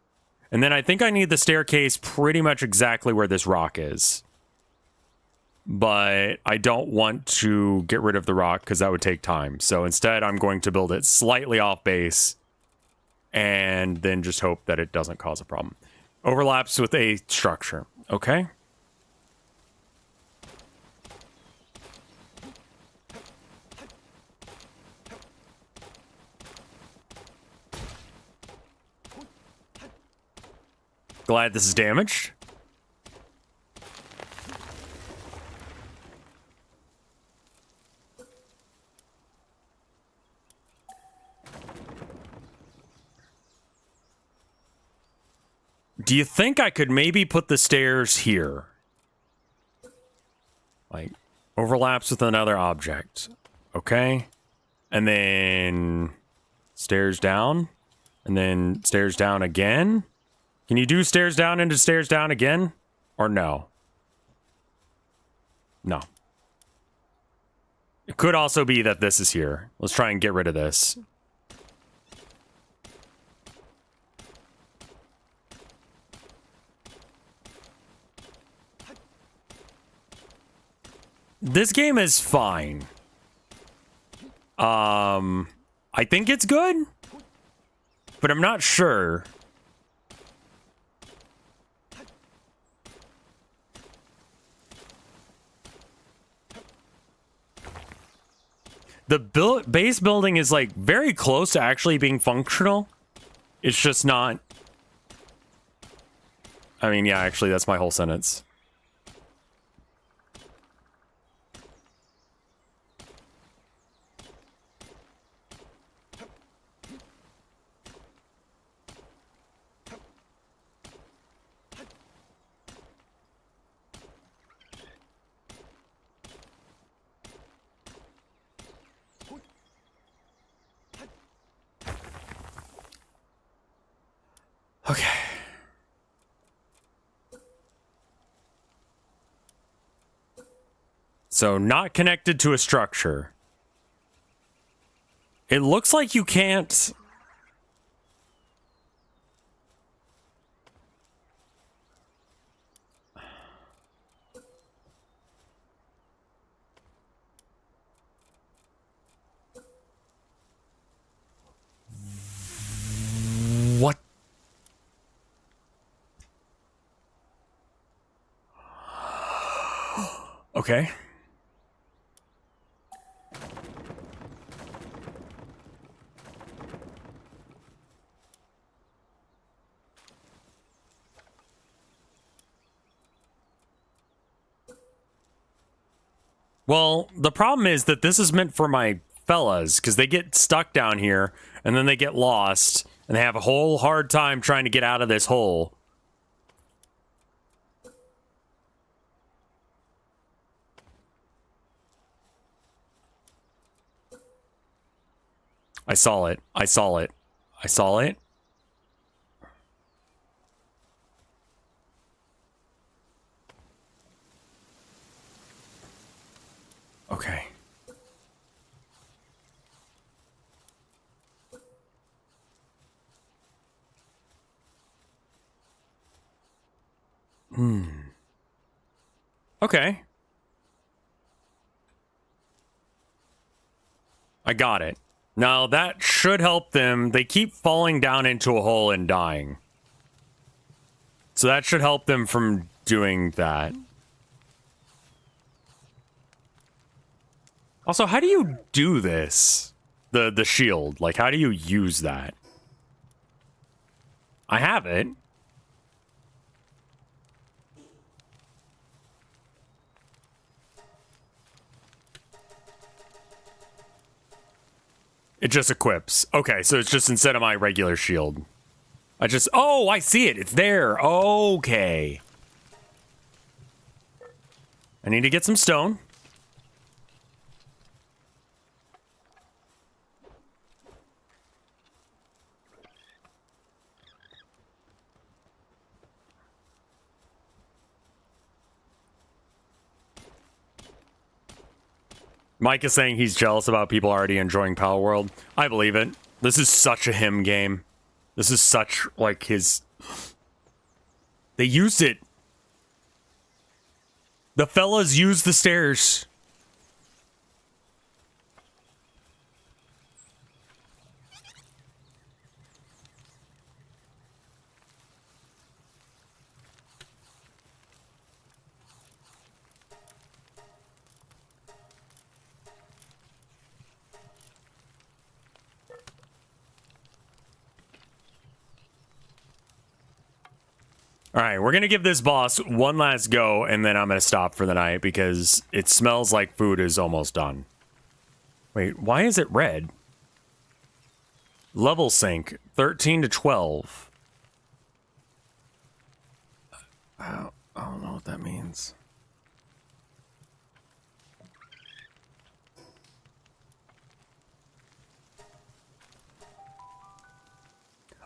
And then I think I need the staircase pretty much exactly where this rock is. But I don't want to get rid of the rock because that would take time. So instead, I'm going to build it slightly off base and then just hope that it doesn't cause a problem. Overlaps with a structure. Okay. Glad this is damaged. Do you think I could maybe put the stairs here? Like, overlaps with another object. Okay. And then stairs down. And then stairs down again. Can you do stairs down into stairs down again? Or no? No. It could also be that this is here. Let's try and get rid of this. This game is fine. I think it's good, but I'm not sure. The base building is like very close to actually being functional. It's just not. I mean, yeah, actually, that's my whole sentence. Okay. So, not connected to a structure. It looks like you can't... What? Okay. Well, the problem is that this is meant for my fellas, because they get stuck down here, and then they get lost, and they have a whole hard time trying to get out of this hole. I saw it. I saw it. I saw it. Okay. Okay. I got it. Now, that should help them. They keep falling down into a hole and dying. So that should help them from doing that. Also, how do you do this? The shield. Like, how do you use that? I have it. It just equips. Okay, so it's just instead of my regular shield. Oh, I see it. It's there. Okay. I need to get some stone. Mike is saying he's jealous about people already enjoying Palworld. I believe it. This is such a him game. This is such, like, his They used it. The fellas used the stairs. All right, we're going to give this boss one last go, and then I'm going to stop for the night because it smells like food is almost done. Wait, why is it red? Level sync, 13 to 12. I don't know what that means.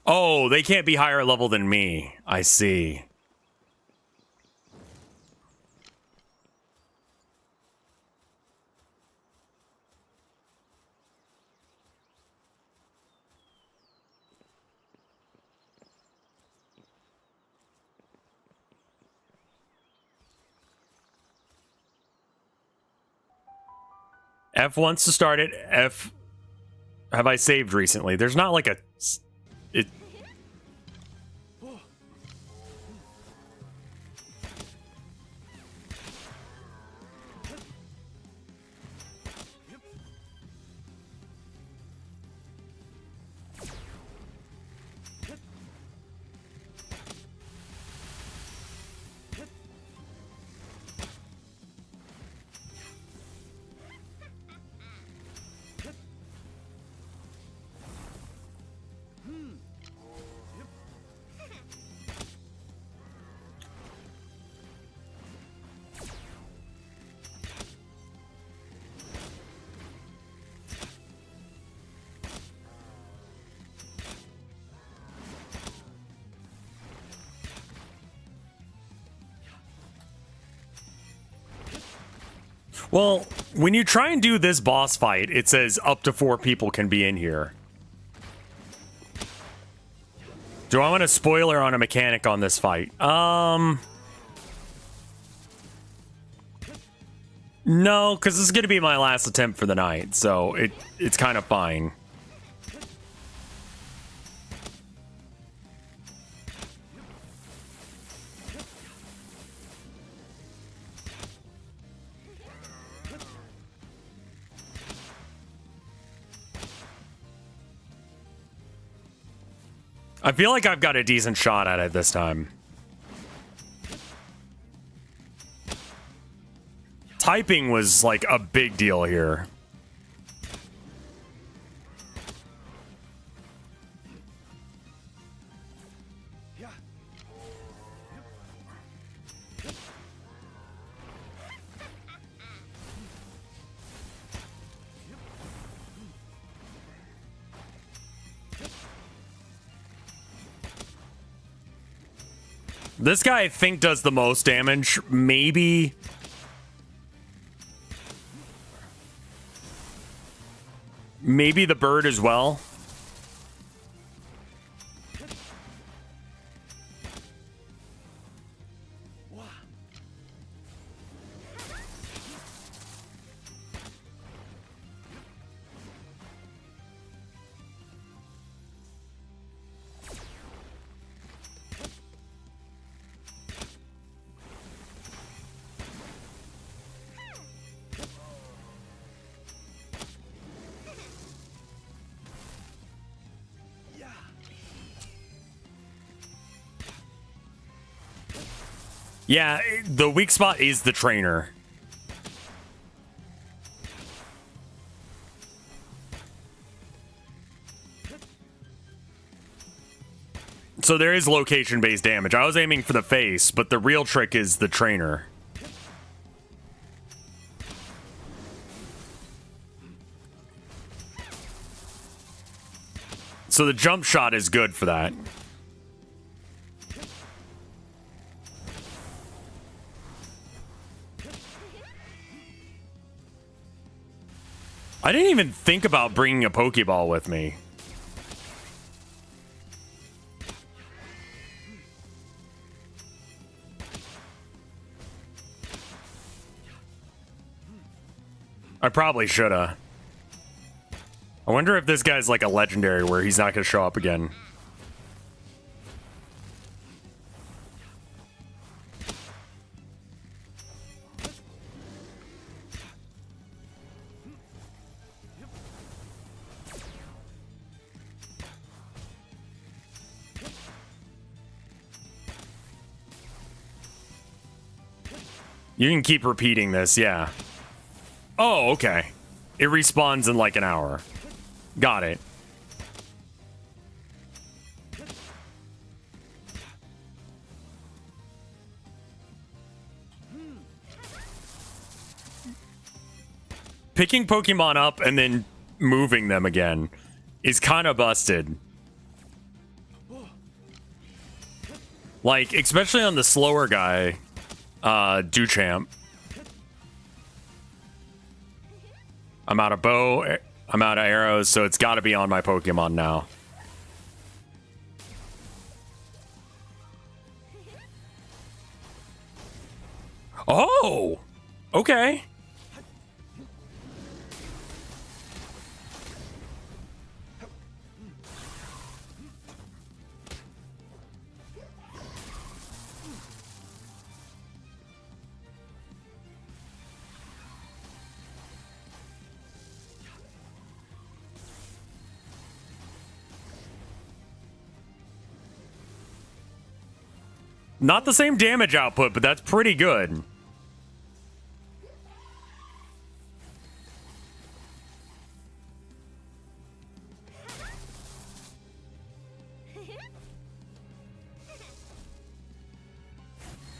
Oh, they can't be higher level than me. I see. F wants to start it. F, have I saved recently? There's not like a... It... Well, when you try and do this boss fight, it says up to 4 people can be in here. Do I want a spoiler on a mechanic on this fight? No, because this is going to be my last attempt for the night, so it's kind of fine. I feel like I've got a decent shot at it this time. Typing was like a big deal here. This guy, I think, does the most damage. Maybe the bird as well. Yeah, the weak spot is the trainer. So there is location-based damage. I was aiming for the face, but the real trick is the trainer. So the jump shot is good for that. I didn't even think about bringing a Pokeball with me. I probably shoulda. I wonder if this guy's like a legendary where he's not gonna show up again. You can keep repeating this, yeah. Oh, okay. It respawns in like an hour. Got it. Picking Pokemon up and then moving them again is kind of busted. Like, especially on the slower guy, Duchamp. I'm out of bow, I'm out of arrows, so it's got to be on my Pokemon now. Oh! Okay. Not the same damage output, but that's pretty good.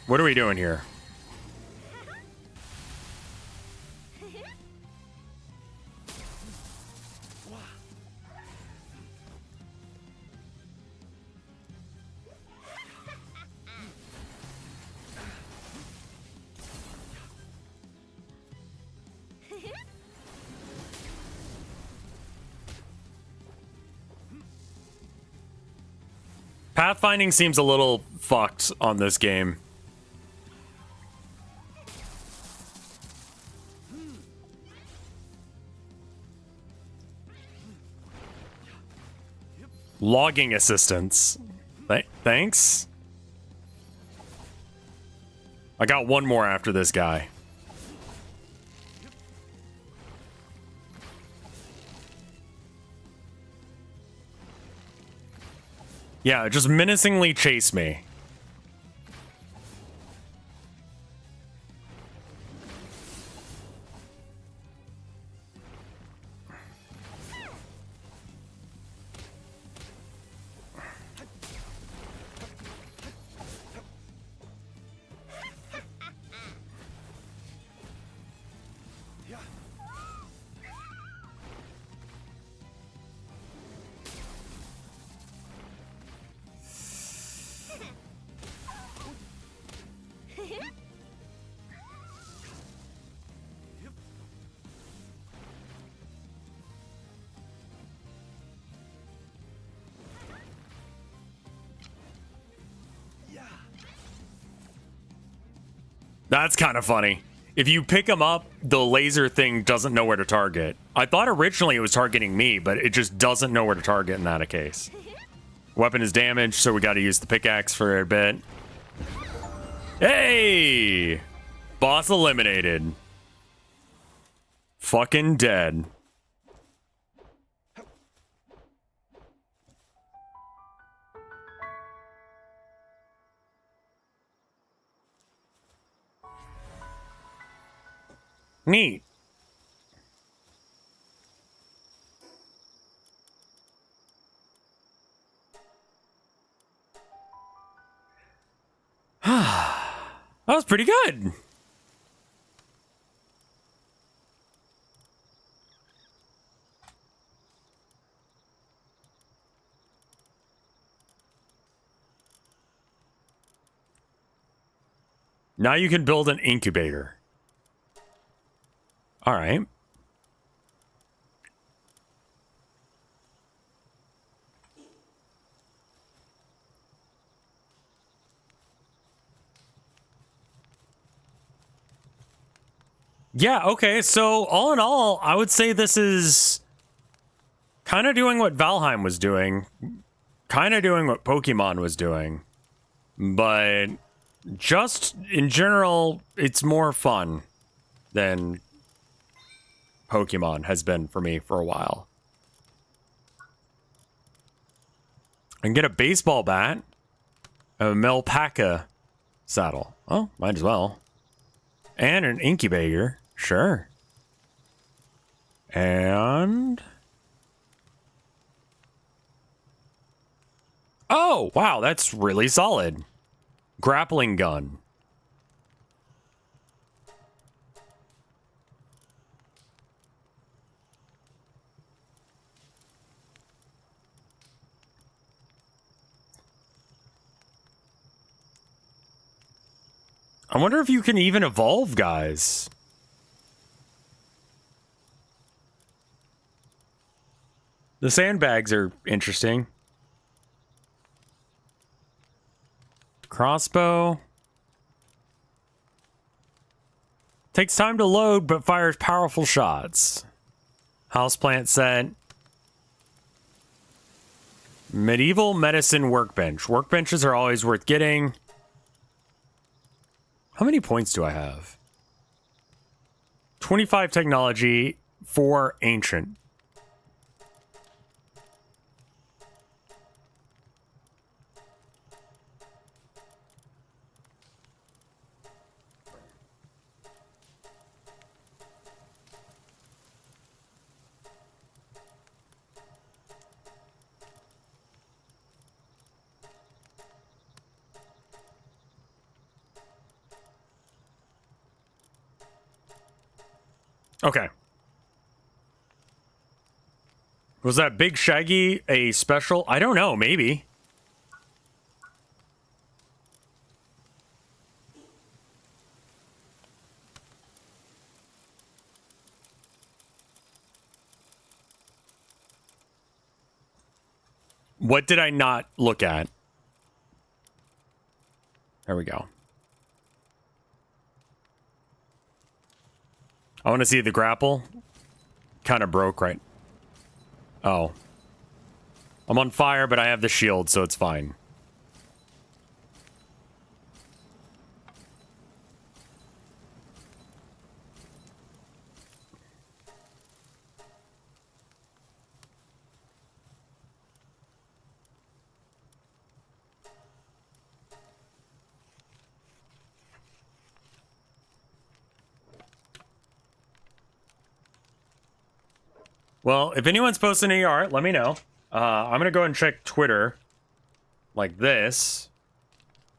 What are we doing here? Pathfinding seems a little fucked on this game. Logging assistance. Thanks. I got one more after this guy. Yeah, just menacingly chase me. That's kind of funny. If you pick him up, the laser thing doesn't know where to target. I thought originally it was targeting me, but it just doesn't know where to target in that case. Weapon is damaged, so we got to use the pickaxe for a bit. Hey! Boss eliminated. Fucking dead. Neat. That was pretty good. Now you can build an incubator. All right. Yeah, okay, so all in all, I would say this is kind of doing what Valheim was doing, kind of doing what Pokemon was doing, but just in general, it's more fun than Pokemon has been for me for a while. I can get a baseball bat, a Melpaca saddle. Oh, might as well. And an incubator. Sure. And... oh, wow, that's really solid. Grappling gun. I wonder if you can even evolve, guys. The sandbags are interesting. Crossbow. Takes time to load, but fires powerful shots. Houseplant set. Medieval medicine workbench. Workbenches are always worth getting. How many points do I have? 25 technology, 4 ancient. Okay. Was that Big Shaggy a special? I don't know, maybe. What did I not look at? There we go. I want to see the grapple. Kind of broke, right? Oh. I'm on fire, but I have the shield, so it's fine. Well, if anyone's posting any art, let me know. I'm gonna go and check Twitter, like this.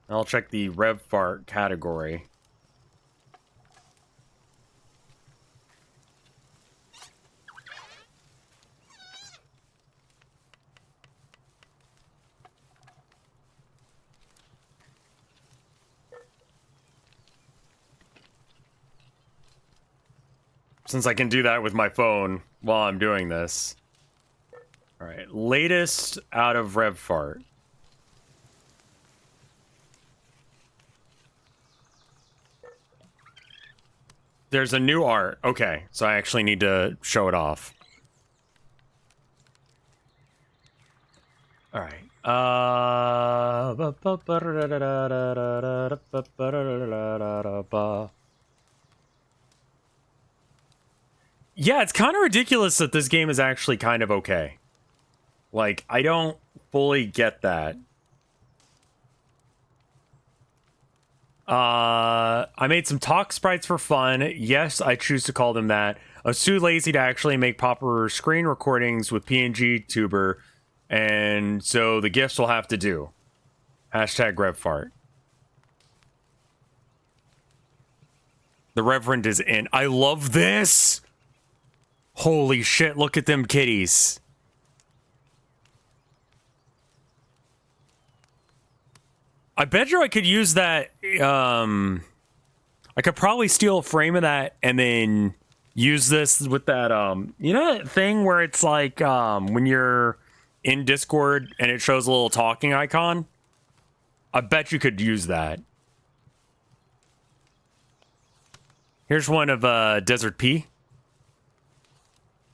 I'll check the RevFart category. Since I can do that with my phone while I'm doing this. All right, latest out of RevFart. There's a new art. Okay, so I actually need to show it off. All right. Yeah, it's kind of ridiculous that this game is actually kind of okay. Like, I don't fully get that. I made some talk sprites for fun. Yes, I choose to call them that. I was too lazy to actually make proper screen recordings with PNG Tuber, and so the GIFs will have to do. Hashtag RevFart. The Reverend is in. I love this! Holy shit, look at them kitties. I bet you I could use that, I could probably steal a frame of that and then use this with that, you know that thing where it's like, when you're in Discord and it shows a little talking icon? I bet you could use that. Here's one of Desert Pea.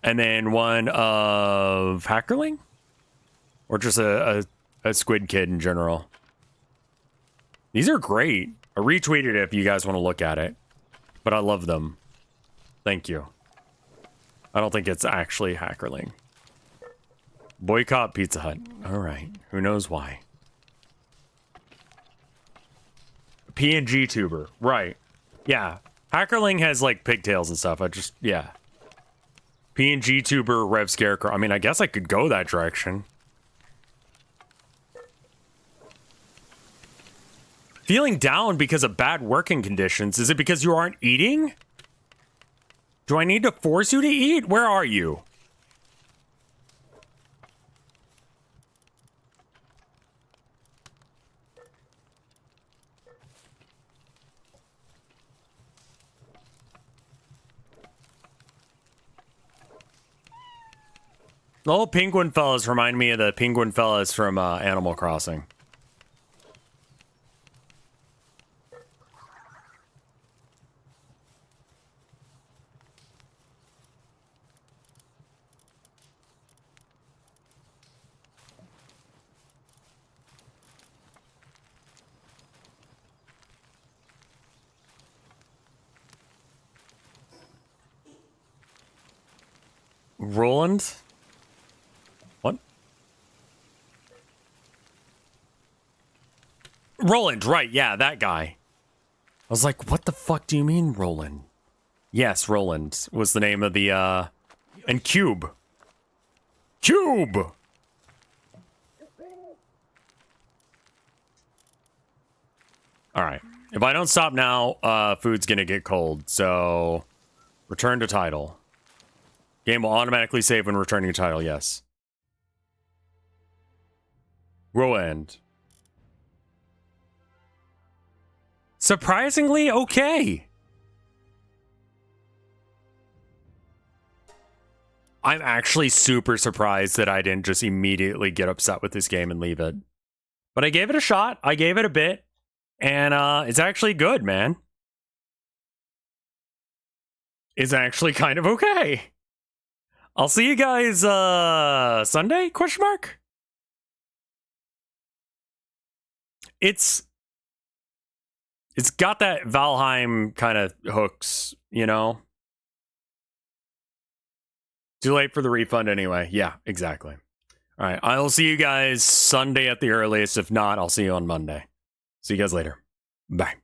And then one of Hackerling? Or just a squid kid in general. These are great. I retweeted it if you guys want to look at it. But I love them. Thank you. I don't think it's actually Hackerling. Boycott Pizza Hut. Alright. Who knows why? PNG tuber. Right. Yeah. Hackerling has like pigtails and stuff. Yeah. PNG tuber, RevScarecrow. I mean, I guess I could go that direction. Feeling down because of bad working conditions. Is it because you aren't eating? Do I need to force you to eat? Where are you? The whole penguin fellas remind me of the penguin fellas from Animal Crossing. Roland? What? Roland, right, yeah, that guy. I was like, what the fuck do you mean, Roland? Yes, Roland was the name of the, and Cube. Cube! Alright. If I don't stop now, food's gonna get cold, so... Return to title. Game will automatically save when returning to title, yes. Roland. Surprisingly okay. I'm actually super surprised that I didn't just immediately get upset with this game and leave it. But I gave it a shot. I gave it a bit. And it's actually good, man. It's actually kind of okay. I'll see you guys Sunday? Question mark? It's got that Valheim kind of hooks, you know? Too late for the refund anyway. Yeah, exactly. All right, I will see you guys Sunday at the earliest. If not, I'll see you on Monday. See you guys later. Bye.